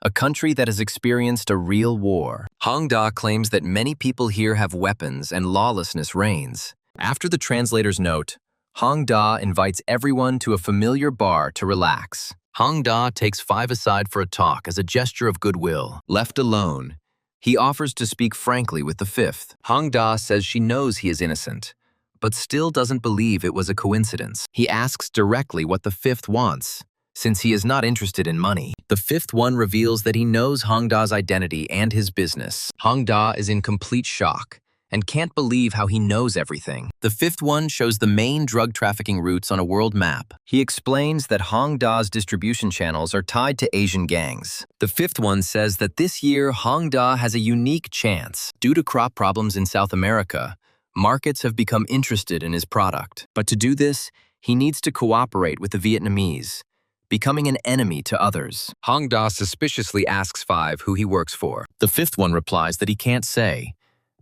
a country that has experienced a real war. Hong Da claims that many people here have weapons and lawlessness reigns. After the translator's note, Hong Da invites everyone to a familiar bar to relax. Hong Da takes 5 aside for a talk as a gesture of goodwill. Left alone, he offers to speak frankly with the 5th. Hong Da says she knows he is innocent, but still doesn't believe it was a coincidence. He asks directly what the 5th wants, since he is not interested in money. The 5th one reveals that he knows Hong Da's identity and his business. Hong Da is in complete shock and can't believe how he knows everything. The 5th one shows the main drug trafficking routes on a world map. He explains that Hong Da's distribution channels are tied to Asian gangs. The 5th one says that this year Hong Da has a unique chance. Due to crop problems in South America, markets have become interested in his product. But to do this, he needs to cooperate with the Vietnamese, becoming an enemy to others. Hong Da suspiciously asks 5 who he works for. The 5th one replies that he can't say,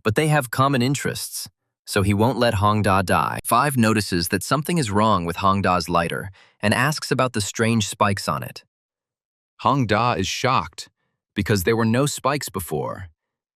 but they have common interests, so he won't let Hong Da die. 5 notices that something is wrong with Hong Da's lighter and asks about the strange spikes on it. Hong Da is shocked because there were no spikes before,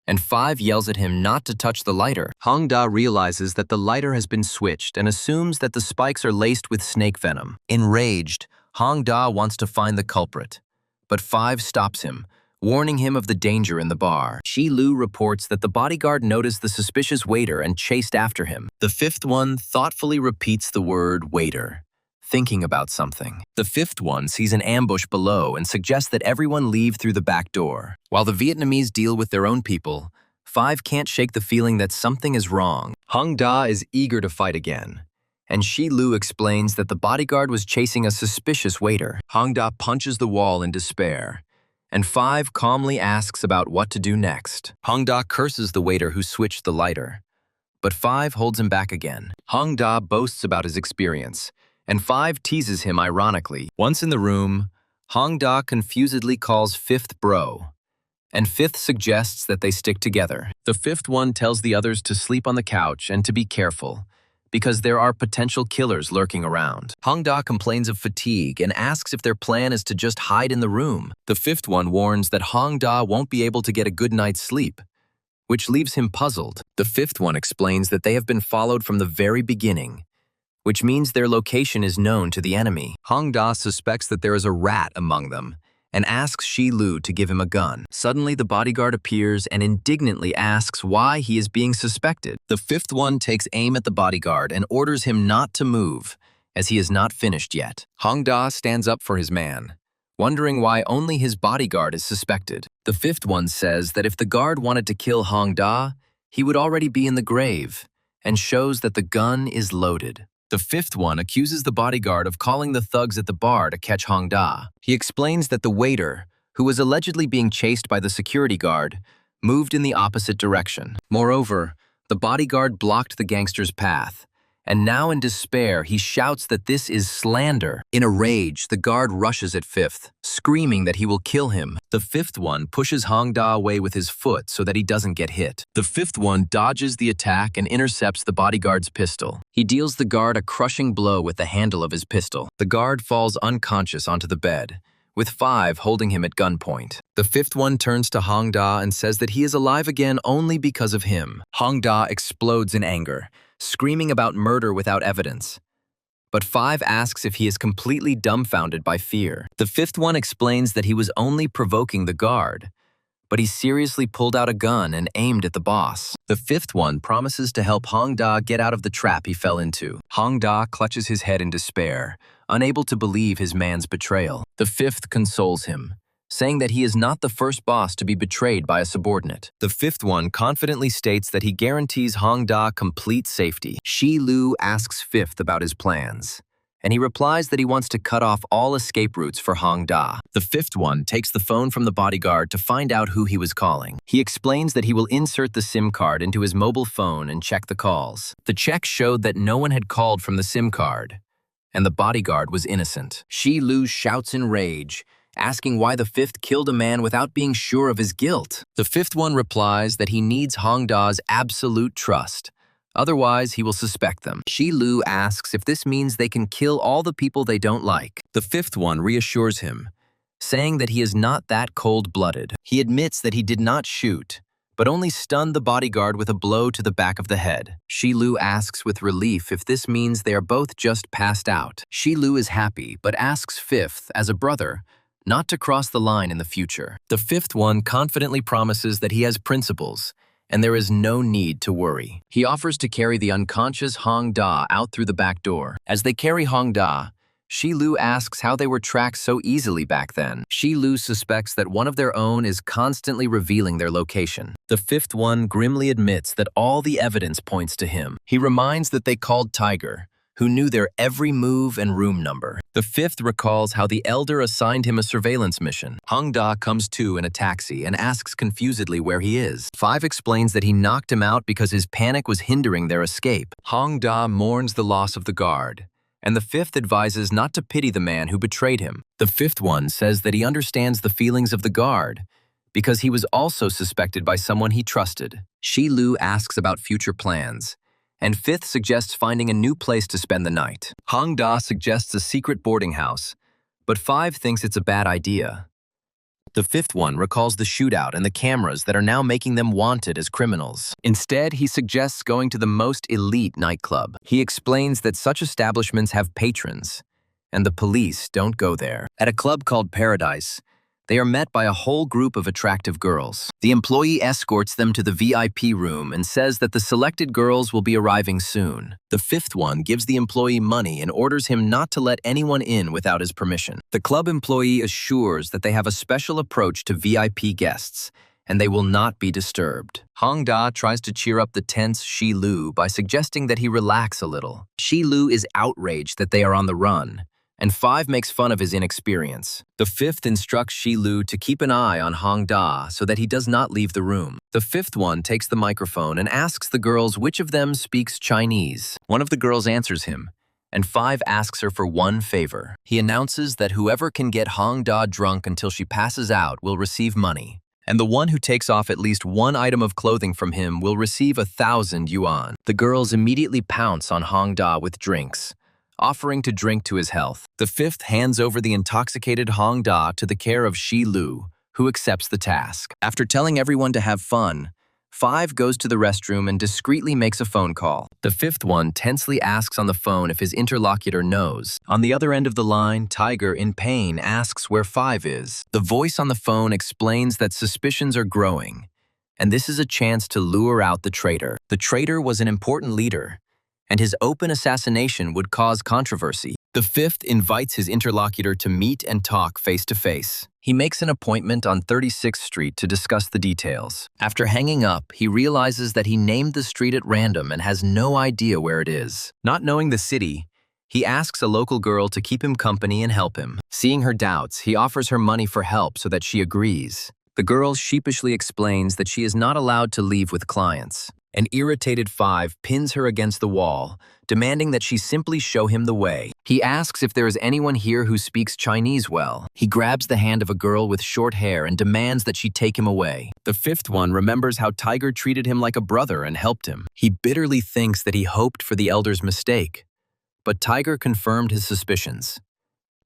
and 5 yells at him not to touch the lighter. Hong Da realizes that the lighter has been switched and assumes that the spikes are laced with snake venom. Enraged, Hong Da wants to find the culprit, but 5 stops him, warning him of the danger in the bar. Shi Lu reports that the bodyguard noticed the suspicious waiter and chased after him. The 5th one thoughtfully repeats the word waiter, thinking about something. The 5th one sees an ambush below and suggests that everyone leave through the back door. While the Vietnamese deal with their own people, 5 can't shake the feeling that something is wrong. Hong Da is eager to fight again, and Shi Lu explains that the bodyguard was chasing a suspicious waiter. Hong Da punches the wall in despair, and 5 calmly asks about what to do next. Hong Da curses the waiter who switched the lighter, but 5 holds him back again. Hong Da boasts about his experience, and 5 teases him ironically. Once in the room, Hong Da confusedly calls 5th bro, and 5th suggests that they stick together. The 5th one tells the others to sleep on the couch and to be careful, because there are potential killers lurking around. Hong Da complains of fatigue and asks if their plan is to just hide in the room. The 5th one warns that Hong Da won't be able to get a good night's sleep, which leaves him puzzled. The 5th one explains that they have been followed from the very beginning, which means their location is known to the enemy. Hong Da suspects that there is a rat among them and asks Shi Lu to give him a gun. Suddenly, the bodyguard appears and indignantly asks why he is being suspected. The 5th one takes aim at the bodyguard and orders him not to move, as he is not finished yet. Hong Da stands up for his man, wondering why only his bodyguard is suspected. The 5th one says that if the guard wanted to kill Hong Da, he would already be in the grave, and shows that the gun is loaded. The 5th one accuses the bodyguard of calling the thugs at the bar to catch Hong Da. He explains that the waiter, who was allegedly being chased by the security guard, moved in the opposite direction. Moreover, the bodyguard blocked the gangster's path, and now in despair he shouts that this is slander. In a rage, the guard rushes at 5th, screaming that he will kill him. The 5th one pushes Hong Da away with his foot so that he doesn't get hit. The 5th one dodges the attack and intercepts the bodyguard's pistol. He deals the guard a crushing blow with the handle of his pistol. The guard falls unconscious onto the bed, with 5 holding him at gunpoint. The 5th one turns to Hong Da and says that he is alive again only because of him. Hong Da explodes in anger, screaming about murder without evidence. But 5 asks if he is completely dumbfounded by fear. The 5th one explains that he was only provoking the guard, but he seriously pulled out a gun and aimed at the boss. The 5th one promises to help Hong Da get out of the trap he fell into. Hong Da clutches his head in despair, unable to believe his man's betrayal. The 5th consoles him, saying that he is not the first boss to be betrayed by a subordinate. The 5th one confidently states that he guarantees Hong Da complete safety. Shi Lu asks 5th about his plans, and he replies that he wants to cut off all escape routes for Hong Da. The 5th one takes the phone from the bodyguard to find out who he was calling. He explains that he will insert the SIM card into his mobile phone and check the calls. The check showed that no one had called from the SIM card, and the bodyguard was innocent. Shi Lu shouts in rage, asking why the 5th killed a man without being sure of his guilt. The 5th one replies that he needs Hong Da's absolute trust. Otherwise, he will suspect them. Shi Lu asks if this means they can kill all the people they don't like. The 5th one reassures him, saying that he is not that cold-blooded. He admits that he did not shoot, but only stunned the bodyguard with a blow to the back of the head. Shi Lu asks with relief if this means they are both just passed out. Shi Lu is happy, but asks 5th, as a brother, not to cross the line in the future. The 5th one confidently promises that he has principles, and there is no need to worry. He offers to carry the unconscious Hong Da out through the back door. As they carry Hong Da, Shi Lu asks how they were tracked so easily back then. Shi Lu suspects that one of their own is constantly revealing their location. The 5th one grimly admits that all the evidence points to him. He reminds that they called Tiger, who knew their every move and room number. The 5th recalls how the elder assigned him a surveillance mission. Hong Da comes to in a taxi and asks confusedly where he is. 5 explains that he knocked him out because his panic was hindering their escape. Hong Da mourns the loss of the guard, and the 5th advises not to pity the man who betrayed him. The 5th one says that he understands the feelings of the guard because he was also suspected by someone he trusted. Shi Lu asks about future plans, and 5th suggests finding a new place to spend the night. Hong Da suggests a secret boarding house, but 5 thinks it's a bad idea. The 5th one recalls the shootout and the cameras that are now making them wanted as criminals. Instead, he suggests going to the most elite nightclub. He explains that such establishments have patrons, and the police don't go there. At a club called Paradise, they are met by a whole group of attractive girls. The employee escorts them to the VIP room and says that the selected girls will be arriving soon. The 5th one gives the employee money and orders him not to let anyone in without his permission. The club employee assures that they have a special approach to VIP guests, and they will not be disturbed. Hong Da tries to cheer up the tense Shi Lu by suggesting that he relax a little. Shi Lu is outraged that they are on the run, and 5 makes fun of his inexperience. The 5th instructs Shi Lu to keep an eye on Hong Da so that he does not leave the room. The 5th one takes the microphone and asks the girls which of them speaks Chinese. One of the girls answers him, and 5 asks her for one favor. He announces that whoever can get Hong Da drunk until she passes out will receive money, and the one who takes off at least one item of clothing from him will receive 1,000 yuan. The girls immediately pounce on Hong Da with drinks, offering to drink to his health. The 5th hands over the intoxicated Hong Da to the care of Shi Lu, who accepts the task. After telling everyone to have fun, 5 goes to the restroom and discreetly makes a phone call. The 5th one tensely asks on the phone if his interlocutor knows. On the other end of the line, Tiger, in pain, asks where 5 is. The voice on the phone explains that suspicions are growing, and this is a chance to lure out the traitor. The traitor was an important leader, and his open assassination would cause controversy. The 5th invites his interlocutor to meet and talk face-to-face. He makes an appointment on 36th Street to discuss the details. After hanging up, he realizes that he named the street at random and has no idea where it is. Not knowing the city, he asks a local girl to keep him company and help him. Seeing her doubts, he offers her money for help so that she agrees. The girl sheepishly explains that she is not allowed to leave with clients. An irritated 5 pins her against the wall, demanding that she simply show him the way. He asks if there is anyone here who speaks Chinese well. He grabs the hand of a girl with short hair and demands that she take him away. The 5th one remembers how Tiger treated him like a brother and helped him. He bitterly thinks that he hoped for the elder's mistake, but Tiger confirmed his suspicions.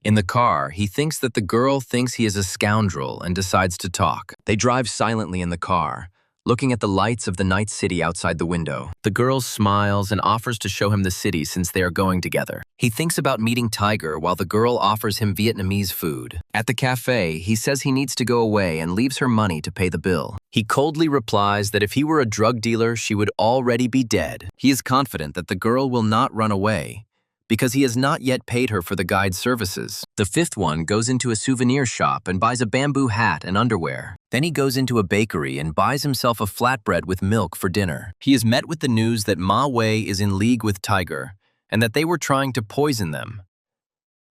In the car, he thinks that the girl thinks he is a scoundrel and decides to talk. They drive silently in the car, looking at the lights of the night city outside the window. The girl smiles and offers to show him the city since they are going together. He thinks about meeting Tiger while the girl offers him Vietnamese food. At the cafe, he says he needs to go away and leaves her money to pay the bill. He coldly replies that if he were a drug dealer, she would already be dead. He is confident that the girl will not run away, because he has not yet paid her for the guide's services. The fifth one goes into a souvenir shop and buys a bamboo hat and underwear. Then he goes into a bakery and buys himself a flatbread with milk for dinner. He is met with the news that Ma Wei is in league with Tiger and that they were trying to poison them.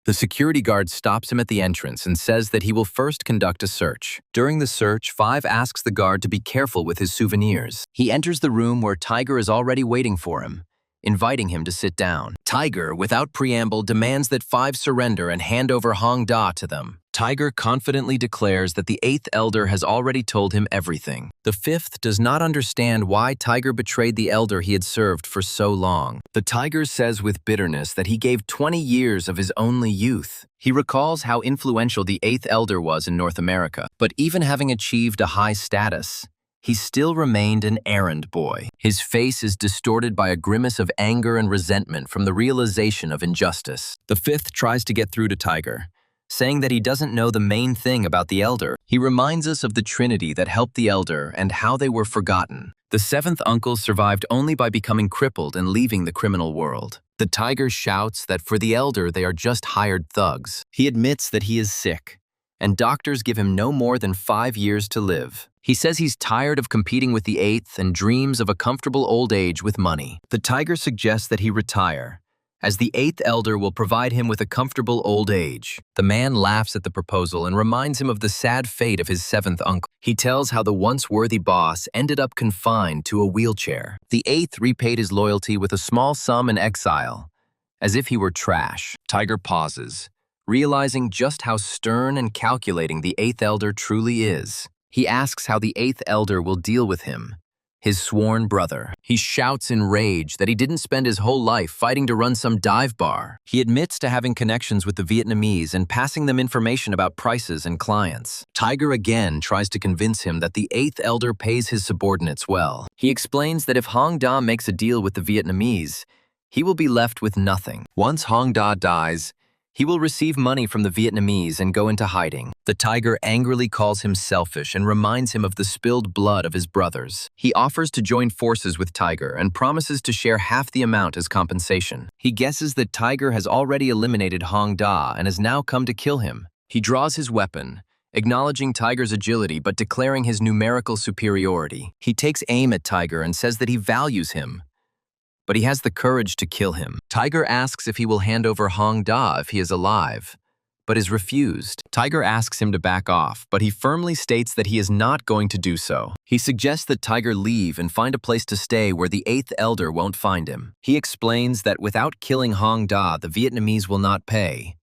The security guard stops him at the entrance and says that he will first conduct a search. During the search, Five asks the guard to be careful with his souvenirs. He enters the room where Tiger is already waiting for him, inviting him to sit down. Tiger, without preamble, demands that Five surrender and hand over Hong Da to them. Tiger confidently declares that the eighth elder has already told him everything. The fifth does not understand why Tiger betrayed the elder he had served for so long. The Tiger says with bitterness that he gave 20 years of his only youth. He recalls how influential the eighth elder was in North America, but even having achieved a high status, he still remained an errand boy. His face is distorted by a grimace of anger and resentment from the realization of injustice. The fifth tries to get through to Tiger, saying that he doesn't know the main thing about the elder. He reminds us of the Trinity that helped the elder and how they were forgotten. The seventh uncle survived only by becoming crippled and leaving the criminal world. The Tiger shouts that for the elder they are just hired thugs. He admits that he is sick, and doctors give him no more than 5 years to live. He says he's tired of competing with the eighth and dreams of a comfortable old age with money. The Tiger suggests that he retire, as the eighth elder will provide him with a comfortable old age. The man laughs at the proposal and reminds him of the sad fate of his seventh uncle. He tells how the once worthy boss ended up confined to a wheelchair. The eighth repaid his loyalty with a small sum in exile, as if he were trash. Tiger pauses, realizing just how stern and calculating the eighth elder truly is. He asks how the eighth elder will deal with him, his sworn brother. He shouts in rage that he didn't spend his whole life fighting to run some dive bar. He admits to having connections with the Vietnamese and passing them information about prices and clients. Tiger again tries to convince him that the eighth elder pays his subordinates well. He explains that if Hong Da makes a deal with the Vietnamese, he will be left with nothing. Once Hong Da dies, he will receive money from the Vietnamese and go into hiding. The Tiger angrily calls him selfish and reminds him of the spilled blood of his brothers. He offers to join forces with Tiger and promises to share half the amount as compensation. He guesses that Tiger has already eliminated Hong Da and has now come to kill him. He draws his weapon, acknowledging Tiger's agility but declaring his numerical superiority. He takes aim at Tiger and says that he values him, but he has the courage to kill him. Tiger asks if he will hand over Hong Da if he is alive, but is refused. Tiger asks him to back off, but he firmly states that he is not going to do so. He suggests that Tiger leave and find a place to stay where the eighth elder won't find him. He explains that without killing Hong Da, the Vietnamese will not pay,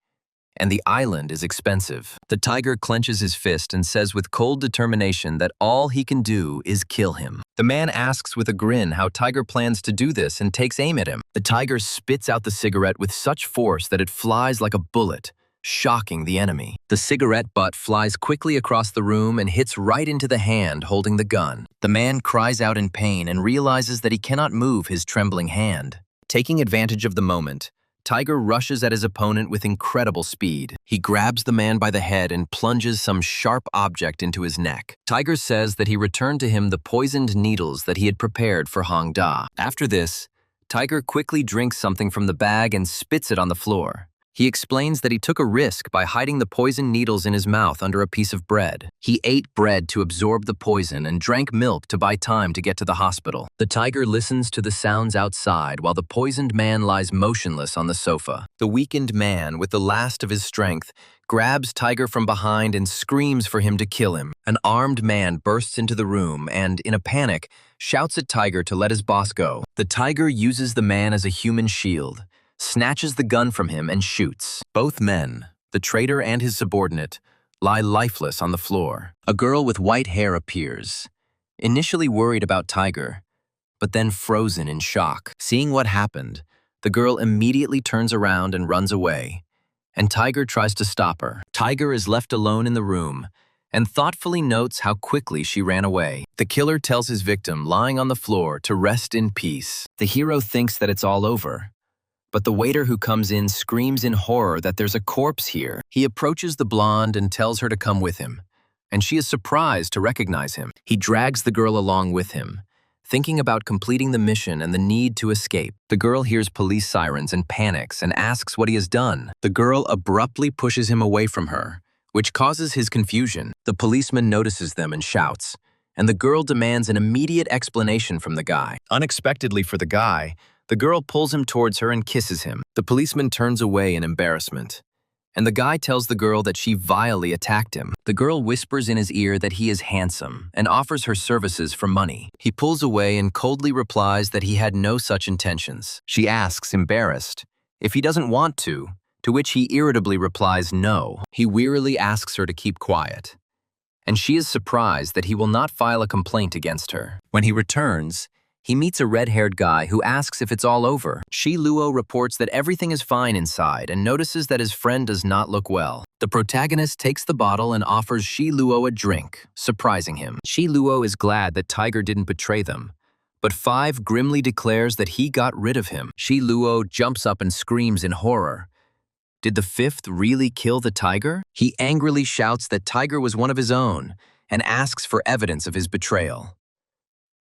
and the island is expensive. The Tiger clenches his fist and says with cold determination that all he can do is kill him. The man asks with a grin how Tiger plans to do this and takes aim at him. The Tiger spits out the cigarette with such force that it flies like a bullet, shocking the enemy. The cigarette butt flies quickly across the room and hits right into the hand holding the gun. The man cries out in pain and realizes that he cannot move his trembling hand. Taking advantage of the moment, Tiger rushes at his opponent with incredible speed. He grabs the man by the head and plunges some sharp object into his neck. Tiger says that he returned to him the poisoned needles that he had prepared for Hong Da. After this, Tiger quickly drinks something from the bag and spits it on the floor. He explains that he took a risk by hiding the poison needles in his mouth under a piece of bread. He ate bread to absorb the poison and drank milk to buy time to get to the hospital. The Tiger listens to the sounds outside while the poisoned man lies motionless on the sofa. The weakened man, with the last of his strength, grabs Tiger from behind and screams for him to kill him. An armed man bursts into the room and, in a panic, shouts at Tiger to let his boss go. The Tiger uses the man as a human shield, snatches the gun from him and shoots. Both men, the traitor and his subordinate, lie lifeless on the floor. A girl with white hair appears, initially worried about Tiger, but then frozen in shock. Seeing what happened, the girl immediately turns around and runs away, and Tiger tries to stop her. Tiger is left alone in the room and thoughtfully notes how quickly she ran away. The killer tells his victim, lying on the floor, to rest in peace. The hero thinks that it's all over, but the waiter who comes in screams in horror that there's a corpse here. He approaches the blonde and tells her to come with him, and she is surprised to recognize him. He drags the girl along with him, thinking about completing the mission and the need to escape. The girl hears police sirens and panics and asks what he has done. The girl abruptly pushes him away from her, which causes his confusion. The policeman notices them and shouts, and the girl demands an immediate explanation from the guy. Unexpectedly for the guy, the girl pulls him towards her and kisses him. The policeman turns away in embarrassment, and the guy tells the girl that she vilely attacked him. The girl whispers in his ear that he is handsome and offers her services for money. He pulls away and coldly replies that he had no such intentions. She asks, embarrassed, if he doesn't want to which he irritably replies no. He wearily asks her to keep quiet, and she is surprised that he will not file a complaint against her. When he returns, he meets a red-haired guy who asks if it's all over. Shi Luo reports that everything is fine inside and notices that his friend does not look well. The protagonist takes the bottle and offers Shi Luo a drink, surprising him. Shi Luo is glad that Tiger didn't betray them, but Five grimly declares that he got rid of him. Shi Luo jumps up and screams in horror. Did the fifth really kill the tiger? He angrily shouts that Tiger was one of his own and asks for evidence of his betrayal.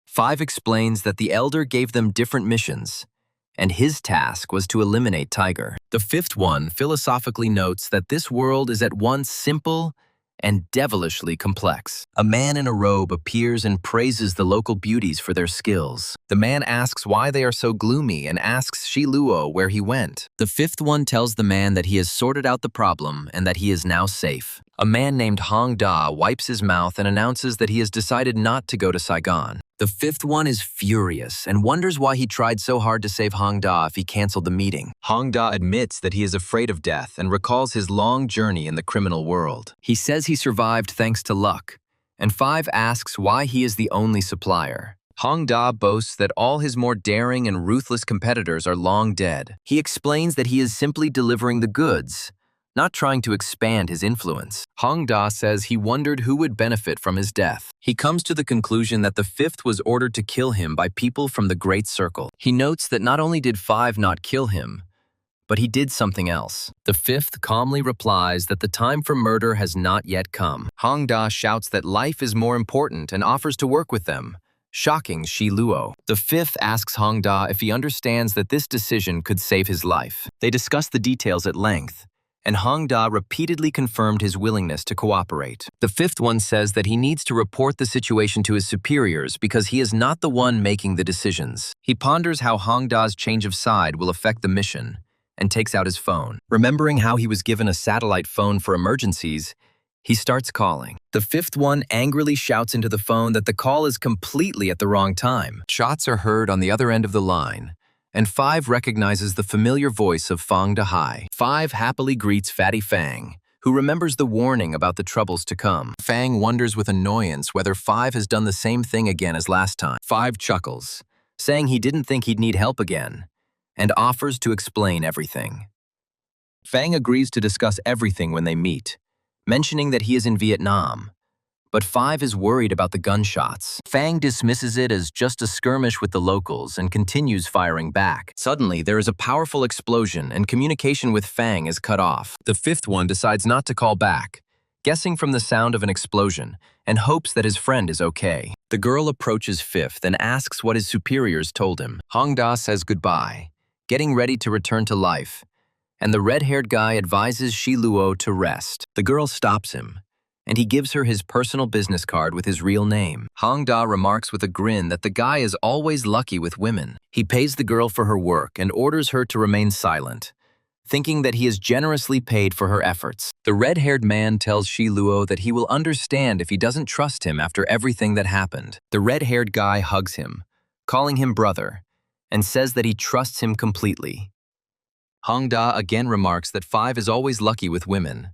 Five explains that the elder gave them different missions, and his task was to eliminate Tiger. The fifth one philosophically notes that this world is at once simple and devilishly complex. A man in a robe appears and praises the local beauties for their skills. The man asks why they are so gloomy and asks Shi Luo where he went. The fifth one tells the man that he has sorted out the problem and that he is now safe. A man named Hong Da wipes his mouth and announces that he has decided not to go to Saigon. The fifth one is furious and wonders why he tried so hard to save Hong Da if he canceled the meeting. Hong Da admits that he is afraid of death and recalls his long journey in the criminal world. He says he survived thanks to luck, and Five asks why he is the only supplier. Hong Da boasts that all his more daring and ruthless competitors are long dead. He explains that he is simply delivering the goods, not trying to expand his influence. Hong Da says he wondered who would benefit from his death. He comes to the conclusion that the fifth was ordered to kill him by people from the Great Circle. He notes that not only did Five not kill him, but he did something else. The fifth calmly replies that the time for murder has not yet come. Hong Da shouts that life is more important and offers to work with them, shocking Shi Luo. The fifth asks Hong Da if he understands that this decision could save his life. They discuss the details at length, and Hong Da repeatedly confirmed his willingness to cooperate. The fifth one says that he needs to report the situation to his superiors because he is not the one making the decisions. He ponders how Hong Da's change of side will affect the mission and takes out his phone. Remembering how he was given a satellite phone for emergencies, he starts calling. The fifth one angrily shouts into the phone that the call is completely at the wrong time. Shots are heard on the other end of the line, and Five recognizes the familiar voice of Fang Dahai. Five happily greets Fatty Fang, who remembers the warning about the troubles to come. Fang wonders with annoyance whether Five has done the same thing again as last time. Five chuckles, saying he didn't think he'd need help again, and offers to explain everything. Fang agrees to discuss everything when they meet, mentioning that he is in Vietnam, but Five is worried about the gunshots. Fang dismisses it as just a skirmish with the locals and continues firing back. Suddenly, there is a powerful explosion and communication with Fang is cut off. The fifth one decides not to call back, guessing from the sound of an explosion, and hopes that his friend is okay. The girl approaches Fifth and asks what his superiors told him. Hong Da says goodbye, getting ready to return to life, and the red-haired guy advises Shi Luo to rest. The girl stops him, and he gives her his personal business card with his real name. Hong Da remarks with a grin that the guy is always lucky with women. He pays the girl for her work and orders her to remain silent, thinking that he is generously paid for her efforts. The red-haired man tells Shi Luo that he will understand if he doesn't trust him after everything that happened. The red-haired guy hugs him, calling him brother, and says that he trusts him completely. Hong Da again remarks that Five is always lucky with women,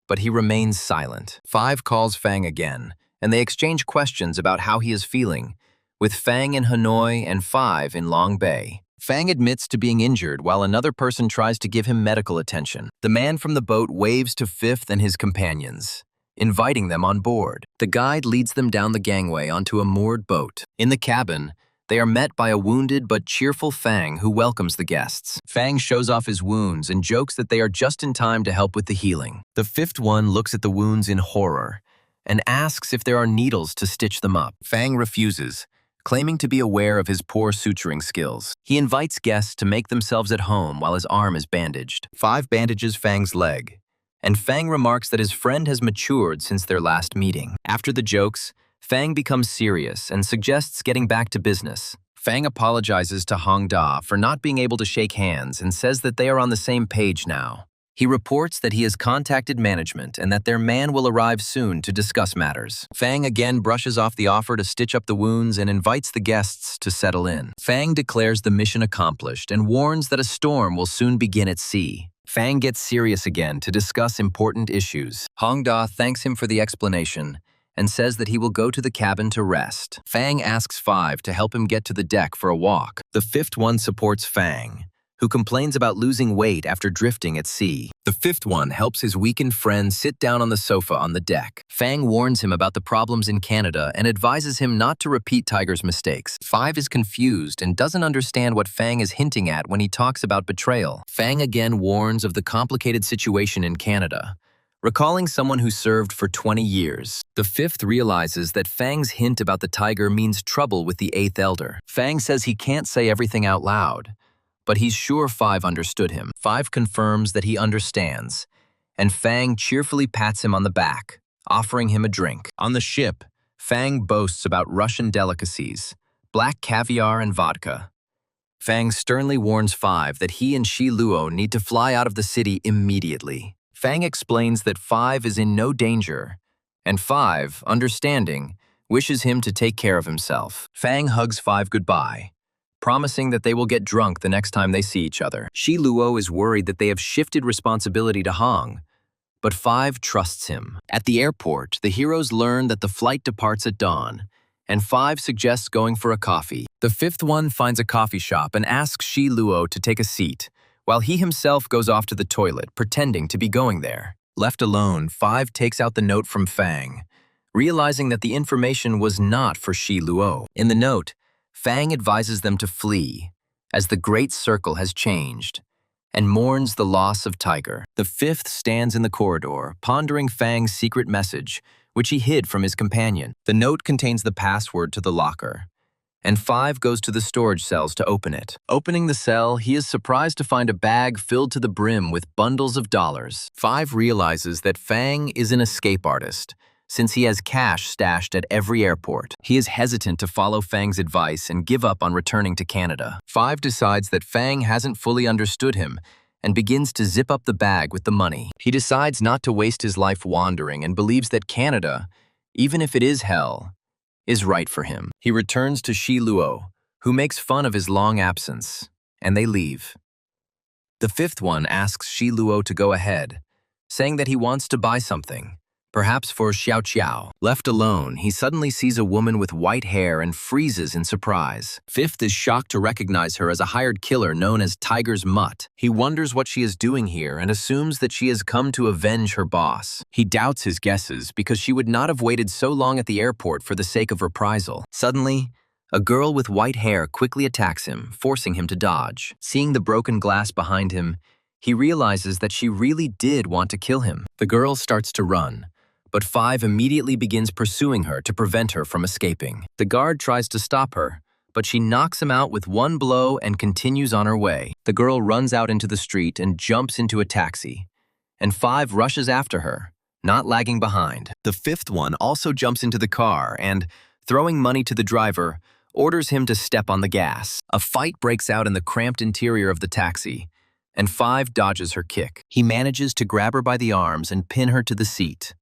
but he remains silent. Five calls Fang again, and they exchange questions about how he is feeling, with Fang in Hanoi and Five in Long Bay. Fang admits to being injured while another person tries to give him medical attention. The man from the boat waves to Fifth and his companions, inviting them on board. The guide leads them down the gangway onto a moored boat. In the cabin, they are met by a wounded but cheerful Fang who welcomes the guests. Fang shows off his wounds and jokes that they are just in time to help with the healing. The fifth one looks at the wounds in horror and asks if there are needles to stitch them up. Fang refuses, claiming to be aware of his poor suturing skills. He invites guests to make themselves at home while his arm is bandaged. Five bandages Fang's leg, and Fang remarks that his friend has matured since their last meeting. After the jokes, Fang becomes serious and suggests getting back to business. Fang apologizes to Hong Da for not being able to shake hands and says that they are on the same page now. He reports that he has contacted management and that their man will arrive soon to discuss matters. Fang again brushes off the offer to stitch up the wounds and invites the guests to settle in. Fang declares the mission accomplished and warns that a storm will soon begin at sea. Fang gets serious again to discuss important issues. Hong Da thanks him for the explanation and says that he will go to the cabin to rest. Fang asks Five to help him get to the deck for a walk. The fifth one supports Fang, who complains about losing weight after drifting at sea. The fifth one helps his weakened friend sit down on the sofa on the deck. Fang warns him about the problems in Canada and advises him not to repeat Tiger's mistakes. Five is confused and doesn't understand what Fang is hinting at when he talks about betrayal. Fang again warns of the complicated situation in Canada, recalling someone who served for 20 years. The fifth realizes that Fang's hint about the tiger means trouble with the eighth elder. Fang says he can't say everything out loud, but he's sure Five understood him. Five confirms that he understands, and Fang cheerfully pats him on the back, offering him a drink. On the ship, Fang boasts about Russian delicacies, black caviar and vodka. Fang sternly warns Five that he and Shi Luo need to fly out of the city immediately. Fang explains that Five is in no danger, and Five, understanding, wishes him to take care of himself. Fang hugs Five goodbye, promising that they will get drunk the next time they see each other. Shi Luo is worried that they have shifted responsibility to Hong, but Five trusts him. At the airport, the heroes learn that the flight departs at dawn, and Five suggests going for a coffee. The fifth one finds a coffee shop and asks Shi Luo to take a seat, while he himself goes off to the toilet, pretending to be going there. Left alone, Five takes out the note from Fang, realizing that the information was not for Shi Luo. In the note, Fang advises them to flee, as the Great Circle has changed, and mourns the loss of Tiger. The fifth stands in the corridor, pondering Fang's secret message, which he hid from his companion. The note contains the password to the locker, and Five goes to the storage cells to open it. Opening the cell, he is surprised to find a bag filled to the brim with bundles of dollars. Five realizes that Fang is an escape artist, since he has cash stashed at every airport. He is hesitant to follow Fang's advice and give up on returning to Canada. Five decides that Fang hasn't fully understood him and begins to zip up the bag with the money. He decides not to waste his life wandering and believes that Canada, even if it is hell, is right for him. He returns to Shi Luo, who makes fun of his long absence, and they leave. The fifth one asks Shi Luo to go ahead, saying that he wants to buy something, perhaps for Xiao Qiao. Left alone, he suddenly sees a woman with white hair and freezes in surprise. Fifth is shocked to recognize her as a hired killer known as Tiger's Mutt. He wonders what she is doing here and assumes that she has come to avenge her boss. He doubts his guesses because she would not have waited so long at the airport for the sake of reprisal. Suddenly, a girl with white hair quickly attacks him, forcing him to dodge. Seeing the broken glass behind him, he realizes that she really did want to kill him. The girl starts to run, but Five immediately begins pursuing her to prevent her from escaping. The guard tries to stop her, but she knocks him out with one blow and continues on her way. The girl runs out into the street and jumps into a taxi, and Five rushes after her, not lagging behind. The fifth one also jumps into the car and, throwing money to the driver, orders him to step on the gas. A fight breaks out in the cramped interior of the taxi, and Five dodges her kick. He manages to grab her by the arms and pin her to the seat,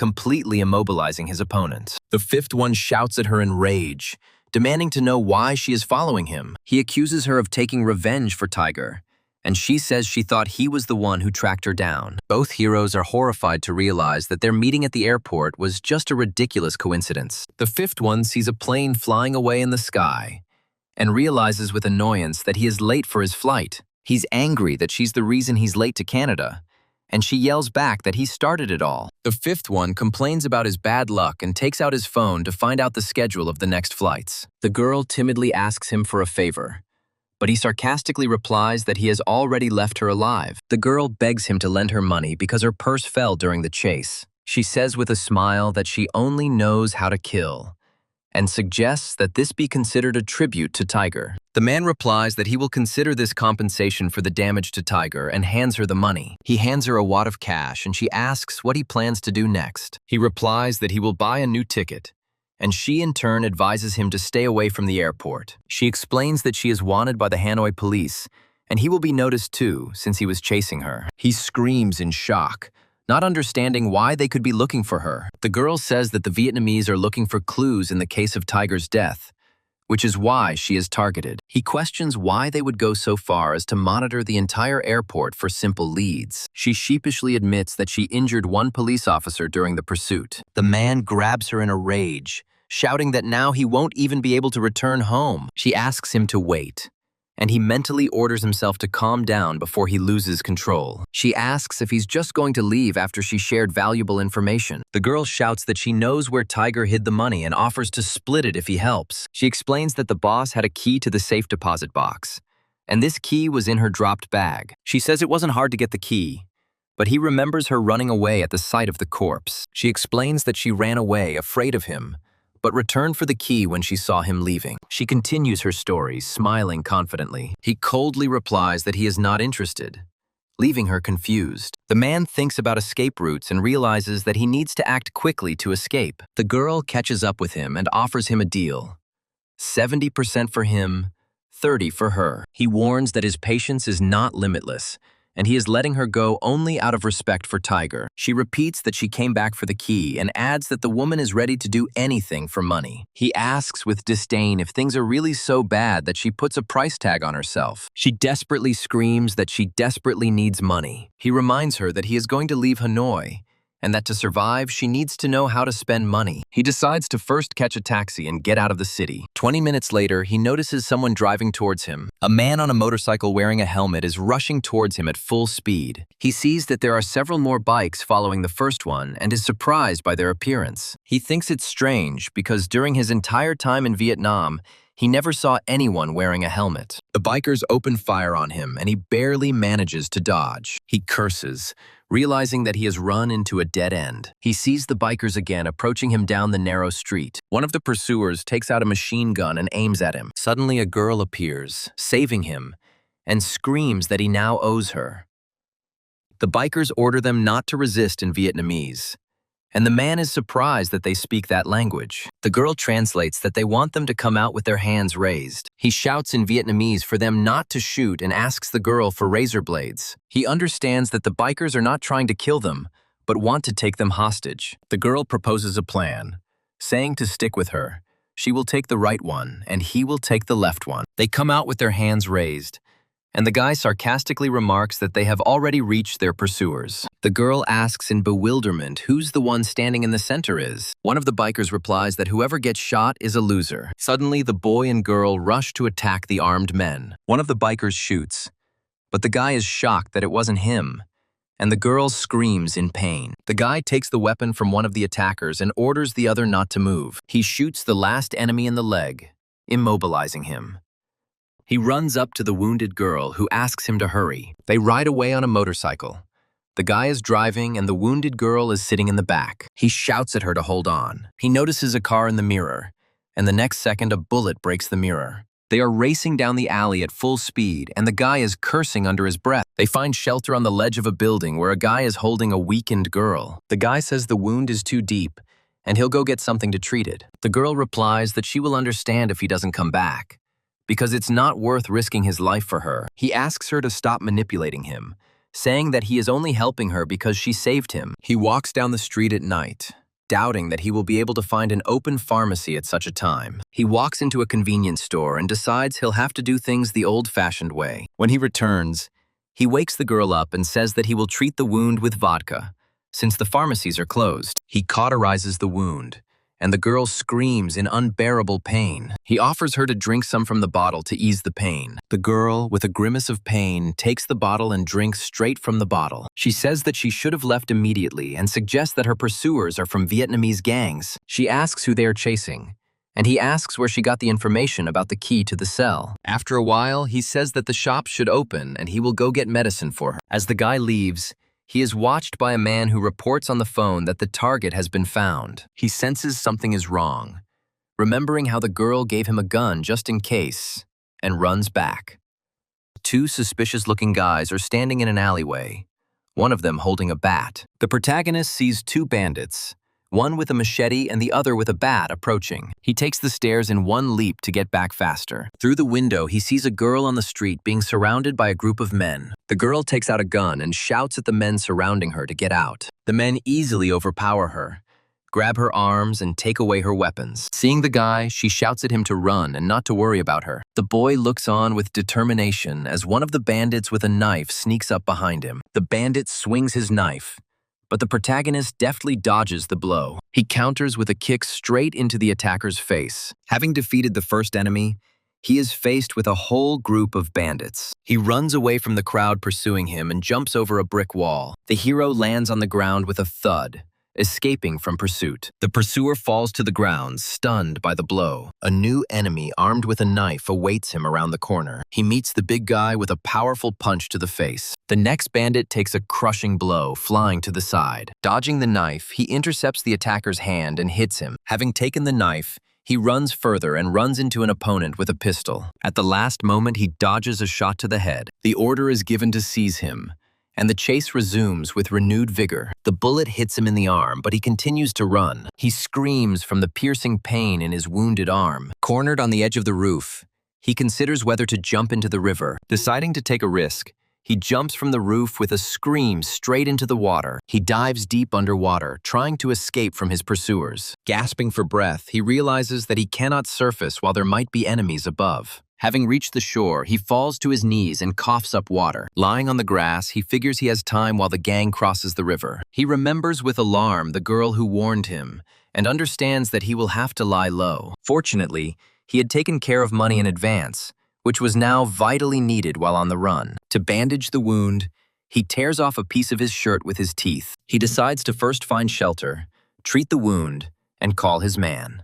completely immobilizing his opponent. The fifth one shouts at her in rage, demanding to know why she is following him. He accuses her of taking revenge for Tiger, and she says she thought he was the one who tracked her down. Both heroes are horrified to realize that their meeting at the airport was just a ridiculous coincidence. The fifth one sees a plane flying away in the sky and realizes with annoyance that he is late for his flight. He's angry that she's the reason he's late to Canada, and she yells back that he started it all. The fifth one complains about his bad luck and takes out his phone to find out the schedule of the next flights. The girl timidly asks him for a favor, but he sarcastically replies that he has already left her alive. The girl begs him to lend her money because her purse fell during the chase. She says with a smile that she only knows how to kill, and suggests that this be considered a tribute to Tiger. The man replies that he will consider this compensation for the damage to Tiger and hands her the money. He hands her a wad of cash and she asks what he plans to do next. He replies that he will buy a new ticket, and she in turn advises him to stay away from the airport. She explains that she is wanted by the Hanoi police, and he will be noticed too since he was chasing her. He screams in shock, not understanding why they could be looking for her. The girl says that the Vietnamese are looking for clues in the case of Tiger's death, which is why she is targeted. He questions why they would go so far as to monitor the entire airport for simple leads. She sheepishly admits that she injured one police officer during the pursuit. The man grabs her in a rage, shouting that now he won't even be able to return home. She asks him to wait, and he mentally orders himself to calm down before he loses control. She asks if he's just going to leave after she shared valuable information. The girl shouts that she knows where Tiger hid the money and offers to split it if he helps. She explains that the boss had a key to the safe deposit box, and this key was in her dropped bag. She says it wasn't hard to get the key, but he remembers her running away at the sight of the corpse. She explains that she ran away, afraid of him, but returned for the key when she saw him leaving. She continues her story, smiling confidently. He coldly replies that he is not interested, leaving her confused. The man thinks about escape routes and realizes that he needs to act quickly to escape. The girl catches up with him and offers him a deal: 70% for him, 30% for her. He warns that his patience is not limitless, and he is letting her go only out of respect for Tiger. She repeats that she came back for the key and adds that the woman is ready to do anything for money. He asks with disdain if things are really so bad that she puts a price tag on herself. She desperately screams that she desperately needs money. He reminds her that he is going to leave Hanoi, and that to survive, she needs to know how to spend money. He decides to first catch a taxi and get out of the city. 20 minutes later, he notices someone driving towards him. A man on a motorcycle wearing a helmet is rushing towards him at full speed. He sees that there are several more bikes following the first one and is surprised by their appearance. He thinks it's strange because during his entire time in Vietnam, he never saw anyone wearing a helmet. The bikers open fire on him and he barely manages to dodge. He curses, realizing that he has run into a dead end. He sees the bikers again approaching him down the narrow street. One of the pursuers takes out a machine gun and aims at him. Suddenly a girl appears, saving him, and screams that he now owes her. The bikers order them not to resist in Vietnamese, and the man is surprised that they speak that language. The girl translates that they want them to come out with their hands raised. He shouts in Vietnamese for them not to shoot and asks the girl for razor blades. He understands that the bikers are not trying to kill them, but want to take them hostage. The girl proposes a plan, saying to stick with her. She will take the right one, and he will take the left one. They come out with their hands raised, and the guy sarcastically remarks that they have already reached their pursuers. The girl asks in bewilderment who's the one standing in the center is. One of the bikers replies that whoever gets shot is a loser. Suddenly, the boy and girl rush to attack the armed men. One of the bikers shoots, but the guy is shocked that it wasn't him, and the girl screams in pain. The guy takes the weapon from one of the attackers and orders the other not to move. He shoots the last enemy in the leg, immobilizing him. He runs up to the wounded girl, who asks him to hurry. They ride away on a motorcycle. The guy is driving and the wounded girl is sitting in the back. He shouts at her to hold on. He notices a car in the mirror, and the next second a bullet breaks the mirror. They are racing down the alley at full speed, and the guy is cursing under his breath. They find shelter on the ledge of a building where a guy is holding a weakened girl. The guy says the wound is too deep, and he'll go get something to treat it. The girl replies that she will understand if he doesn't come back, because it's not worth risking his life for her. He asks her to stop manipulating him, saying that he is only helping her because she saved him. He walks down the street at night, doubting that he will be able to find an open pharmacy at such a time. He walks into a convenience store and decides he'll have to do things the old-fashioned way. When he returns, he wakes the girl up and says that he will treat the wound with vodka, since the pharmacies are closed. He cauterizes the wound and the girl screams in unbearable pain. He offers her to drink some from the bottle to ease the pain. The girl, with a grimace of pain, takes the bottle and drinks straight from the bottle. She says that she should have left immediately and suggests that her pursuers are from Vietnamese gangs. She asks who they are chasing, and he asks where she got the information about the key to the cell. After a while, he says that the shop should open and he will go get medicine for her. As the guy leaves, he is watched by a man who reports on the phone that the target has been found. He senses something is wrong, remembering how the girl gave him a gun just in case, and runs back. Two suspicious-looking guys are standing in an alleyway, one of them holding a bat. The protagonist sees two bandits, one with a machete and the other with a bat, approaching. He takes the stairs in one leap to get back faster. Through the window, he sees a girl on the street being surrounded by a group of men. The girl takes out a gun and shouts at the men surrounding her to get out. The men easily overpower her, grab her arms, and take away her weapons. Seeing the guy, she shouts at him to run and not to worry about her. The boy looks on with determination as one of the bandits with a knife sneaks up behind him. The bandit swings his knife, but the protagonist deftly dodges the blow. He counters with a kick straight into the attacker's face. Having defeated the first enemy, he is faced with a whole group of bandits. He runs away from the crowd pursuing him and jumps over a brick wall. The hero lands on the ground with a thud, escaping from pursuit. The pursuer falls to the ground, stunned by the blow. A new enemy armed with a knife awaits him around the corner. He meets the big guy with a powerful punch to the face. The next bandit takes a crushing blow, flying to the side. Dodging the knife, he intercepts the attacker's hand and hits him. Having taken the knife, he runs further and runs into an opponent with a pistol. At the last moment, he dodges a shot to the head. The order is given to seize him, and the chase resumes with renewed vigor. The bullet hits him in the arm, but he continues to run. He screams from the piercing pain in his wounded arm. Cornered on the edge of the roof, he considers whether to jump into the river. Deciding to take a risk, he jumps from the roof with a scream straight into the water. He dives deep underwater, trying to escape from his pursuers. Gasping for breath, he realizes that he cannot surface while there might be enemies above. Having reached the shore, he falls to his knees and coughs up water. Lying on the grass, he figures he has time while the gang crosses the river. He remembers with alarm the girl who warned him and understands that he will have to lie low. Fortunately, he had taken care of money in advance, which was now vitally needed while on the run. To bandage the wound, he tears off a piece of his shirt with his teeth. He decides to first find shelter, treat the wound, and call his man.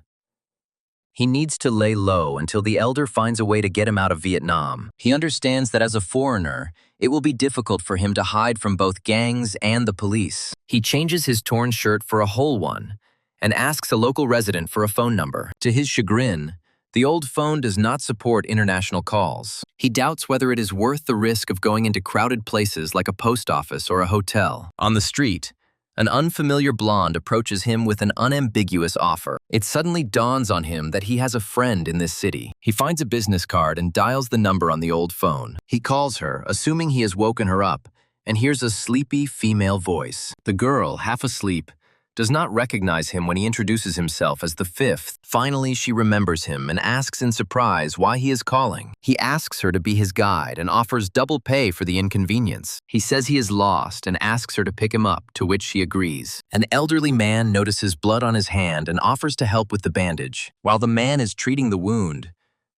He needs to lay low until the elder finds a way to get him out of Vietnam. He understands that as a foreigner, it will be difficult for him to hide from both gangs and the police. He changes his torn shirt for a whole one and asks a local resident for a phone number. To his chagrin, the old phone does not support international calls. He doubts whether it is worth the risk of going into crowded places like a post office or a hotel. On the street, an unfamiliar blonde approaches him with an unambiguous offer. It suddenly dawns on him that he has a friend in this city. He finds a business card and dials the number on the old phone. He calls her, assuming he has woken her up, and hears a sleepy female voice. The girl, half asleep, does not recognize him when he introduces himself as the fifth. Finally, she remembers him and asks in surprise why he is calling. He asks her to be his guide and offers double pay for the inconvenience. He says he is lost and asks her to pick him up, to which she agrees. An elderly man notices blood on his hand and offers to help with the bandage. While the man is treating the wound,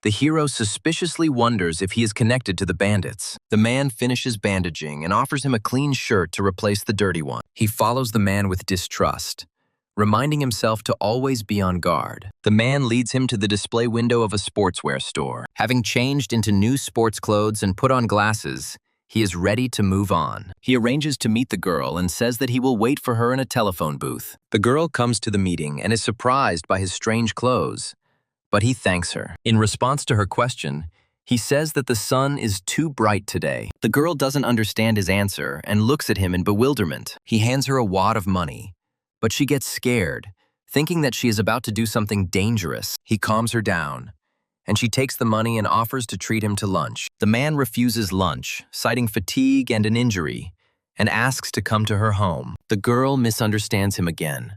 the hero suspiciously wonders if he is connected to the bandits. The man finishes bandaging and offers him a clean shirt to replace the dirty one. He follows the man with distrust, reminding himself to always be on guard. The man leads him to the display window of a sportswear store. Having changed into new sports clothes and put on glasses, he is ready to move on. He arranges to meet the girl and says that he will wait for her in a telephone booth. The girl comes to the meeting and is surprised by his strange clothes, but he thanks her. In response to her question, he says that the sun is too bright today. The girl doesn't understand his answer and looks at him in bewilderment. He hands her a wad of money, but she gets scared, thinking that she is about to do something dangerous. He calms her down, and she takes the money and offers to treat him to lunch. The man refuses lunch, citing fatigue and an injury, and asks to come to her home. The girl misunderstands him again,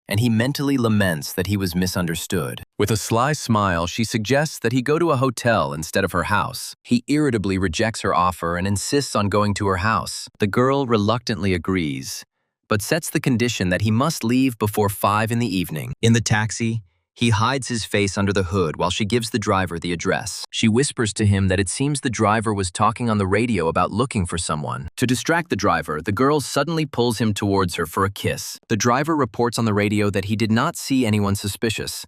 and he mentally laments that he was misunderstood. With a sly smile, she suggests that he go to a hotel instead of her house. He irritably rejects her offer and insists on going to her house. The girl reluctantly agrees, but sets the condition that he must leave before 5 in the evening. In the taxi, he hides his face under the hood while she gives the driver the address. She whispers to him that it seems the driver was talking on the radio about looking for someone. To distract the driver, the girl suddenly pulls him towards her for a kiss. The driver reports on the radio that he did not see anyone suspicious,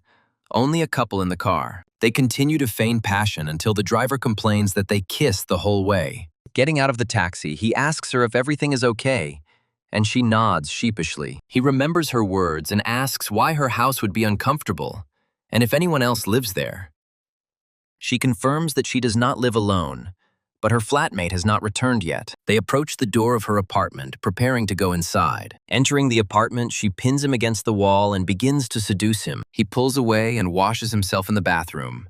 only a couple in the car. They continue to feign passion until the driver complains that they kissed the whole way. Getting out of the taxi, he asks her if everything is okay, and she nods sheepishly. He remembers her words and asks why her house would be uncomfortable, and if anyone else lives there. She confirms that she does not live alone, but her flatmate has not returned yet. They approach the door of her apartment, preparing to go inside. Entering the apartment, she pins him against the wall and begins to seduce him. He pulls away and washes himself in the bathroom,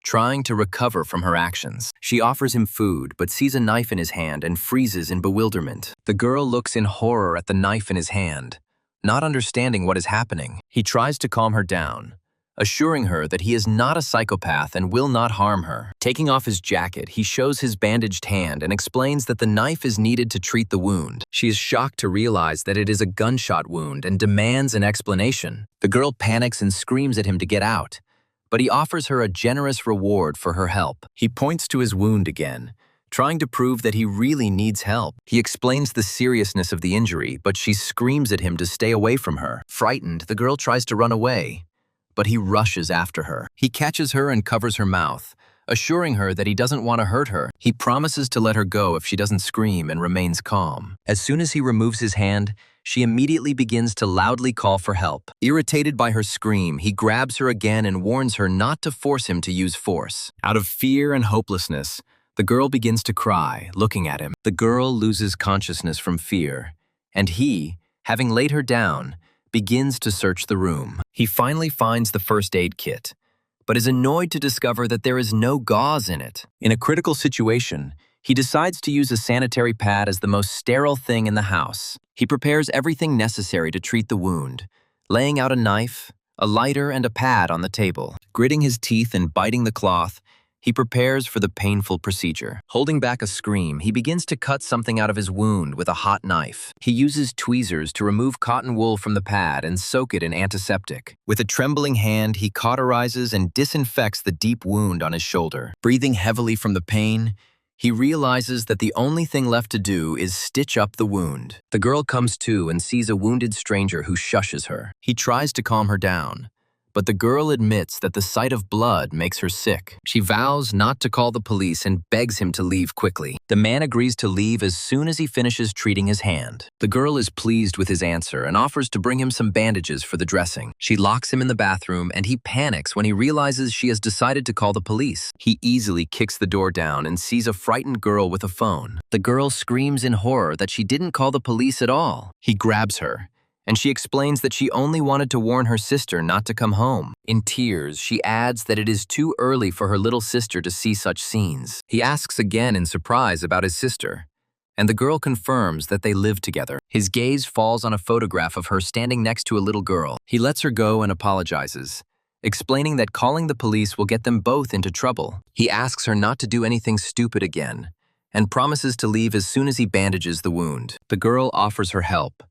trying to recover from her actions. She offers him food, but sees a knife in his hand and freezes in bewilderment. The girl looks in horror at the knife in his hand, not understanding what is happening. He tries to calm her down, assuring her that he is not a psychopath and will not harm her. Taking off his jacket, he shows his bandaged hand and explains that the knife is needed to treat the wound. She is shocked to realize that it is a gunshot wound and demands an explanation. The girl panics and screams at him to get out, but he offers her a generous reward for her help. He points to his wound again, trying to prove that he really needs help. He explains the seriousness of the injury, but she screams at him to stay away from her. Frightened, the girl tries to run away, but he rushes after her. He catches her and covers her mouth, assuring her that he doesn't want to hurt her. He promises to let her go if she doesn't scream and remains calm. As soon as he removes his hand, she immediately begins to loudly call for help. Irritated by her scream, he grabs her again and warns her not to force him to use force. Out of fear and hopelessness, the girl begins to cry, looking at him. The girl loses consciousness from fear, and he, having laid her down, begins to search the room. He finally finds the first aid kit, but is annoyed to discover that there is no gauze in it. In a critical situation, he decides to use a sanitary pad as the most sterile thing in the house. He prepares everything necessary to treat the wound, laying out a knife, a lighter, and a pad on the table. Gritting his teeth and biting the cloth, he prepares for the painful procedure. Holding back a scream, he begins to cut something out of his wound with a hot knife. He uses tweezers to remove cotton wool from the pad and soak it in antiseptic. With a trembling hand, he cauterizes and disinfects the deep wound on his shoulder. Breathing heavily from the pain, he realizes that the only thing left to do is stitch up the wound. The girl comes to and sees a wounded stranger who shushes her. He tries to calm her down, but the girl admits that the sight of blood makes her sick. She vows not to call the police and begs him to leave quickly. The man agrees to leave as soon as he finishes treating his hand. The girl is pleased with his answer and offers to bring him some bandages for the dressing. She locks him in the bathroom and he panics when he realizes she has decided to call the police. He easily kicks the door down and sees a frightened girl with a phone. The girl screams in horror that she didn't call the police at all. He grabs her, and she explains that she only wanted to warn her sister not to come home. In tears, she adds that it is too early for her little sister to see such scenes. He asks again in surprise about his sister, and the girl confirms that they live together. His gaze falls on a photograph of her standing next to a little girl. He lets her go and apologizes, explaining that calling the police will get them both into trouble. He asks her not to do anything stupid again, and promises to leave as soon as he bandages the wound. The girl offers her help,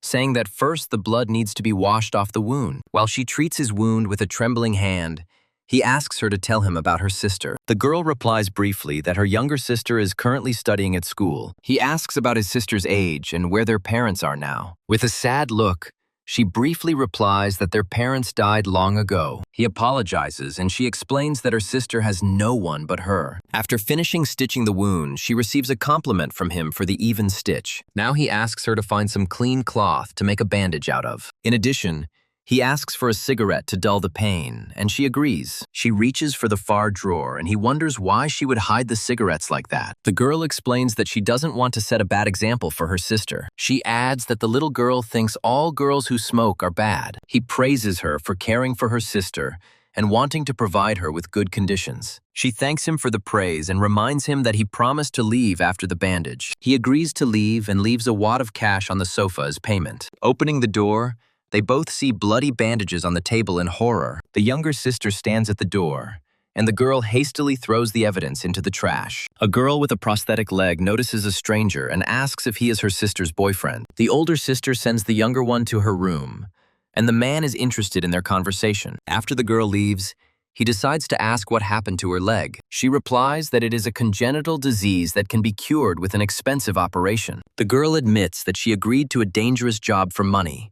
saying that first the blood needs to be washed off the wound. While she treats his wound with a trembling hand, he asks her to tell him about her sister. The girl replies briefly that her younger sister is currently studying at school. He asks about his sister's age and where their parents are now. With a sad look, she briefly replies that their parents died long ago. He apologizes and she explains that her sister has no one but her. After finishing stitching the wound, she receives a compliment from him for the even stitch. Now he asks her to find some clean cloth to make a bandage out of. In addition, he asks for a cigarette to dull the pain, and she agrees. She reaches for the far drawer, and he wonders why she would hide the cigarettes like that. The girl explains that she doesn't want to set a bad example for her sister. She adds that the little girl thinks all girls who smoke are bad. He praises her for caring for her sister and wanting to provide her with good conditions. She thanks him for the praise and reminds him that he promised to leave after the bandage. He agrees to leave and leaves a wad of cash on the sofa as payment. Opening the door, they both see bloody bandages on the table in horror. The younger sister stands at the door, and the girl hastily throws the evidence into the trash. A girl with a prosthetic leg notices a stranger and asks if he is her sister's boyfriend. The older sister sends the younger one to her room, and the man is interested in their conversation. After the girl leaves, he decides to ask what happened to her leg. She replies that it is a congenital disease that can be cured with an expensive operation. The girl admits that she agreed to a dangerous job for money,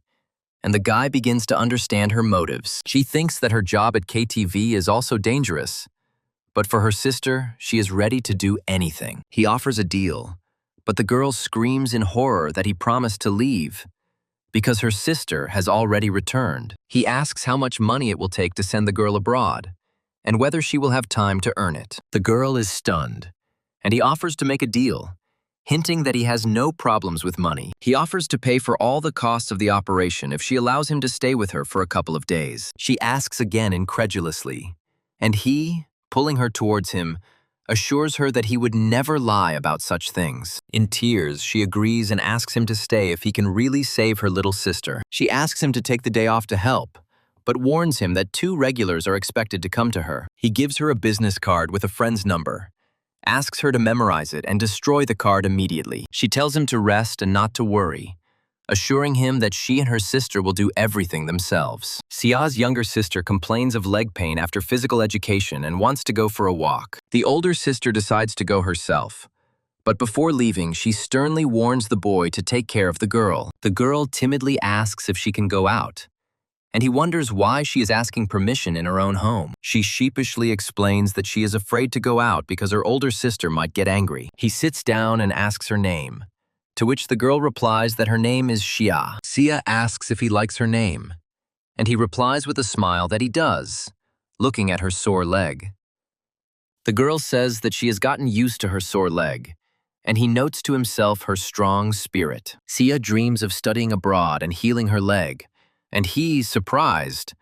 and the guy begins to understand her motives. She thinks that her job at KTV is also dangerous, but for her sister, she is ready to do anything. He offers a deal, but the girl screams in horror that he promised to leave because her sister has already returned. He asks how much money it will take to send the girl abroad, and whether she will have time to earn it. The girl is stunned, and he offers to make a deal, hinting that he has no problems with money. He offers to pay for all the costs of the operation if she allows him to stay with her for a couple of days. She asks again incredulously, and he, pulling her towards him, assures her that he would never lie about such things. In tears, she agrees and asks him to stay if he can really save her little sister. She asks him to take the day off to help, but warns him that 2 regulars are expected to come to her. He gives her a business card with a friend's number, asks her to memorize it and destroy the card immediately. She tells him to rest and not to worry, assuring him that she and her sister will do everything themselves. Sia's younger sister complains of leg pain after physical education and wants to go for a walk. The older sister decides to go herself, but before leaving, she sternly warns the boy to take care of the girl. The girl timidly asks if she can go out, and he wonders why she is asking permission in her own home. She sheepishly explains that she is afraid to go out because her older sister might get angry. He sits down and asks her name, to which the girl replies that her name is Xia. Xia asks if he likes her name, and he replies with a smile that he does, looking at her sore leg. The girl says that she has gotten used to her sore leg, and he notes to himself her strong spirit. Xia dreams of studying abroad and healing her leg, and he, surprised,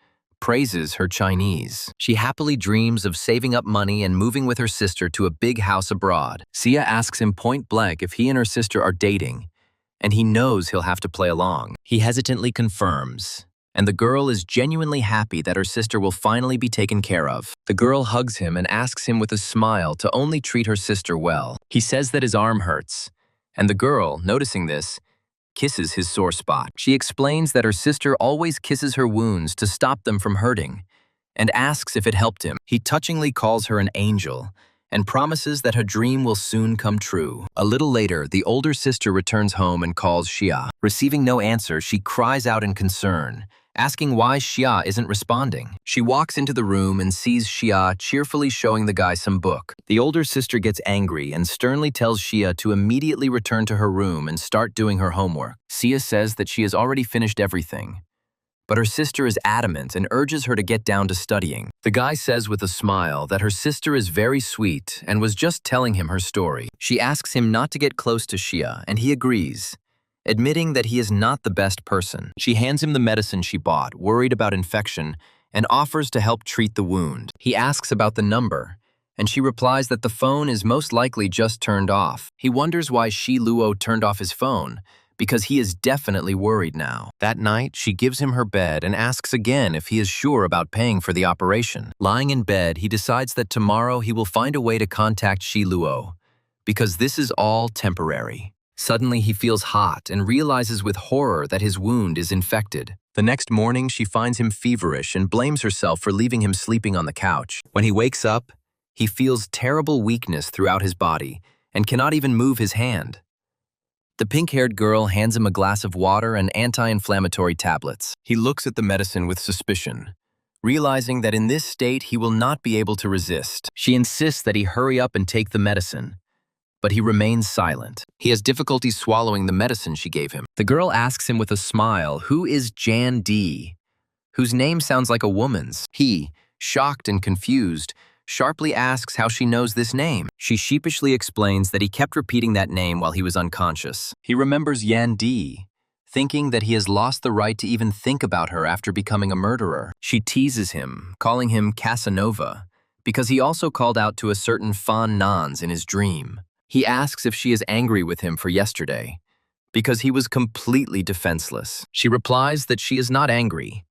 praises her Chinese. She happily dreams of saving up money and moving with her sister to a big house abroad. Xia asks him point blank if he and her sister are dating, and he knows he'll have to play along. He hesitantly confirms, and the girl is genuinely happy that her sister will finally be taken care of. The girl hugs him and asks him with a smile to only treat her sister well. He says that his arm hurts, and the girl, noticing this, kisses his sore spot. She explains that her sister always kisses her wounds to stop them from hurting, and asks if it helped him. He touchingly calls her an angel, and promises that her dream will soon come true. A little later, the older sister returns home and calls Xia. Receiving no answer, she cries out in concern, asking why Xia isn't responding. She walks into the room and sees Xia cheerfully showing the guy some book. The older sister gets angry and sternly tells Xia to immediately return to her room and start doing her homework. Xia says that she has already finished everything, but her sister is adamant and urges her to get down to studying. The guy says with a smile that her sister is very sweet and was just telling him her story. She asks him not to get close to Xia, and he agrees, admitting that he is not the best person. She hands him the medicine she bought, worried about infection, and offers to help treat the wound. He asks about the number, and she replies that the phone is most likely just turned off. He wonders why Shi Luo turned off his phone, because he is definitely worried now. That night, she gives him her bed and asks again if he is sure about paying for the operation. Lying in bed, he decides that tomorrow he will find a way to contact Shi Luo, because this is all temporary. Suddenly, he feels hot and realizes with horror that his wound is infected. The next morning, she finds him feverish and blames herself for leaving him sleeping on the couch. When he wakes up, he feels terrible weakness throughout his body and cannot even move his hand. The pink-haired girl hands him a glass of water and anti-inflammatory tablets. He looks at the medicine with suspicion, realizing that in this state he will not be able to resist. She insists that he hurry up and take the medicine, but he remains silent. He has difficulty swallowing the medicine she gave him. The girl asks him with a smile, who is Jan D, whose name sounds like a woman's. He, shocked and confused, sharply asks how she knows this name. She sheepishly explains that he kept repeating that name while he was unconscious. He remembers Yan D, thinking that he has lost the right to even think about her after becoming a murderer. She teases him, calling him Casanova, because he also called out to a certain Fan Nans in his dream. He asks if she is angry with him for yesterday, because he was completely defenseless. She replies that she is not angry,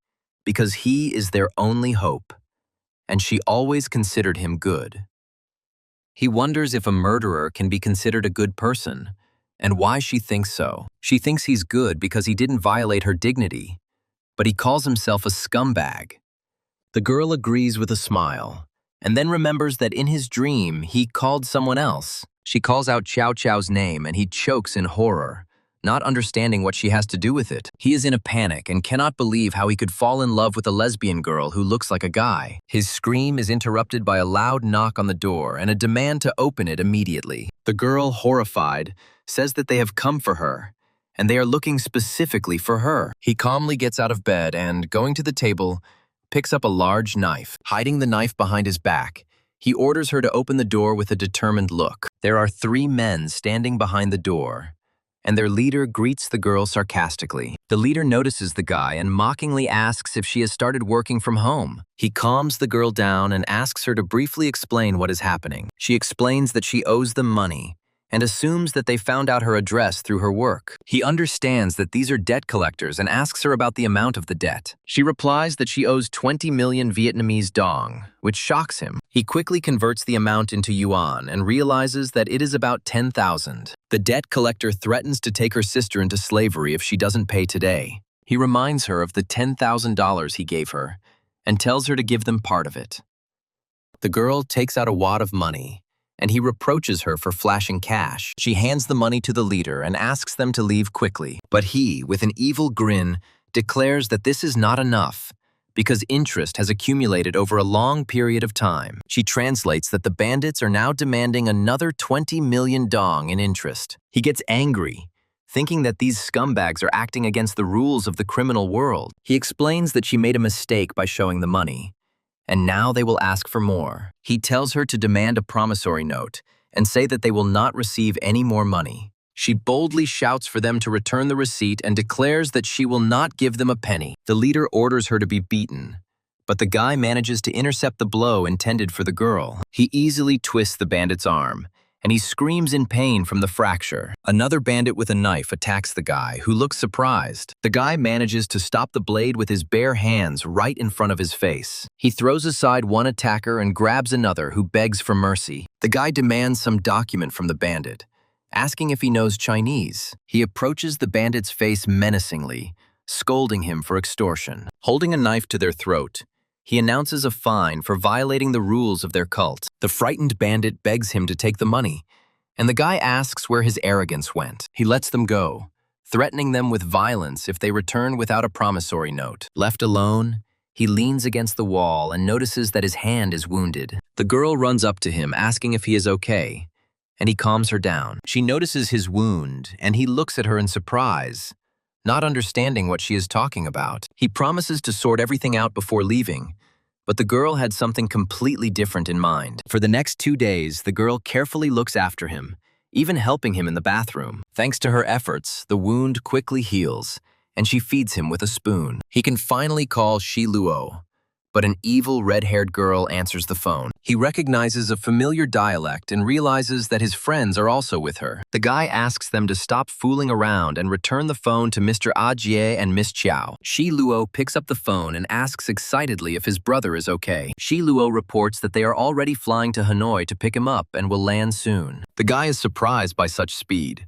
because he is their only hope, and she always considered him good. He wonders if a murderer can be considered a good person, and why she thinks so. She thinks he's good because he didn't violate her dignity, but he calls himself a scumbag. The girl agrees with a smile, and then remembers that in his dream he called someone else. She calls out Chow Chow's name and he chokes in horror, not understanding what she has to do with it. He is in a panic and cannot believe how he could fall in love with a lesbian girl who looks like a guy. His scream is interrupted by a loud knock on the door and a demand to open it immediately. The girl, horrified, says that they have come for her, and they are looking specifically for her. He calmly gets out of bed and, going to the table, picks up a large knife. Hiding the knife behind his back, he orders her to open the door with a determined look. There are 3 men standing behind the door, and their leader greets the girl sarcastically. The leader notices the guy and mockingly asks if she has started working from home. He calms the girl down and asks her to briefly explain what is happening. She explains that she owes them money and assumes that they found out her address through her work. He understands that these are debt collectors and asks her about the amount of the debt. She replies that she owes 20 million Vietnamese dong, which shocks him. He quickly converts the amount into yuan and realizes that it is about 10,000. The debt collector threatens to take her sister into slavery if she doesn't pay today. He reminds her of the $10,000 he gave her and tells her to give them part of it. The girl takes out a wad of money, and he reproaches her for flashing cash. She hands the money to the leader and asks them to leave quickly. But he, with an evil grin, declares that this is not enough, because interest has accumulated over a long period of time. She translates that the bandits are now demanding another 20 million dong in interest. He gets angry, thinking that these scumbags are acting against the rules of the criminal world. He explains that she made a mistake by showing the money, and now they will ask for more. He tells her to demand a promissory note and say that they will not receive any more money. She boldly shouts for them to return the receipt and declares that she will not give them a penny. The leader orders her to be beaten, but the guy manages to intercept the blow intended for the girl. He easily twists the bandit's arm, and he screams in pain from the fracture. Another bandit with a knife attacks the guy, who looks surprised. The guy manages to stop the blade with his bare hands right in front of his face. He throws aside one attacker and grabs another who begs for mercy. The guy demands some document from the bandit, asking if he knows Chinese. He approaches the bandit's face menacingly, scolding him for extortion. Holding a knife to their throat, he announces a fine for violating the rules of their cult. The frightened bandit begs him to take the money, and the guy asks where his arrogance went. He lets them go, threatening them with violence if they return without a promissory note. Left alone, he leans against the wall and notices that his hand is wounded. The girl runs up to him, asking if he is okay, and he calms her down. She notices his wound, and he looks at her in surprise, not understanding what she is talking about. He promises to sort everything out before leaving, but the girl had something completely different in mind. For the next 2 days, the girl carefully looks after him, even helping him in the bathroom. Thanks to her efforts, the wound quickly heals, and she feeds him with a spoon. He can finally call Shi Luo, but an evil red-haired girl answers the phone. He recognizes a familiar dialect and realizes that his friends are also with her. The guy asks them to stop fooling around and return the phone to Mr. Ajie and Miss Chow. Shi Luo picks up the phone and asks excitedly if his brother is okay. Shi Luo reports that they are already flying to Hanoi to pick him up and will land soon. The guy is surprised by such speed,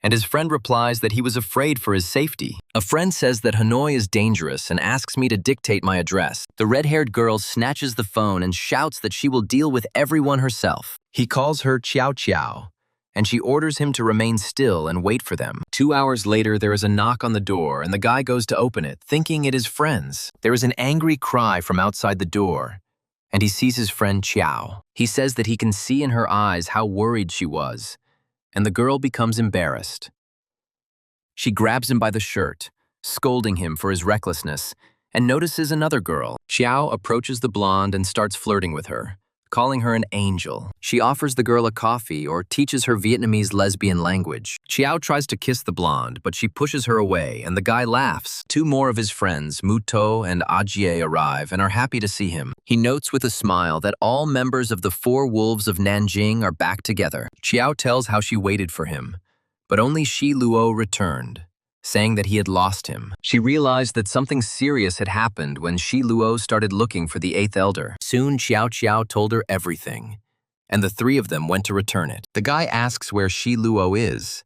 and his friend replies that he was afraid for his safety. A friend says that Hanoi is dangerous and asks me to dictate my address. The red-haired girl snatches the phone and shouts that she will deal with everyone herself. He calls her Chow Chow, and she orders him to remain still and wait for them. 2 hours later, there is a knock on the door, and the guy goes to open it, thinking it is friends. There is an angry cry from outside the door, and he sees his friend Chow. He says that he can see in her eyes how worried she was, and the girl becomes embarrassed. She grabs him by the shirt, scolding him for his recklessness, and notices another girl. Xiao approaches the blonde and starts flirting with her, calling her an angel. She offers the girl a coffee or teaches her Vietnamese lesbian language. Xiao tries to kiss the blonde, but she pushes her away, and the guy laughs. 2 more of his friends, Muto and Ajie, arrive and are happy to see him. He notes with a smile that all members of the 4 wolves of Nanjing are back together. Xiao tells how she waited for him, but only Shi Luo returned, saying that he had lost him. She realized that something serious had happened when Shi Luo started looking for the eighth elder. Soon Xiao Xiao told her everything, and the three of them went to return it. The guy asks where Shi Luo is,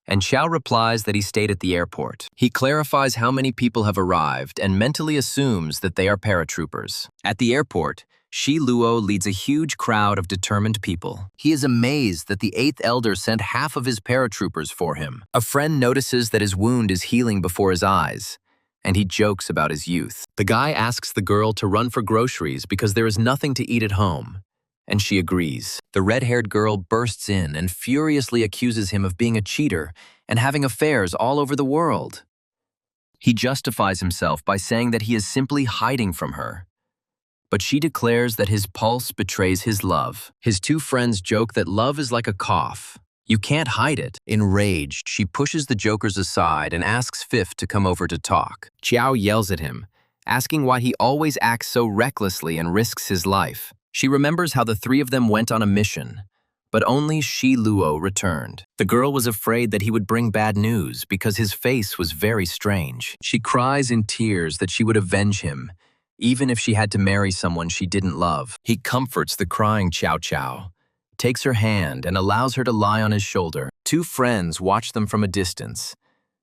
and Xiao replies that he stayed at the airport. He clarifies how many people have arrived and mentally assumes that they are paratroopers. At the airport, Shi Luo leads a huge crowd of determined people. He is amazed that the eighth elder sent half of his paratroopers for him. A friend notices that his wound is healing before his eyes, and he jokes about his youth. The guy asks the girl to run for groceries because there is nothing to eat at home, and she agrees. The red-haired girl bursts in and furiously accuses him of being a cheater and having affairs all over the world. He justifies himself by saying that he is simply hiding from her, but she declares that his pulse betrays his love. His two friends joke that love is like a cough. You can't hide it. Enraged, she pushes the jokers aside and asks Fifth to come over to talk. Qiao yells at him, asking why he always acts so recklessly and risks his life. She remembers how the three of them went on a mission, but only Shi Luo returned. The girl was afraid that he would bring bad news because his face was very strange. She cries in tears that she would avenge him, even if she had to marry someone she didn't love. He comforts the crying Qiao Qiao, takes her hand and allows her to lie on his shoulder. Two friends watch them from a distance,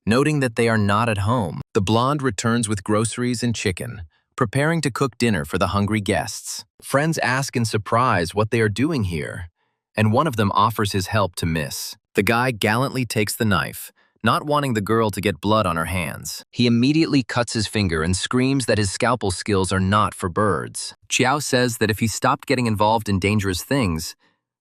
noting that they are not at home. The blonde returns with groceries and chicken, preparing to cook dinner for the hungry guests. Friends ask in surprise what they are doing here, and one of them offers his help to Miss. The guy gallantly takes the knife, not wanting the girl to get blood on her hands. He immediately cuts his finger and screams that his scalpel skills are not for birds. Qiao says that if he stopped getting involved in dangerous things,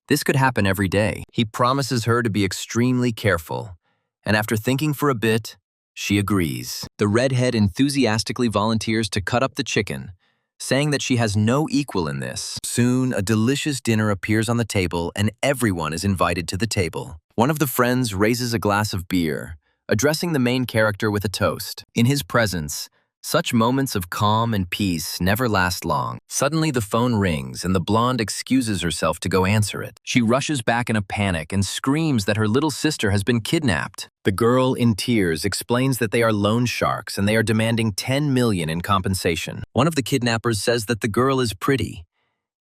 this could happen every day. He promises her to be extremely careful, and after thinking for a bit, she agrees. The redhead enthusiastically volunteers to cut up the chicken, saying that she has no equal in this. Soon, a delicious dinner appears on the table and everyone is invited to the table. One of the friends raises a glass of beer, addressing the main character with a toast. In his presence, such moments of calm and peace never last long. Suddenly, the phone rings and the blonde excuses herself to go answer it. She rushes back in a panic and screams that her little sister has been kidnapped. The girl, in tears, explains that they are loan sharks and they are demanding 10 million in compensation. One of the kidnappers says that the girl is pretty,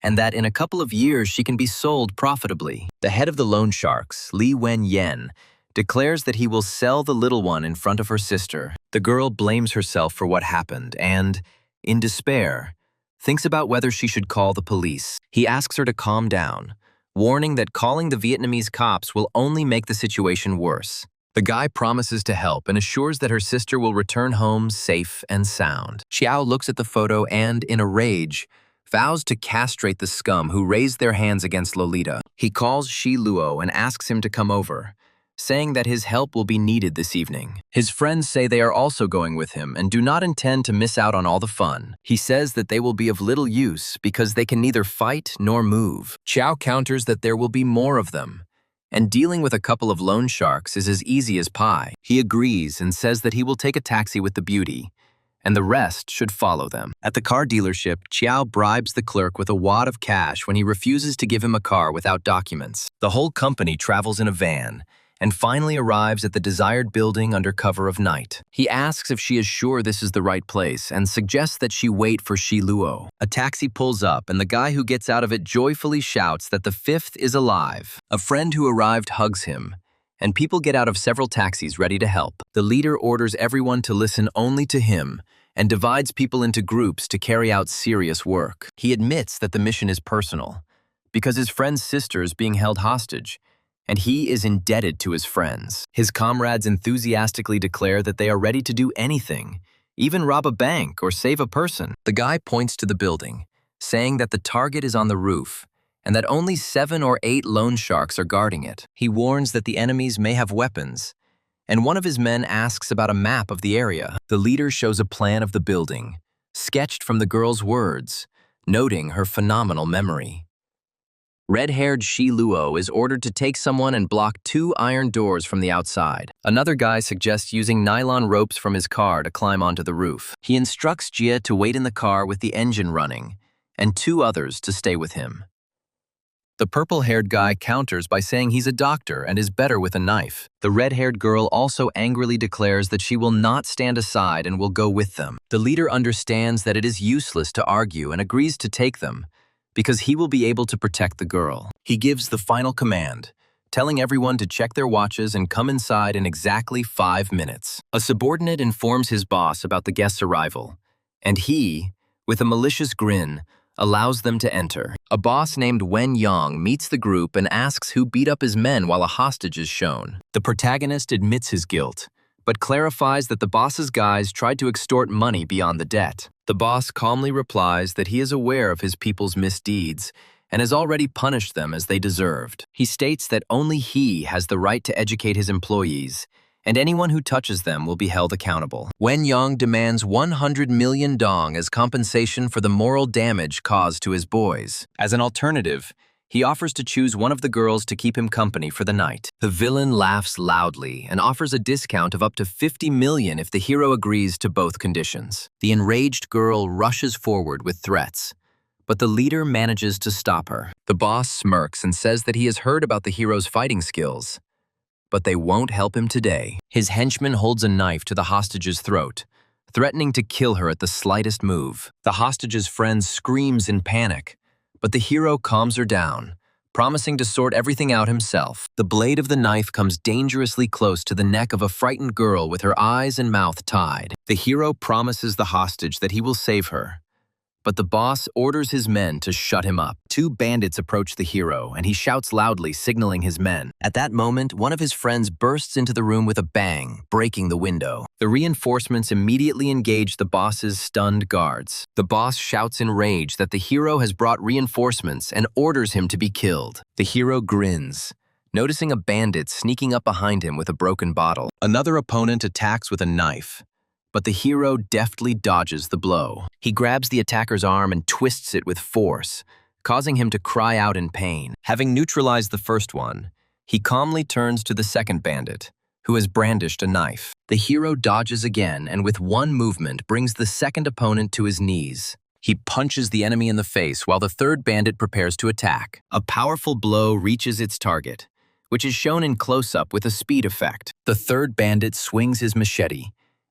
and that in a couple of years she can be sold profitably. The head of the loan sharks, Li Wen-yen, declares that he will sell the little one in front of her sister. The girl blames herself for what happened and, in despair, thinks about whether she should call the police. He asks her to calm down, warning that calling the Vietnamese cops will only make the situation worse. The guy promises to help and assures that her sister will return home safe and sound. Xiao looks at the photo and, in a rage, vows to castrate the scum who raised their hands against Lolita. He calls Shi Luo and asks him to come over, saying that his help will be needed this evening. His friends say they are also going with him and do not intend to miss out on all the fun. He says that they will be of little use because they can neither fight nor move. Qiao counters that there will be more of them, and dealing with a couple of loan sharks is as easy as pie. He agrees and says that he will take a taxi with the beauty, and the rest should follow them. At the car dealership, Qiao bribes the clerk with a wad of cash when he refuses to give him a car without documents. The whole company travels in a van, and finally arrives at the desired building under cover of night. He asks if she is sure this is the right place and suggests that she wait for Shi Luo. A taxi pulls up and the guy who gets out of it joyfully shouts that the fifth is alive. A friend who arrived hugs him, and people get out of several taxis ready to help. The leader orders everyone to listen only to him and divides people into groups to carry out serious work. He admits that the mission is personal, because his friend's sister is being held hostage, and he is indebted to his friends. His comrades enthusiastically declare that they are ready to do anything, even rob a bank or save a person. The guy points to the building, saying that the target is on the roof, and that only 7 or 8 loan sharks are guarding it. He warns that the enemies may have weapons, and one of his men asks about a map of the area. The leader shows a plan of the building, sketched from the girl's words, noting her phenomenal memory. Red-haired Shi Luo is ordered to take someone and block 2 iron doors from the outside. Another guy suggests using nylon ropes from his car to climb onto the roof. He instructs Jia to wait in the car with the engine running, and 2 others to stay with him. The purple-haired guy counters by saying he's a doctor and is better with a knife. The red-haired girl also angrily declares that she will not stand aside and will go with them. The leader understands that it is useless to argue and agrees to take them, because he will be able to protect the girl. He gives the final command, telling everyone to check their watches and come inside in exactly 5 minutes. A subordinate informs his boss about the guest's arrival, and he, with a malicious grin, allows them to enter. A boss named Wen Yang meets the group and asks who beat up his men while a hostage is shown. The protagonist admits his guilt, but clarifies that the boss's guys tried to extort money beyond the debt. The boss calmly replies that he is aware of his people's misdeeds and has already punished them as they deserved. He states that only he has the right to educate his employees, and anyone who touches them will be held accountable. Wen Yang demands 100 million dong as compensation for the moral damage caused to his boys. As an alternative, he offers to choose one of the girls to keep him company for the night. The villain laughs loudly and offers a discount of up to 50 million if the hero agrees to both conditions. The enraged girl rushes forward with threats, but the leader manages to stop her. The boss smirks and says that he has heard about the hero's fighting skills, but they won't help him today. His henchman holds a knife to the hostage's throat, threatening to kill her at the slightest move. The hostage's friend screams in panic, but the hero calms her down, promising to sort everything out himself. The blade of the knife comes dangerously close to the neck of a frightened girl with her eyes and mouth tied. The hero promises the hostage that he will save her, but the boss orders his men to shut him up. 2 bandits approach the hero, and he shouts loudly, signaling his men. At that moment, one of his friends bursts into the room with a bang, breaking the window. The reinforcements immediately engage the boss's stunned guards. The boss shouts in rage that the hero has brought reinforcements and orders him to be killed. The hero grins, noticing a bandit sneaking up behind him with a broken bottle. Another opponent attacks with a knife, but the hero deftly dodges the blow. He grabs the attacker's arm and twists it with force, causing him to cry out in pain. Having neutralized the first one, he calmly turns to the second bandit, who has brandished a knife. The hero dodges again and with one movement brings the second opponent to his knees. He punches the enemy in the face while the third bandit prepares to attack. A powerful blow reaches its target, which is shown in close-up with a speed effect. The third bandit swings his machete,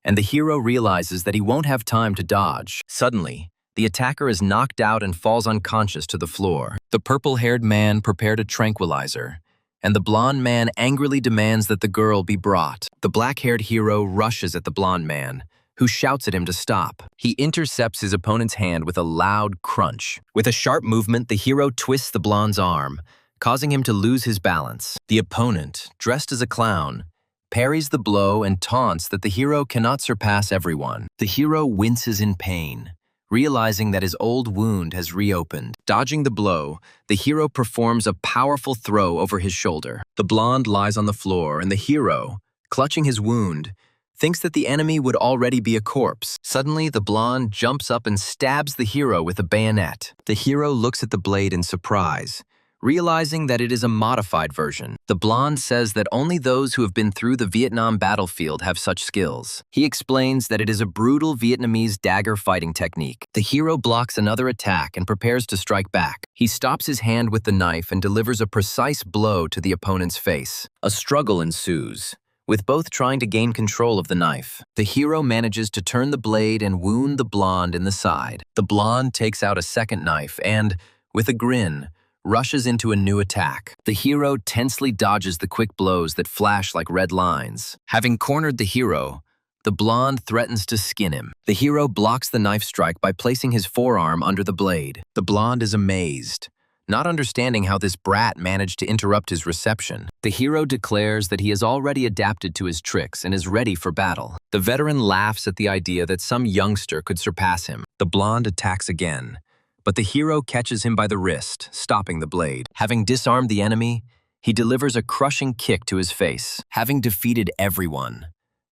and the hero realizes that he won't have time to dodge. Suddenly, the attacker is knocked out and falls unconscious to the floor. The purple-haired man prepared a tranquilizer, and the blonde man angrily demands that the girl be brought. The black-haired hero rushes at the blonde man, who shouts at him to stop. He intercepts his opponent's hand with a loud crunch. With a sharp movement, the hero twists the blonde's arm, causing him to lose his balance. The opponent, dressed as a clown, parries the blow and taunts that the hero cannot surpass everyone. The hero winces in pain, realizing that his old wound has reopened. Dodging the blow, the hero performs a powerful throw over his shoulder. The blonde lies on the floor, and the hero, clutching his wound, thinks that the enemy would already be a corpse. Suddenly, the blonde jumps up and stabs the hero with a bayonet. The hero looks at the blade in surprise, realizing that it is a modified version. The blonde says that only those who have been through the Vietnam battlefield have such skills. He explains that it is a brutal Vietnamese dagger fighting technique. The hero blocks another attack and prepares to strike back. He stops his hand with the knife and delivers a precise blow to the opponent's face. A struggle ensues, with both trying to gain control of the knife. The hero manages to turn the blade and wound the blonde in the side. The blonde takes out a second knife and, with a grin, rushes into a new attack. The hero tensely dodges the quick blows that flash like red lines. Having cornered the hero, the blonde threatens to skin him. The hero blocks the knife strike by placing his forearm under the blade. The blonde is amazed, not understanding how this brat managed to interrupt his reception. The hero declares that he has already adapted to his tricks and is ready for battle. The veteran laughs at the idea that some youngster could surpass him. The blonde attacks again, but the hero catches him by the wrist, stopping the blade. Having disarmed the enemy, he delivers a crushing kick to his face. Having defeated everyone,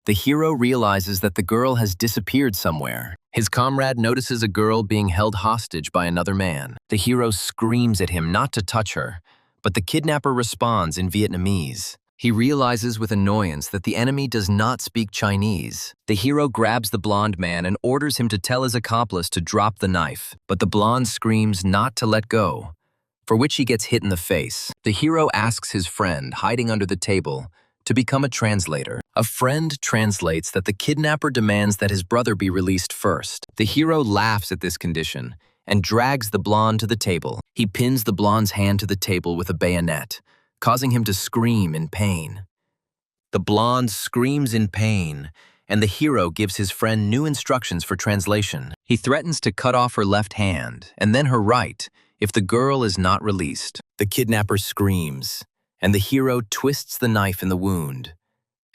the hero realizes that the girl has disappeared somewhere. His comrade notices a girl being held hostage by another man. The hero screams at him not to touch her, but the kidnapper responds in Vietnamese. He realizes with annoyance that the enemy does not speak Chinese. The hero grabs the blonde man and orders him to tell his accomplice to drop the knife, but the blonde screams not to let go, for which he gets hit in the face. The hero asks his friend, hiding under the table, to become a translator. A friend translates that the kidnapper demands that his brother be released first. The hero laughs at this condition and drags the blonde to the table. He pins the blonde's hand to the table with a bayonet, causing him to scream in pain. The blonde screams in pain, and the hero gives his friend new instructions for translation. He threatens to cut off her left hand and then her right if the girl is not released. The kidnapper screams, and the hero twists the knife in the wound,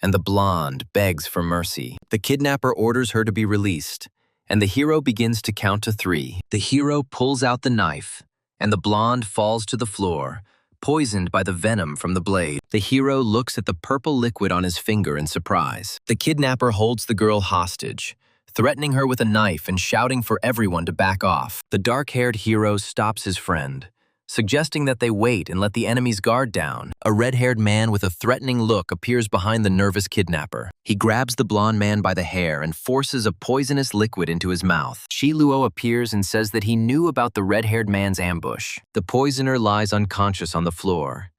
and the blonde begs for mercy. The kidnapper orders her to be released, and the hero begins to count to 3. The hero pulls out the knife, and the blonde falls to the floor, poisoned by the venom from the blade. The hero looks at the purple liquid on his finger in surprise. The kidnapper holds the girl hostage, threatening her with a knife and shouting for everyone to back off. The dark-haired hero stops his friend, suggesting that they wait and let the enemy's guard down. A red-haired man with a threatening look appears behind the nervous kidnapper. He grabs the blonde man by the hair and forces a poisonous liquid into his mouth. Shi Luo appears and says that he knew about the red-haired man's ambush. The poisoner lies unconscious on the floor,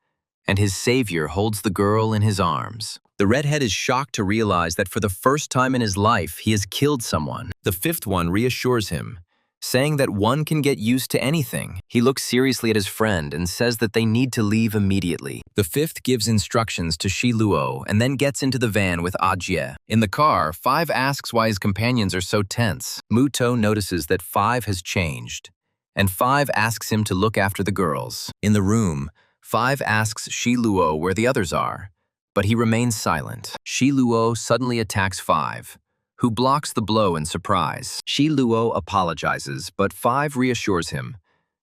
and his savior holds the girl in his arms. The redhead is shocked to realize that for the first time in his life, he has killed someone. The fifth one reassures him, saying that one can get used to anything. He looks seriously at his friend and says that they need to leave immediately. The fifth gives instructions to Shi Luo and then gets into the van with Jie. In the car, 5 asks why his companions are so tense. Muto notices that 5 has changed, and 5 asks him to look after the girls. In the room, 5 asks Shi Luo where the others are, but he remains silent. Shi Luo suddenly attacks 5, who blocks the blow in surprise. Shi Luo apologizes, but 5 reassures him,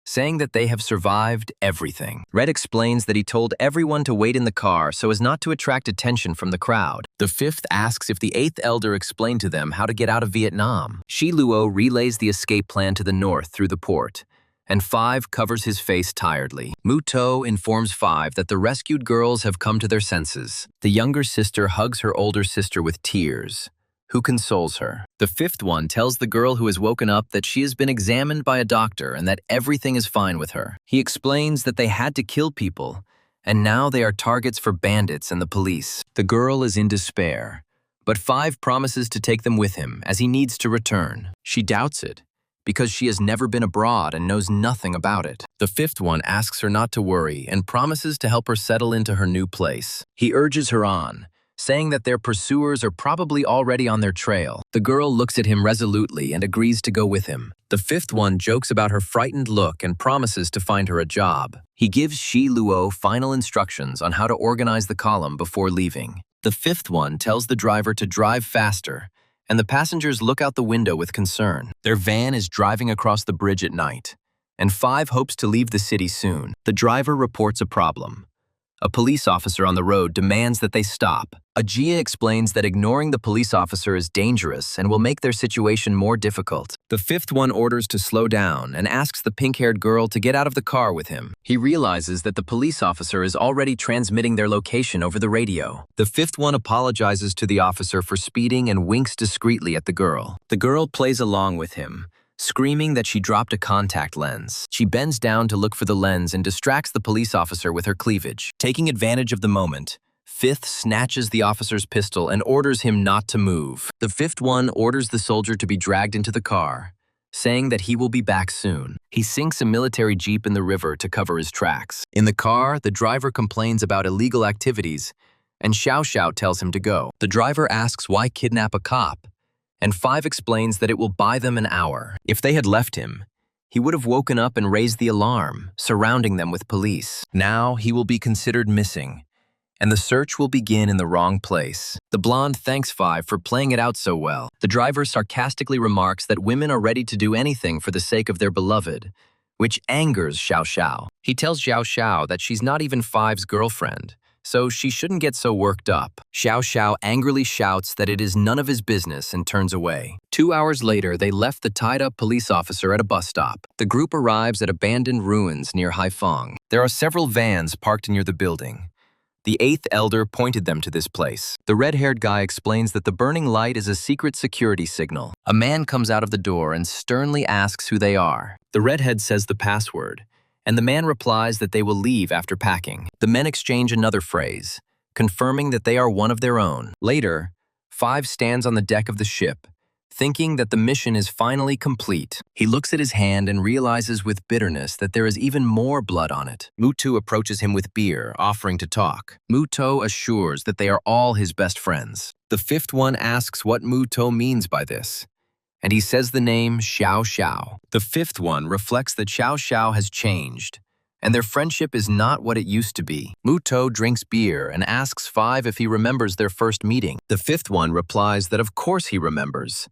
saying that they have survived everything. Red explains that he told everyone to wait in the car so as not to attract attention from the crowd. The 5th asks if the 8th elder explained to them how to get out of Vietnam. Shi Luo relays the escape plan to the north through the port, and 5 covers his face tiredly. Muto informs 5 that the rescued girls have come to their senses. The younger sister hugs her older sister with tears, who consoles her. The 5th one tells the girl who has woken up that she has been examined by a doctor and that everything is fine with her. He explains that they had to kill people, and now they are targets for bandits and the police. The girl is in despair, but 5 promises to take them with him as he needs to return. She doubts it, because she has never been abroad and knows nothing about it. The 5th one asks her not to worry and promises to help her settle into her new place. He urges her on, saying that their pursuers are probably already on their trail. The girl looks at him resolutely and agrees to go with him. The 5th one jokes about her frightened look and promises to find her a job. He gives Shi Luo final instructions on how to organize the column before leaving. The 5th one tells the driver to drive faster, and the passengers look out the window with concern. Their van is driving across the bridge at night, and 5 hopes to leave the city soon. The driver reports a problem. A police officer on the road demands that they stop. Jie explains that ignoring the police officer is dangerous and will make their situation more difficult. The 5th one orders to slow down and asks the pink-haired girl to get out of the car with him. He realizes that the police officer is already transmitting their location over the radio. The 5th one apologizes to the officer for speeding and winks discreetly at the girl. The girl plays along with him, screaming that she dropped a contact lens. She bends down to look for the lens and distracts the police officer with her cleavage. Taking advantage of the moment, 5th snatches the officer's pistol and orders him not to move. The 5th one orders the soldier to be dragged into the car, saying that he will be back soon. He sinks a military jeep in the river to cover his tracks. In the car, the driver complains about illegal activities, and Xiao Xiao tells him to go. The driver asks why kidnap a cop, and 5 explains that it will buy them an hour. If they had left him, he would have woken up and raised the alarm, surrounding them with police. Now he will be considered missing, and the search will begin in the wrong place. The blonde thanks 5 for playing it out so well. The driver sarcastically remarks that women are ready to do anything for the sake of their beloved, which angers Xiao Xiao. He tells Xiao Xiao that she's not even 5's girlfriend, so she shouldn't get so worked up. Xiao Xiao angrily shouts that it is none of his business and turns away. 2 hours later, they left the tied-up police officer at a bus stop. The group arrives at abandoned ruins near Haiphong. There are several vans parked near the building. The 8th elder pointed them to this place. The red-haired guy explains that the burning light is a secret security signal. A man comes out of the door and sternly asks who they are. The redhead says the password, and the man replies that they will leave after packing. The men exchange another phrase, confirming that they are one of their own. Later, 5 stands on the deck of the ship, thinking that the mission is finally complete. He looks at his hand and realizes with bitterness that there is even more blood on it. Muto approaches him with beer, offering to talk. Muto assures that they are all his best friends. The 5th one asks what Muto means by this, and he says the name Xiao Xiao. The 5th one reflects that Xiao Xiao has changed, and their friendship is not what it used to be. Muto drinks beer and asks 5 if he remembers their first meeting. The 5th one replies that of course he remembers,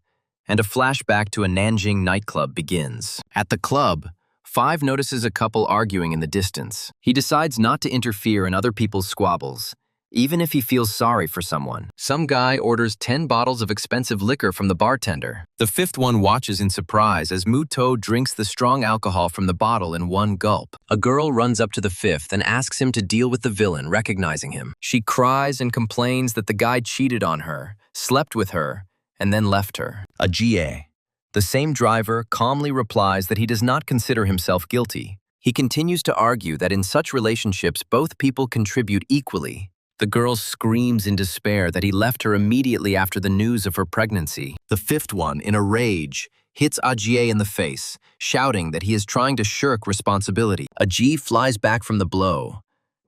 and a flashback to a Nanjing nightclub begins. At the club, 5 notices a couple arguing in the distance. He decides not to interfere in other people's squabbles, even if he feels sorry for someone. Some guy orders 10 bottles of expensive liquor from the bartender. The 5th one watches in surprise as Muto drinks the strong alcohol from the bottle in one gulp. A girl runs up to the 5th and asks him to deal with the villain, recognizing him. She cries and complains that the guy cheated on her, slept with her, and then left her. A GA. The same driver calmly replies that he does not consider himself guilty. He continues to argue that in such relationships both people contribute equally. The girl screams in despair that he left her immediately after the news of her pregnancy. The 5th one, in a rage, hits Ajie in the face, shouting that he is trying to shirk responsibility. Ajie flies back from the blow,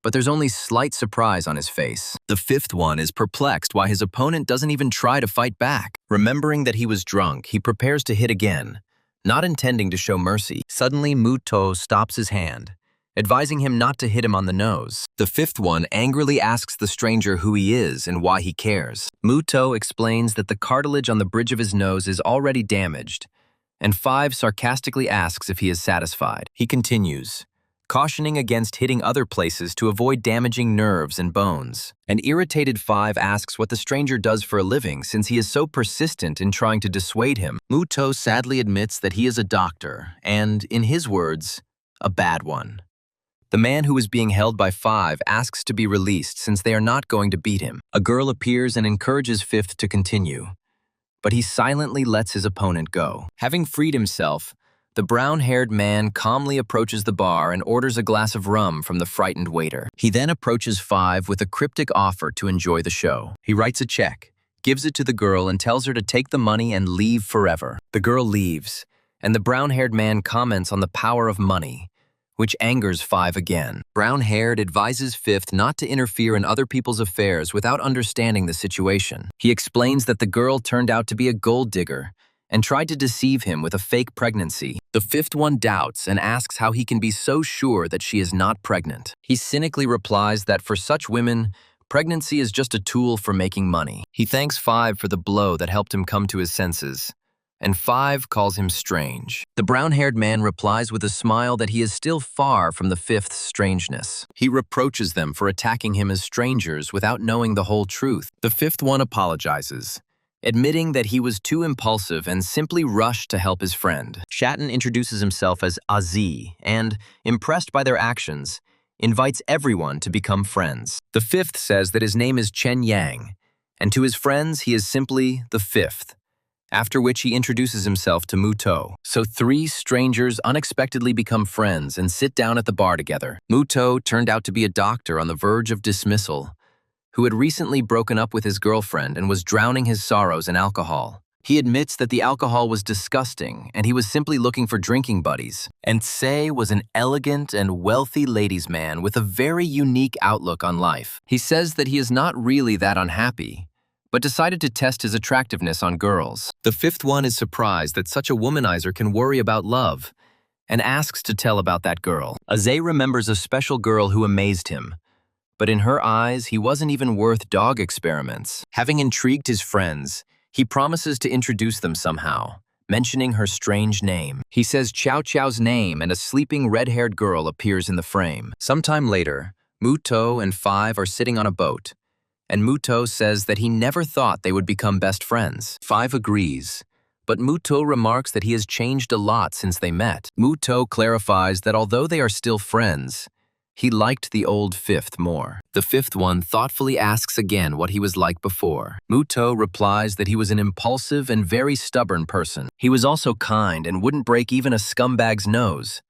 but there's only slight surprise on his face. The 5th one is perplexed why his opponent doesn't even try to fight back. Remembering that he was drunk, he prepares to hit again, not intending to show mercy. Suddenly, Muto stops his hand, advising him not to hit him on the nose. The 5th one angrily asks the stranger who he is and why he cares. Muto explains that the cartilage on the bridge of his nose is already damaged, and 5 sarcastically asks if he is satisfied. He continues, cautioning against hitting other places to avoid damaging nerves and bones. An irritated 5 asks what the stranger does for a living since he is so persistent in trying to dissuade him. Muto sadly admits that he is a doctor and, in his words, a bad one. The man who is being held by 5 asks to be released since they are not going to beat him. A girl appears and encourages 5th to continue, but he silently lets his opponent go. Having freed himself, the brown-haired man calmly approaches the bar and orders a glass of rum from the frightened waiter. He then approaches 5 with a cryptic offer to enjoy the show. He writes a check, gives it to the girl, and tells her to take the money and leave forever. The girl leaves, and the brown-haired man comments on the power of money, which angers 5 again. Brown-haired advises 5th not to interfere in other people's affairs without understanding the situation. He explains that the girl turned out to be a gold digger and tried to deceive him with a fake pregnancy. The 5th one doubts and asks how he can be so sure that she is not pregnant. He cynically replies that for such women, pregnancy is just a tool for making money. He thanks 5 for the blow that helped him come to his senses, and 5 calls him strange. The brown-haired man replies with a smile that he is still far from the 5th's strangeness. He reproaches them for attacking him as strangers without knowing the whole truth. The 5th one apologizes, admitting that he was too impulsive and simply rushed to help his friend. Shatton introduces himself as Azi and, impressed by their actions, invites everyone to become friends. The 5th says that his name is Chen Yang, and to his friends he is simply the 5th, after which he introduces himself to Muto. So 3 strangers unexpectedly become friends and sit down at the bar together. Muto turned out to be a doctor on the verge of dismissal, who had recently broken up with his girlfriend and was drowning his sorrows in alcohol. He admits that the alcohol was disgusting and he was simply looking for drinking buddies. And Sei was an elegant and wealthy ladies' man with a very unique outlook on life. He says that he is not really that unhappy, but decided to test his attractiveness on girls. The 5th one is surprised that such a womanizer can worry about love and asks to tell about that girl. Aze remembers a special girl who amazed him, but in her eyes, he wasn't even worth dog experiments. Having intrigued his friends, he promises to introduce them somehow, mentioning her strange name. He says Chow Chow's name and a sleeping red-haired girl appears in the frame. Sometime later, Muto and 5 are sitting on a boat, and Muto says that he never thought they would become best friends. 5 agrees, but Muto remarks that he has changed a lot since they met. Muto clarifies that although they are still friends, he liked the old 5th more. The 5th one thoughtfully asks again what he was like before. Muto replies that he was an impulsive and very stubborn person. He was also kind and wouldn't break even a scumbag's nose,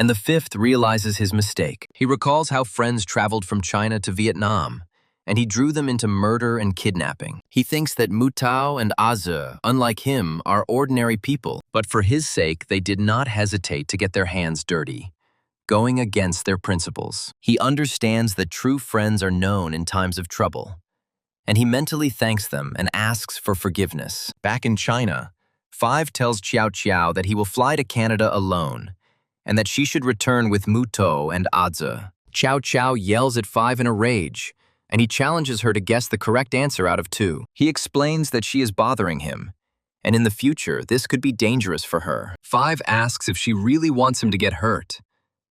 and the fifth realizes his mistake. He recalls how friends traveled from China to Vietnam, and he drew them into murder and kidnapping. He thinks that Mu Tao and Aze, unlike him, are ordinary people, but for his sake, they did not hesitate to get their hands dirty, going against their principles. He understands that true friends are known in times of trouble, and he mentally thanks them and asks for forgiveness. Back in China, Five tells Qiao Qiao that he will fly to Canada alone, and that she should return with Mu Tao and Aze. Qiao Qiao yells at Five in a rage, and he challenges her to guess the correct answer out of 2. He explains that she is bothering him, and in the future, this could be dangerous for her. Five asks if she really wants him to get hurt,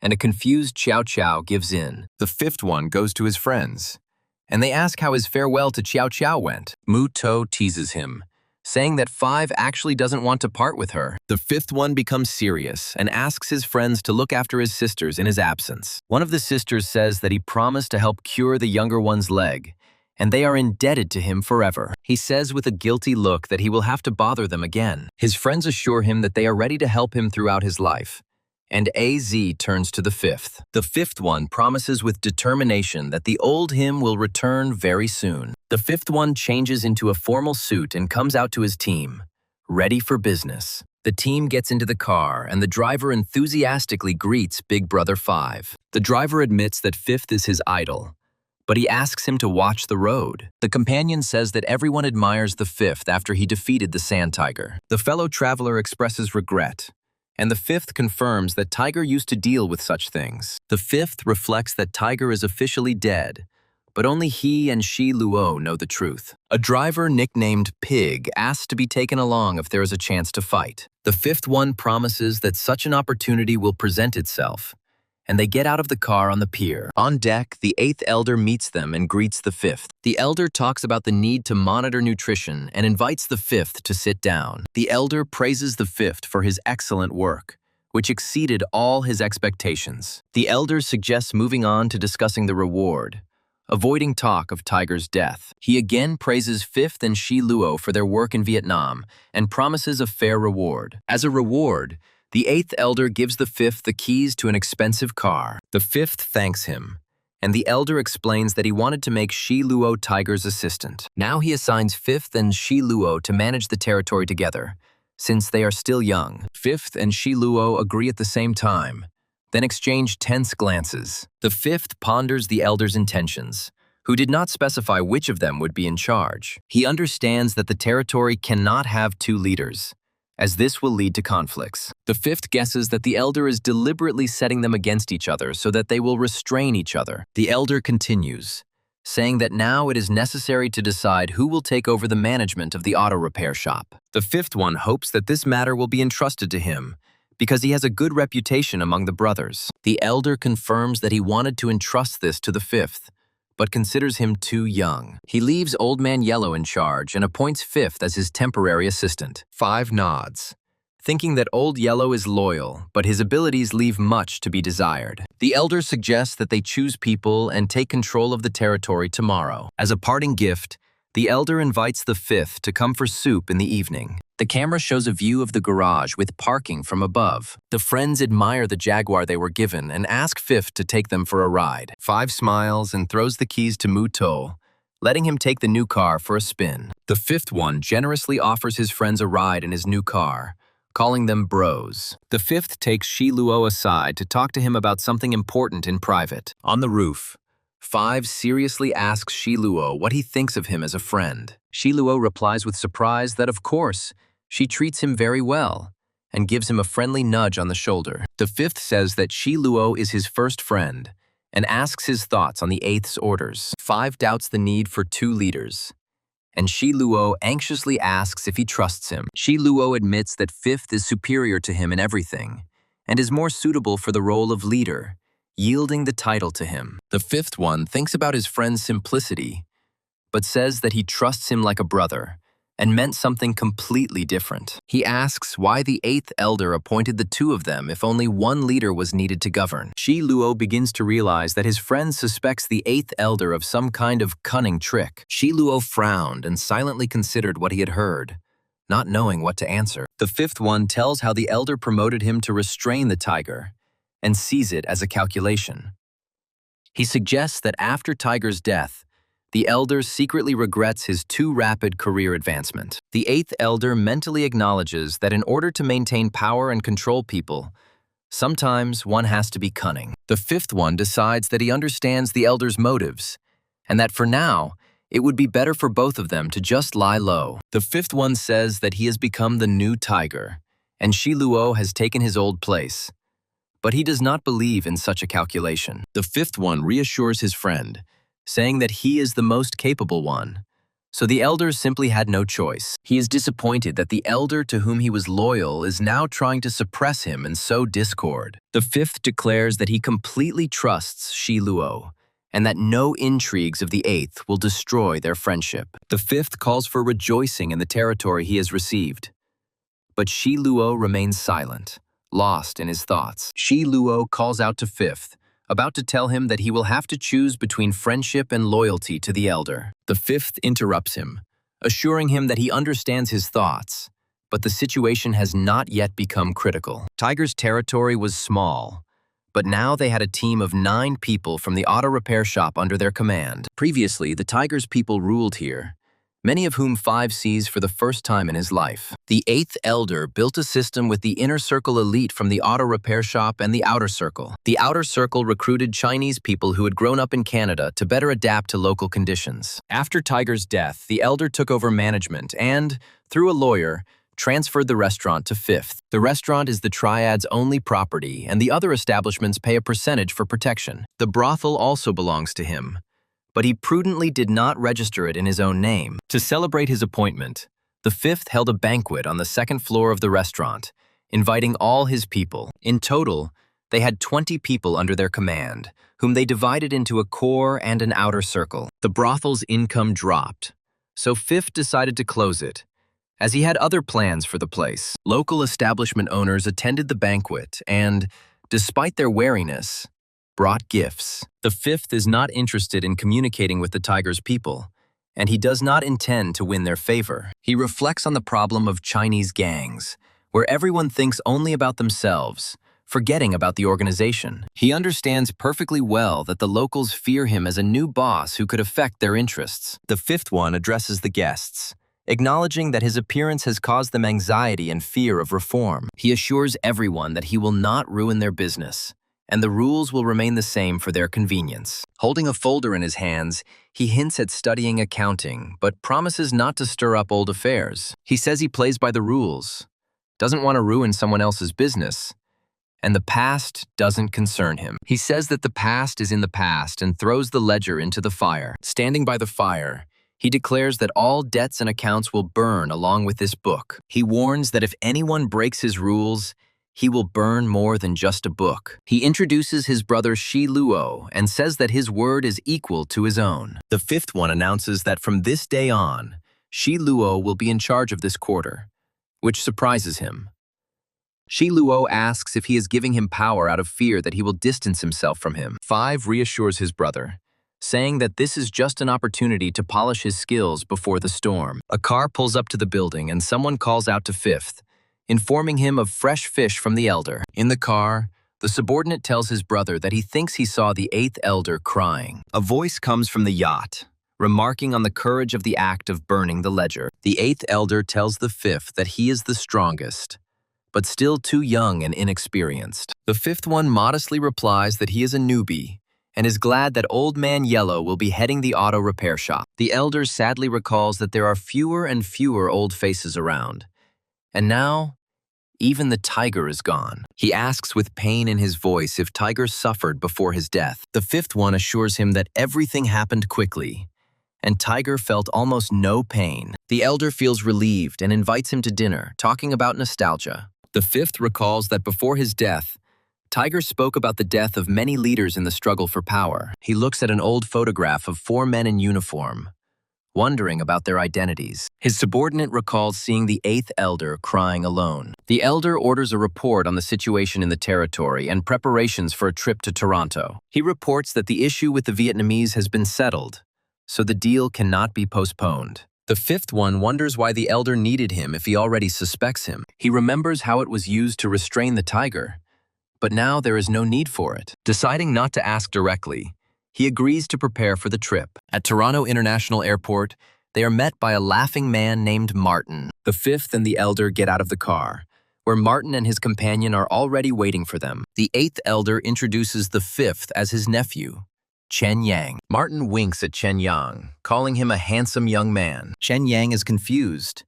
and a confused Qiao Qiao gives in. The fifth one goes to his friends, and they ask how his farewell to Qiao Qiao went. Mu Tao teases him, saying that Five actually doesn't want to part with her. The fifth one becomes serious and asks his friends to look after his sisters in his absence. One of the sisters says that he promised to help cure the younger one's leg, and they are indebted to him forever. He says with a guilty look that he will have to bother them again. His friends assure him that they are ready to help him throughout his life, and AZ turns to the fifth. The fifth one promises with determination that the old him will return very soon. The fifth one changes into a formal suit and comes out to his team, ready for business. The team gets into the car, and the driver enthusiastically greets Big Brother Five. The driver admits that Fifth is his idol, but he asks him to watch the road. The companion says that everyone admires the fifth after he defeated the sand tiger. The fellow traveler expresses regret, and the fifth confirms that Tiger used to deal with such things. The fifth reflects that Tiger is officially dead, but only he and Shi Luo know the truth. A driver nicknamed Pig asks to be taken along if there is a chance to fight. The fifth one promises that such an opportunity will present itself, and they get out of the car on the pier. On deck, the eighth elder meets them and greets the fifth. The elder talks about the need to monitor nutrition and invites the fifth to sit down. The elder praises the fifth for his excellent work, which exceeded all his expectations. The elder suggests moving on to discussing the reward, avoiding talk of Tiger's death. He again praises Fifth and Shi Luo for their work in Vietnam and promises a fair reward. As a reward, the eighth elder gives the fifth the keys to an expensive car. The fifth thanks him, and the elder explains that he wanted to make Shi Luo Tiger's assistant. Now he assigns Fifth and Shi Luo to manage the territory together, since they are still young. Fifth and Shi Luo agree at the same time, then exchange tense glances. The fifth ponders the elder's intentions, who did not specify which of them would be in charge. He understands that the territory cannot have 2 leaders, as this will lead to conflicts. The fifth guesses that the elder is deliberately setting them against each other so that they will restrain each other. The elder continues, saying that now it is necessary to decide who will take over the management of the auto repair shop. The fifth one hopes that this matter will be entrusted to him, because he has a good reputation among the brothers. The elder confirms that he wanted to entrust this to the fifth, but considers him too young. He leaves Old Man Yellow in charge and appoints Fifth as his temporary assistant. Five nods, thinking that Old Yellow is loyal, but his abilities leave much to be desired. The elder suggests that they choose people and take control of the territory tomorrow. As a parting gift, the elder invites the fifth to come for soup in the evening. The camera shows a view of the garage with parking from above. The friends admire the Jaguar they were given and ask Fifth to take them for a ride. Five smiles and throws the keys to Mu Tao, letting him take the new car for a spin. The fifth one generously offers his friends a ride in his new car, calling them bros. The fifth takes Shi Luo aside to talk to him about something important in private. On the roof, Five seriously asks Shi Luo what he thinks of him as a friend. Shi Luo replies with surprise that, of course, she treats him very well and gives him a friendly nudge on the shoulder. The fifth says that Shi Luo is his first friend and asks his thoughts on the eighth's orders. Five doubts the need for 2 leaders, and Shi Luo anxiously asks if he trusts him. Shi Luo admits that Fifth is superior to him in everything and is more suitable for the role of leader, yielding the title to him. The fifth one thinks about his friend's simplicity, but says that he trusts him like a brother and meant something completely different. He asks why the eighth elder appointed the 2 of them if only 1 leader was needed to govern. Shi Luo begins to realize that his friend suspects the eighth elder of some kind of cunning trick. Shi Luo frowned and silently considered what he had heard, not knowing what to answer. The fifth one tells how the elder promoted him to restrain the tiger, and sees it as a calculation. He suggests that after Tiger's death, the elder secretly regrets his too rapid career advancement. The eighth elder mentally acknowledges that in order to maintain power and control people, sometimes one has to be cunning. The fifth one decides that he understands the elder's motives, and that for now, it would be better for both of them to just lie low. The fifth one says that he has become the new tiger, and Shi Luo has taken his old place. But he does not believe in such a calculation. The fifth one reassures his friend, saying that he is the most capable one. So the elder simply had no choice. He is disappointed that the elder to whom he was loyal is now trying to suppress him and sow discord. The fifth declares that he completely trusts Shi Luo, and that no intrigues of the eighth will destroy their friendship. The fifth calls for rejoicing in the territory he has received. But Shi Luo remains silent, lost in his thoughts. Shi Luo calls out to fifth, about to tell him that he will have to choose between friendship and loyalty to the elder. The fifth interrupts him, assuring him that he understands his thoughts, but the situation has not yet become critical. Tiger's territory was small, but now they had a team of 9 people from the auto repair shop under their command. Previously, the Tiger's people ruled here, many of whom 5 sees for the first time in his life. The eighth elder built a system with the inner circle elite from the auto repair shop and the outer circle. The outer circle recruited Chinese people who had grown up in Canada to better adapt to local conditions. After Tiger's death, the elder took over management and, through a lawyer, transferred the restaurant to fifth. The restaurant is the triad's only property, and the other establishments pay a percentage for protection. The brothel also belongs to him, but he prudently did not register it in his own name. To celebrate his appointment, the fifth held a banquet on the 2nd floor of the restaurant, inviting all his people. In total, they had 20 people under their command, whom they divided into a core and an outer circle. The brothel's income dropped, so fifth decided to close it, as he had other plans for the place. Local establishment owners attended the banquet and, despite their wariness, brought gifts. The fifth is not interested in communicating with the Tiger's people, and he does not intend to win their favor. He reflects on the problem of Chinese gangs, where everyone thinks only about themselves, forgetting about the organization. He understands perfectly well that the locals fear him as a new boss who could affect their interests. The fifth one addresses the guests, acknowledging that his appearance has caused them anxiety and fear of reform. He assures everyone that he will not ruin their business, and the rules will remain the same for their convenience. Holding a folder in his hands, he hints at studying accounting, but promises not to stir up old affairs. He says he plays by the rules, doesn't want to ruin someone else's business, and the past doesn't concern him. He says that the past is in the past and throws the ledger into the fire. Standing by the fire, he declares that all debts and accounts will burn along with this book. He warns that if anyone breaks his rules, he will burn more than just a book. He introduces his brother Shi Luo and says that his word is equal to his own. The fifth one announces that from this day on, Shi Luo will be in charge of this quarter, which surprises him. Shi Luo asks if he is giving him power out of fear that he will distance himself from him. 5 reassures his brother, saying that this is just an opportunity to polish his skills before the storm. A car pulls up to the building and someone calls out to fifth, informing him of fresh fish from the elder. In the car, the subordinate tells his brother that he thinks he saw the eighth elder crying. A voice comes from the yacht, remarking on the courage of the act of burning the ledger. The eighth elder tells the fifth that he is the strongest, but still too young and inexperienced. The fifth one modestly replies that he is a newbie, and is glad that Old Man Yellow will be heading the auto repair shop. The elder sadly recalls that there are fewer and fewer old faces around, and now, even the tiger is gone. He asks with pain in his voice if Tiger suffered before his death. The fifth one assures him that everything happened quickly, and Tiger felt almost no pain. The elder feels relieved and invites him to dinner, talking about nostalgia. The fifth recalls that before his death, Tiger spoke about the death of many leaders in the struggle for power. He looks at an old photograph of 4 men in uniform, wondering about their identities. His subordinate recalls seeing the eighth elder crying alone. The elder orders a report on the situation in the territory and preparations for a trip to Toronto. He reports that the issue with the Vietnamese has been settled, so the deal cannot be postponed. The fifth one wonders why the elder needed him if he already suspects him. He remembers how it was used to restrain the tiger, but now there is no need for it. Deciding not to ask directly, he agrees to prepare for the trip. At Toronto International Airport, they are met by a laughing man named Martin. The fifth and the elder get out of the car, where Martin and his companion are already waiting for them. The eighth elder introduces the fifth as his nephew, Chen Yang. Martin winks at Chen Yang, calling him a handsome young man. Chen Yang is confused.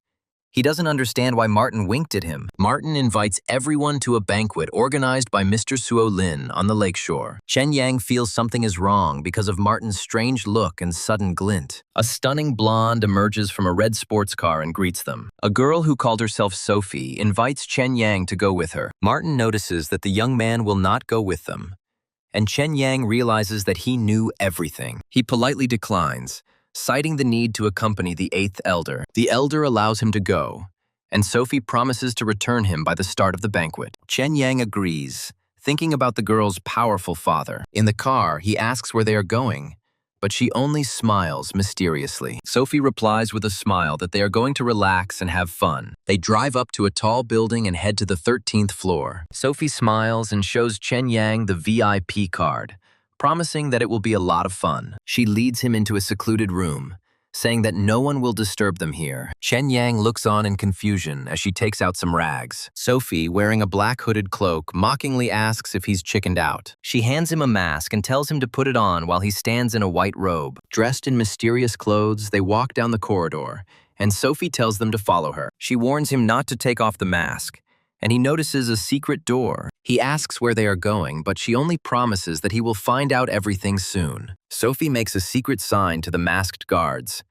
He doesn't understand why Martin winked at him. Martin invites everyone to a banquet organized by Mr. Suo Lin on the lakeshore. Chen Yang feels something is wrong because of Martin's strange look and sudden glint. A stunning blonde emerges from a red sports car and greets them. A girl who called herself Sophie invites Chen Yang to go with her. Martin notices that the young man will not go with them, and Chen Yang realizes that he knew everything. He politely declines, citing the need to accompany the eighth elder. The elder allows him to go, and Sophie promises to return him by the start of the banquet. Chen Yang agrees, thinking about the girl's powerful father. In the car, he asks where they are going, but she only smiles mysteriously. Sophie replies with a smile that they are going to relax and have fun. They drive up to a tall building and head to the 13th floor. Sophie smiles and shows Chen Yang the VIP card, promising that it will be a lot of fun. She leads him into a secluded room, saying that no one will disturb them here. Chen Yang looks on in confusion as she takes out some rags. Sophie, wearing a black hooded cloak, mockingly asks if he's chickened out. She hands him a mask and tells him to put it on while he stands in a white robe. Dressed in mysterious clothes, they walk down the corridor, and Sophie tells them to follow her. She warns him not to take off the mask, and he notices a secret door. He asks where they are going, but she only promises that he will find out everything soon. Sophie makes a secret sign to the masked guards,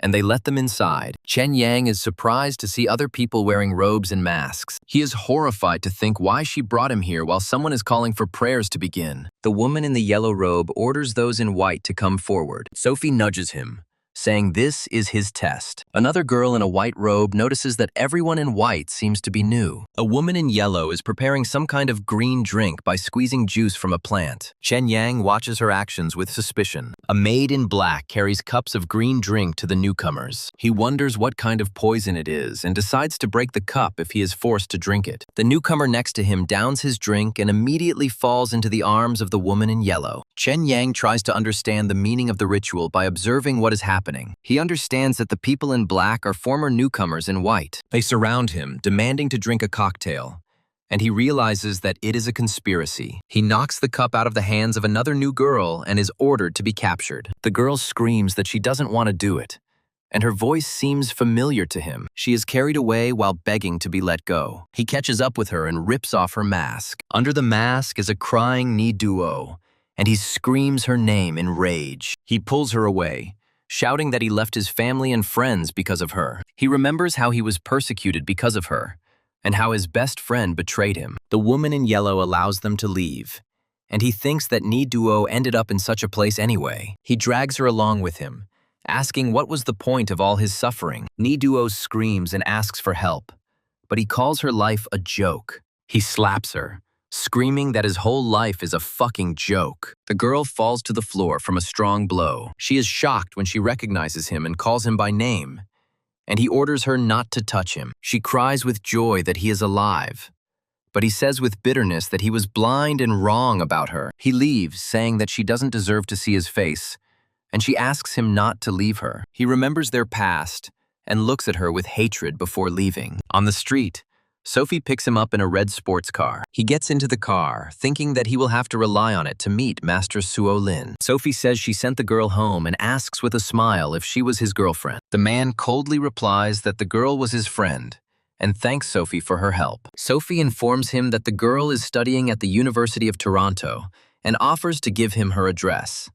and they let them inside. Chen Yang is surprised to see other people wearing robes and masks. He is horrified to think why she brought him here while someone is calling for prayers to begin. The woman in the yellow robe orders those in white to come forward. Sophie nudges him, saying this is his test. Another girl in a white robe notices that everyone in white seems to be new. A woman in yellow is preparing some kind of green drink by squeezing juice from a plant. Chen Yang watches her actions with suspicion. A maid in black carries cups of green drink to the newcomers. He wonders what kind of poison it is and decides to break the cup if he is forced to drink it. The newcomer next to him downs his drink and immediately falls into the arms of the woman in yellow. Chen Yang tries to understand the meaning of the ritual by observing what is happening. He understands that the people in black are former newcomers in white. They surround him, demanding to drink a cocktail, and he realizes that it is a conspiracy. He knocks the cup out of the hands of another new girl and is ordered to be captured. The girl screams that she doesn't want to do it, and her voice seems familiar to him. She is carried away while begging to be let go. He catches up with her and rips off her mask. Under the mask is a crying Ni Duo, and he screams her name in rage. He pulls her away, shouting that he left his family and friends because of her. He remembers how he was persecuted because of her, and how his best friend betrayed him. The woman in yellow allows them to leave, and he thinks that Ni Duo ended up in such a place anyway. He drags her along with him, asking what was the point of all his suffering. Ni Duo screams and asks for help, but he calls her life a joke. He slaps her, screaming that his whole life is a fucking joke. The girl falls to the floor from a strong blow. She is shocked when she recognizes him and calls him by name, and he orders her not to touch him. She cries with joy that he is alive, but he says with bitterness that he was blind and wrong about her. He leaves, saying that she doesn't deserve to see his face, and she asks him not to leave her. He remembers their past and looks at her with hatred before leaving. On the street, Sophie picks him up in a red sports car. He gets into the car, thinking that he will have to rely on it to meet Master Suo Lin. Sophie says she sent the girl home and asks with a smile if she was his girlfriend. The man coldly replies that the girl was his friend and thanks Sophie for her help. Sophie informs him that the girl is studying at the University of Toronto and offers to give him her address.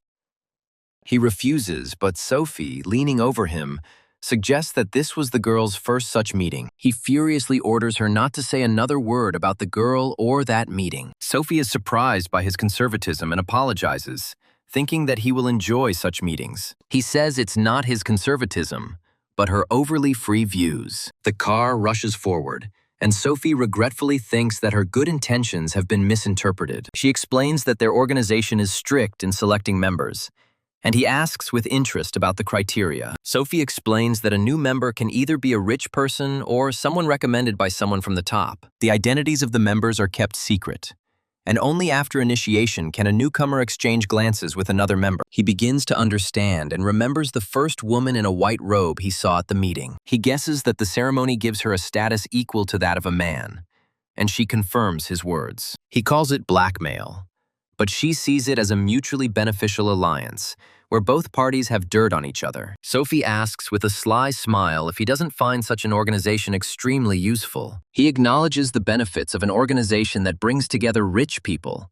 He refuses, but Sophie, leaning over him, suggests that this was the girl's first such meeting. He furiously orders her not to say another word about the girl or that meeting. Sophie is surprised by his conservatism and apologizes, thinking that he will enjoy such meetings. He says it's not his conservatism, but her overly free views. The car rushes forward, and Sophie regretfully thinks that her good intentions have been misinterpreted. She explains that their organization is strict in selecting members, and he asks with interest about the criteria. Sophie explains that a new member can either be a rich person or someone recommended by someone from the top. The identities of the members are kept secret, And only after initiation can a newcomer exchange glances with another member. He begins to understand and remembers the first woman in a white robe he saw at the meeting. He guesses that the ceremony gives her a status equal to that of a man, and she confirms his words. He calls it blackmail, but she sees it as a mutually beneficial alliance, where both parties have dirt on each other. Sophie asks with a sly smile if he doesn't find such an organization extremely useful. He acknowledges the benefits of an organization that brings together rich people,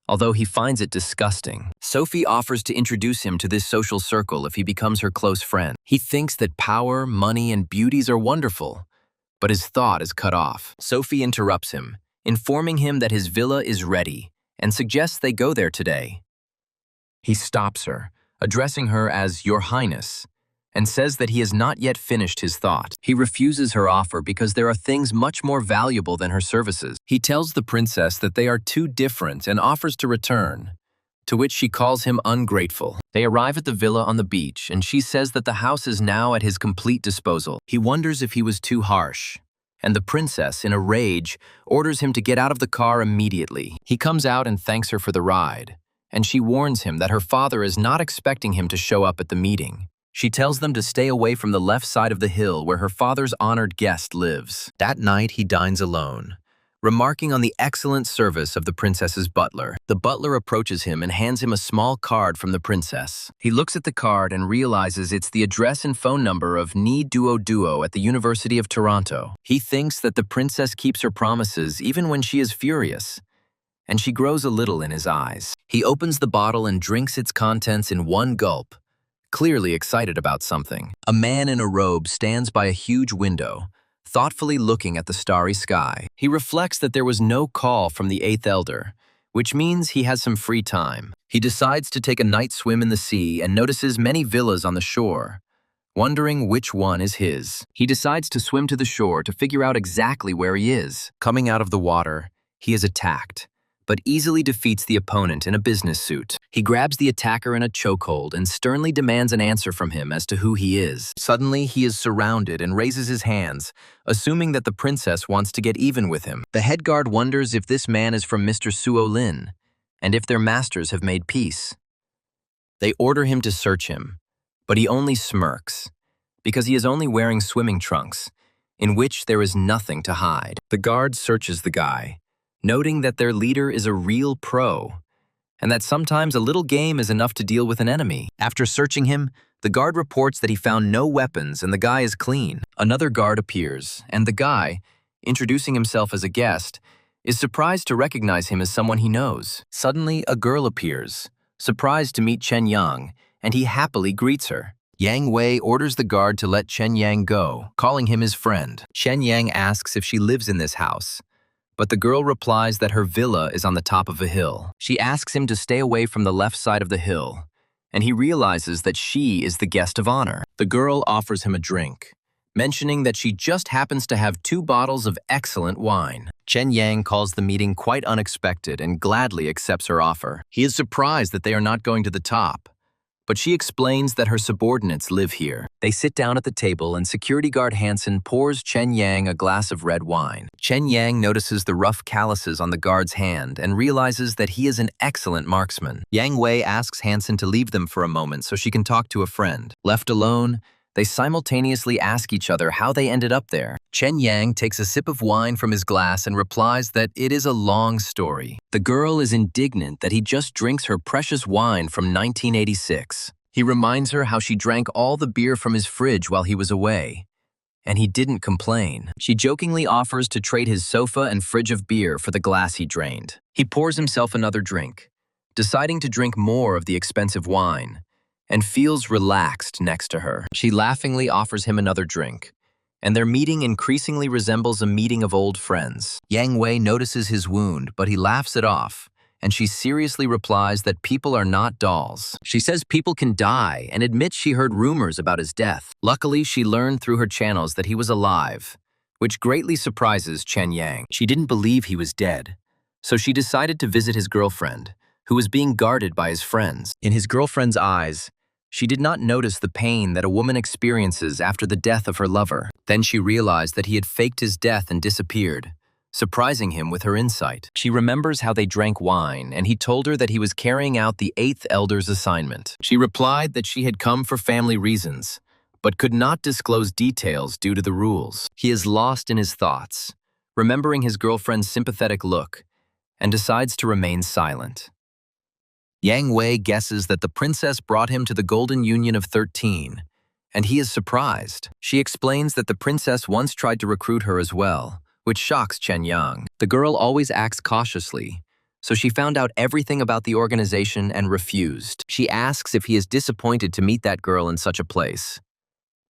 although he finds it disgusting. Sophie offers to introduce him to this social circle if he becomes her close friend. He thinks that power, money, and beauties are wonderful, but his thought is cut off. Sophie interrupts him, informing him that his villa is ready, and suggests they go there today. He stops her, addressing her as Your Highness, and says that he has not yet finished his thought. He refuses her offer because there are things much more valuable than her services. He tells the princess that they are too different and offers to return, to which she calls him ungrateful. They arrive at the villa on the beach, and she says that the house is now at his complete disposal. He wonders if he was too harsh, and the princess, in a rage, orders him to get out of the car immediately. He comes out and thanks her for the ride, and she warns him that her father is not expecting him to show up at the meeting. She tells them to stay away from the left side of the hill where her father's honored guest lives. That night, he dines alone, remarking on the excellent service of the princess's butler. The butler approaches him and hands him a small card from the princess. He looks at the card and realizes it's the address and phone number of Ni Duo Duo at the University of Toronto. He thinks that the princess keeps her promises even when she is furious, and she grows a little in his eyes. He opens the bottle and drinks its contents in one gulp, clearly excited about something. A man in a robe stands by a huge window, thoughtfully looking at the starry sky. He reflects that there was no call from the eighth elder, which means he has some free time. He decides to take a night swim in the sea and notices many villas on the shore, wondering which one is his. He decides to swim to the shore to figure out exactly where he is. Coming out of the water, he is attacked, but easily defeats the opponent in a business suit. He grabs the attacker in a chokehold and sternly demands an answer from him as to who he is. Suddenly, he is surrounded and raises his hands, assuming that the princess wants to get even with him. The head guard wonders if this man is from Mr. Suo Lin, and if their masters have made peace. They order him to search him, but he only smirks, because he is only wearing swimming trunks, in which there is nothing to hide. The guard searches the guy, noting that their leader is a real pro, and that sometimes a little game is enough to deal with an enemy. After searching him, the guard reports that he found no weapons and the guy is clean. Another guard appears, and the guy, introducing himself as a guest, is surprised to recognize him as someone he knows. Suddenly, a girl appears, surprised to meet Chen Yang, and he happily greets her. Yang Wei orders the guard to let Chen Yang go, calling him his friend. Chen Yang asks if she lives in this house, but the girl replies that her villa is on the top of a hill. She asks him to stay away from the left side of the hill, and he realizes that she is the guest of honor. The girl offers him a drink, mentioning that she just happens to have 2 bottles of excellent wine. Chen Yang calls the meeting quite unexpected and gladly accepts her offer. He is surprised that they are not going to the top, but she explains that her subordinates live here. They sit down at the table and security guard Hansen pours Chen Yang a glass of red wine. Chen Yang notices the rough calluses on the guard's hand and realizes that he is an excellent marksman. Yang Wei asks Hansen to leave them for a moment so she can talk to a friend. Left alone, they simultaneously ask each other how they ended up there. Chen Yang takes a sip of wine from his glass and replies that it is a long story. The girl is indignant that he just drinks her precious wine from 1986. He reminds her how she drank all the beer from his fridge while he was away, and he didn't complain. She jokingly offers to trade his sofa and fridge of beer for the glass he drained. He pours himself another drink, deciding to drink more of the expensive wine, and feels relaxed next to her. She laughingly offers him another drink, and their meeting increasingly resembles a meeting of old friends. Yang Wei notices his wound, but he laughs it off, and she seriously replies that people are not dolls. She says people can die and admits she heard rumors about his death. Luckily, she learned through her channels that he was alive, which greatly surprises Chen Yang. She didn't believe he was dead, so she decided to visit his girlfriend, who was being guarded by his friends. In his girlfriend's eyes, she did not notice the pain that a woman experiences after the death of her lover. Then she realized that he had faked his death and disappeared, surprising him with her insight. She remembers how they drank wine, and he told her that he was carrying out the eighth elder's assignment. She replied that she had come for family reasons, but could not disclose details due to the rules. He is lost in his thoughts, remembering his girlfriend's sympathetic look, and decides to remain silent. Yang Wei guesses that the princess brought him to the Golden Union of 13, and he is surprised. She explains that the princess once tried to recruit her as well, which shocks Chen Yang. The girl always acts cautiously, so she found out everything about the organization and refused. She asks if he is disappointed to meet that girl in such a place,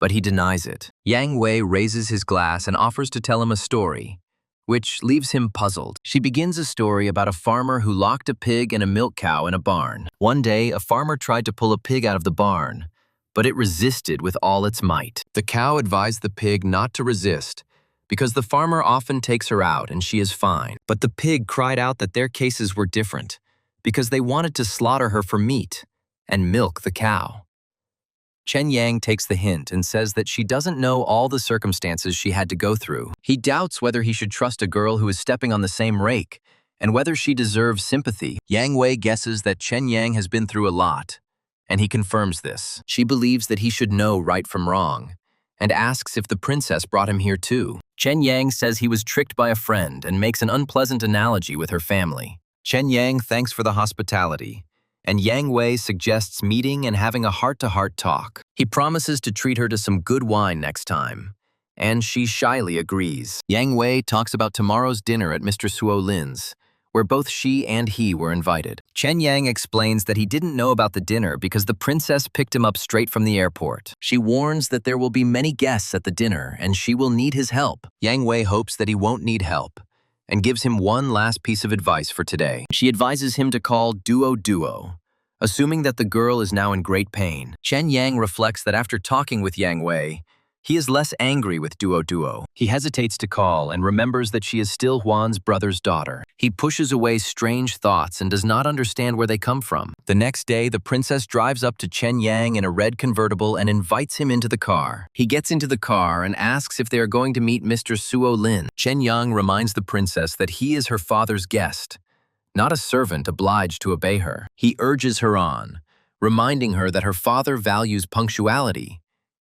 but he denies it. Yang Wei raises his glass and offers to tell him a story, which leaves him puzzled. She begins a story about a farmer who locked a pig and a milk cow in a barn. One day, a farmer tried to pull a pig out of the barn, but it resisted with all its might. The cow advised the pig not to resist, because the farmer often takes her out and she is fine. But the pig cried out that their cases were different, because they wanted to slaughter her for meat and milk the cow. Chen Yang takes the hint and says that she doesn't know all the circumstances she had to go through. He doubts whether he should trust a girl who is stepping on the same rake, and whether she deserves sympathy. Yang Wei guesses that Chen Yang has been through a lot, and he confirms this. She believes that he should know right from wrong, and asks if the princess brought him here too. Chen Yang says he was tricked by a friend and makes an unpleasant analogy with her family. Chen Yang thanks for the hospitality, and Yang Wei suggests meeting and having a heart-to-heart talk. He promises to treat her to some good wine next time, and she shyly agrees. Yang Wei talks about tomorrow's dinner at Mr. Suo Lin's, where both she and he were invited. Chen Yang explains that he didn't know about the dinner because the princess picked him up straight from the airport. She warns that there will be many guests at the dinner and she will need his help. Yang Wei hopes that he won't need help, and gives him one last piece of advice for today. She advises him to call Duo, assuming that the girl is now in great pain. Chen Yang reflects that after talking with Yang Wei, he is less angry with Duo. He hesitates to call and remembers that she is still Huan's brother's daughter. He pushes away strange thoughts and does not understand where they come from. The next day, the princess drives up to Chen Yang in a red convertible and invites him into the car. He gets into the car and asks if they are going to meet Mr. Suo Lin. Chen Yang reminds the princess that he is her father's guest, not a servant obliged to obey her. He urges her on, reminding her that her father values punctuality,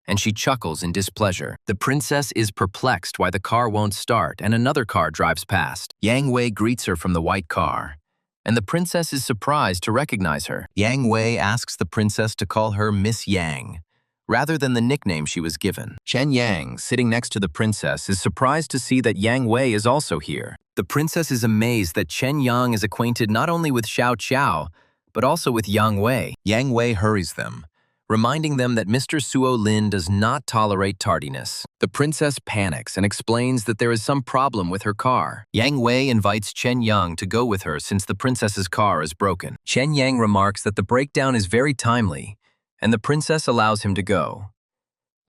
and she chuckles in displeasure. The princess is perplexed why the car won't start, and another car drives past. Yang Wei greets her from the white car, and the princess is surprised to recognize her. Yang Wei asks the princess to call her Miss Yang, rather than the nickname she was given. Chen Yang, sitting next to the princess, is surprised to see that Yang Wei is also here. The princess is amazed that Chen Yang is acquainted not only with Xiao Qiao, but also with Yang Wei. Yang Wei hurries them, reminding them that Mr. Suo Lin does not tolerate tardiness. The princess panics and explains that there is some problem with her car. Yang Wei invites Chen Yang to go with her since the princess's car is broken. Chen Yang remarks that the breakdown is very timely, and the princess allows him to go.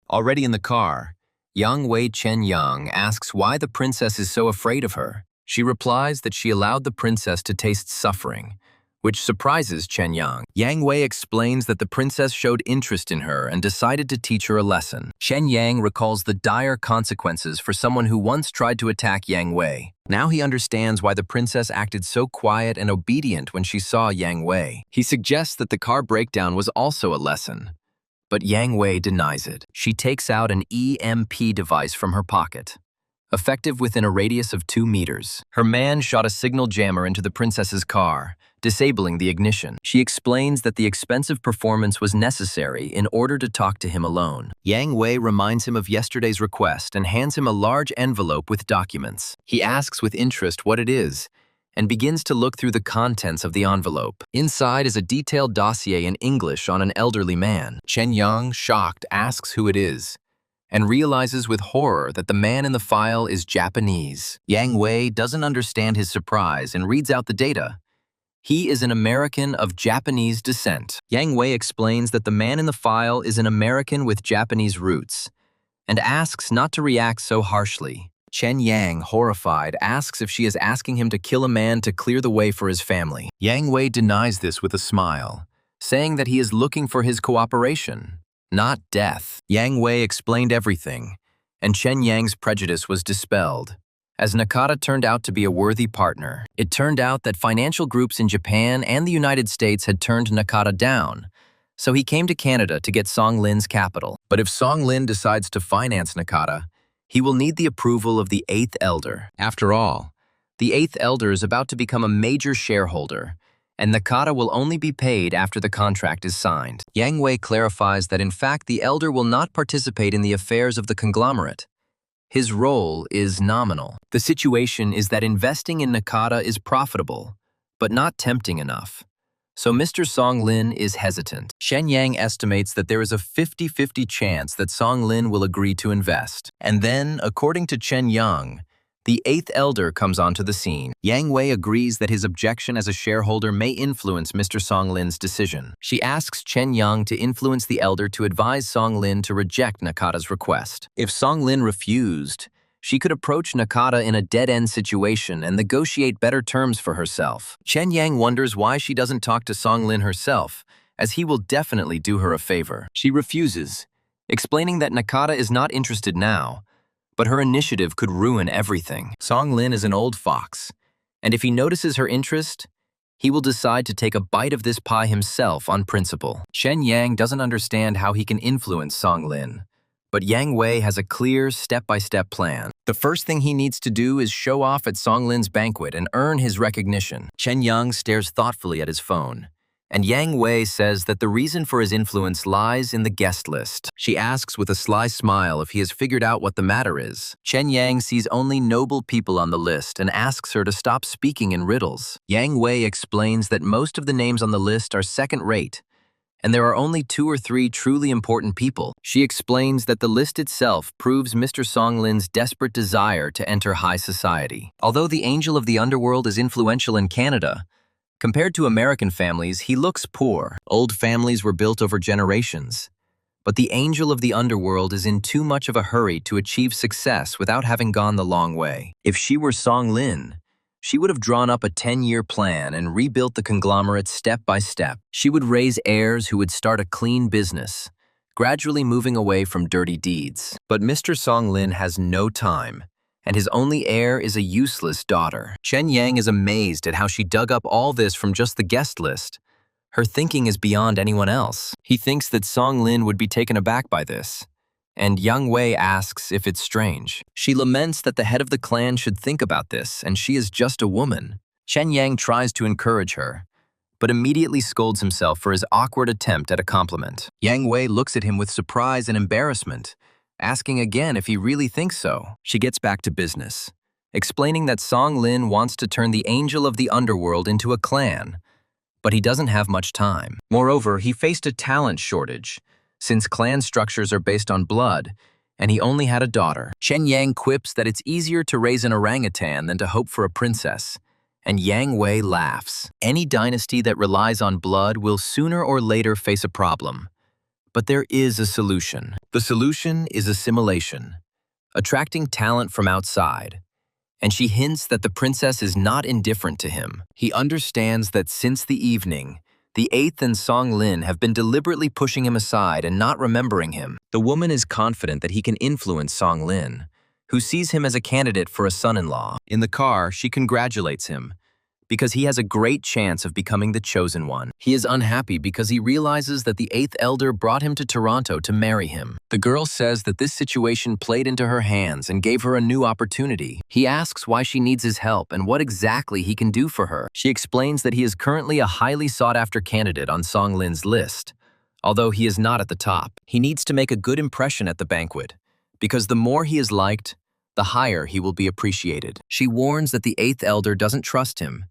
Already in the car, Yang Wei Chen Yang asks why the princess is so afraid of her. She replies that she allowed the princess to taste suffering, which surprises Chen Yang. Yang Wei explains that the princess showed interest in her and decided to teach her a lesson. Chen Yang recalls the dire consequences for someone who once tried to attack Yang Wei. Now he understands why the princess acted so quiet and obedient when she saw Yang Wei. He suggests that the car breakdown was also a lesson, but Yang Wei denies it. She takes out an EMP device from her pocket, effective within a radius of 2 meters. Her man shot a signal jammer into the princess's car, disabling the ignition. She explains that the expensive performance was necessary in order to talk to him alone. Yang Wei reminds him of yesterday's request and hands him a large envelope with documents. He asks with interest what it is, and begins to look through the contents of the envelope. Inside is a detailed dossier in English on an elderly man. Chen Yang, shocked, asks who it is, and realizes with horror that the man in the file is Japanese. Yang Wei doesn't understand his surprise and reads out the data. He is an American of Japanese descent. Yang Wei explains that the man in the file is an American with Japanese roots, and asks not to react so harshly. Chen Yang, horrified, asks if she is asking him to kill a man to clear the way for his family. Yang Wei denies this with a smile, saying that he is looking for his cooperation, not death. Yang Wei explained everything, and Chen Yang's prejudice was dispelled. as Nakata turned out to be a worthy partner. It turned out that financial groups in Japan and the United States had turned Nakata down, so he came to Canada to get Song Lin's capital. But if Song Lin decides to finance Nakata, he will need the approval of the 8th elder. After all, the 8th elder is about to become a major shareholder, and Nakata will only be paid after the contract is signed. Yang Wei clarifies that in fact the elder will not participate in the affairs of the conglomerate. His role is nominal. The situation is that investing in Nakata is profitable, but not tempting enough. So Mr. Song Lin is hesitant. Shen Yang estimates that there is a 50-50 chance that Song Lin will agree to invest. And then, according to Chen Yang, the 8th elder comes onto the scene. Yang Wei agrees that his objection as a shareholder may influence Mr. Song Lin's decision. She asks Chen Yang to influence the elder to advise Song Lin to reject Nakata's request. If Song Lin refused, she could approach Nakata in a dead-end situation and negotiate better terms for herself. Chen Yang wonders why she doesn't talk to Song Lin herself, as he will definitely do her a favor. She refuses, explaining that Nakata is not interested now, but her initiative could ruin everything. Song Lin is an old fox, and if he notices her interest, he will decide to take a bite of this pie himself on principle. Shen Yang doesn't understand how he can influence Song Lin, but Yang Wei has a clear step-by-step plan. The first thing he needs to do is show off at Song Lin's banquet and earn his recognition. Chen Yang stares thoughtfully at his phone, and Yang Wei says that the reason for his influence lies in the guest list. She asks with a sly smile if he has figured out what the matter is. Chen Yang sees only noble people on the list and asks her to stop speaking in riddles. Yang Wei explains that most of the names on the list are second-rate, and there are only 2 or 3 truly important people. She explains that the list itself proves Mr. Song Lin's desperate desire to enter high society. Although the angel of the underworld is influential in Canada, compared to American families, he looks poor. Old families were built over generations. But the angel of the underworld is in too much of a hurry to achieve success without having gone the long way. If she were Song Lin, she would have drawn up a 10-year plan and rebuilt the conglomerate step by step. She would raise heirs who would start a clean business, gradually moving away from dirty deeds. But Mr. Song Lin has no time, and his only heir is a useless daughter. Chen Yang is amazed at how she dug up all this from just the guest list. Her thinking is beyond anyone else. He thinks that Song Lin would be taken aback by this, and Yang Wei asks if it's strange. She laments that the head of the clan should think about this, and she is just a woman. Chen Yang tries to encourage her, but immediately scolds himself for his awkward attempt at a compliment. Yang Wei looks at him with surprise and embarrassment, asking again if he really thinks so. She gets back to business, explaining that Song Lin wants to turn the angel of the underworld into a clan, but he doesn't have much time. Moreover, he faced a talent shortage, since clan structures are based on blood, and he only had a daughter. Chen Yang quips that it's easier to raise an orangutan than to hope for a princess, and Yang Wei laughs. Any dynasty that relies on blood will sooner or later face a problem. But there is a solution. The solution is assimilation, attracting talent from outside. And she hints that the princess is not indifferent to him. He understands that since the evening, the 8th and Song Lin have been deliberately pushing him aside and not remembering him. The woman is confident that he can influence Song Lin, who sees him as a candidate for a son-in-law. In the car, she congratulates him, because he has a great chance of becoming the chosen one. He is unhappy because he realizes that the 8th elder brought him to Toronto to marry him. The girl says that this situation played into her hands and gave her a new opportunity. He asks why she needs his help and what exactly he can do for her. She explains that he is currently a highly sought-after candidate on Song Lin's list, although he is not at the top. He needs to make a good impression at the banquet, because the more he is liked, the higher he will be appreciated. She warns that the 8th elder doesn't trust him,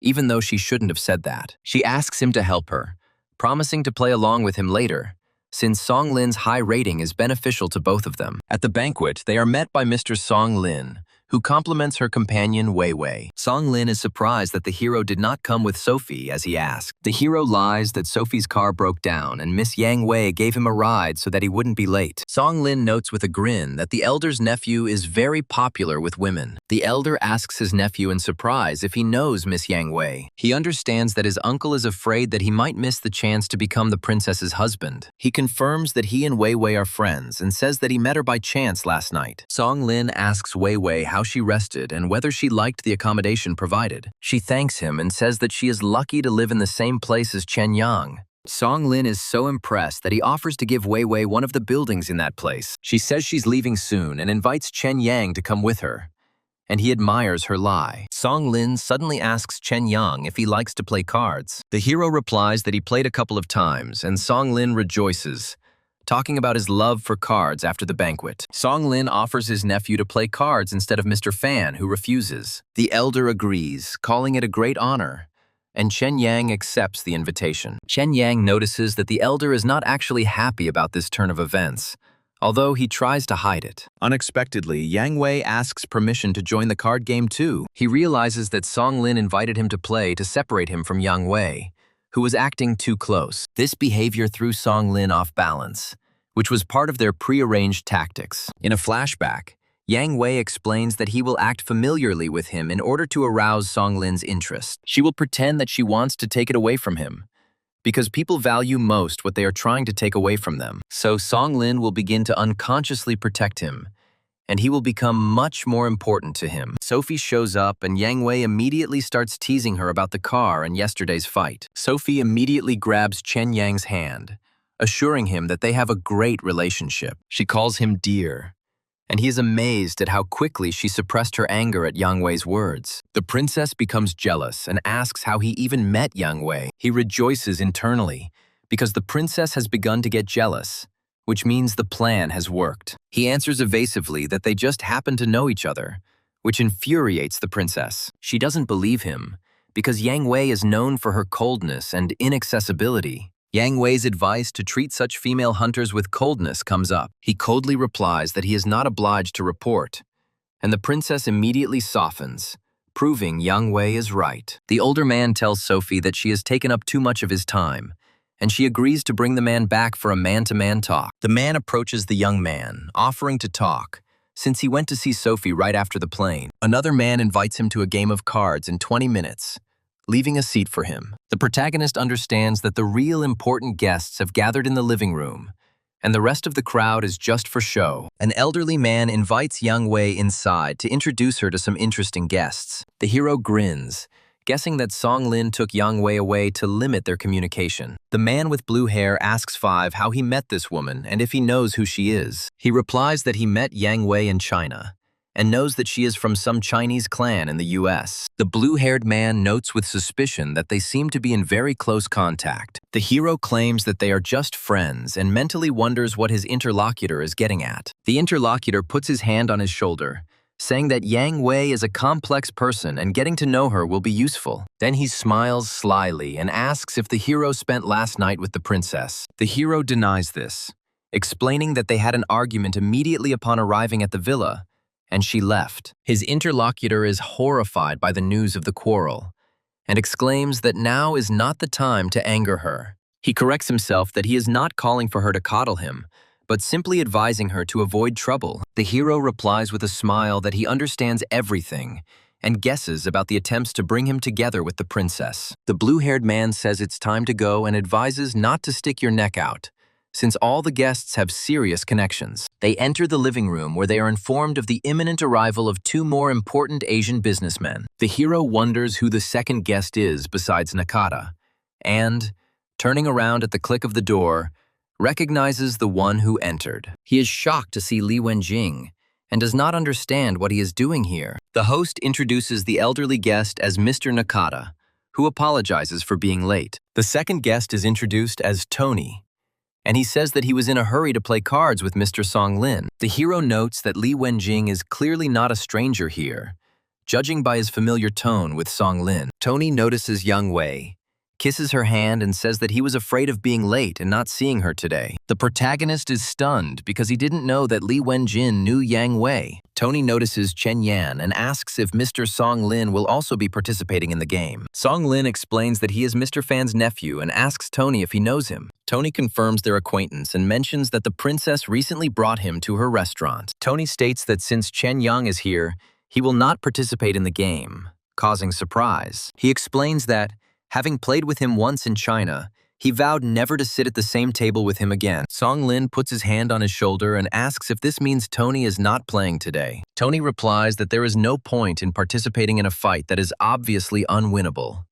even though she shouldn't have said that. She asks him to help her, promising to play along with him later, since Song Lin's high rating is beneficial to both of them. At the banquet, they are met by Mr. Song Lin, who compliments her companion Wei Wei. Song Lin is surprised that the hero did not come with Sophie as he asked. The hero lies that Sophie's car broke down and Miss Yang Wei gave him a ride so that he wouldn't be late. Song Lin notes with a grin that the elder's nephew is very popular with women. The elder asks his nephew in surprise if he knows Miss Yang Wei. He understands that his uncle is afraid that he might miss the chance to become the princess's husband. He confirms that he and Wei Wei are friends and says that he met her by chance last night. Song Lin asks Wei Wei how how she rested and whether she liked the accommodation provided. She thanks him and says that she is lucky to live in the same place as Chen Yang. Song Lin is so impressed that he offers to give Wei Wei one of the buildings in that place. She says she's leaving soon and invites Chen Yang to come with her, and he admires her lie. Song Lin suddenly asks Chen Yang if he likes to play cards. The hero replies that he played a couple of times, and Song Lin rejoices, talking about his love for cards after the banquet. Song Lin offers his nephew to play cards instead of Mr. Fan, who refuses. The elder agrees, calling it a great honor, and Chen Yang accepts the invitation. Chen Yang notices that the elder is not actually happy about this turn of events, although he tries to hide it. Unexpectedly, Yang Wei asks permission to join the card game too. He realizes that Song Lin invited him to play to separate him from Yang Wei, who was acting too close. This behavior threw Song Lin off balance, which was part of their prearranged tactics. In a flashback, Yang Wei explains that he will act familiarly with him in order to arouse Song Lin's interest. She will pretend that she wants to take it away from him, because people value most what they are trying to take away from them. So Song Lin will begin to unconsciously protect him, and he will become much more important to him. Sophie shows up, and Yang Wei immediately starts teasing her about the car and yesterday's fight. Sophie immediately grabs Chen Yang's hand, assuring him that they have a great relationship. She calls him dear, and he is amazed at how quickly she suppressed her anger at Yang Wei's words. The princess becomes jealous and asks how he even met Yang Wei. He rejoices internally because the princess has begun to get jealous, which means the plan has worked. He answers evasively that they just happen to know each other, which infuriates the princess. She doesn't believe him because Yang Wei is known for her coldness and inaccessibility. Yang Wei's advice to treat such female hunters with coldness comes up. He coldly replies that he is not obliged to report, and the princess immediately softens, proving Yang Wei is right. The older man tells Sophie that she has taken up too much of his time, and she agrees to bring the man back for a man-to-man talk. The man approaches the young man, offering to talk, since he went to see Sophie right after the plane. Another man invites him to a game of cards in 20 minutes, leaving a seat for him. The protagonist understands that the real important guests have gathered in the living room, and the rest of the crowd is just for show. An elderly man invites Yang Wei inside to introduce her to some interesting guests. The hero grins, guessing that Song Lin took Yang Wei away to limit their communication. The man with blue hair asks Five how he met this woman and if he knows who she is. He replies that he met Yang Wei in China, and knows that she is from some Chinese clan in the US. The blue-haired man notes with suspicion that they seem to be in very close contact. The hero claims that they are just friends and mentally wonders what his interlocutor is getting at. The interlocutor puts his hand on his shoulder, saying that Yang Wei is a complex person and getting to know her will be useful. Then he smiles slyly and asks if the hero spent last night with the princess. The hero denies this, explaining that they had an argument immediately upon arriving at the villa, and she left. His interlocutor is horrified by the news of the quarrel and exclaims that now is not the time to anger her. He corrects himself that he is not calling for her to coddle him, but simply advising her to avoid trouble. The hero replies with a smile that he understands everything and guesses about the attempts to bring him together with the princess. The blue-haired man says it's time to go and advises not to stick your neck out, since all the guests have serious connections. They enter the living room where they are informed of the imminent arrival of two more important Asian businessmen. The hero wonders who the second guest is besides Nakata, and, turning around at the click of the door, recognizes the one who entered. He is shocked to see Li Wenjing and does not understand what he is doing here. The host introduces the elderly guest as Mr. Nakata, who apologizes for being late. The second guest is introduced as Tony, and he says that he was in a hurry to play cards with Mr. Song Lin. The hero notes that Li Wenjing is clearly not a stranger here, judging by his familiar tone with Song Lin. Tony notices Yang Wei, kisses her hand and says that he was afraid of being late and not seeing her today. The protagonist is stunned because he didn't know that Li Wenjin knew Yang Wei. Tony notices Chen Yan and asks if Mr. Song Lin will also be participating in the game. Song Lin explains that he is Mr. Fan's nephew and asks Tony if he knows him. Tony confirms their acquaintance and mentions that the princess recently brought him to her restaurant. Tony states that since Chen Yang is here, he will not participate in the game, causing surprise. He explains that, having played with him once in China, He vowed never to sit at the same table with him again. Song Lin puts his hand on his shoulder and asks if this means Tony is not playing today. Tony replies that there is no point in participating in a fight that is obviously unwinnable,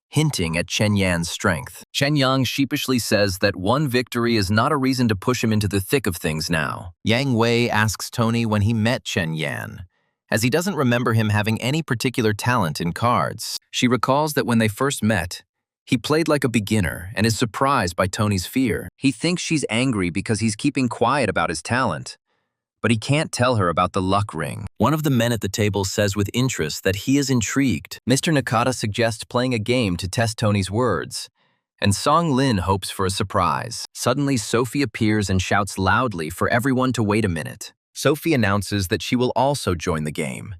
hinting at Chen Yan's strength. Chen Yang sheepishly says that one victory is not a reason to push him into the thick of things now. Yang Wei asks Tony when he met Chen Yan, as he doesn't remember him having any particular talent in cards. She recalls that when they first met, he played like a beginner and is surprised by Tony's fear. He thinks she's angry because he's keeping quiet about his talent, but he can't tell her about the luck ring. One of the men at the table says with interest that he is intrigued. Mr. Nakata suggests playing a game to test Tony's words, and Song Lin hopes for a surprise. Suddenly, Sophie appears and shouts loudly for everyone to wait a minute. Sophie announces that she will also join the game,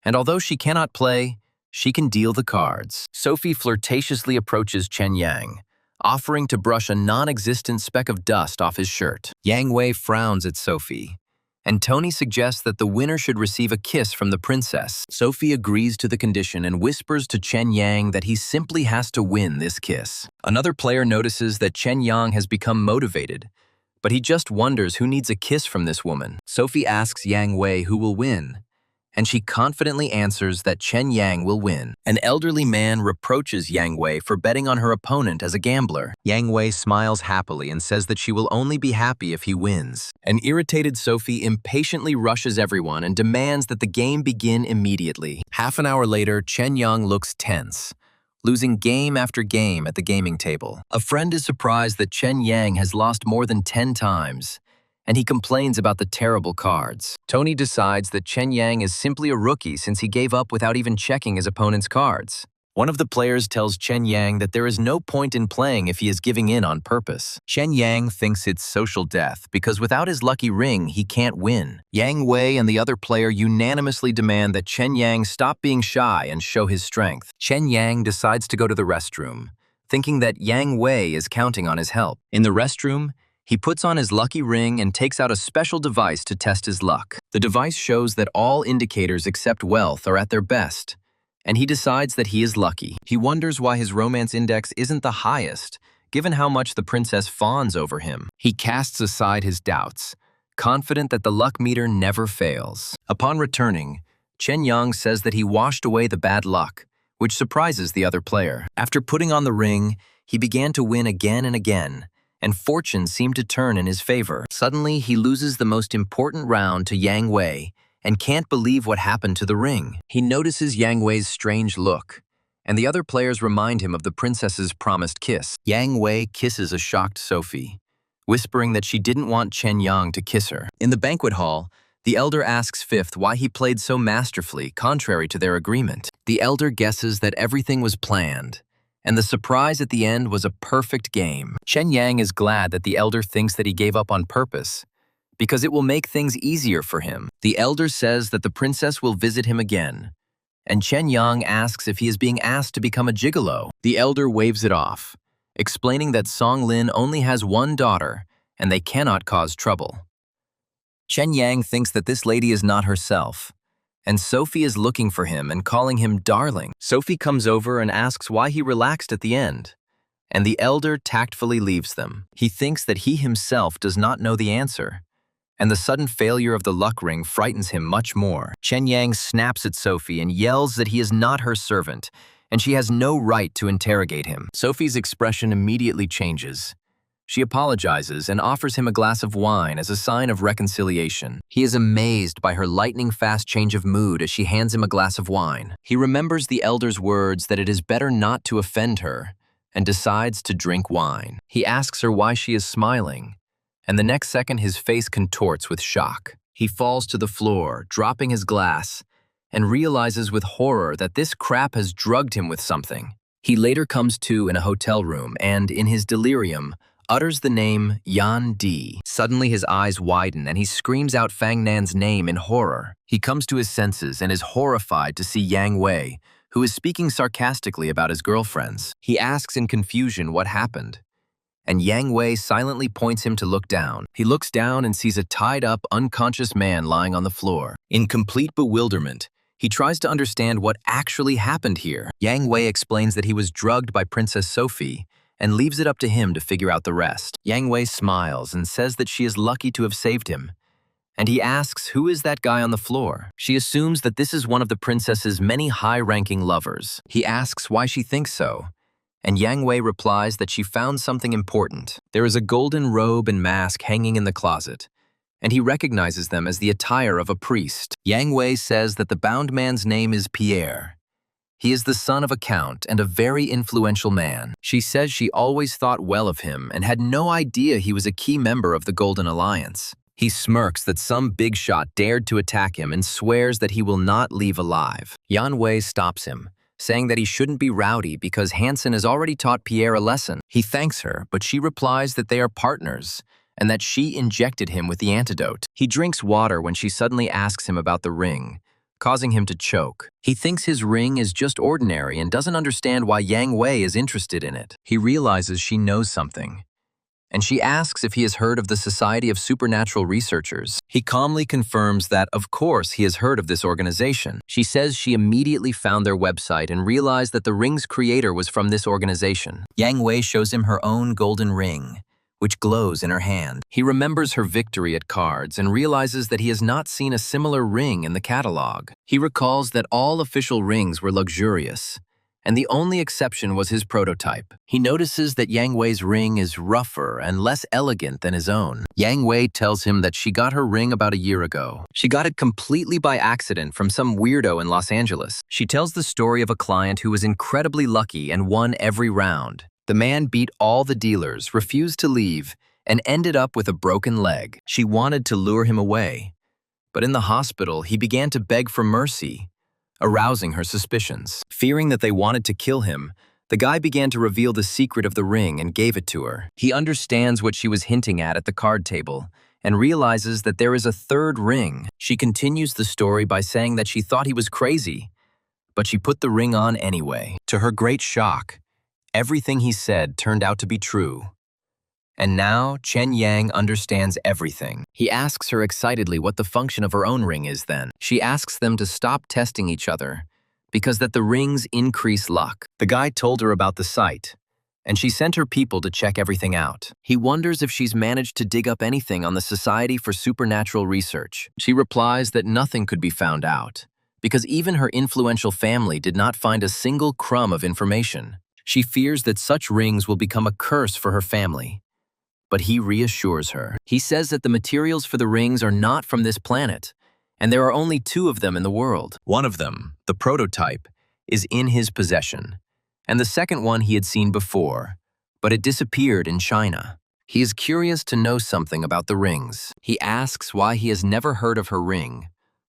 and although she cannot play, she can deal the cards. Sophie flirtatiously approaches Chen Yang, offering to brush a non-existent speck of dust off his shirt. Yang Wei frowns at Sophie, and Tony suggests that the winner should receive a kiss from the princess. Sophie agrees to the condition and whispers to Chen Yang that he simply has to win this kiss. Another player notices that Chen Yang has become motivated, but he just wonders who needs a kiss from this woman. Sophie asks Yang Wei who will win, and she confidently answers that Chen Yang will win. An elderly man reproaches Yang Wei for betting on her opponent as a gambler. Yang Wei smiles happily and says that she will only be happy if he wins. An irritated Sophie impatiently rushes everyone and demands that the game begin immediately. Half an hour later, Chen Yang looks tense, losing game after game at the gaming table. A friend is surprised that Chen Yang has lost more than 10 times, and he complains about the terrible cards. Tony decides that Chen Yang is simply a rookie since he gave up without even checking his opponent's cards. One of the players tells Chen Yang that there is no point in playing if he is giving in on purpose. Chen Yang thinks it's social death because without his lucky ring, he can't win. Yang Wei and the other player unanimously demand that Chen Yang stop being shy and show his strength. Chen Yang decides to go to the restroom, thinking that Yang Wei is counting on his help. In the restroom, he puts on his lucky ring and takes out a special device to test his luck. The device shows that all indicators except wealth are at their best, and he decides that he is lucky. He wonders why his romance index isn't the highest, given how much the princess fawns over him. He casts aside his doubts, confident that the luck meter never fails. Upon returning, Chen Yang says that he washed away the bad luck, which surprises the other player. After putting on the ring, he began to win again and again, and fortune seemed to turn in his favor. Suddenly, he loses the most important round to Yang Wei and can't believe what happened to the ring. He notices Yang Wei's strange look, and the other players remind him of the princess's promised kiss. Yang Wei kisses a shocked Sophie, whispering that she didn't want Chen Yang to kiss her. In the banquet hall, the elder asks Fifth why he played so masterfully, contrary to their agreement. The elder guesses that everything was planned, and the surprise at the end was a perfect game. Chen Yang is glad that the elder thinks that he gave up on purpose, because it will make things easier for him. The elder says that the princess will visit him again, and Chen Yang asks if he is being asked to become a gigolo. The elder waves it off, explaining that Song Lin only has one daughter, and they cannot cause trouble. Chen Yang thinks that this lady is not herself, and Sophie is looking for him and calling him darling. Sophie comes over and asks why he relaxed at the end, and the elder tactfully leaves them. He thinks that he himself does not know the answer, and the sudden failure of the luck ring frightens him much more. Chen Yang snaps at Sophie and yells that he is not her servant, and she has no right to interrogate him. Sophie's expression immediately changes. She apologizes and offers him a glass of wine as a sign of reconciliation. He is amazed by her lightning-fast change of mood as she hands him a glass of wine. He remembers the elder's words that it is better not to offend her and decides to drink wine. He asks her why she is smiling, and the next second his face contorts with shock. He falls to the floor, dropping his glass, and realizes with horror that this crap has drugged him with something. He later comes to in a hotel room and, in his delirium, utters the name Yan Di. Suddenly his eyes widen and he screams out Fang Nan's name in horror. He comes to his senses and is horrified to see Yang Wei, who is speaking sarcastically about his girlfriends. He asks in confusion what happened, and Yang Wei silently points him to look down. He looks down and sees a tied-up, unconscious man lying on the floor. In complete bewilderment, he tries to understand what actually happened here. Yang Wei explains that he was drugged by Princess Sophie and leaves it up to him to figure out the rest. Yang Wei smiles and says that she is lucky to have saved him, and he asks who is that guy on the floor. She assumes that this is one of the princess's many high-ranking lovers. He asks why she thinks so, and Yang Wei replies that she found something important. There is a golden robe and mask hanging in the closet, and he recognizes them as the attire of a priest. Yang Wei says that the bound man's name is Pierre. He is the son of a count and a very influential man. She says she always thought well of him and had no idea he was a key member of the Golden Alliance. He smirks that some big shot dared to attack him and swears that he will not leave alive. Yan Wei stops him, saying that he shouldn't be rowdy because Hansen has already taught Pierre a lesson. He thanks her, but she replies that they are partners and that she injected him with the antidote. He drinks water when she suddenly asks him about the ring, causing him to choke. He thinks his ring is just ordinary and doesn't understand why Yang Wei is interested in it. He realizes she knows something, and she asks if he has heard of the Society of Supernatural Researchers. He calmly confirms that, of course, he has heard of this organization. She says she immediately found their website and realized that the ring's creator was from this organization. Yang Wei shows him her own golden ring, which glows in her hand. He remembers her victory at cards and realizes that he has not seen a similar ring in the catalog. He recalls that all official rings were luxurious, and the only exception was his prototype. He notices that Yang Wei's ring is rougher and less elegant than his own. Yang Wei tells him that she got her ring about a year ago. She got it completely by accident from some weirdo in Los Angeles. She tells the story of a client who was incredibly lucky and won every round. The man beat all the dealers, refused to leave, and ended up with a broken leg. She wanted to lure him away, but in the hospital, he began to beg for mercy, arousing her suspicions. Fearing that they wanted to kill him, the guy began to reveal the secret of the ring and gave it to her. He understands what she was hinting at the card table and realizes that there is a third ring. She continues the story by saying that she thought he was crazy, but she put the ring on anyway. To her great shock, everything he said turned out to be true. And now, Chen Yang understands everything. He asks her excitedly what the function of her own ring is then. She asks them to stop testing each other, because that the rings increase luck. The guy told her about the site, and she sent her people to check everything out. He wonders if she's managed to dig up anything on the Society for Supernatural Research. She replies that nothing could be found out, because even her influential family did not find a single crumb of information. She fears that such rings will become a curse for her family. But he reassures her. He says that the materials for the rings are not from this planet, and there are only 2 of them in the world. One of them, the prototype, is in his possession, and the second one he had seen before, but it disappeared in China. He is curious to know something about the rings. He asks why he has never heard of her ring,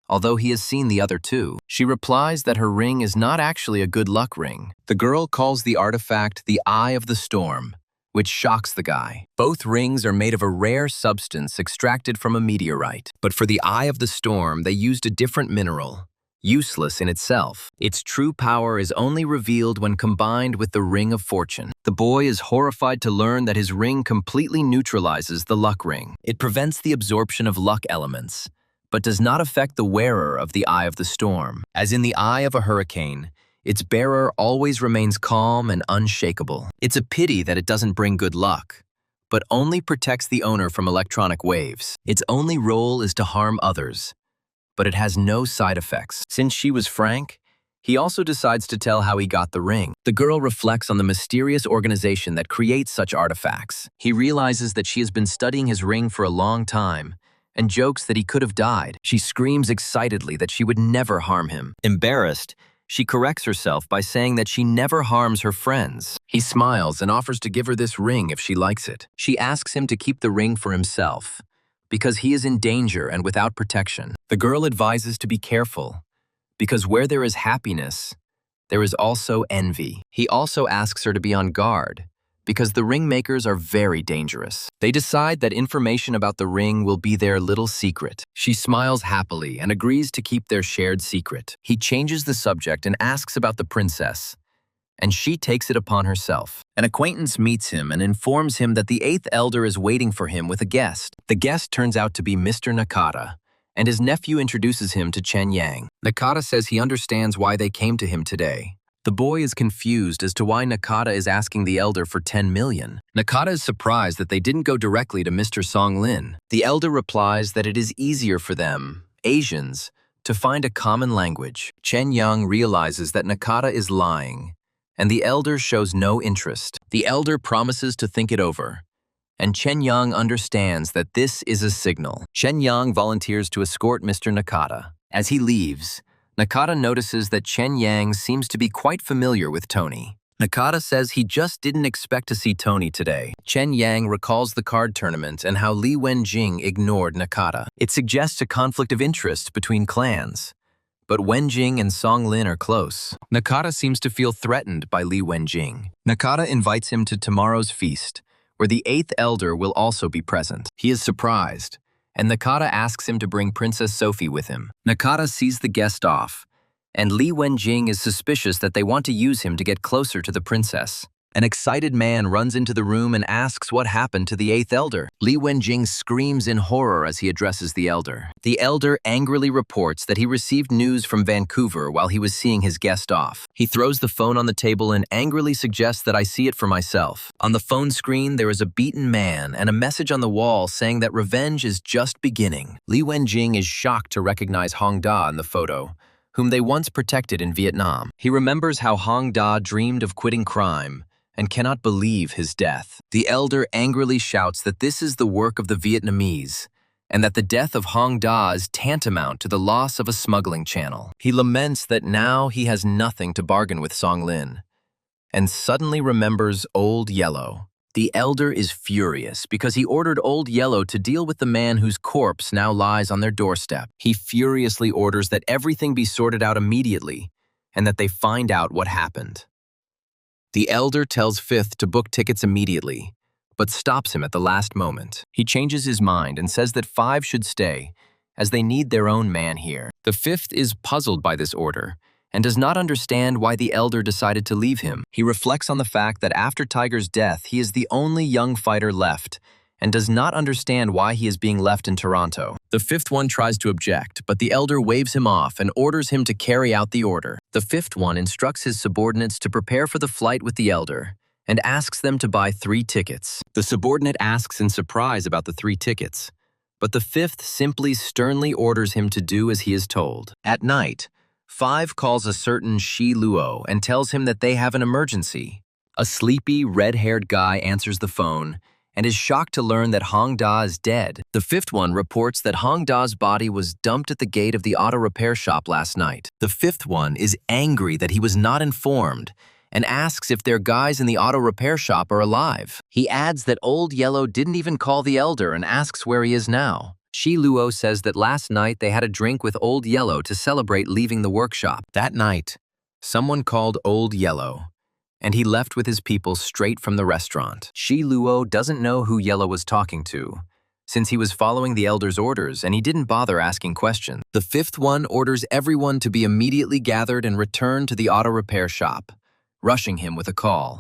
although he has seen the other 2. She replies that her ring is not actually a good luck ring. The girl calls the artifact the Eye of the Storm, which shocks the guy. Both rings are made of a rare substance extracted from a meteorite. But for the Eye of the Storm, they used a different mineral, useless in itself. Its true power is only revealed when combined with the Ring of Fortune. The boy is horrified to learn that his ring completely neutralizes the luck ring. It prevents the absorption of luck elements, but does not affect the wearer of the Eye of the Storm. As in the eye of a hurricane, its bearer always remains calm and unshakable. It's a pity that it doesn't bring good luck, but only protects the owner from electronic waves. Its only role is to harm others, but it has no side effects. Since she was frank, he also decides to tell how he got the ring. The girl reflects on the mysterious organization that creates such artifacts. He realizes that she has been studying his ring for a long time and jokes that he could have died. She screams excitedly that she would never harm him. Embarrassed, she corrects herself by saying that she never harms her friends. He smiles and offers to give her this ring if she likes it. She asks him to keep the ring for himself, because he is in danger and without protection. The girl advises to be careful, because where there is happiness, there is also envy. He also asks her to be on guard, because the ring makers are very dangerous. They decide that information about the ring will be their little secret. She smiles happily and agrees to keep their shared secret. He changes the subject and asks about the princess, and she takes it upon herself. An acquaintance meets him and informs him that the 8th elder is waiting for him with a guest. The guest turns out to be Mr. Nakata, and his nephew introduces him to Chen Yang. Nakata says he understands why they came to him today, The boy is confused as to why Nakata is asking the elder for 10 million. Nakata is surprised that they didn't go directly to Mr. Songlin. The elder replies that it is easier for them, Asians, to find a common language. Chen Yang realizes that Nakata is lying, and the elder shows no interest. The elder promises to think it over, and Chen Yang understands that this is a signal. Chen Yang volunteers to escort Mr. Nakata. As he leaves, Nakata notices that Chen Yang seems to be quite familiar with Tony. Nakata says he just didn't expect to see Tony today. Chen Yang recalls the card tournament and how Li Wenjing ignored Nakata. It suggests a conflict of interest between clans. But Wenjing and Songlin are close. Nakata seems to feel threatened by Li Wenjing. Nakata invites him to tomorrow's feast, where the 8th elder will also be present. He is surprised, and Nakata asks him to bring Princess Sophie with him. Nakata sees the guest off, and Li Wenjing is suspicious that they want to use him to get closer to the princess. An excited man runs into the room and asks what happened to the 8th elder. Li Wenjing screams in horror as he addresses the elder. The elder angrily reports that he received news from Vancouver while he was seeing his guest off. He throws the phone on the table and angrily suggests that I see it for myself. On the phone screen, there is a beaten man and a message on the wall saying that revenge is just beginning. Li Wenjing is shocked to recognize Hong Da in the photo, whom they once protected in Vietnam. He remembers how Hong Da dreamed of quitting crime and cannot believe his death. The elder angrily shouts that this is the work of the Vietnamese, and that the death of Hong Da is tantamount to the loss of a smuggling channel. He laments that now he has nothing to bargain with Songlin, and suddenly remembers Old Yellow. The elder is furious because he ordered Old Yellow to deal with the man whose corpse now lies on their doorstep. He furiously orders that everything be sorted out immediately and that they find out what happened. The elder tells 5th to book tickets immediately, but stops him at the last moment. He changes his mind and says that 5 should stay, as they need their own man here. The 5th is puzzled by this order and does not understand why the elder decided to leave him. He reflects on the fact that after Tiger's death, he is the only young fighter left and does not understand why he is being left in Toronto. The 5th one tries to object, but the elder waves him off and orders him to carry out the order. The 5th one instructs his subordinates to prepare for the flight with the elder and asks them to buy 3 tickets. The subordinate asks in surprise about the 3 tickets, but the 5th simply sternly orders him to do as he is told. At night, 5 calls a certain Shi Luo and tells him that they have an emergency. A sleepy, red-haired guy answers the phone and is shocked to learn that Hong Da is dead. The 5th one reports that Hong Da's body was dumped at the gate of the auto repair shop last night. The 5th one is angry that he was not informed and asks if their guys in the auto repair shop are alive. He adds that Old Yellow didn't even call the elder and asks where he is now. Shi Luo says that last night they had a drink with Old Yellow to celebrate leaving the workshop. That night, someone called Old Yellow, and he left with his people straight from the restaurant. Shi Luo doesn't know who Yellow was talking to, since he was following the elder's orders and he didn't bother asking questions. The 5th one orders everyone to be immediately gathered and return to the auto repair shop, rushing him with a call.